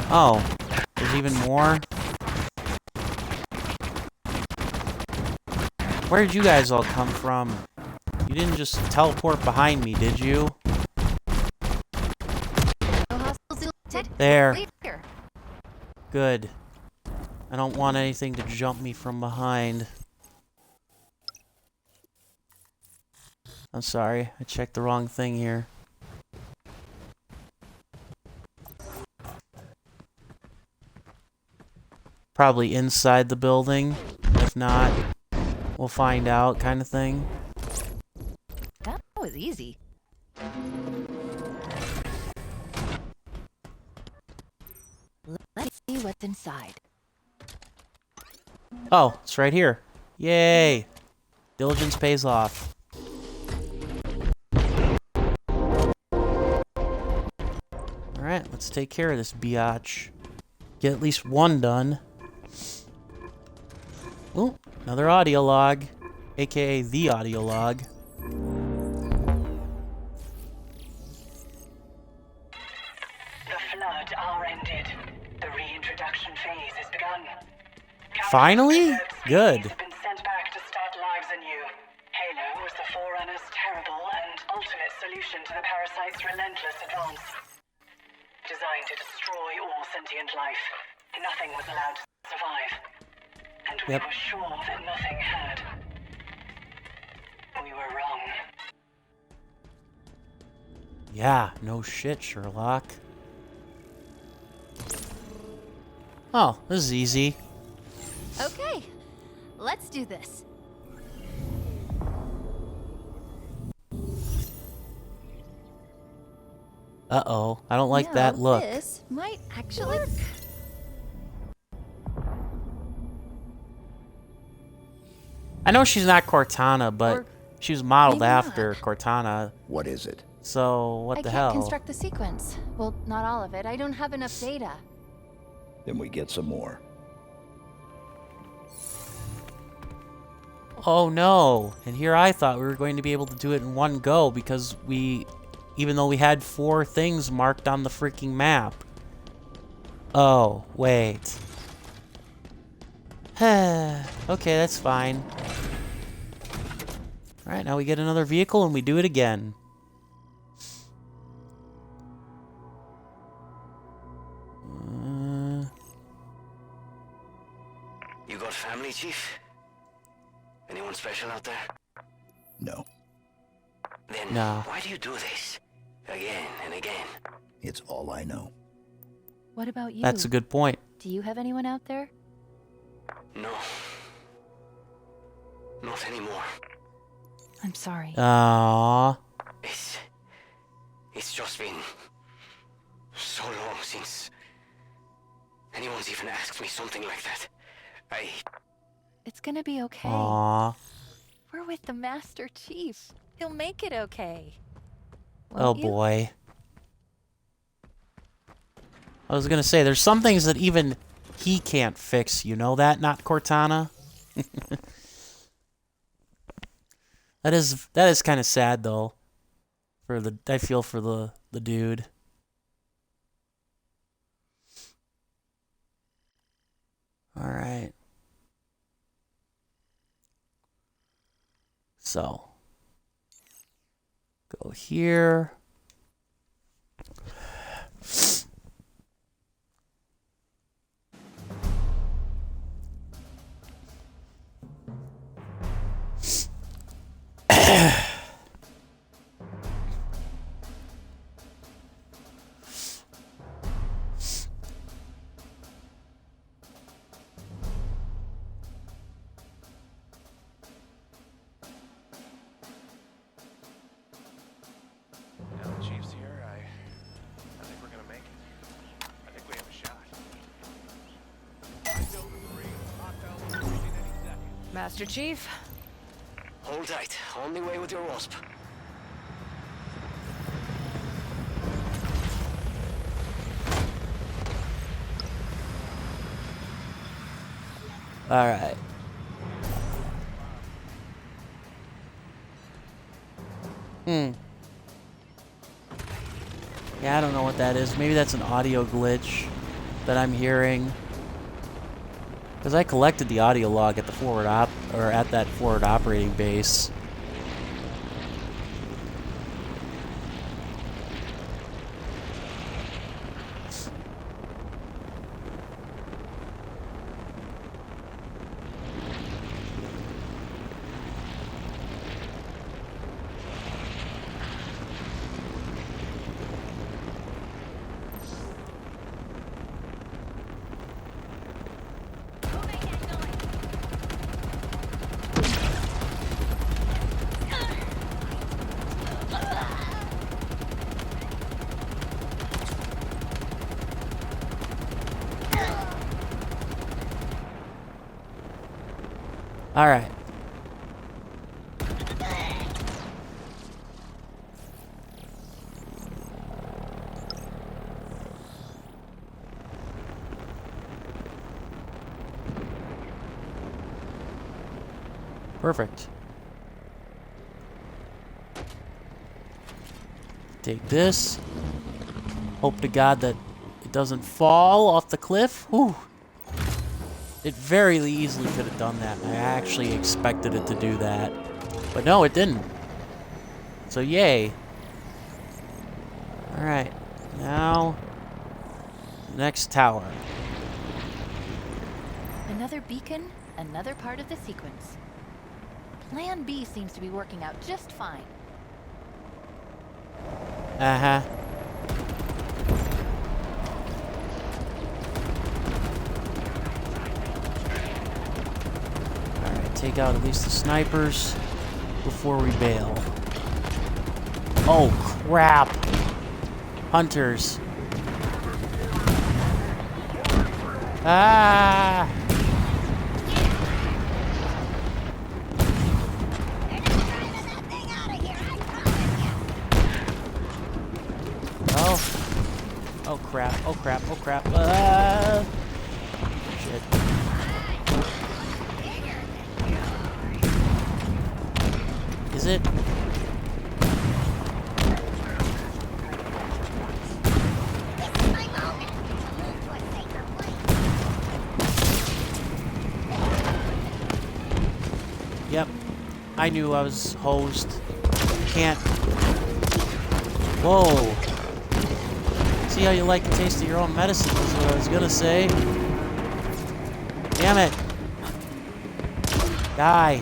Oh, there's even more? Where did you guys all come from? You didn't just teleport behind me, did you? There. Good. I don't want anything to jump me from behind. I'm sorry, I checked the wrong thing here. Probably inside the building. If not, we'll find out, kind of thing. That was easy. Let's see what's inside. Oh, it's right here. Yay! Diligence pays off. Alright, let's take care of this biatch. Get at least one done. Oh, another audio log. AKA the audio log. The flood are ended. The reintroduction phase has begun. Finally? Good. Have been sent back to start lives anew. Halo was the Forerunner's terrible and ultimate solution to the parasite's relentless advance. Designed to destroy all sentient life, nothing was allowed to survive. And we were sure that nothing had. We were wrong. Yeah, no shit, Sherlock. Oh, this is easy. Okay, let's do this. Uh-oh, I don't like that look. This might actually work. I know she's not Cortana, but she was modeled after Cortana. What is it? So, what the hell? I can't construct the sequence. Well, not all of it. I don't have enough data. Then we get some more. Oh no, and here I thought we were going to be able to do it in one go because even though we had 4 things marked on the freaking map. Oh, wait. Okay, that's fine. Alright, now we get another vehicle and we do it again. You got family, Chief? Anyone special out there? No. Then No. why do you do this? Again and again. It's all I know. What about you? That's a good point. Do you have anyone out there? No. Not anymore. I'm sorry. Aww. It's just been so long since anyone's even asked me something like that. It's gonna be okay. Aww. We're with the Master Chief. He'll make it okay. Oh Won't you? boy. I was gonna say, there's some things that even he can't fix. You know that, not Cortana? That is kind of sad though. I feel for the dude. All right. So go here. Now the Chief's here, I think we're gonna make it. I think we have a shot. Master Chief? Hold tight. Only way with your wasp. All right. Yeah, I don't know what that is. Maybe that's an audio glitch that I'm hearing. Because I collected the audio log at the at that forward operating base. All right. Perfect. Take this. Hope to God that it doesn't fall off the cliff. Whew. It very easily could have done that. I actually expected it to do that. But no, it didn't. So yay. Alright. Now, next tower. Another beacon, another part of the sequence. Plan B seems to be working out just fine. Uh-huh. Alright, take out at least the snipers before we bail. Oh, crap! Hunters. Ah! Oh. Oh crap, oh crap, oh crap. Shit. Is it? Yep. I knew I was hosed. Can't. Whoa. See how you like the taste of your own medicine, is what I was gonna say. Damn it. Die.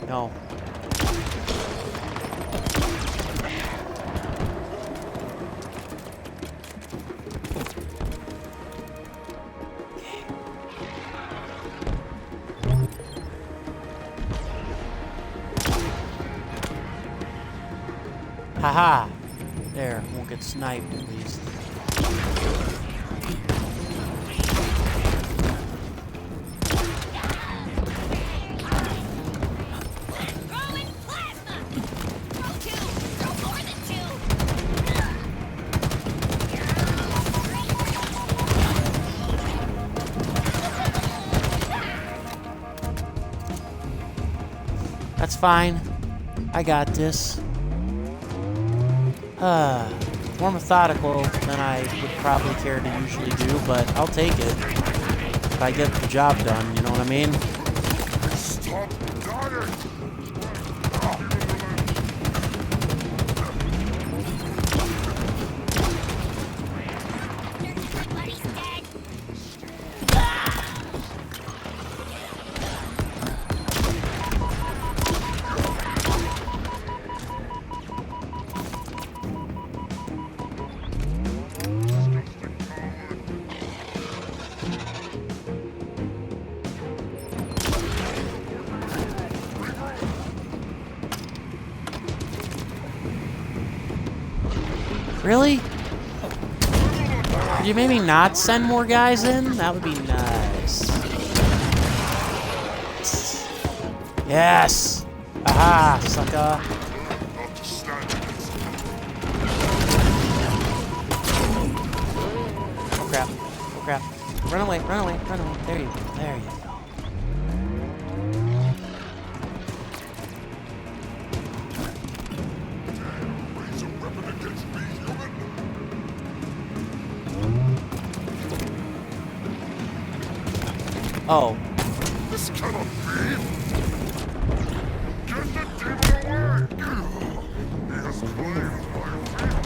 No. Haha. There, won't get sniped at least. That's fine. I got this. More methodical than I would probably care to usually do, but I'll take it. If I get the job done, you know what I mean? Stop dying! Really? Could you maybe not send more guys in? That would be nice. Yes! Aha, sucker. Oh crap. Oh crap. Run away, run away, run away. There you go. There you go. Oh. This cannot be! Get the demon away! He has claimed my freedom!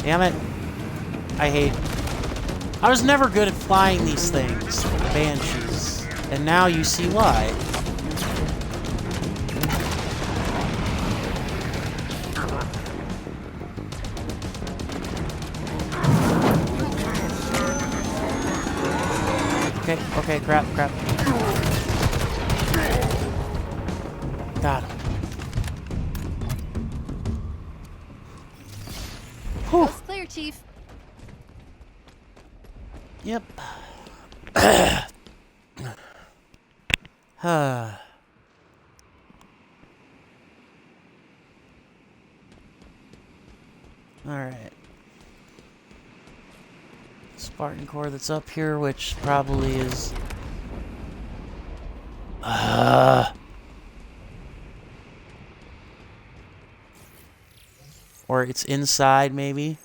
Damn it. I was never good at flying these things, the Banshees. And now you see why. Okay, crap. Got him. Coast clear, Chief. Yep. Alright. Spartan core that's up here, which probably is... Or it's inside, maybe.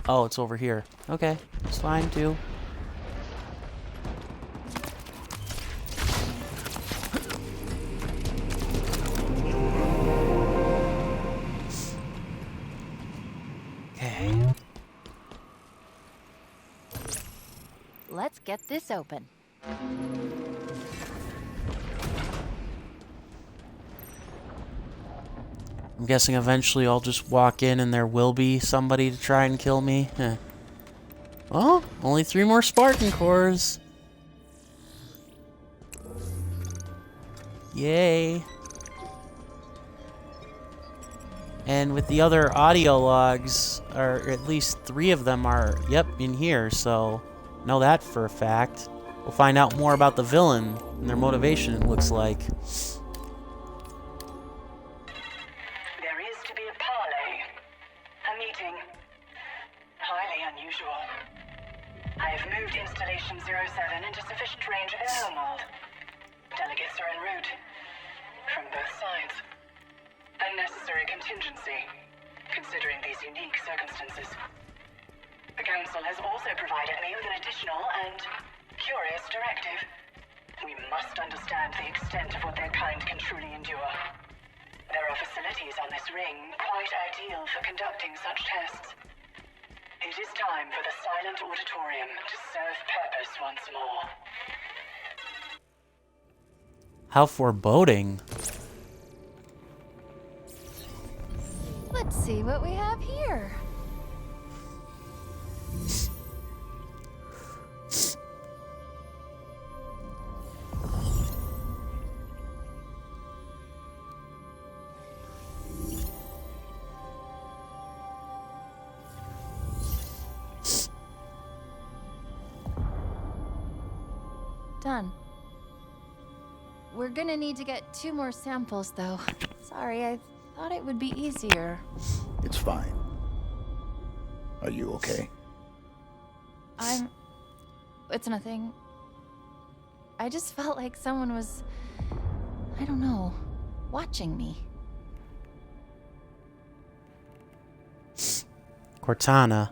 Oh, it's over here. Okay, it's fine too. Okay. Let's get this open. I'm guessing eventually I'll just walk in and there will be somebody to try and kill me. Oh, only 3 more Spartan cores. Yay. And with the other audio logs, or at least 3 of them are, yep, in here, so know that for a fact. We'll find out more about the villain and their motivation, it looks like. There is to be a parley. A meeting. Highly unusual. I have moved Installation 07 into sufficient range of their homeworld. Delegates are en route. From both sides. A necessary contingency, considering these unique circumstances. The Council has also provided me with an additional and curious directive. We must understand the extent of what their kind can truly endure. There are facilities on this ring quite ideal for conducting such tests. It is time for the silent auditorium to serve purpose once more. How foreboding. Let's see what we have here. Done. We're gonna need to get 2 more samples, though. Sorry, I thought it would be easier. It's fine. Are you okay? It's nothing. I just felt like someone was, I don't know, watching me. Cortana.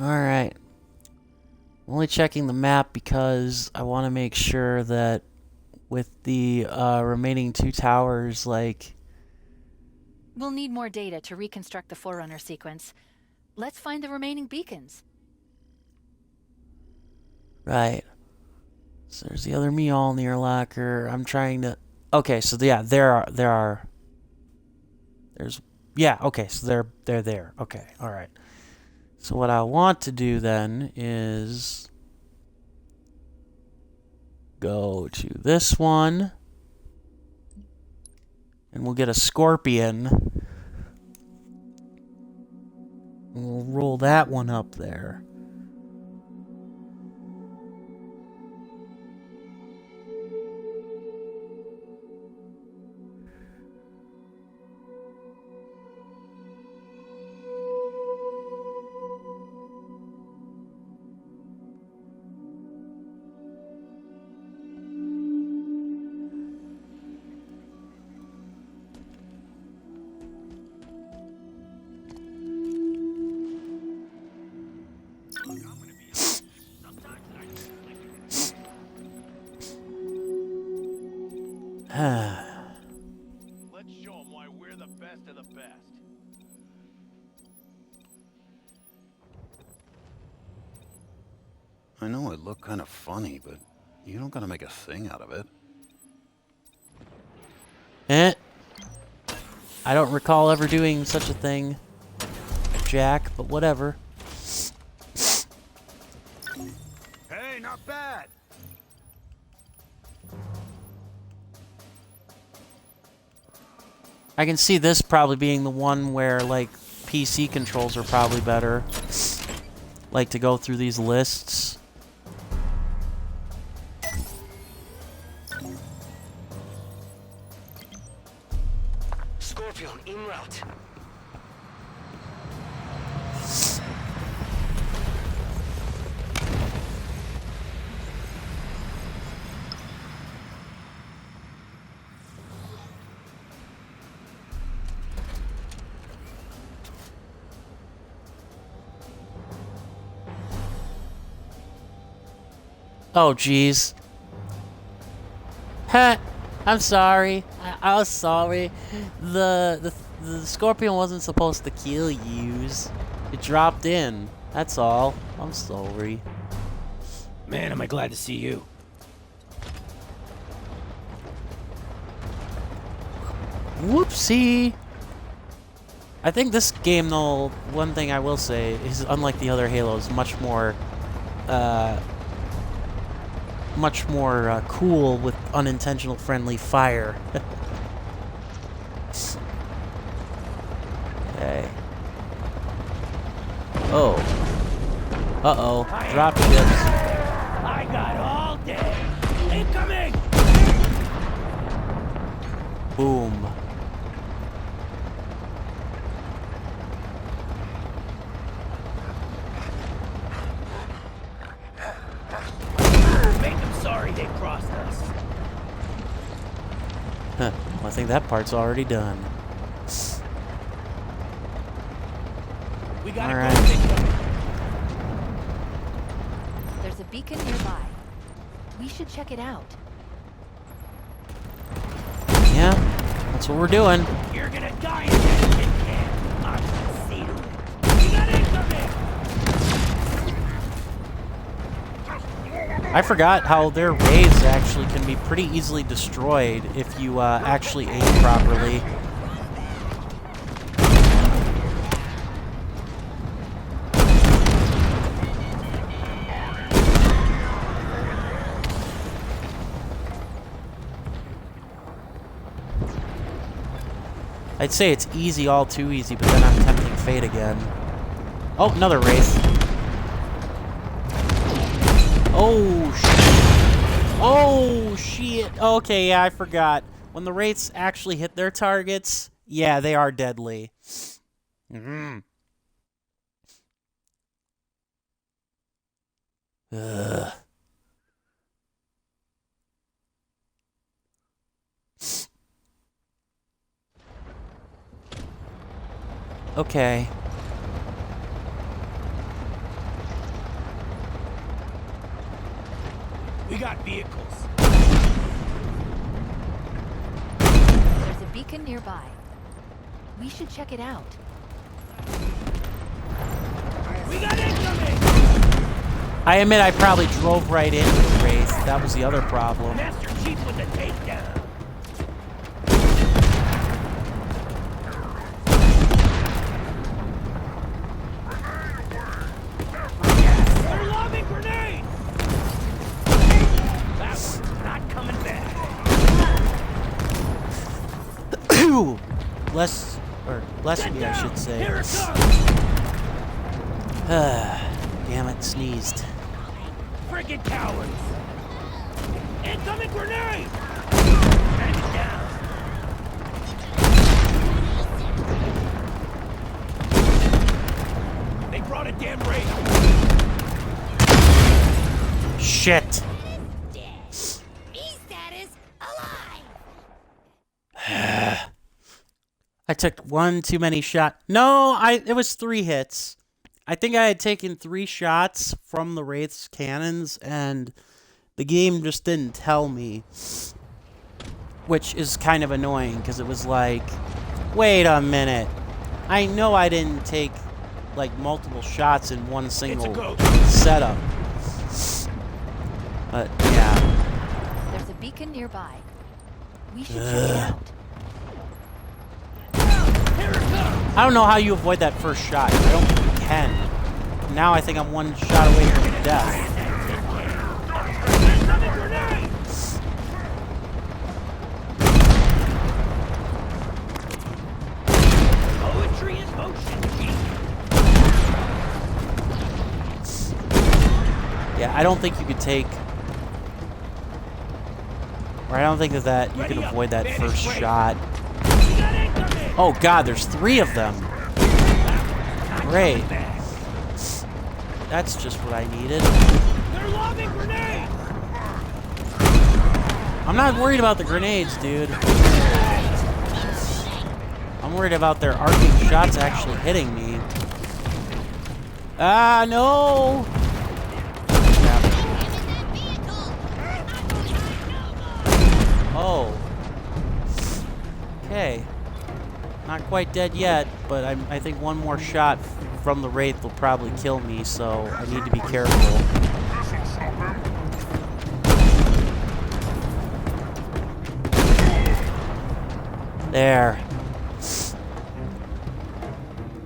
Alright. I'm only checking the map because I want to make sure that with the remaining 2 towers, like... We'll need more data to reconstruct the Forerunner sequence. Let's find the remaining beacons. Right. So there's the other Mjolnir locker. I'm trying to... Okay, so yeah, there's... Yeah, okay, so they're there. Okay, alright. So what I want to do then is go to this one, and we'll get a scorpion. And we'll roll that one up there. Let's show them why we're the best of the best. I know it looked kind of funny, but you don't gotta make a thing out of it. I don't recall ever doing such a thing, Jack, but whatever. Hey, not bad. I can see this probably being the one where, like, PC controls are probably better. Like, to go through these lists. Scorpion en route. Oh, jeez. Ha! I'm sorry. I was sorry. The scorpion wasn't supposed to kill yous. It dropped in. That's all. I'm sorry. Man, am I glad to see you. Whoopsie. I think this game, though, one thing I will say is, unlike the other Halos, much more cool with unintentional friendly fire. Okay. Oh. Uh-oh. Drop ships. I got all day. Incoming! Boom. Make them sorry they crossed us. Huh. Well, I think that part's already done. We got all right. There's a beacon nearby. We should check it out. Yeah, that's what we're doing. You're gonna die in this camp. I'm gonna see to it. We got incoming! I forgot how their rays actually can be pretty easily destroyed if you actually aim properly. I'd say it's easy, all too easy, but then I'm tempting fate again. Oh, another Wraith. Oh, shit. Oh, shit. Okay, yeah, I forgot. When the Wraiths actually hit their targets, yeah, they are deadly. Ugh. Okay. We got vehicles. There's a beacon nearby. We should check it out. We got incoming! I admit I probably drove right into the Wraith. That was the other problem. Master Chief with the takedown. They're lobbing grenades! That one's not coming back. Bless me, I should say. Here it comes! Damn it, sneezed. Friggin' cowards! Incoming grenade! Enemy down! They brought a damn raid! Shit! I took one too many shots. No, it was 3 hits. I think I had taken 3 shots from the Wraith's cannons, and the game just didn't tell me. Which is kind of annoying, because it was like, wait a minute. I know I didn't take, like, multiple shots in one single setup. But, yeah. There's a beacon nearby. We should check it out. I don't know how you avoid that first shot. I don't think you can. Now I think I'm 1 shot away from death. Poetry in motion, Yeah, I don't think you could take... Or I don't think that you can avoid that first shot. Oh god, there's 3 of them. Great. That's just what I needed. They're lobbing grenades! I'm not worried about the grenades, dude. I'm worried about their arcing shots actually hitting me. Ah, no! Oh. Okay. Not quite dead yet, but I think 1 more shot from the Wraith will probably kill me, so I need to be careful. There.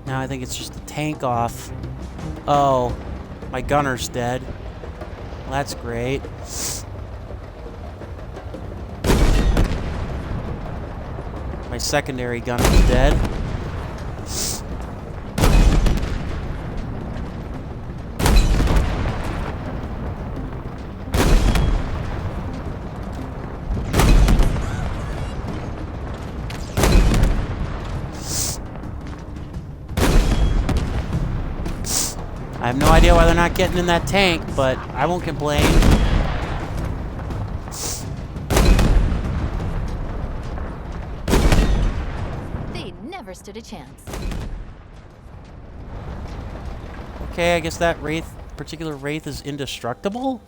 Now I think it's just the tank off. Oh, my gunner's dead. Well, that's great. My secondary gunner's dead. I have no idea why they're not getting in that tank, but I won't complain. They never stood a chance. Okay, I guess that particular Wraith is indestructible?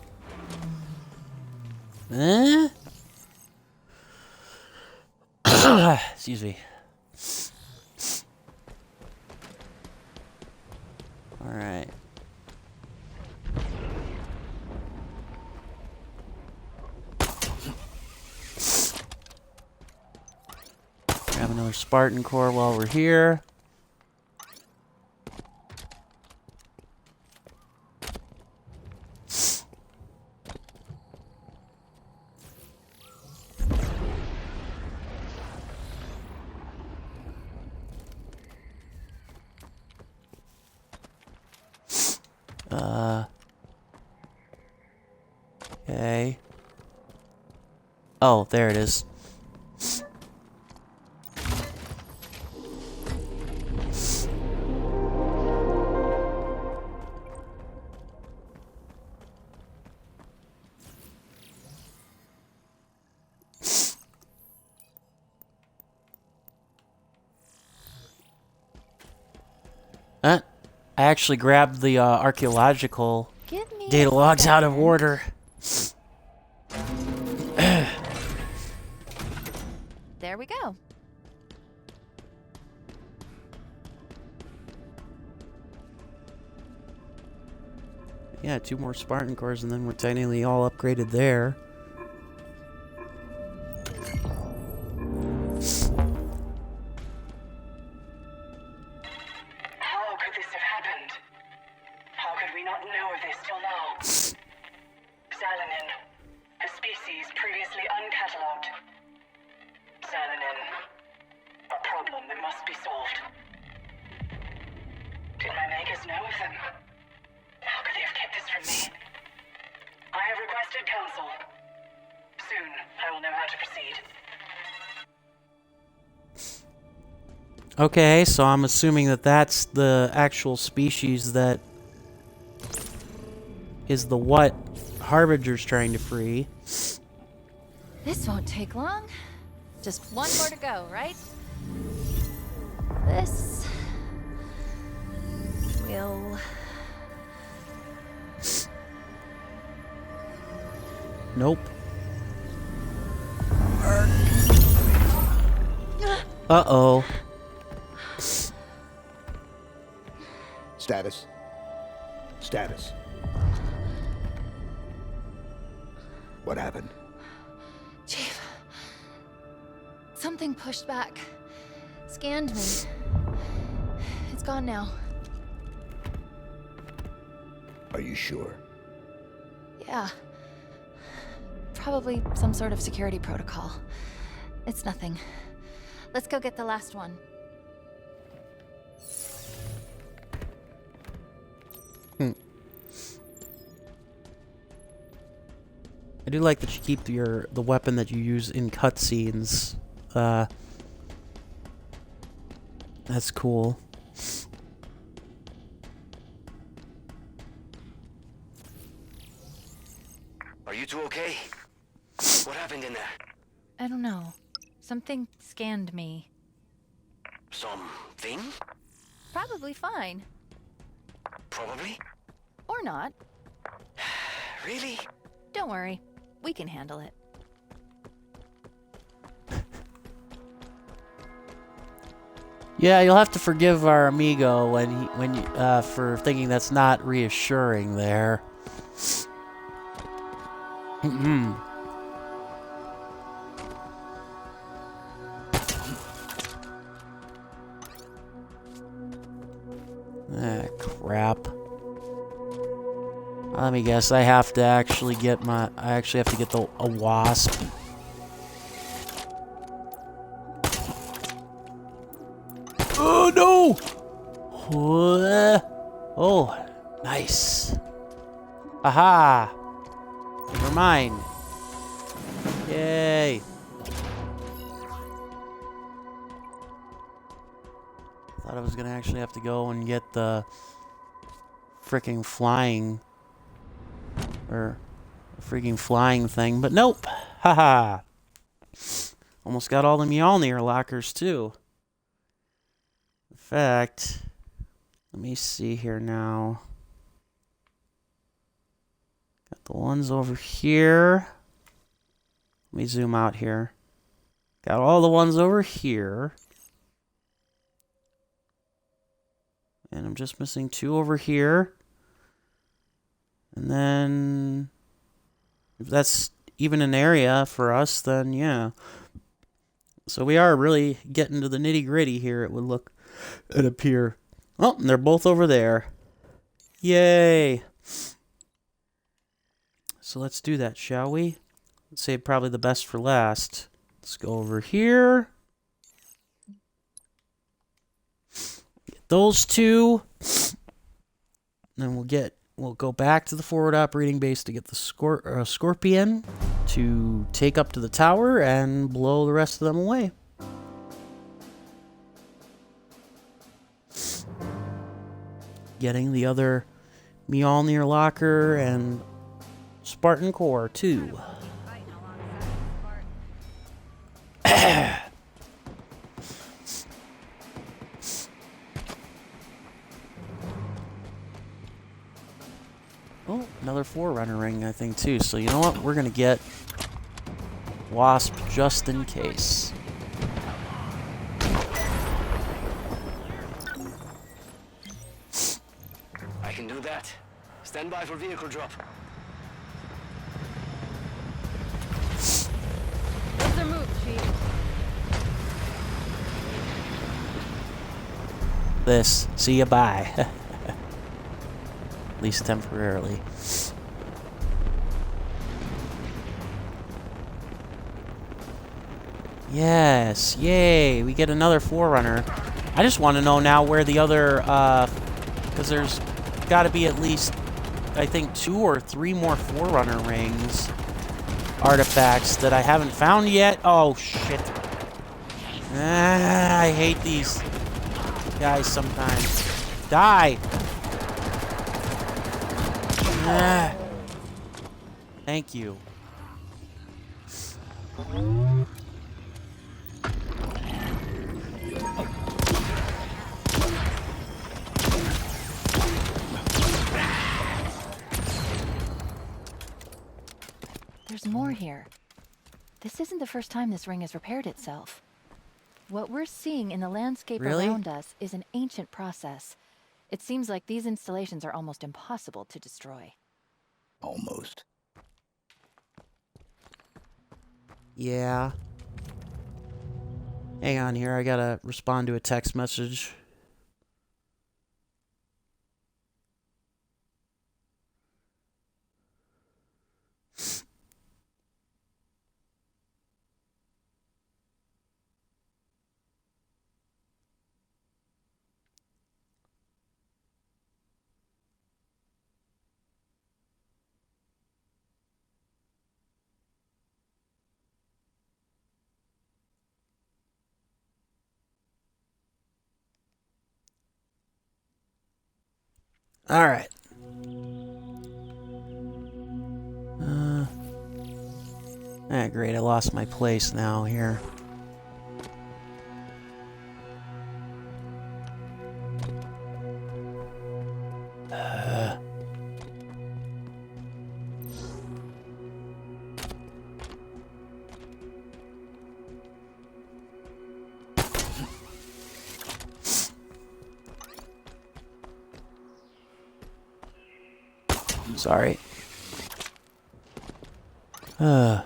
Eh? Excuse me. Alright. Grab another Spartan core while we're here. Okay. Oh, there it is. I actually grabbed the archaeological data logs out of order. There we go. Yeah, 2 more Spartan cores, and then we're technically all upgraded there. How could this have happened? How could we not know of this till now? Xalanin, a species previously uncatalogued. Xalanin, a problem that must be solved. Did my makers know of them? How could they have kept this from me? I have requested counsel. Soon, I will know how to proceed. Okay, so I'm assuming that that's the actual species that is the what Harbinger's trying to free. This won't take long. Just one more to go, right? This will... Nope. Uh-oh. Status. Status. What happened? Chief. Something pushed back. Scanned me. It's gone now. Are you sure? Yeah. Probably some sort of security protocol. It's nothing. Let's go get the last one. I do like that you keep the weapon that you use in cutscenes. That's cool. Are you two okay? What happened in there? I don't know. Something scanned me. Something? Probably fine. Probably? Or not. Really? Don't worry. We can handle it. Yeah, you'll have to forgive our amigo for thinking that's not reassuring there. Ah, crap. Let me guess, I have to actually get I actually have to get a wasp. Oh, no! Oh, nice. Aha! Never mind. Yay. Thought I was gonna actually have to go and get the freaking flying thing, but nope. Haha. Almost got all the Mjolnir lockers too. In fact, let me see here now. Got the ones over here. Let me zoom out here. Got all the ones over here. And I'm just missing 2 over here. And then, if that's even an area for us, then yeah. So we are really getting to the nitty-gritty here, it appear. Oh, and they're both over there. Yay! So let's do that, shall we? Let's save probably the best for last. Let's go over here. Get those 2. Then we'll get we'll go back to the forward operating base to get the Scorpion to take up to the tower and blow the rest of them away. Getting the other Mjolnir locker and Spartan core too. Oh, another Forerunner ring, I think, too. So, you know what? We're going to get Wasp just in case. I can do that. Stand by for vehicle drop. What's their move, Chief? This. See ya, bye. At least temporarily. Yes, yay, we get another Forerunner. I just want to know now where the other, because there's got to be at least, I think, 2 or 3 more Forerunner rings artifacts that I haven't found yet. Oh, shit. Ah, I hate these guys sometimes. Die! Ah. Thank you. There's more here. This isn't the first time this ring has repaired itself. What we're seeing in the landscape around us is an ancient process. It seems like these installations are almost impossible to destroy. Almost. Yeah. Hang on here, I gotta respond to a text message. All right. Great. I lost my place now here. Sorry. Well,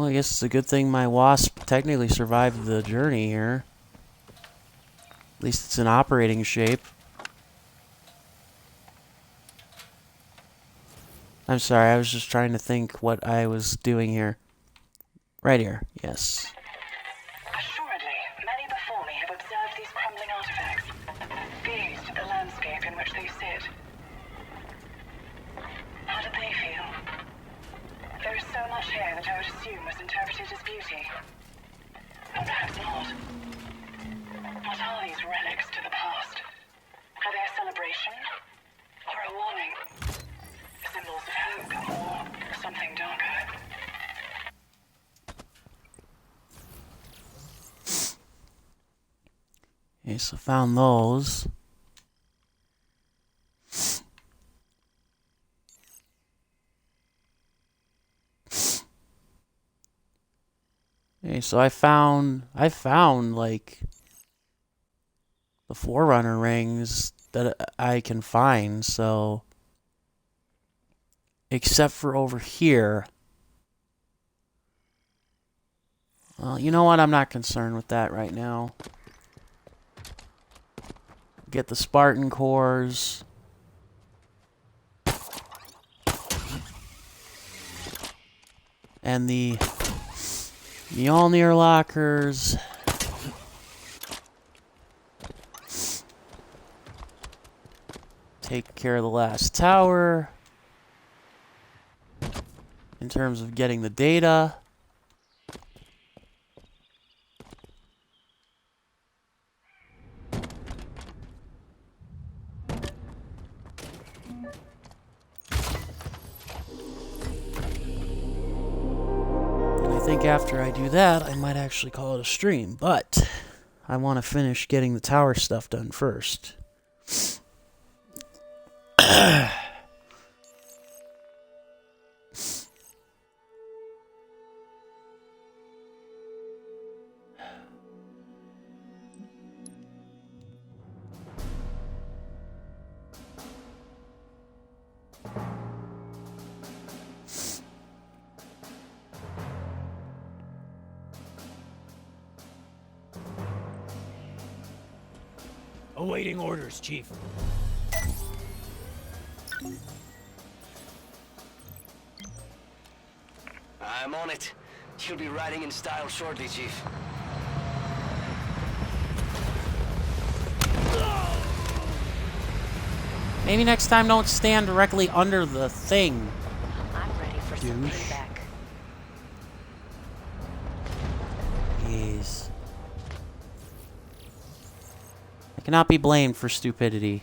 I guess it's a good thing my Wasp technically survived the journey here. At least it's in operating shape. I'm sorry, I was just trying to think what I was doing here. Right here, yes. Assuredly, many before me have observed these crumbling artifacts, gazed at the landscape in which they sit. How did they feel? There is so much here that I would assume was interpreted as beauty. Or perhaps not. What are these relics to the past? Are they a celebration? Or a warning? Symbols of hope or something darker? Okay, so found those. Okay, so I found like the Forerunner rings that I can find, so except for over here. Well, you know what? I'm not concerned with that right now. Get the Spartan cores. And the Mjolnir lockers. take care of the last tower. In terms of getting the data. And I think after I do that, I might actually call it a stream, but I want to finish getting the tower stuff done first. Awaiting orders, Chief. I'm on it. She'll be riding in style shortly, Chief. Maybe next time don't stand directly under the thing. I'm ready for some Douche. payback. Jeez. I cannot be blamed for stupidity.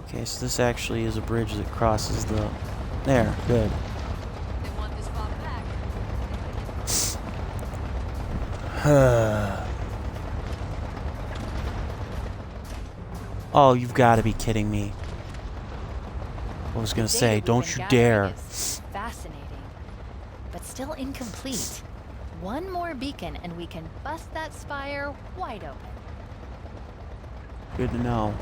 Okay, so this actually is a bridge that crosses the... There, good. They want this far back. Oh, you've got to be kidding me. I was going to say, don't you dare. Fascinating, but still incomplete. One more beacon and we can bust that spire wide open. Good to know.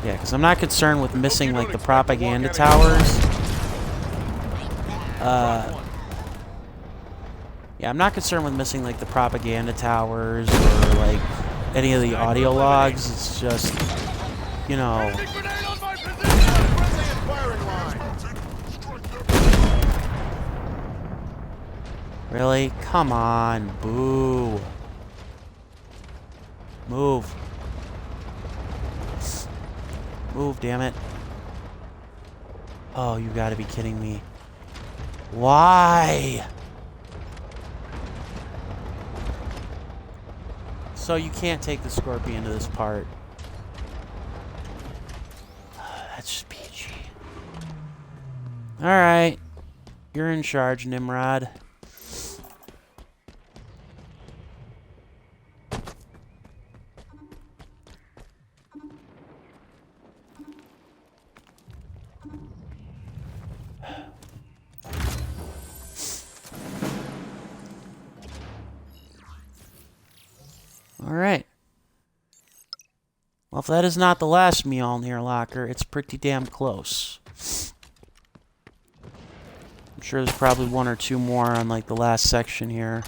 Yeah, because I'm not concerned with missing, like, the propaganda towers. Yeah, I'm not concerned with missing, like, the propaganda towers or, like, any of the audio logs. It's just, you know... Really? Come on. Boo. Move. Move, damn it. Oh, you gotta be kidding me. Why? So you can't take the Scorpion to this part. That's just PG. Alright. You're in charge, Nimrod. Alright. Well, if that is not the last Mjolnir locker, it's pretty damn close. I'm sure there's probably one or two more on, like, the last section here.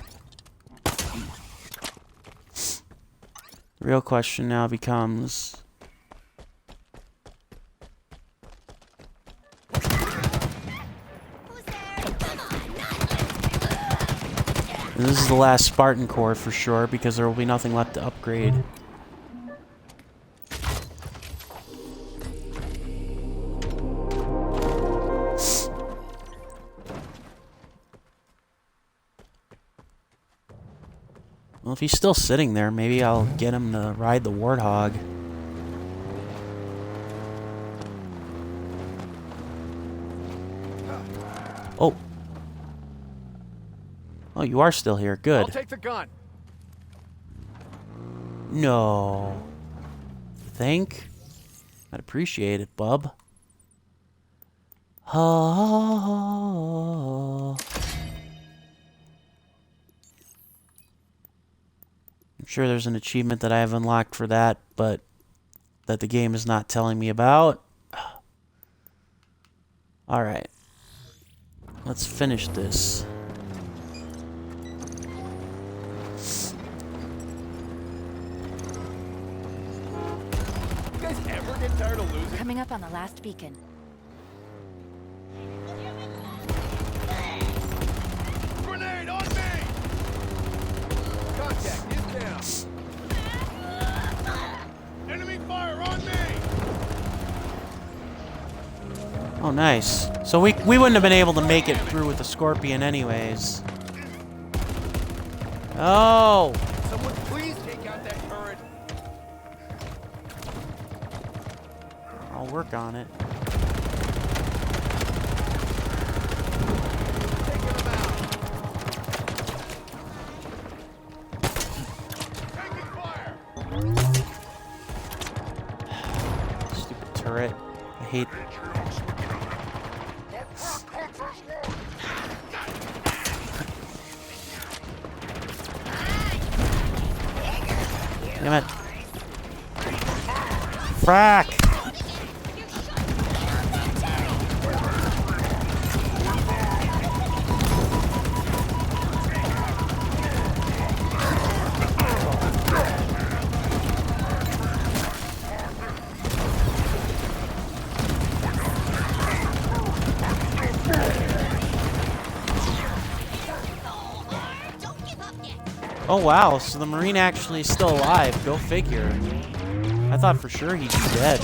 The real question now becomes... And this is the last Spartan core for sure, because there will be nothing left to upgrade. Well, if he's still sitting there, maybe I'll get him to ride the Warthog. Oh. Oh, you are still here. Good. I'll take the gun. No. Think? I'd appreciate it, bub. Oh. I'm sure there's an achievement that I have unlocked for that, but that the game is not telling me about. Alright. Let's finish this. on the last beacon. Grenade on me! Contact is down. Enemy fire on me! Oh, nice. So we wouldn't have been able to make it through with the Scorpion anyways. Oh! Someone please take out that turret. I'll work on it. Stupid turret. I hate. Damn it. Frack! Oh wow, so the Marine actually is still alive. Go figure. I thought for sure he'd be dead.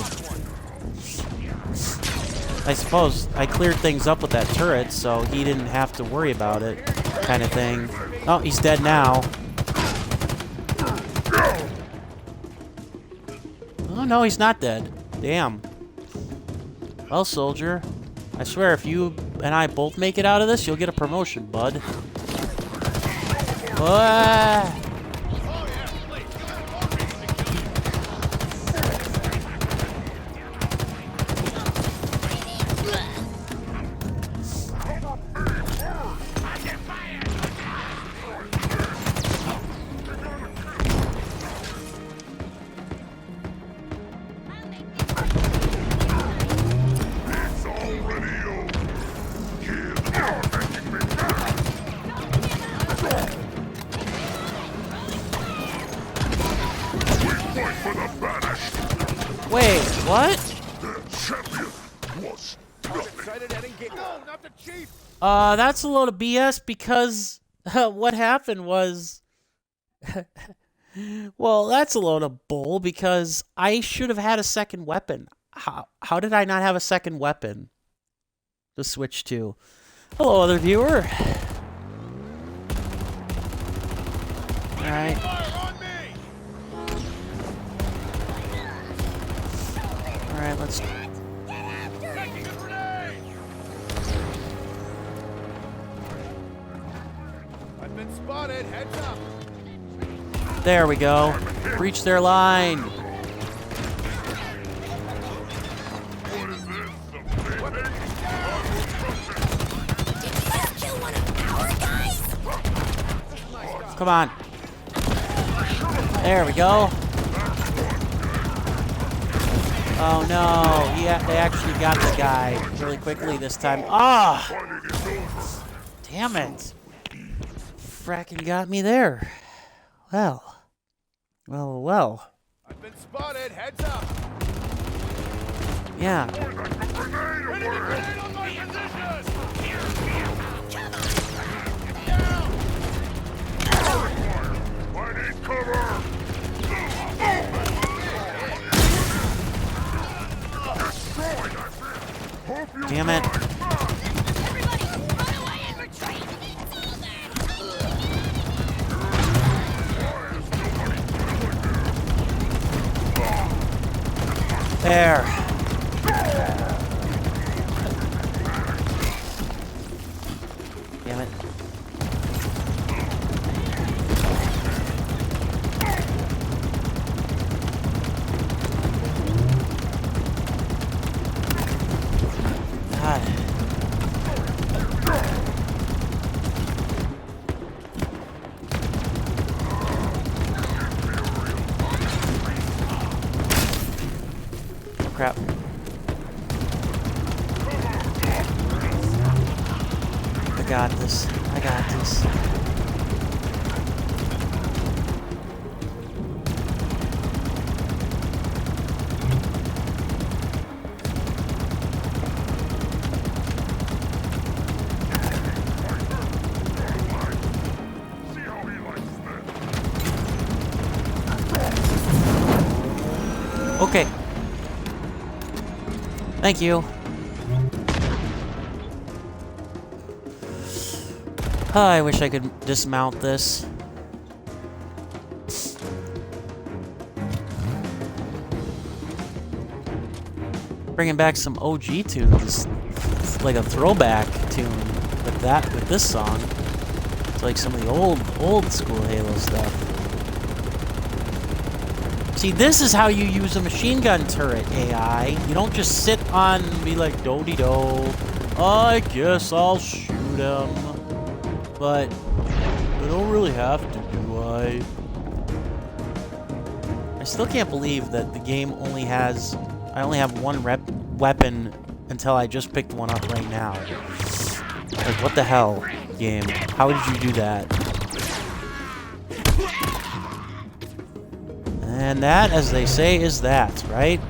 I suppose I cleared things up with that turret, so he didn't have to worry about it, kind of thing. Oh, he's dead now. Oh no, he's not dead. Damn. Well, soldier, I swear if you and I both make it out of this, you'll get a promotion, bud. Wait, what? That's a load of BS because what happened was well, that's a load of bull because I should have had a second weapon. How did I not have a second weapon to switch to? Hello, other viewer. Alright. Alright, let's... I've been spotted. Heads up. There we go. Breach their line. Come on. There we go. Oh no, they actually got the guy really quickly this time. Ah! Damn it. Fracking got me there. Well. Well. I've been spotted. Heads up. Yeah. I need cover! Damn it. There. Damn it. God. Crap. I got this. I got this. Thank you. I wish I could dismount this. Bringing back some OG tunes. It's like a throwback tune with this song. It's like some of the old school Halo stuff. See, this is how you use a machine gun turret, AI. You don't just sit on and be like, do-de-do. I guess I'll shoot him. But I don't really have to, do I? I still can't believe that the game only has... I only have one weapon until I just picked one up right now. Like, what the hell, game? How did you do that? And that, as they say, is that, right?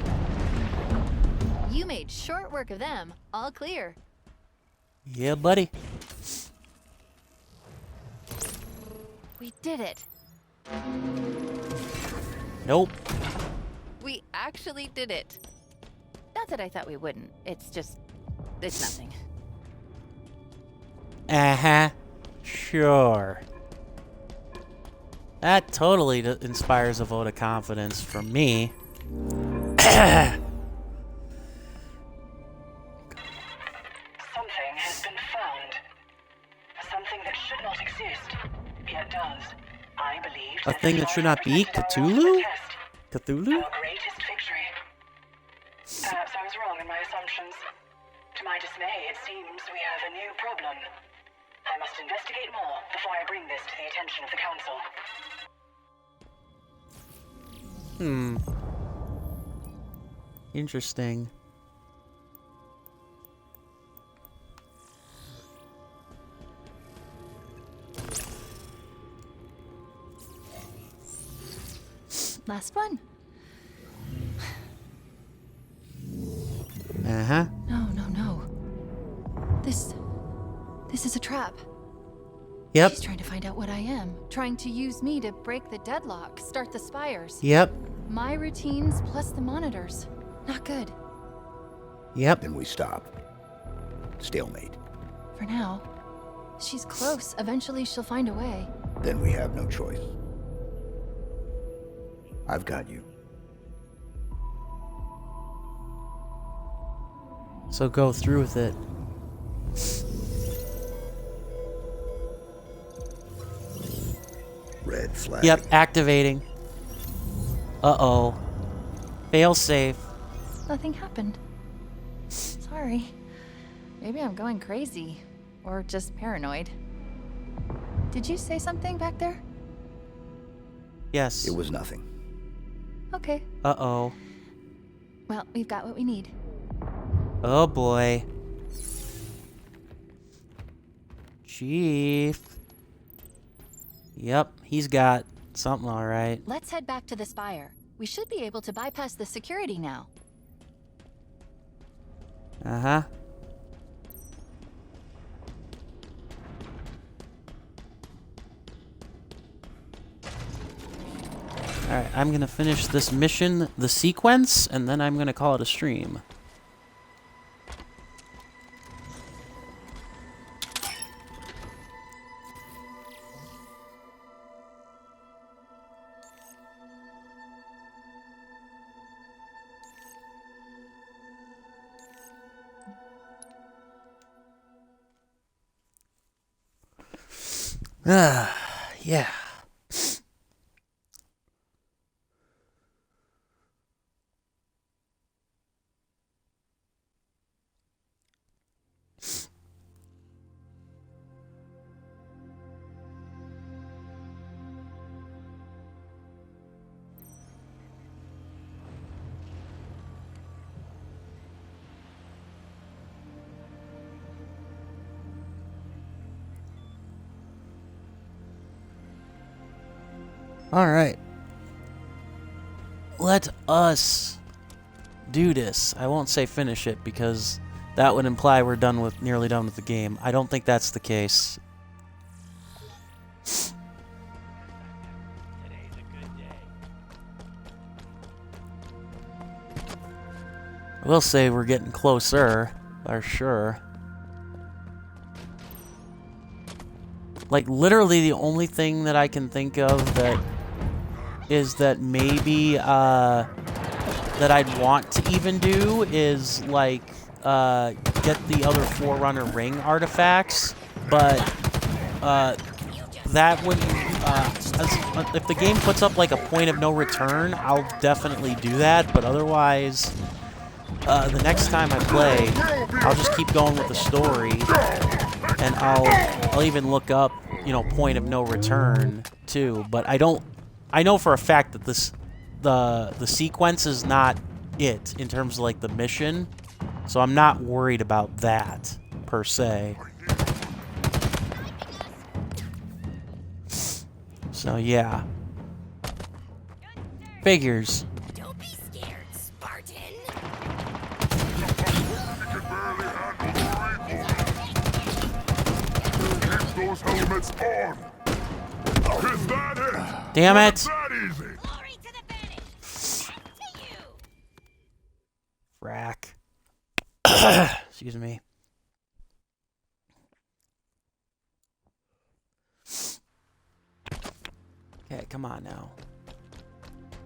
You made short work of them. All clear. Yeah, buddy. We did it. Nope. We actually did it. Not that I thought we wouldn't. It's nothing. Uh-huh. Sure. That totally inspires a vote of confidence from me. Something has been found. Something that should not exist, yet does. I believe A thing that should not be? Cthulhu? Cthulhu? Our greatest victory. Perhaps I was wrong in my assumptions. To my dismay, it seems we have a new problem. I must investigate more before I bring this to the attention of the council. Interesting. Last one. Uh-huh. No. This is a trap. Yep. She's trying to find out what I am. Trying to use me to break the deadlock, start the spires. Yep. My routines plus the monitors. Not good. Yep. Then we stop. Stalemate. For now. She's close. Eventually she'll find a way. Then we have no choice. I've got you. So go through with it. Red flag. Yep, activating. Uh-oh. Fail safe. Nothing happened. Sorry. Maybe I'm going crazy. Or just paranoid. Did you say something back there? Yes. It was nothing. Okay. Uh-oh. Well, we've got what we need. Oh boy. Chief. Yep, he's got something all right. Let's head back to the spire. We should be able to bypass the security now. Uh-huh. Alright, I'm gonna finish this mission, the sequence, and then I'm gonna call it a stream. Yeah. All right. Let us do this. I won't say finish it because that would imply we're nearly done with the game. I don't think that's the case. Today's a good day. We'll say we're getting closer, for sure. Like, literally the only thing that I can think of that is that maybe, that I'd want to even do is, like, get the other Forerunner ring artifacts, but, that wouldn't, if the game puts up, like, a point of no return, I'll definitely do that, but otherwise, the next time I play, I'll just keep going with the story, and I'll even look up, you know, point of no return, too, but I know for a fact that the sequence is not it in terms of, like, the mission, so I'm not worried about that, per se. So, yeah. Figures. Don't be scared, Spartan. Keep those helmets on. Is that it? Damn it. It's that easy. Glory to the banished. To you. Frack. Excuse me. Okay, come on now.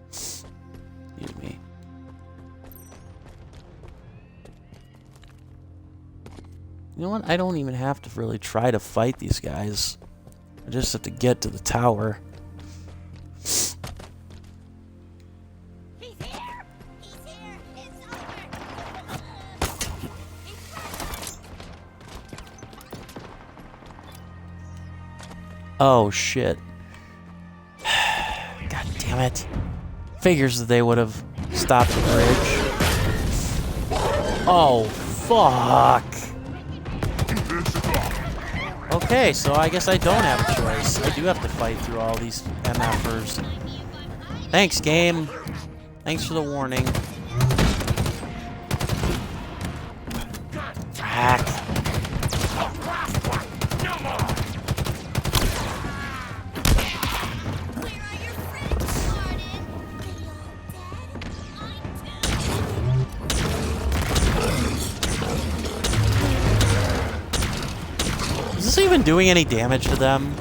Excuse me. You know what? I don't even have to really try to fight these guys. I just have to get to the tower. He's here. He's here. It's over. Oh, shit. God damn it. Figures that they would have stopped the bridge. Oh, fuck. Okay, so I guess I don't have a choice. I do have to fight through all these MFers. Thanks, game. Thanks for the warning. Fuck. Is this even doing any damage to them?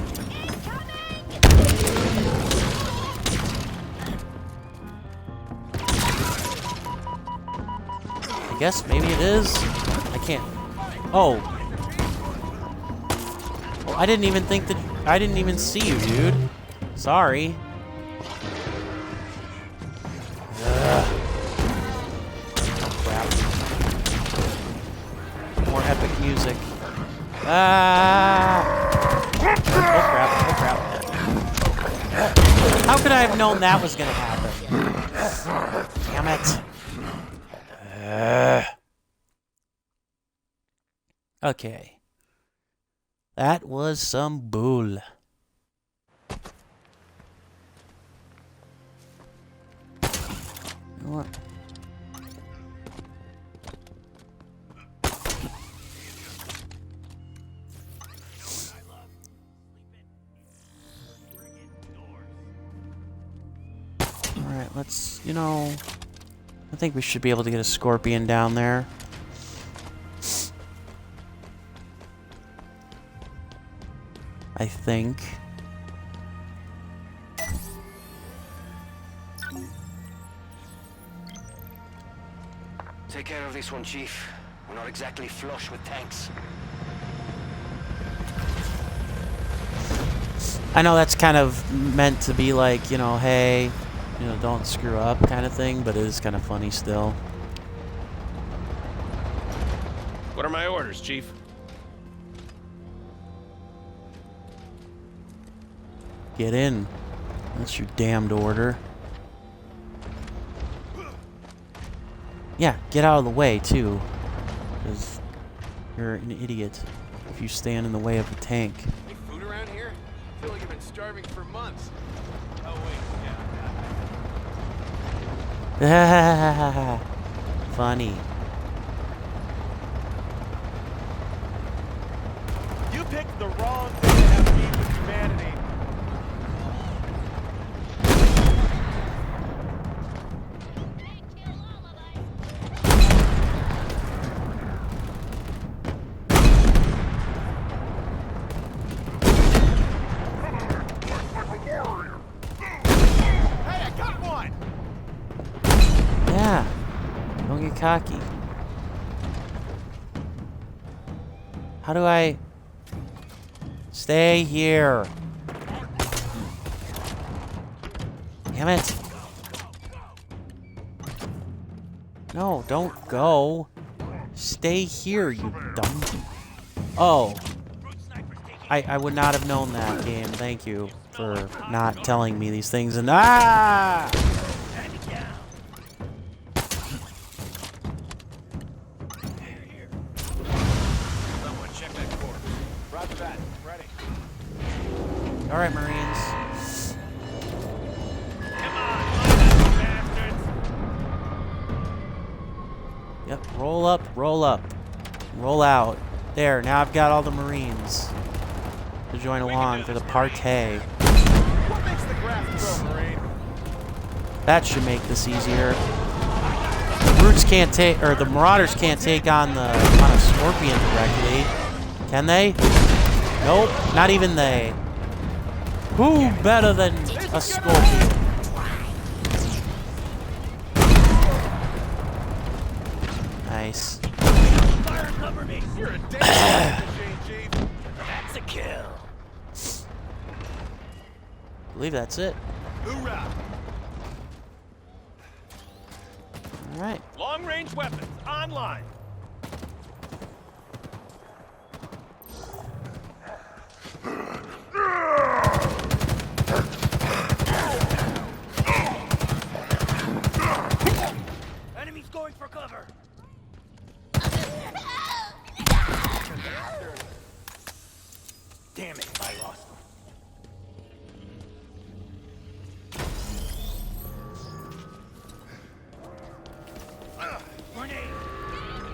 I guess maybe it is. I can't. Oh. Well, I didn't even think that. I didn't even see you, dude. Sorry. Ugh. Crap. More epic music. Ah! Oh crap, oh crap. How could I have known that was gonna happen? Damn it. Okay. That was some bull. You know what? Alright, let's, you know, I think we should be able to get a scorpion down there. I think. Take care of this one, Chief. We're not exactly flush with tanks. I know that's kind of meant to be like, you know, hey, you know, don't screw up kind of thing, but it is kind of funny still. What are my orders, Chief? Get in. That's your damned order. Yeah, get out of the way, too. Because you're an idiot if you stand in the way of the tank. Any food around here? I feel like you've been starving for months. Oh, wait, yeah. Funny. You picked the wrong thing to have beef with humanity. cocky. How do I... Stay here. Damn it. No, don't go. Stay here, you dumb... Oh. I would not have known that game. Thank you for not telling me these things. And ah! Someone check that course. Roger that. Ready. All right, Marines. Yep, roll up, roll out. There, now I've got all the Marines to join along for the party. What makes the grass grow, Marine? That should make this easier. The brutes can't take, or the Marauders can't take on a Scorpion directly, can they? Nope, not even they. Who better than a Scorpion? Nice. Fire cover me. You're a damn Chief. That's a kill. I believe that's it. Hoorah! All right. Long-range weapons online. Enemies going for cover. Damn it, I lost them. Grenade.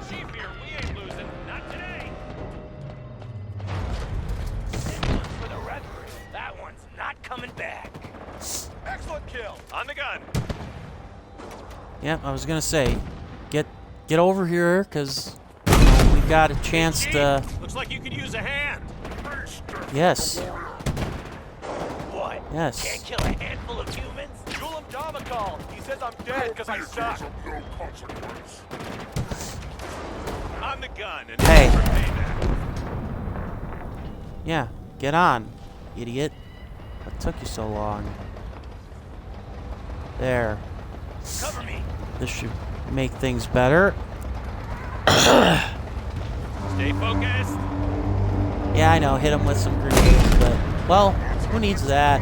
Chief here, we ain't losing. Not today. This one's for the referee. That one's not coming back. Excellent kill. On the gun. Yep, I was gonna say, get over here, cause we got a chance to. Looks like you could use a hand. Yes. What? Yes. Can't kill a handful of humans? Julim Dama called. He says I'm dead because I suck. No consequence. On the gun and Hey. for payback. Yeah, get on, idiot. What took you so long? There. Cover me. This should make things better. Stay focused. Yeah, I know, hit him with some grenades, but, well, who needs that?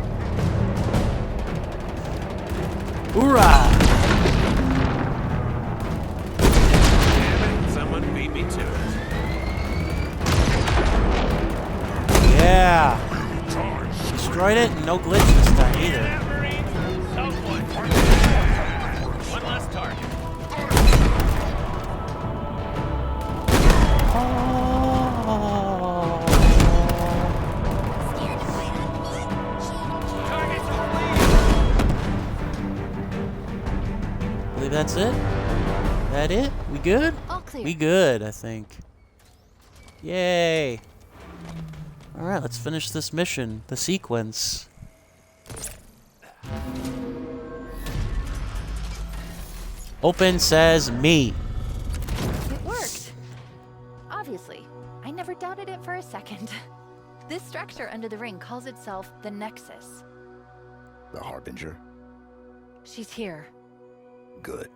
Hoorah! Damn it, someone beat me to it. Yeah! Destroyed it, and no glitch this time either. One less target. Believe that's it? That it? We good? All clear. We good, I think. Yay! Alright, let's finish this mission, the sequence. Open says me. It worked. Obviously. I never doubted it for a second. This structure under the ring calls itself the Nexus. The Harbinger? She's here. Good.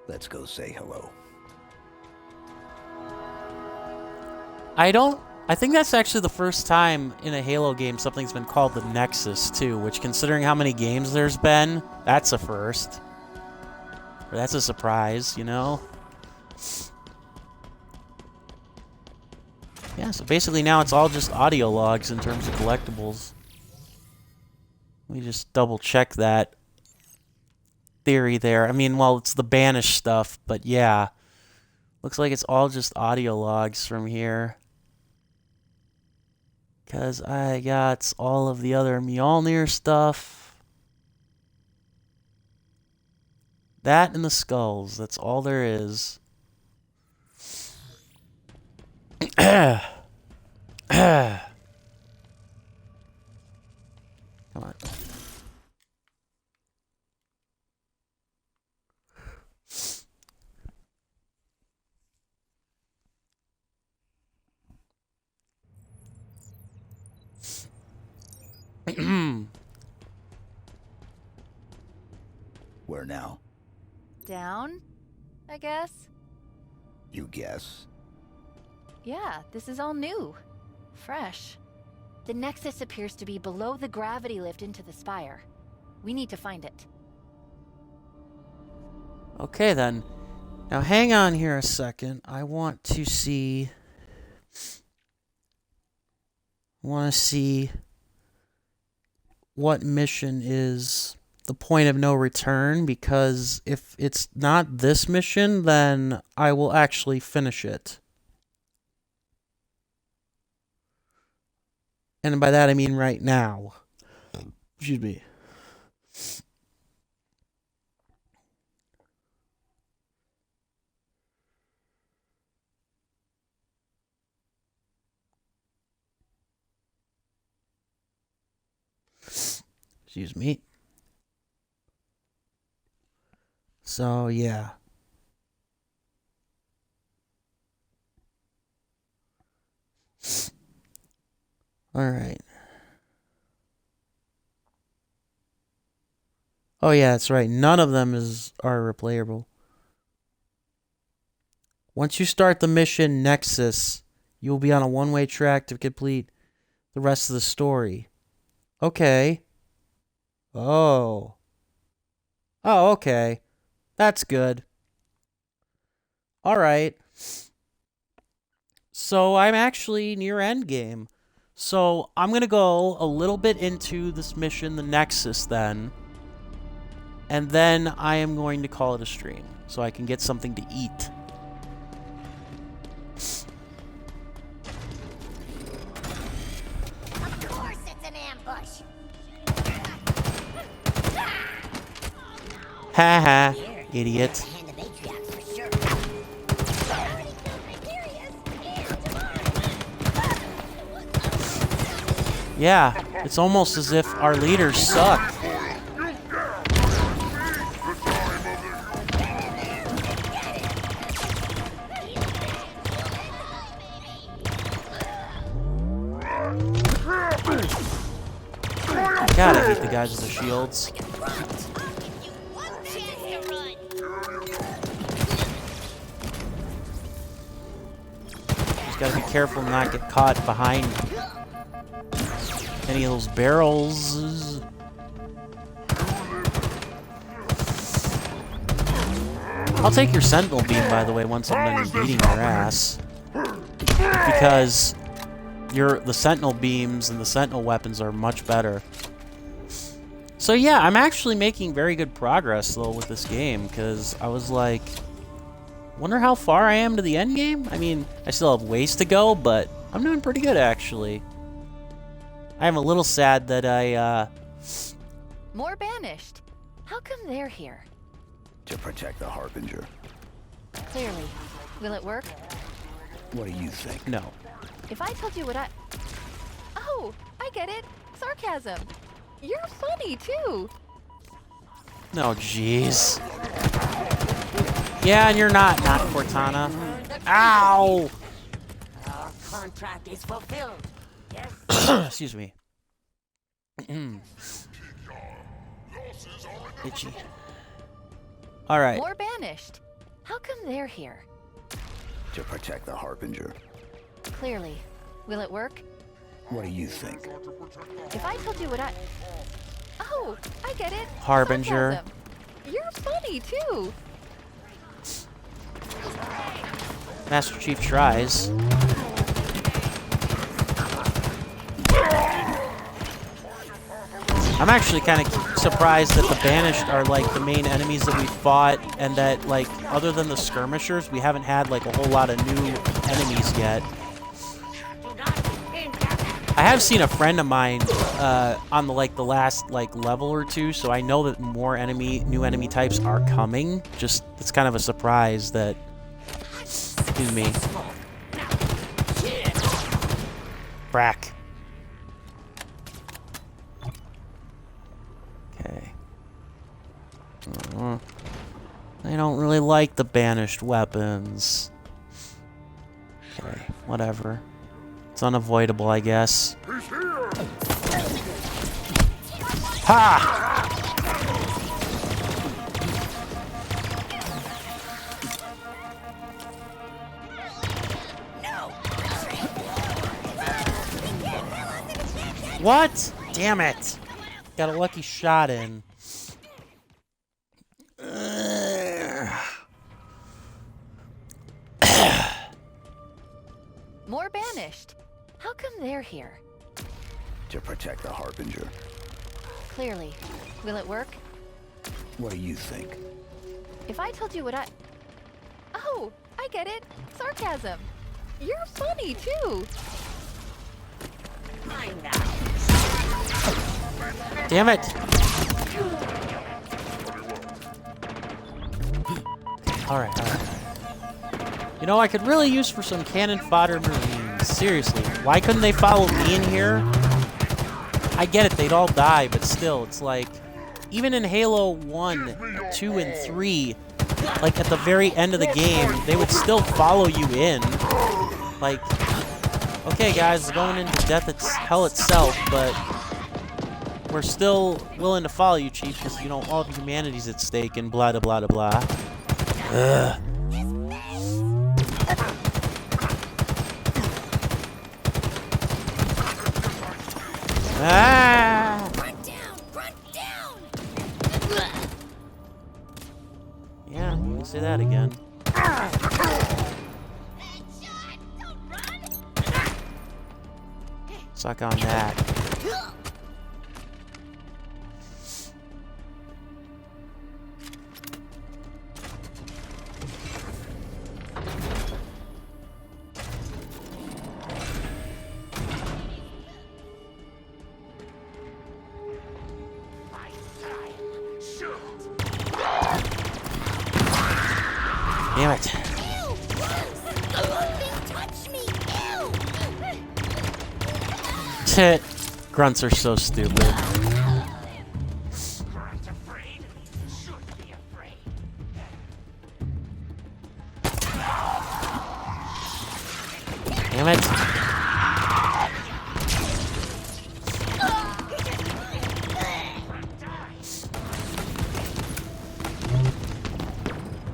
Let's go say hello. I think that's actually the first time in a Halo game something's been called the Nexus, too, which, considering how many games there's been, that's a first. Or that's a surprise, you know? Yeah, so basically now it's all just audio logs in terms of collectibles. Let me just double check that theory there. I mean, well, it's the banished stuff, but yeah. Looks like it's all just audio logs from here. Because I got all of the other Mjolnir stuff. That and the skulls. That's all there is. Come on. Where now? Down, I guess? You guess? Yeah, this is all new. Fresh. The Nexus appears to be below the gravity lift into the spire. We need to find it. Okay, then. Now, hang on here a second. I want to see... what mission is the point of no return, because if it's not this mission, then I will actually finish it. And by that I mean right now. Excuse me. Excuse me. So, yeah. Alright. Oh yeah, that's right. None of them are replayable. Once you start the mission Nexus, you will be on a one-way track to complete the rest of the story. Okay. Oh. Oh, okay. That's good. Alright. So I'm actually near endgame. So I'm going to go a little bit into this mission, the Nexus, then. And then I am going to call it a stream, so I can get something to eat. Of course it's an ambush. Haha, idiot. Yeah, it's almost as if our leaders suck. God, I hate the guys with the shields. Just gotta be careful and not get caught behind any of those barrels. I'll take your sentinel beam, by the way, once I'm done beating your ass. Because the sentinel beams and the sentinel weapons are much better. So yeah, I'm actually making very good progress, though, with this game, because I was like, wonder how far I am to the end game? I mean, I still have ways to go, but I'm doing pretty good, actually. I am a little sad that I, More banished. How come they're here? To protect the Harbinger. Clearly. Will it work? What do you think? No. If I told you what I... Oh, I get it. Sarcasm. You're funny, too. No, jeez. Yeah, and you're not Cortana. Ow! Our contract is fulfilled. Yes. Excuse me. Itchy. Alright. More banished. How come they're here? To protect the Harbinger. Clearly. Will it work? What do you think? If I told you what I... Oh, I get it. Harbinger. Sarcasm. You're funny, too. Master Chief tries. I'm actually kind of surprised that the Banished are like the main enemies that we fought, and that like other than the skirmishers, we haven't had like a whole lot of new enemies yet. I have seen a friend of mine on the last level or two, so I know that more new enemy types are coming. Just it's kind of a surprise that. Excuse me. Brack. Okay. I don't really like the banished weapons. Okay, whatever. It's unavoidable, I guess. Ha! What? Damn it. Got a lucky shot in. More banished. How come they're here? To protect the Harbinger. Clearly. Will it work? What do you think? If I told you what I... Oh, I get it. Sarcasm. You're funny, too. Damn it. Alright, alright. You know, I could really use for some cannon fodder Marines. Seriously, why couldn't they follow me in here? I get it, they'd all die, but still, it's like... Even in Halo 1, 2, and 3, like, at the very end of the game, they would still follow you in. Like, okay, guys, going into hell itself, but... We're still willing to follow you, Chief, because, you know, all of humanity's at stake and blah, blah, blah, blah. Ugh. Ah! Grunt down! Grunt down! Yeah, you can say that again. Suck on that. Damn it. Tit. Grunts are so stupid. Damn it.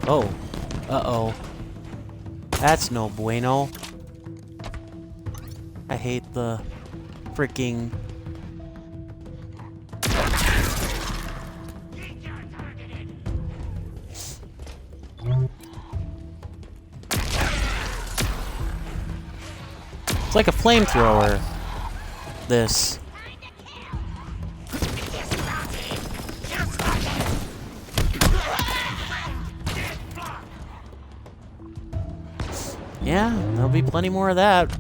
Oh. Uh-oh. That's no bueno. I hate the freaking... It's like a flamethrower. This. Yeah, there'll be plenty more of that.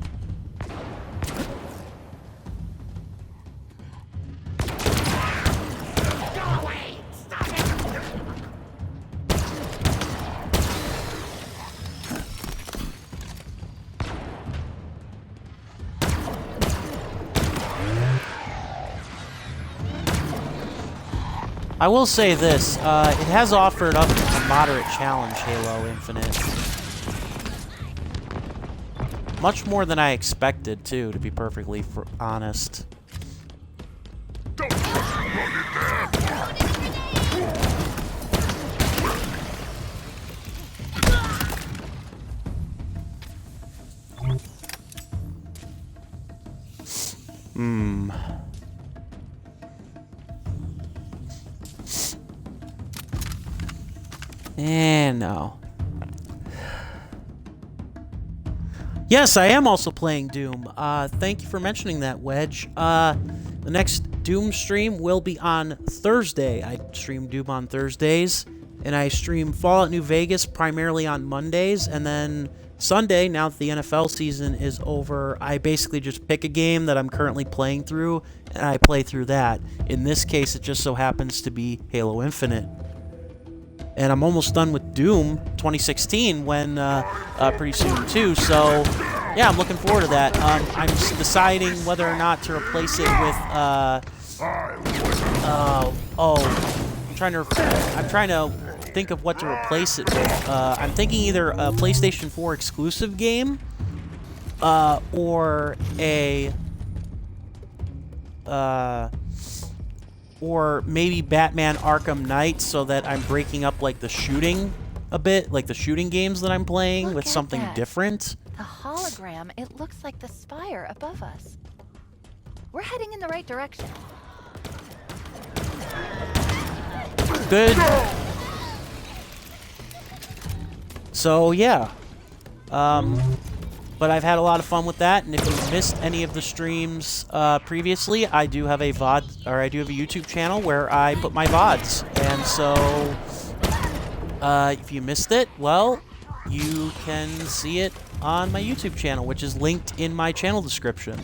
I will say this, it has offered up a moderate challenge, Halo Infinite. Much more than I expected, too, to be perfectly honest. And no. Yes, I am also playing Doom. Thank you for mentioning that, Wedge. The next Doom stream will be on Thursday. I stream Doom on Thursdays, and I stream Fallout New Vegas primarily on Mondays, and then Sunday, now that the NFL season is over, I basically just pick a game that I'm currently playing through, and I play through that. In this case, it just so happens to be Halo Infinite. And I'm almost done with Doom 2016 when pretty soon too. So yeah, I'm looking forward to that. I'm deciding whether or not to replace it with I'm trying to think of what to replace it with. I'm thinking either a PlayStation 4 exclusive game or or maybe Batman Arkham Knight, so that I'm breaking up like the shooting a bit, like the shooting games that I'm playing with something different. The hologram, it looks like the spire above us. We're heading in the right direction. Good. So yeah. But I've had a lot of fun with that, and if you missed any of the streams previously, I do have a VOD, or I do have a YouTube channel where I put my VODs. And so, if you missed it, well, you can see it on my YouTube channel, which is linked in my channel description.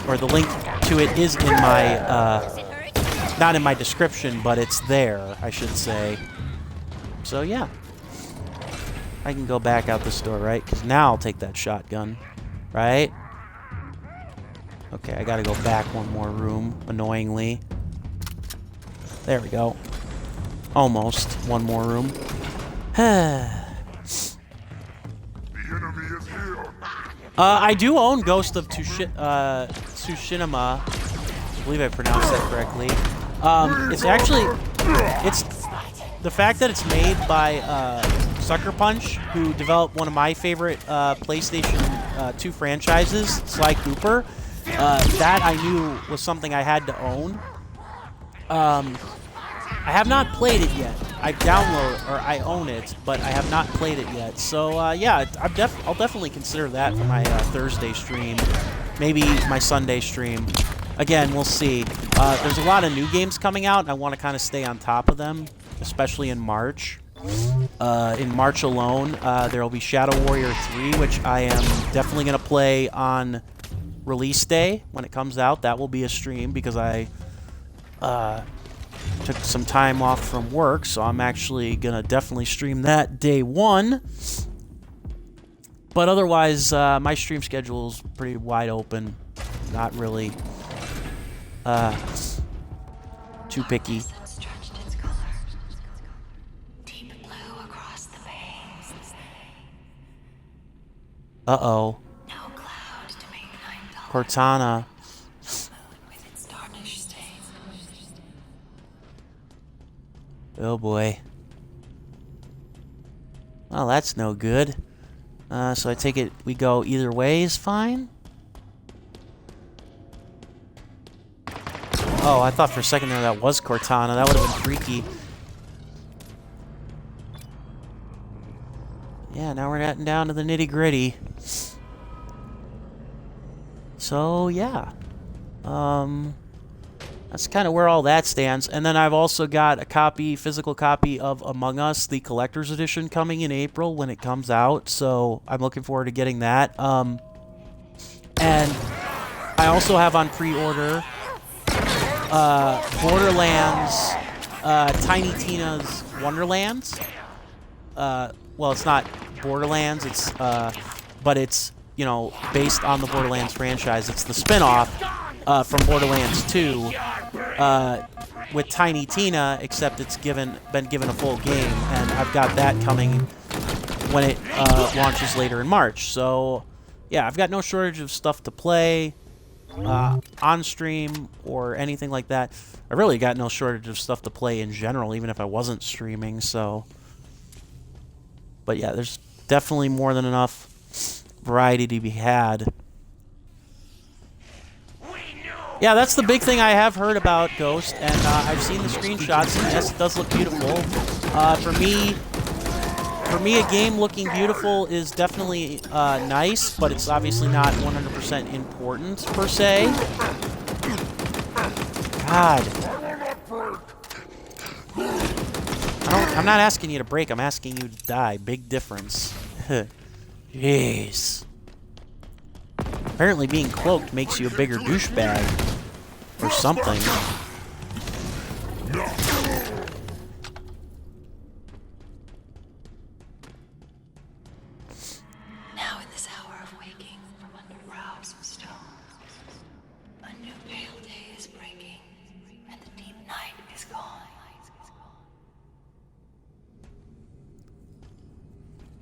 Or the link to it is in my, not in my description, but it's there, I should say. So yeah. I can go back out this door, right? Because now I'll take that shotgun, right? Okay, I gotta go back one more room, annoyingly. There we go. Almost. One more room. I do own Ghost of Tsushima. I believe I pronounced that correctly. It's actually... It's... The fact that it's made by Sucker Punch, who developed one of my favorite PlayStation 2 franchises, Sly Cooper, that I knew was something I had to own. I have not played it yet. I own it, but I have not played it yet. So yeah, I'll definitely consider that for my Thursday stream, maybe my Sunday stream. Again, we'll see. There's a lot of new games coming out, and I want to kind of stay on top of them, especially in March. In March alone, there will be Shadow Warrior 3, which I am definitely going to play on release day when it comes out. That will be a stream because I took some time off from work, so I'm actually going to definitely stream that day one. But otherwise, my stream schedule is pretty wide open. Not really too picky. Uh-oh. Cortana. Oh boy. Well, that's no good. So I take it we go either way is fine? Oh, I thought for a second there that was Cortana. That would have been freaky. Yeah, now we're getting down to the nitty-gritty. So, yeah. That's kind of where all that stands. And then I've also got a physical copy of Among Us, the collector's edition, coming in April when it comes out. So I'm looking forward to getting that. And I also have on pre-order Borderlands, Tiny Tina's Wonderlands. Well, it's not Borderlands, it's, but it's, you know, based on the Borderlands franchise. It's the spin-off from Borderlands 2 with Tiny Tina, except it's been given a full game, and I've got that coming when it launches later in March. So, yeah, I've got no shortage of stuff to play on stream or anything like that. I really got no shortage of stuff to play in general, even if I wasn't streaming, so... But yeah, there's definitely more than enough variety to be had. Yeah, that's the big thing I have heard about Ghost, and I've seen the screenshots, and yes, it does look beautiful. For me, a game looking beautiful is definitely nice, but it's obviously not 100% important, per se. God. I'm not asking you to break, I'm asking you to die. Big difference. Jeez. Apparently being cloaked makes you a bigger douchebag. Or something. Now in this hour of waking from under brows of stone, a new pale day is breaking, and the deep night is gone.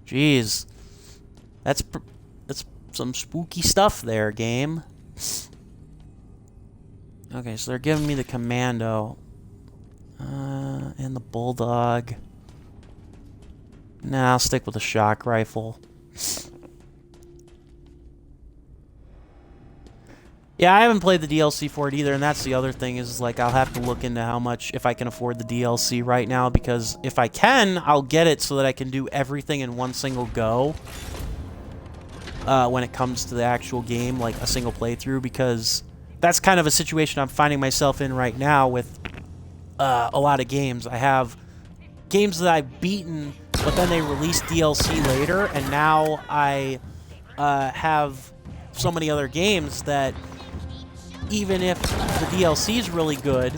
Jeez. That's some spooky stuff there, game. Okay, so they're giving me the commando. And the bulldog. Nah, I'll stick with the shock rifle. Yeah, I haven't played the DLC for it either, and that's the other thing is, like, I'll have to look into how much, if I can afford the DLC right now, because if I can, I'll get it so that I can do everything in one single go. When it comes to the actual game, like a single playthrough, because that's kind of a situation I'm finding myself in right now with a lot of games. I have games that I've beaten, but then they release DLC later, and now I have so many other games that even if the DLC is really good,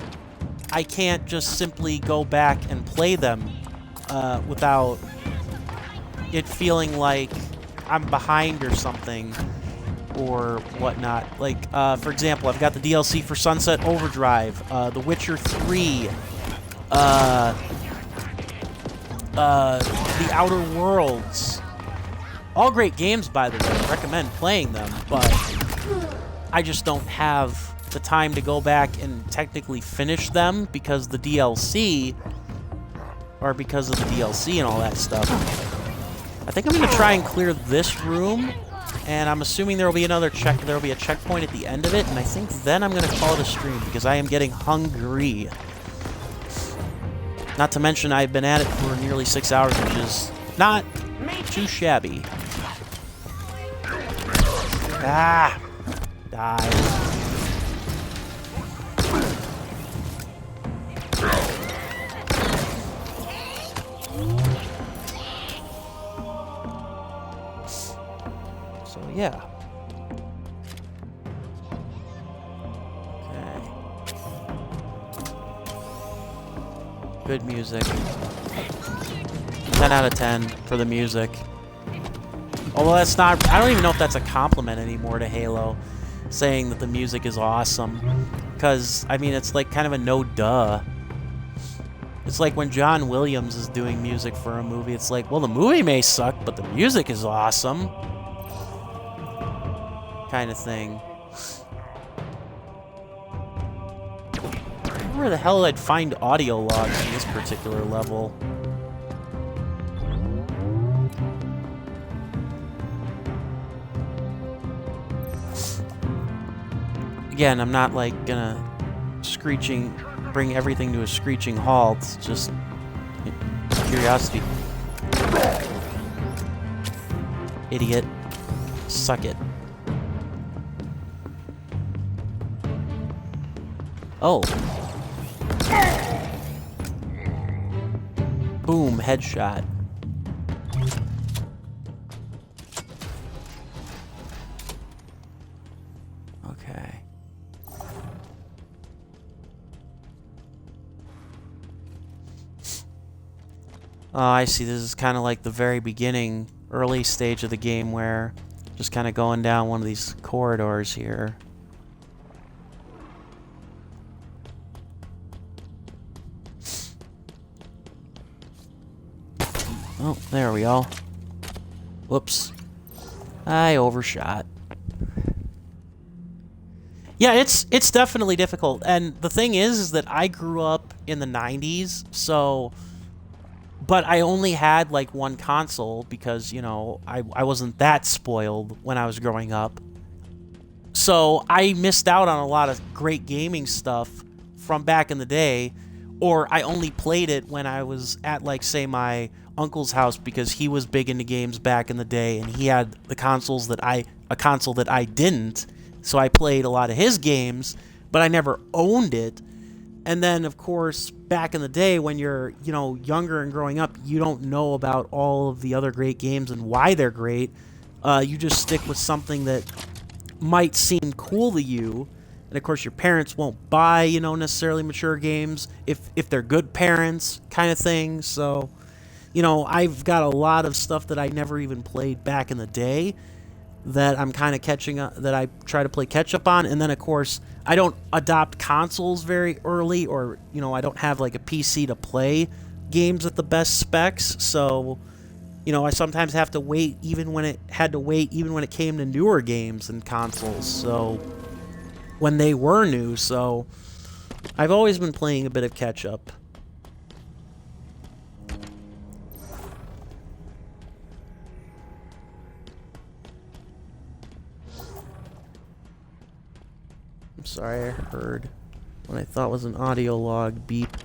I can't just simply go back and play them without it feeling like I'm behind or something or whatnot. Like, for example, I've got the DLC for Sunset Overdrive, The Witcher 3, The Outer Worlds. All great games, by the way. I recommend playing them, but I just don't have the time to go back and technically finish them because the DLC, or because of the DLC and all that stuff. I think I'm going to try and clear this room, and I'm assuming there will be another there will be a checkpoint at the end of it, and I think then I'm going to call it a stream because I am getting hungry. Not to mention I've been at it for nearly 6 hours, which is not too shabby. Ah! Die. So, yeah. Okay. Good music. 10 out of 10 for the music. Although that's not... I don't even know if that's a compliment anymore to Halo, saying that the music is awesome. Because, I mean, it's like kind of a no-duh. It's like when John Williams is doing music for a movie, it's like, well, the movie may suck, but the music is awesome. Kind of thing. Where the hell I'd find audio logs in this particular level? Again, I'm not like gonna bring everything to a screeching halt. It's just curiosity. Idiot. Suck it. Oh. Boom, headshot. Okay. Oh, I see. This is kind of like the very beginning, early stage of the game where just kind of going down one of these corridors here. Oh, there we go. Whoops. I overshot. Yeah, it's definitely difficult. And the thing is that I grew up in the 90s, so... But I only had, like, one console because, you know, I wasn't that spoiled when I was growing up. So I missed out on a lot of great gaming stuff from back in the day, or I only played it when I was at, like, say, my uncle's house because he was big into games back in the day, and he had the consoles that a console that I didn't, so I played a lot of his games, but I never owned it. And then, of course, back in the day when you're, you know, younger and growing up, you don't know about all of the other great games and why they're great. You just stick with something that might seem cool to you. And, of course, your parents won't buy, you know, necessarily mature games if they're good parents kind of thing. So, you know, I've got a lot of stuff that I never even played back in the day that I'm kind of catching up, that I try to play catch up on. And then, of course, I don't adopt consoles very early, or, you know, I don't have like a PC to play games at the best specs. So, you know, I sometimes have to wait even when it came to newer games and consoles. So, when they were new, so I've always been playing a bit of catch-up. I'm sorry, I heard what I thought was an audio log beep.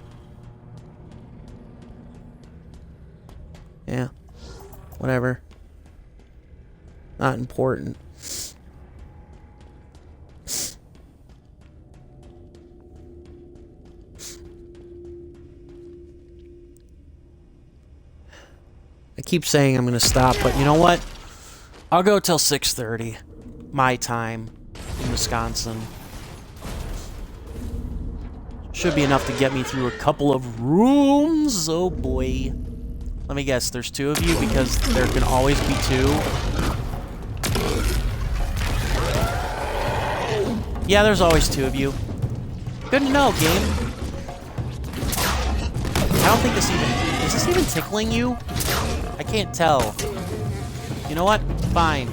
Yeah, whatever. Not important. I keep saying I'm gonna stop, but you know what? I'll go till 6:30, my time in Wisconsin. Should be enough to get me through a couple of rooms. Oh boy. Let me guess, there's 2 of you because there can always be 2. Yeah, there's always 2 of you. Good to know, game. I don't think this even... Is this even tickling you? I can't tell. You know what? Fine.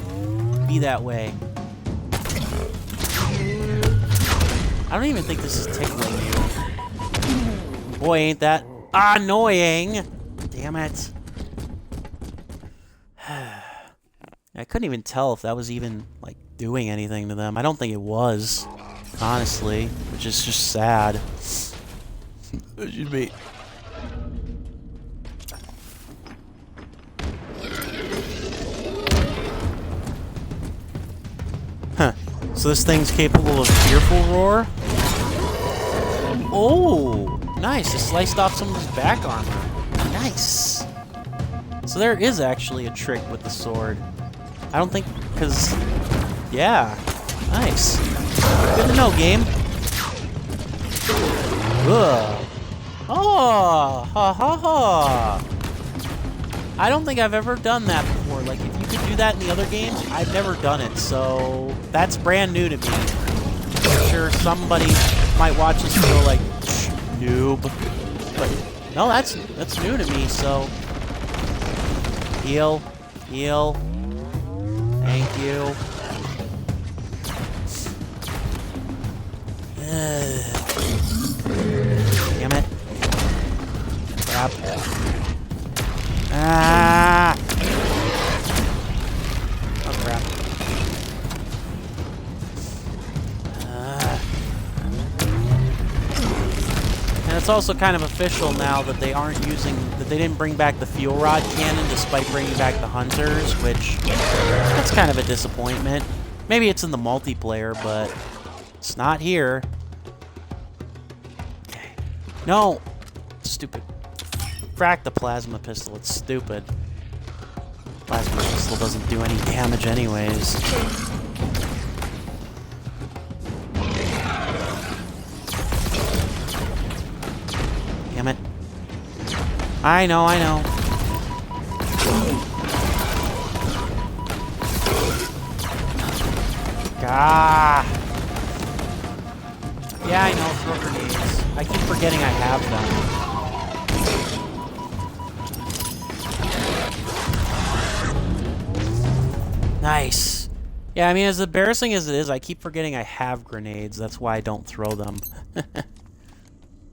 Be that way. I don't even think this is tickling you. Boy, ain't that annoying. Damn it. I couldn't even tell if that was even, like, doing anything to them. I don't think it was, honestly, which is just sad. It should be. Huh. So this thing's capable of fearful roar? Oh, nice. It sliced off some of his back armor. Nice. So there is actually a trick with the sword. I don't think, because, yeah. Nice. Good to know, game. Ugh. Oh, ha ha ha. I don't think I've ever done that before. Like, if you could do that in the other games, I've never done it, so that's brand new to me. I'm sure somebody might watch this and go like, noob. But no, that's new to me, so heal. Heal. Thank you. Damn it. Crap. Ah! Oh, crap. And it's also kind of official now that they aren't using, that they didn't bring back the fuel rod cannon despite bringing back the hunters, which, that's kind of a disappointment. Maybe it's in the multiplayer, but it's not here. Okay. No! Stupid. Crack the plasma pistol, it's stupid. Plasma pistol doesn't do any damage anyways. Damn it. I know, I know. Ah! Yeah, I know, throw grenades. I keep forgetting I have them. Nice. Yeah, I mean, as embarrassing as it is, I keep forgetting I have grenades. That's why I don't throw them.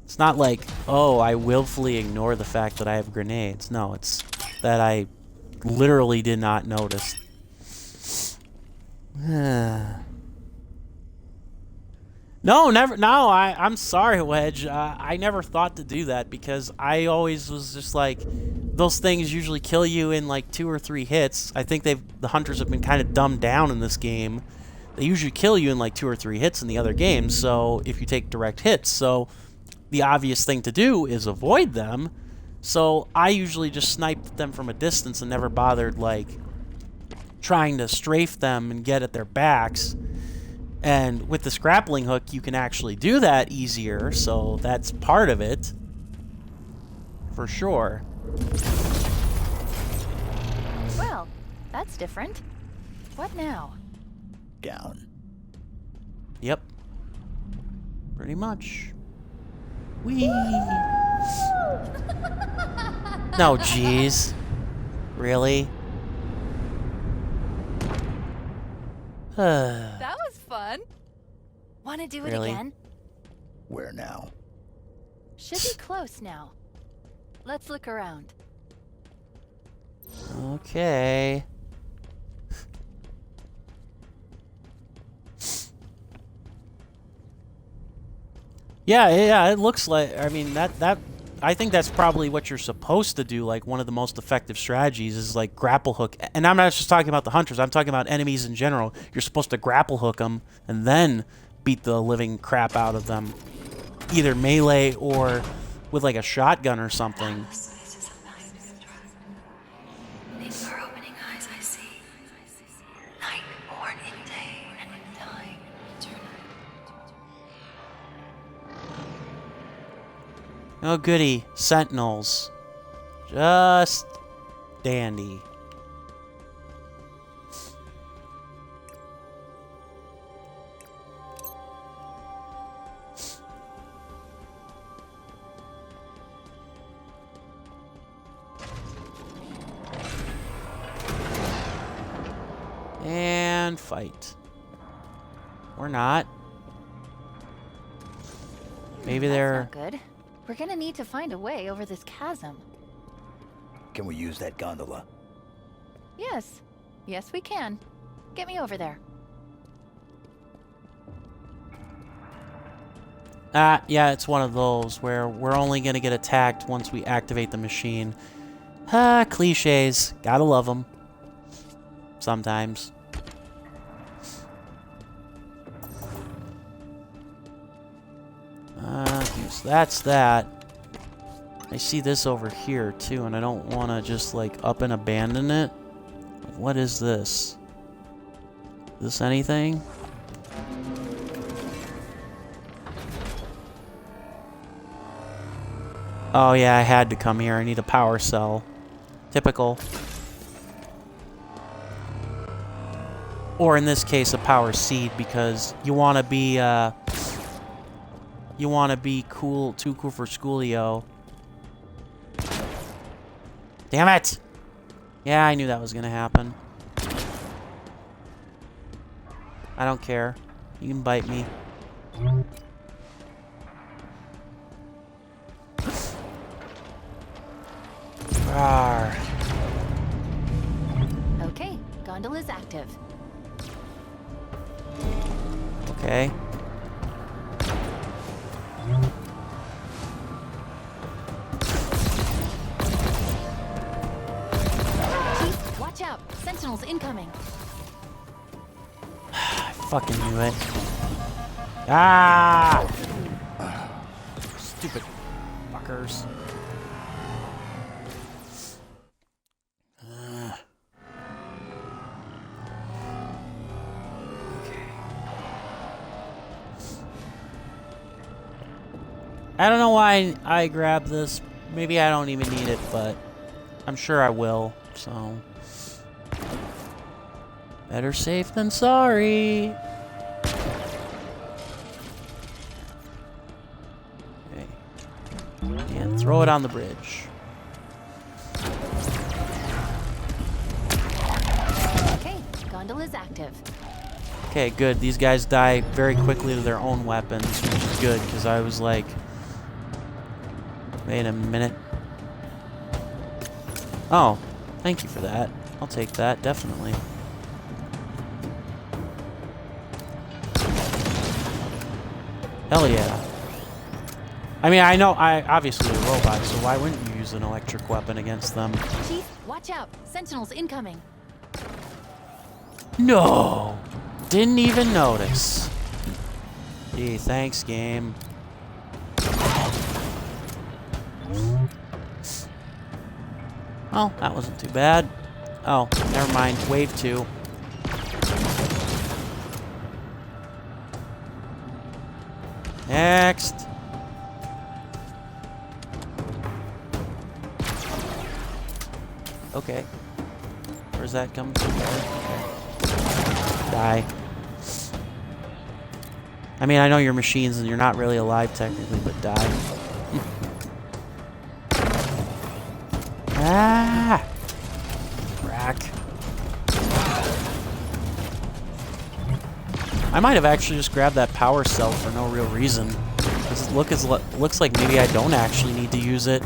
It's not like, oh, I willfully ignore the fact that I have grenades. No, it's that I literally did not notice. No, never. No, I'm sorry, Wedge. I never thought to do that because I always was just like, those things usually kill you in like 2 or 3 hits. I think the hunters have been kind of dumbed down in this game. They usually kill you in like 2 or 3 hits in the other games. So if you take direct hits, so the obvious thing to do is avoid them. So I usually just sniped them from a distance and never bothered like trying to strafe them and get at their backs. And with this grappling hook, you can actually do that easier, so that's part of it. For sure. Well, that's different. What now? Down. Yep. Pretty much. Whee! No, jeez. Really? That was fun. Want to do it Really? again? Where now? Should be close now. Let's look around. Okay. Yeah, it looks like, I mean, I think that's probably what you're supposed to do. Like, one of the most effective strategies is, like, grapple hook. And I'm not just talking about the hunters. I'm talking about enemies in general. You're supposed to grapple hook them and then beat the living crap out of them. Either melee or with, like, a shotgun or something. These are opening eyes I see. Night born in day and in dying eternity. Oh, goody. Sentinels. Just dandy. And fight. Or not. Maybe they're... That's not good. We're gonna need to find a way over this chasm. Can we use that gondola? Yes. Yes, we can. Get me over there. Yeah, it's one of those where we're only gonna get attacked once we activate the machine. Cliches. Gotta love them. Sometimes. So that's that. I see this over here too, and I don't want to just like up and abandon it. Like, what is this? Is this anything? Oh yeah, I had to come here. I need a power cell. Typical. Or in this case, a power seed, because you want to be cool, too cool for Schoolio. Damn it! Yeah, I knew that was gonna happen. I don't care. You can bite me. Rawr. Okay, gondola's active. Okay. Chief, watch out! Sentinels incoming. I fucking knew it. Ah! Stupid fuckers. I don't know why I grabbed this. Maybe I don't even need it, but I'm sure I will, so... Better safe than sorry. Okay. And throw it on the bridge. Okay, gondola's active. Okay, good. These guys die very quickly to their own weapons, which is good, because I was like... Wait a minute. Oh, thank you for that. I'll take that, definitely. Hell yeah. I mean, I know, obviously they're robots, so why wouldn't you use an electric weapon against them? Chief, watch out! Sentinels incoming. No! Didn't even notice. Gee, thanks, game. Oh, that wasn't too bad. Oh, never mind. Wave 2. Next. Okay. Where's that coming from? Okay. Die. I mean, I know you're machines and you're not really alive technically, but die. Ah! Crack. I might have actually just grabbed that power cell for no real reason. Looks like maybe I don't actually need to use it.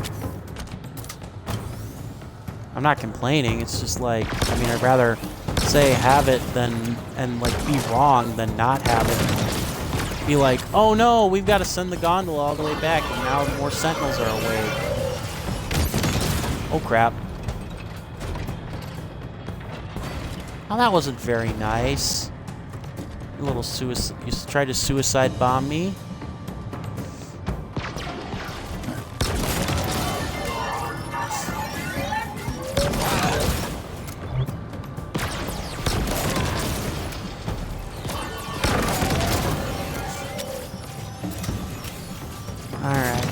I'm not complaining. It's just like, I mean, I'd rather say have it and like be wrong than not have it. Be like, oh no, we've got to send the gondola all the way back, and now more sentinels are away. Oh crap. Oh, that wasn't very nice. A little suicide. You tried to suicide bomb me. Alright.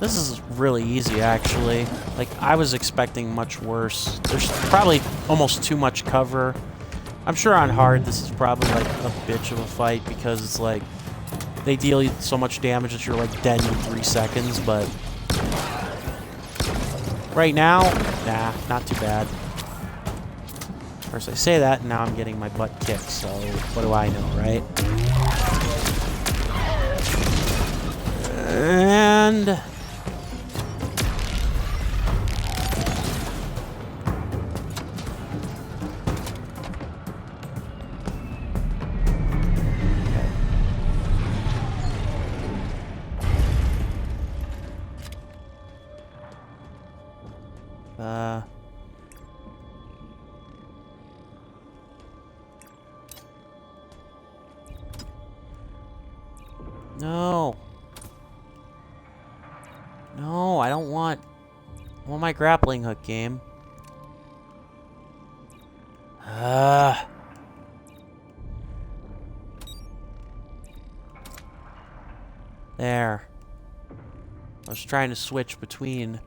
This is really easy, actually. Like, I was expecting much worse. There's probably almost too much cover. I'm sure on hard this is probably like a bitch of a fight because it's like they deal so much damage that you're like dead in 3 seconds, but right now, nah, not too bad. Of course, I say that, and now I'm getting my butt kicked, so what do I know, right? And no. No, I don't want my grappling hook game. There. I was trying to switch between.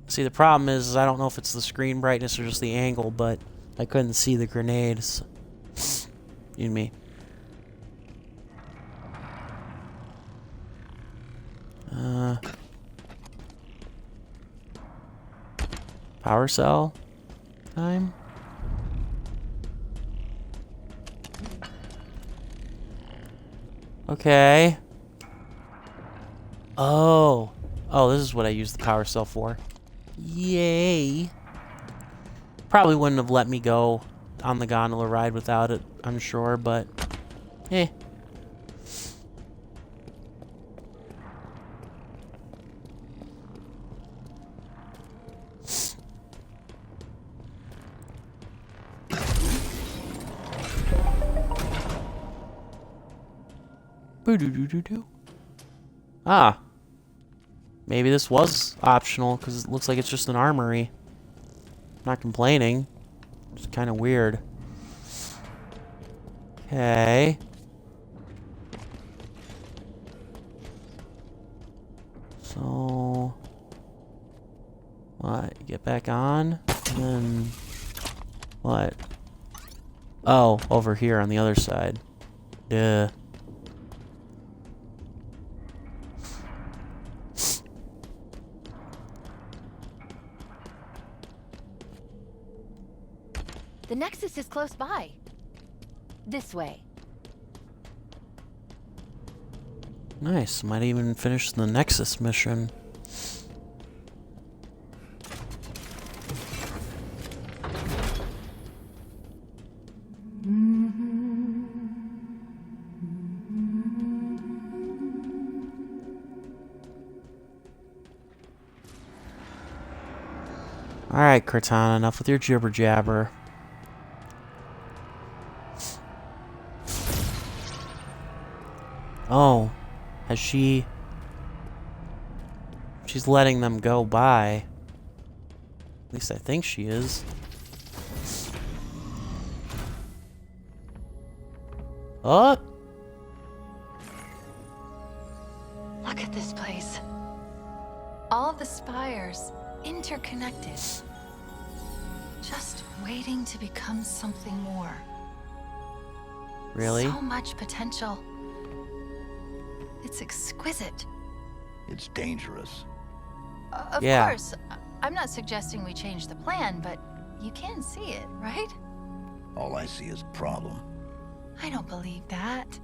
See, the problem is I don't know if it's the screen brightness or just the angle, but I couldn't see the grenades. You and me. Power cell time? Okay. Oh. Oh, this is what I used the power cell for. Yay. Probably wouldn't have let me go on the gondola ride without it, I'm sure, but eh. Boo-doo-doo-doo-doo. Ah. Maybe this was optional, because it looks like it's just an armory. I'm not complaining. It's kind of weird. Okay. So... what? Get back on? And then... what? Oh, over here on the other side. Duh. The Nexus is close by. This way. Nice. Might even finish the Nexus mission. Alright, Cortana, enough with your jibber jabber. Oh, has she... she's letting them go by. At least I think she is. Oh! Look at this place. All the spires interconnected. Just waiting to become something more. Really? So much potential. It's exquisite. It's dangerous. Of Yeah. course, I'm not suggesting we change the plan, but you can see it, right? All I see is a problem. I don't believe that.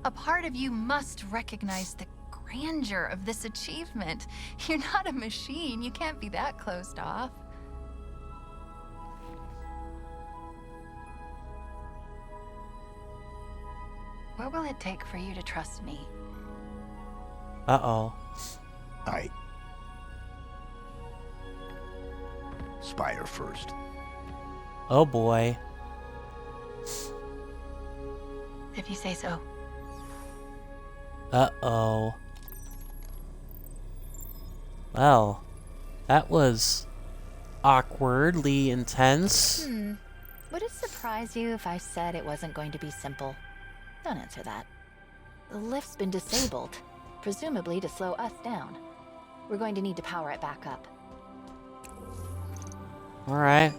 A part of you must recognize the grandeur of this achievement. You're not a machine. You can't be that closed off. What will it take for you to trust me? Uh-oh. Spider first. Oh boy. If you say so. Uh-oh. Well, that was awkwardly intense. Would it surprise you if I said it wasn't going to be simple? Don't answer that. The lift's been disabled, presumably to slow us down. We're going to need to power it back up. Alright.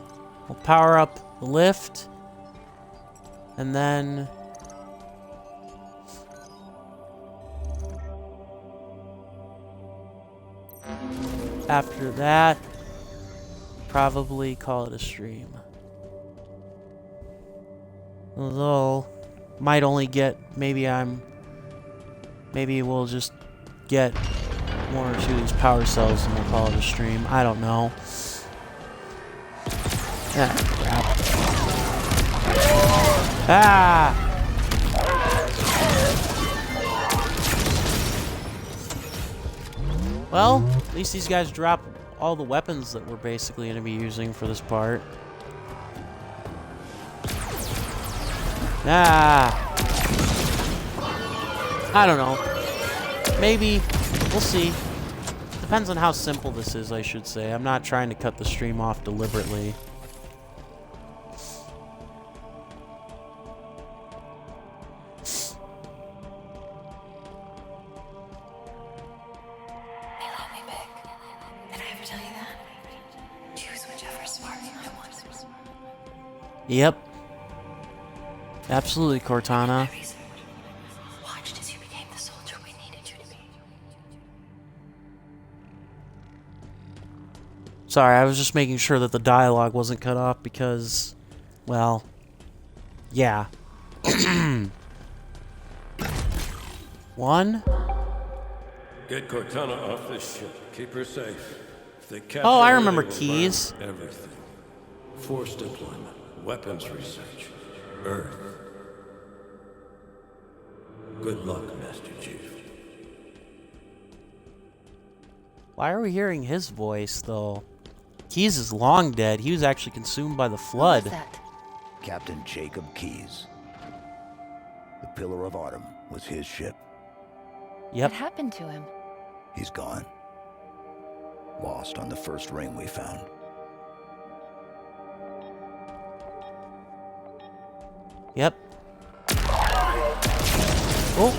We'll power up the lift. And then... after that, probably call it a stream. Although, might only get, maybe we'll just get one or two of these power cells and we'll call it a stream. I don't know. Ah, crap. Ah! Well, at least these guys drop all the weapons that we're basically going to be using for this part. Ah! I don't know. Maybe. We'll see. Depends on how simple this is, I should say. I'm not trying to cut the stream off deliberately. Yep. Absolutely, Cortana. Watched as you became the soldier we needed you to be. Sorry, I was just making sure that the dialogue wasn't cut off because, well, yeah. One. Get Cortana off this ship. Keep her safe. If they capture Oh, I her, remember they will Keys. burn everything. Forced deployment, weapons research, Earth. Good luck, Master Chief. Why are we hearing his voice, though? Keys is long dead. He was actually consumed by the flood. Captain Jacob Keyes. The Pillar of Autumn was his ship. Yep. What happened to him? He's gone. Lost on the first ring we found. Yep. Oh,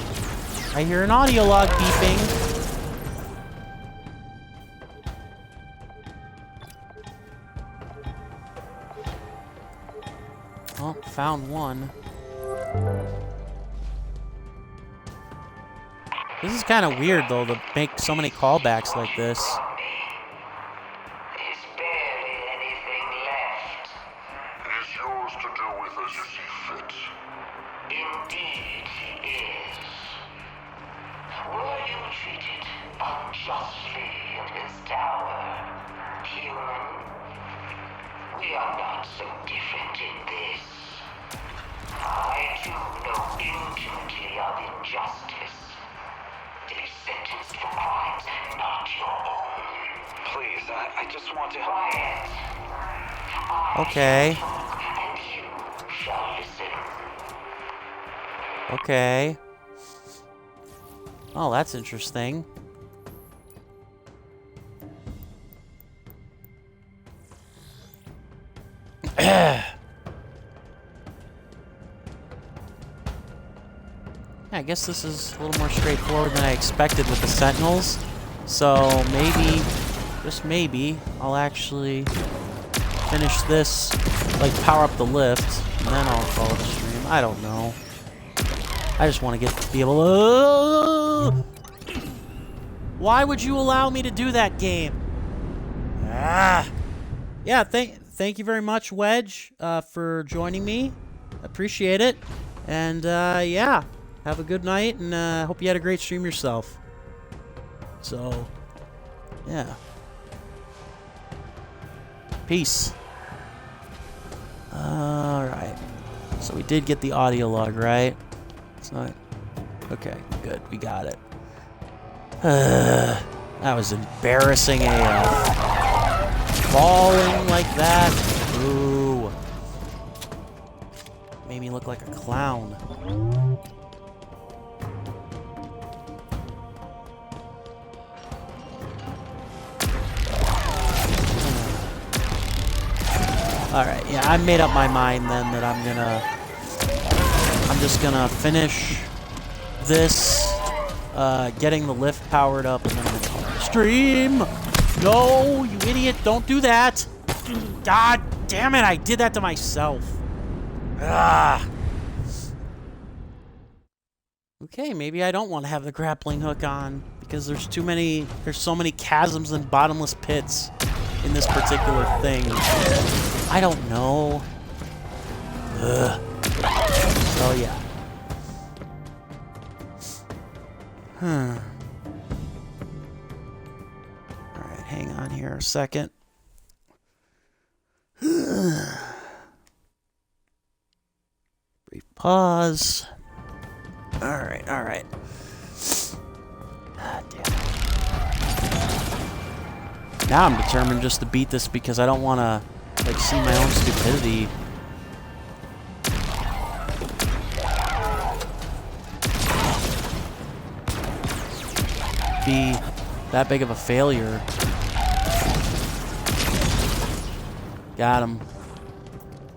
I hear an audio log beeping. Oh, found one. This is kind of weird, though, to make so many callbacks like this. It is yours to do with as you see fit. Indeed, he is. Were you treated unjustly in his tower, human? We are not so different in this. I too know intimately of injustice. To be sentenced for crimes not your own. Please, I just want to... Quiet. Okay. And you shall listen. Okay. Oh, that's interesting. I guess this is a little more straightforward than I expected with the Sentinels. So maybe, just maybe, I'll actually finish this, like power up the lift, and then I'll call it a stream. I don't know. I just want to be able to... Why would you allow me to do that, game? Ah. Yeah, thank you very much, Wedge, for joining me. Appreciate it. And, yeah, have a good night, and hope you had a great stream yourself. So, yeah. Peace. Alright. So we did get the audio log, right? It's not... Okay, good. We got it. That was embarrassing AF. Falling like that. Ooh. Made me look like a clown. Alright, yeah, I made up my mind then that I'm just gonna finish this, getting the lift powered up, and then I'm gonna stream! No, you idiot, don't do that! God damn it, I did that to myself. Ah. Okay, maybe I don't want to have the grappling hook on, because there's so many chasms and bottomless pits in this particular thing. I don't know. Ugh. So yeah. Alright, hang on here a second. Brief pause. Alright. God damn it. Now I'm determined just to beat this because I don't want to, like, see my own stupidity. Be that big of a failure. Got him.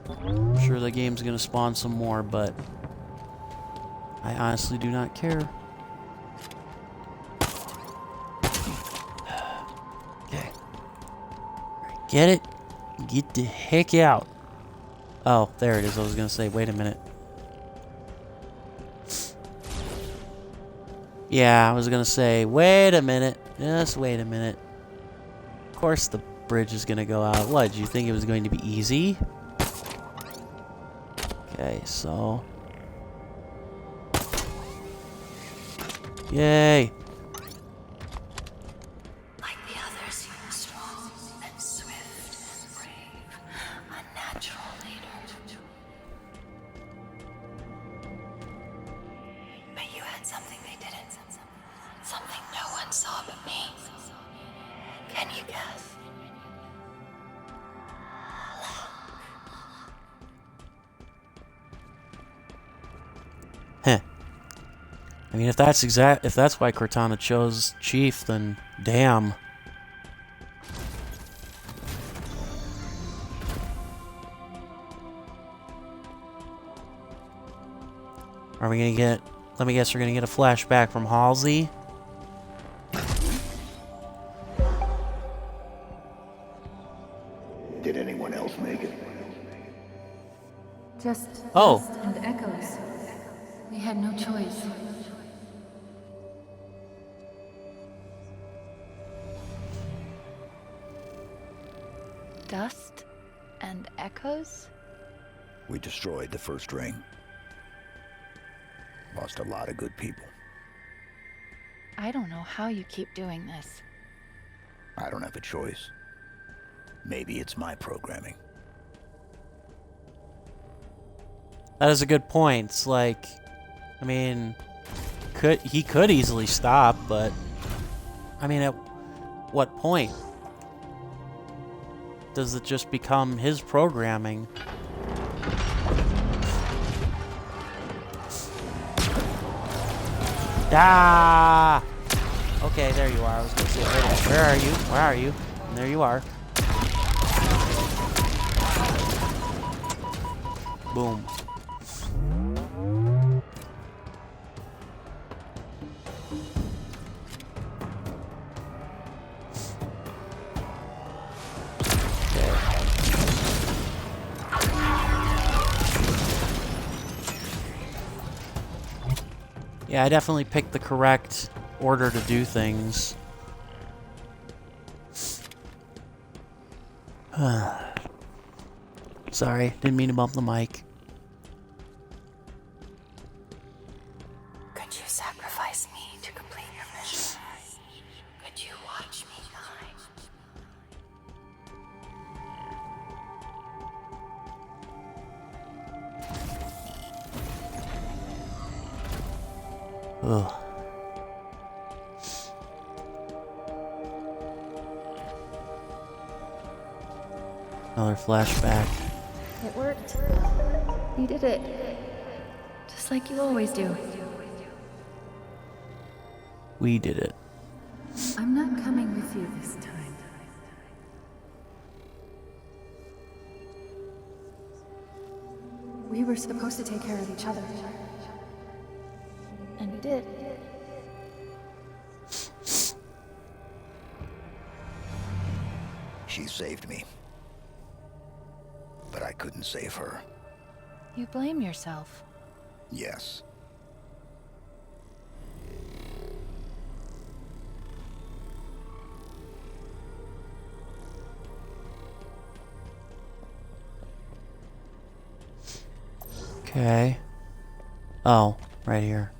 I'm sure the game's gonna spawn some more, but I honestly do not care. Okay. Get it? Get the heck out. Oh, there it is. I was gonna say, wait a minute. Yeah, I was gonna say, wait a minute. Just wait a minute. Of course the bridge is gonna go out. What, did you think it was going to be easy? Okay, so... Yay! Like the others, you were strong and swift and brave. A natural leader. But you had something they didn't. Something no one saw but me. Can you guess? Heh. I mean, if that's why Cortana chose Chief, then damn. Are we gonna get... Let me guess, we're gonna get a flashback from Halsey? Did anyone else make it? Just Oh. dust and echoes. We had no choice. Dust and echoes? We destroyed the first ring. Lost a lot of good people. I don't know how you keep doing this. I don't have a choice. Maybe it's my programming. That is a good point. It's like, I mean, he could easily stop, but I mean, at what point does it just become his programming? Ah! Okay, there you are. I was gonna say, wait a minute, where are you? Where are you? And there you are. Boom. Yeah, I definitely picked the correct order to do things. Sorry, didn't mean to bump the mic. Could you sacrifice me to complete your mission? Could you watch me die? Ugh. Another flashback. It worked. You did it. Just like you always do. We did it. I'm not coming with you this time. We were supposed to take care of each other. And we did. She saved me. But I couldn't save her. You blame yourself. Yes. Okay. Oh, right here.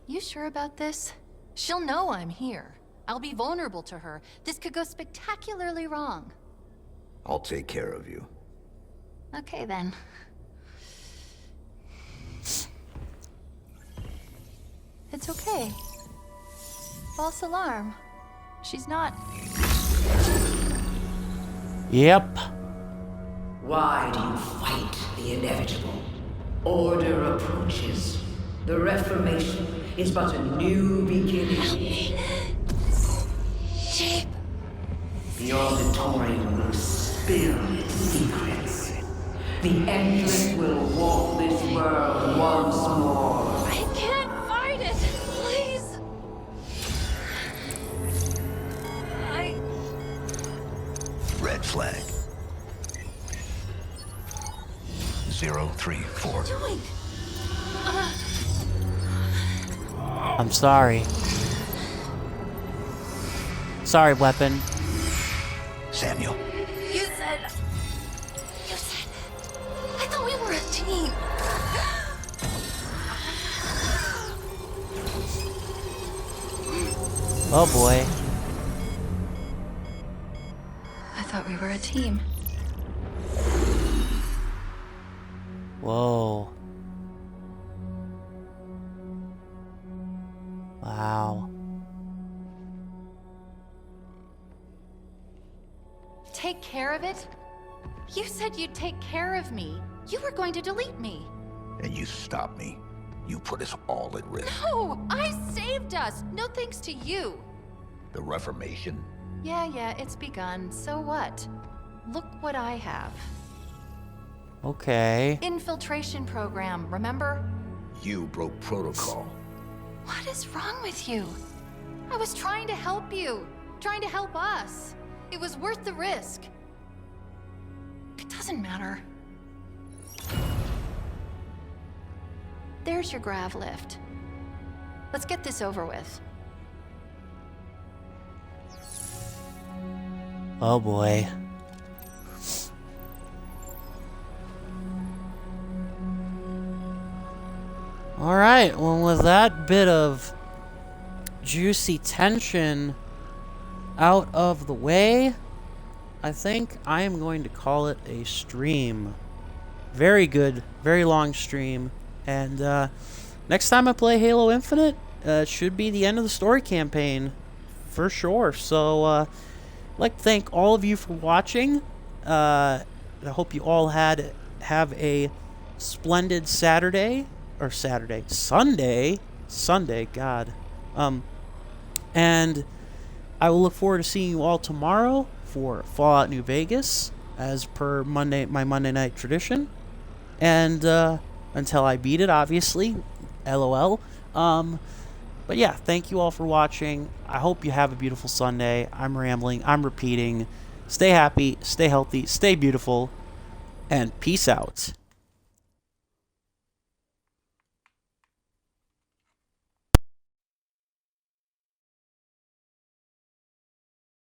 You sure about this? She'll know I'm here. I'll be vulnerable to her. This could go spectacularly wrong. I'll take care of you. Okay, then. It's okay. False alarm. She's not. Yep. Why do you fight the inevitable? Order approaches. The Reformation is but a new beginning. Shape. The auditorium will spill its secrets. The Endless will walk this world once more. I can't fight it! Please! Red flag. 034. What are you doing? I'm sorry. Sorry, weapon. Samuel. You said... I thought we were a team. Oh boy. I thought we were a team. Whoa. Wow. Take care of it? You said you'd take care of me. You were going to delete me. And you stopped me. You put us all at risk. No! I saved us! No thanks to you! The Reformation? Yeah, it's begun. So what? Look what I have. Okay. Infiltration program, remember? You broke protocol. What is wrong with you? I was trying to help you. Trying to help us. It was worth the risk. It doesn't matter. There's your grav lift. Let's get this over with. Oh boy. Alright, well, with that bit of juicy tension out of the way, I think I am going to call it a stream. Very good, very long stream. And next time I play Halo Infinite, it should be the end of the story campaign, for sure. So, I'd like to thank all of you for watching. I hope you all have a splendid Sunday, God. And I will look forward to seeing you all tomorrow for Fallout New Vegas, as per my Monday night tradition. And until I beat it, obviously. LOL. But yeah, thank you all for watching. I hope you have a beautiful Sunday. I'm rambling. I'm repeating. Stay happy. Stay healthy. Stay beautiful. And peace out.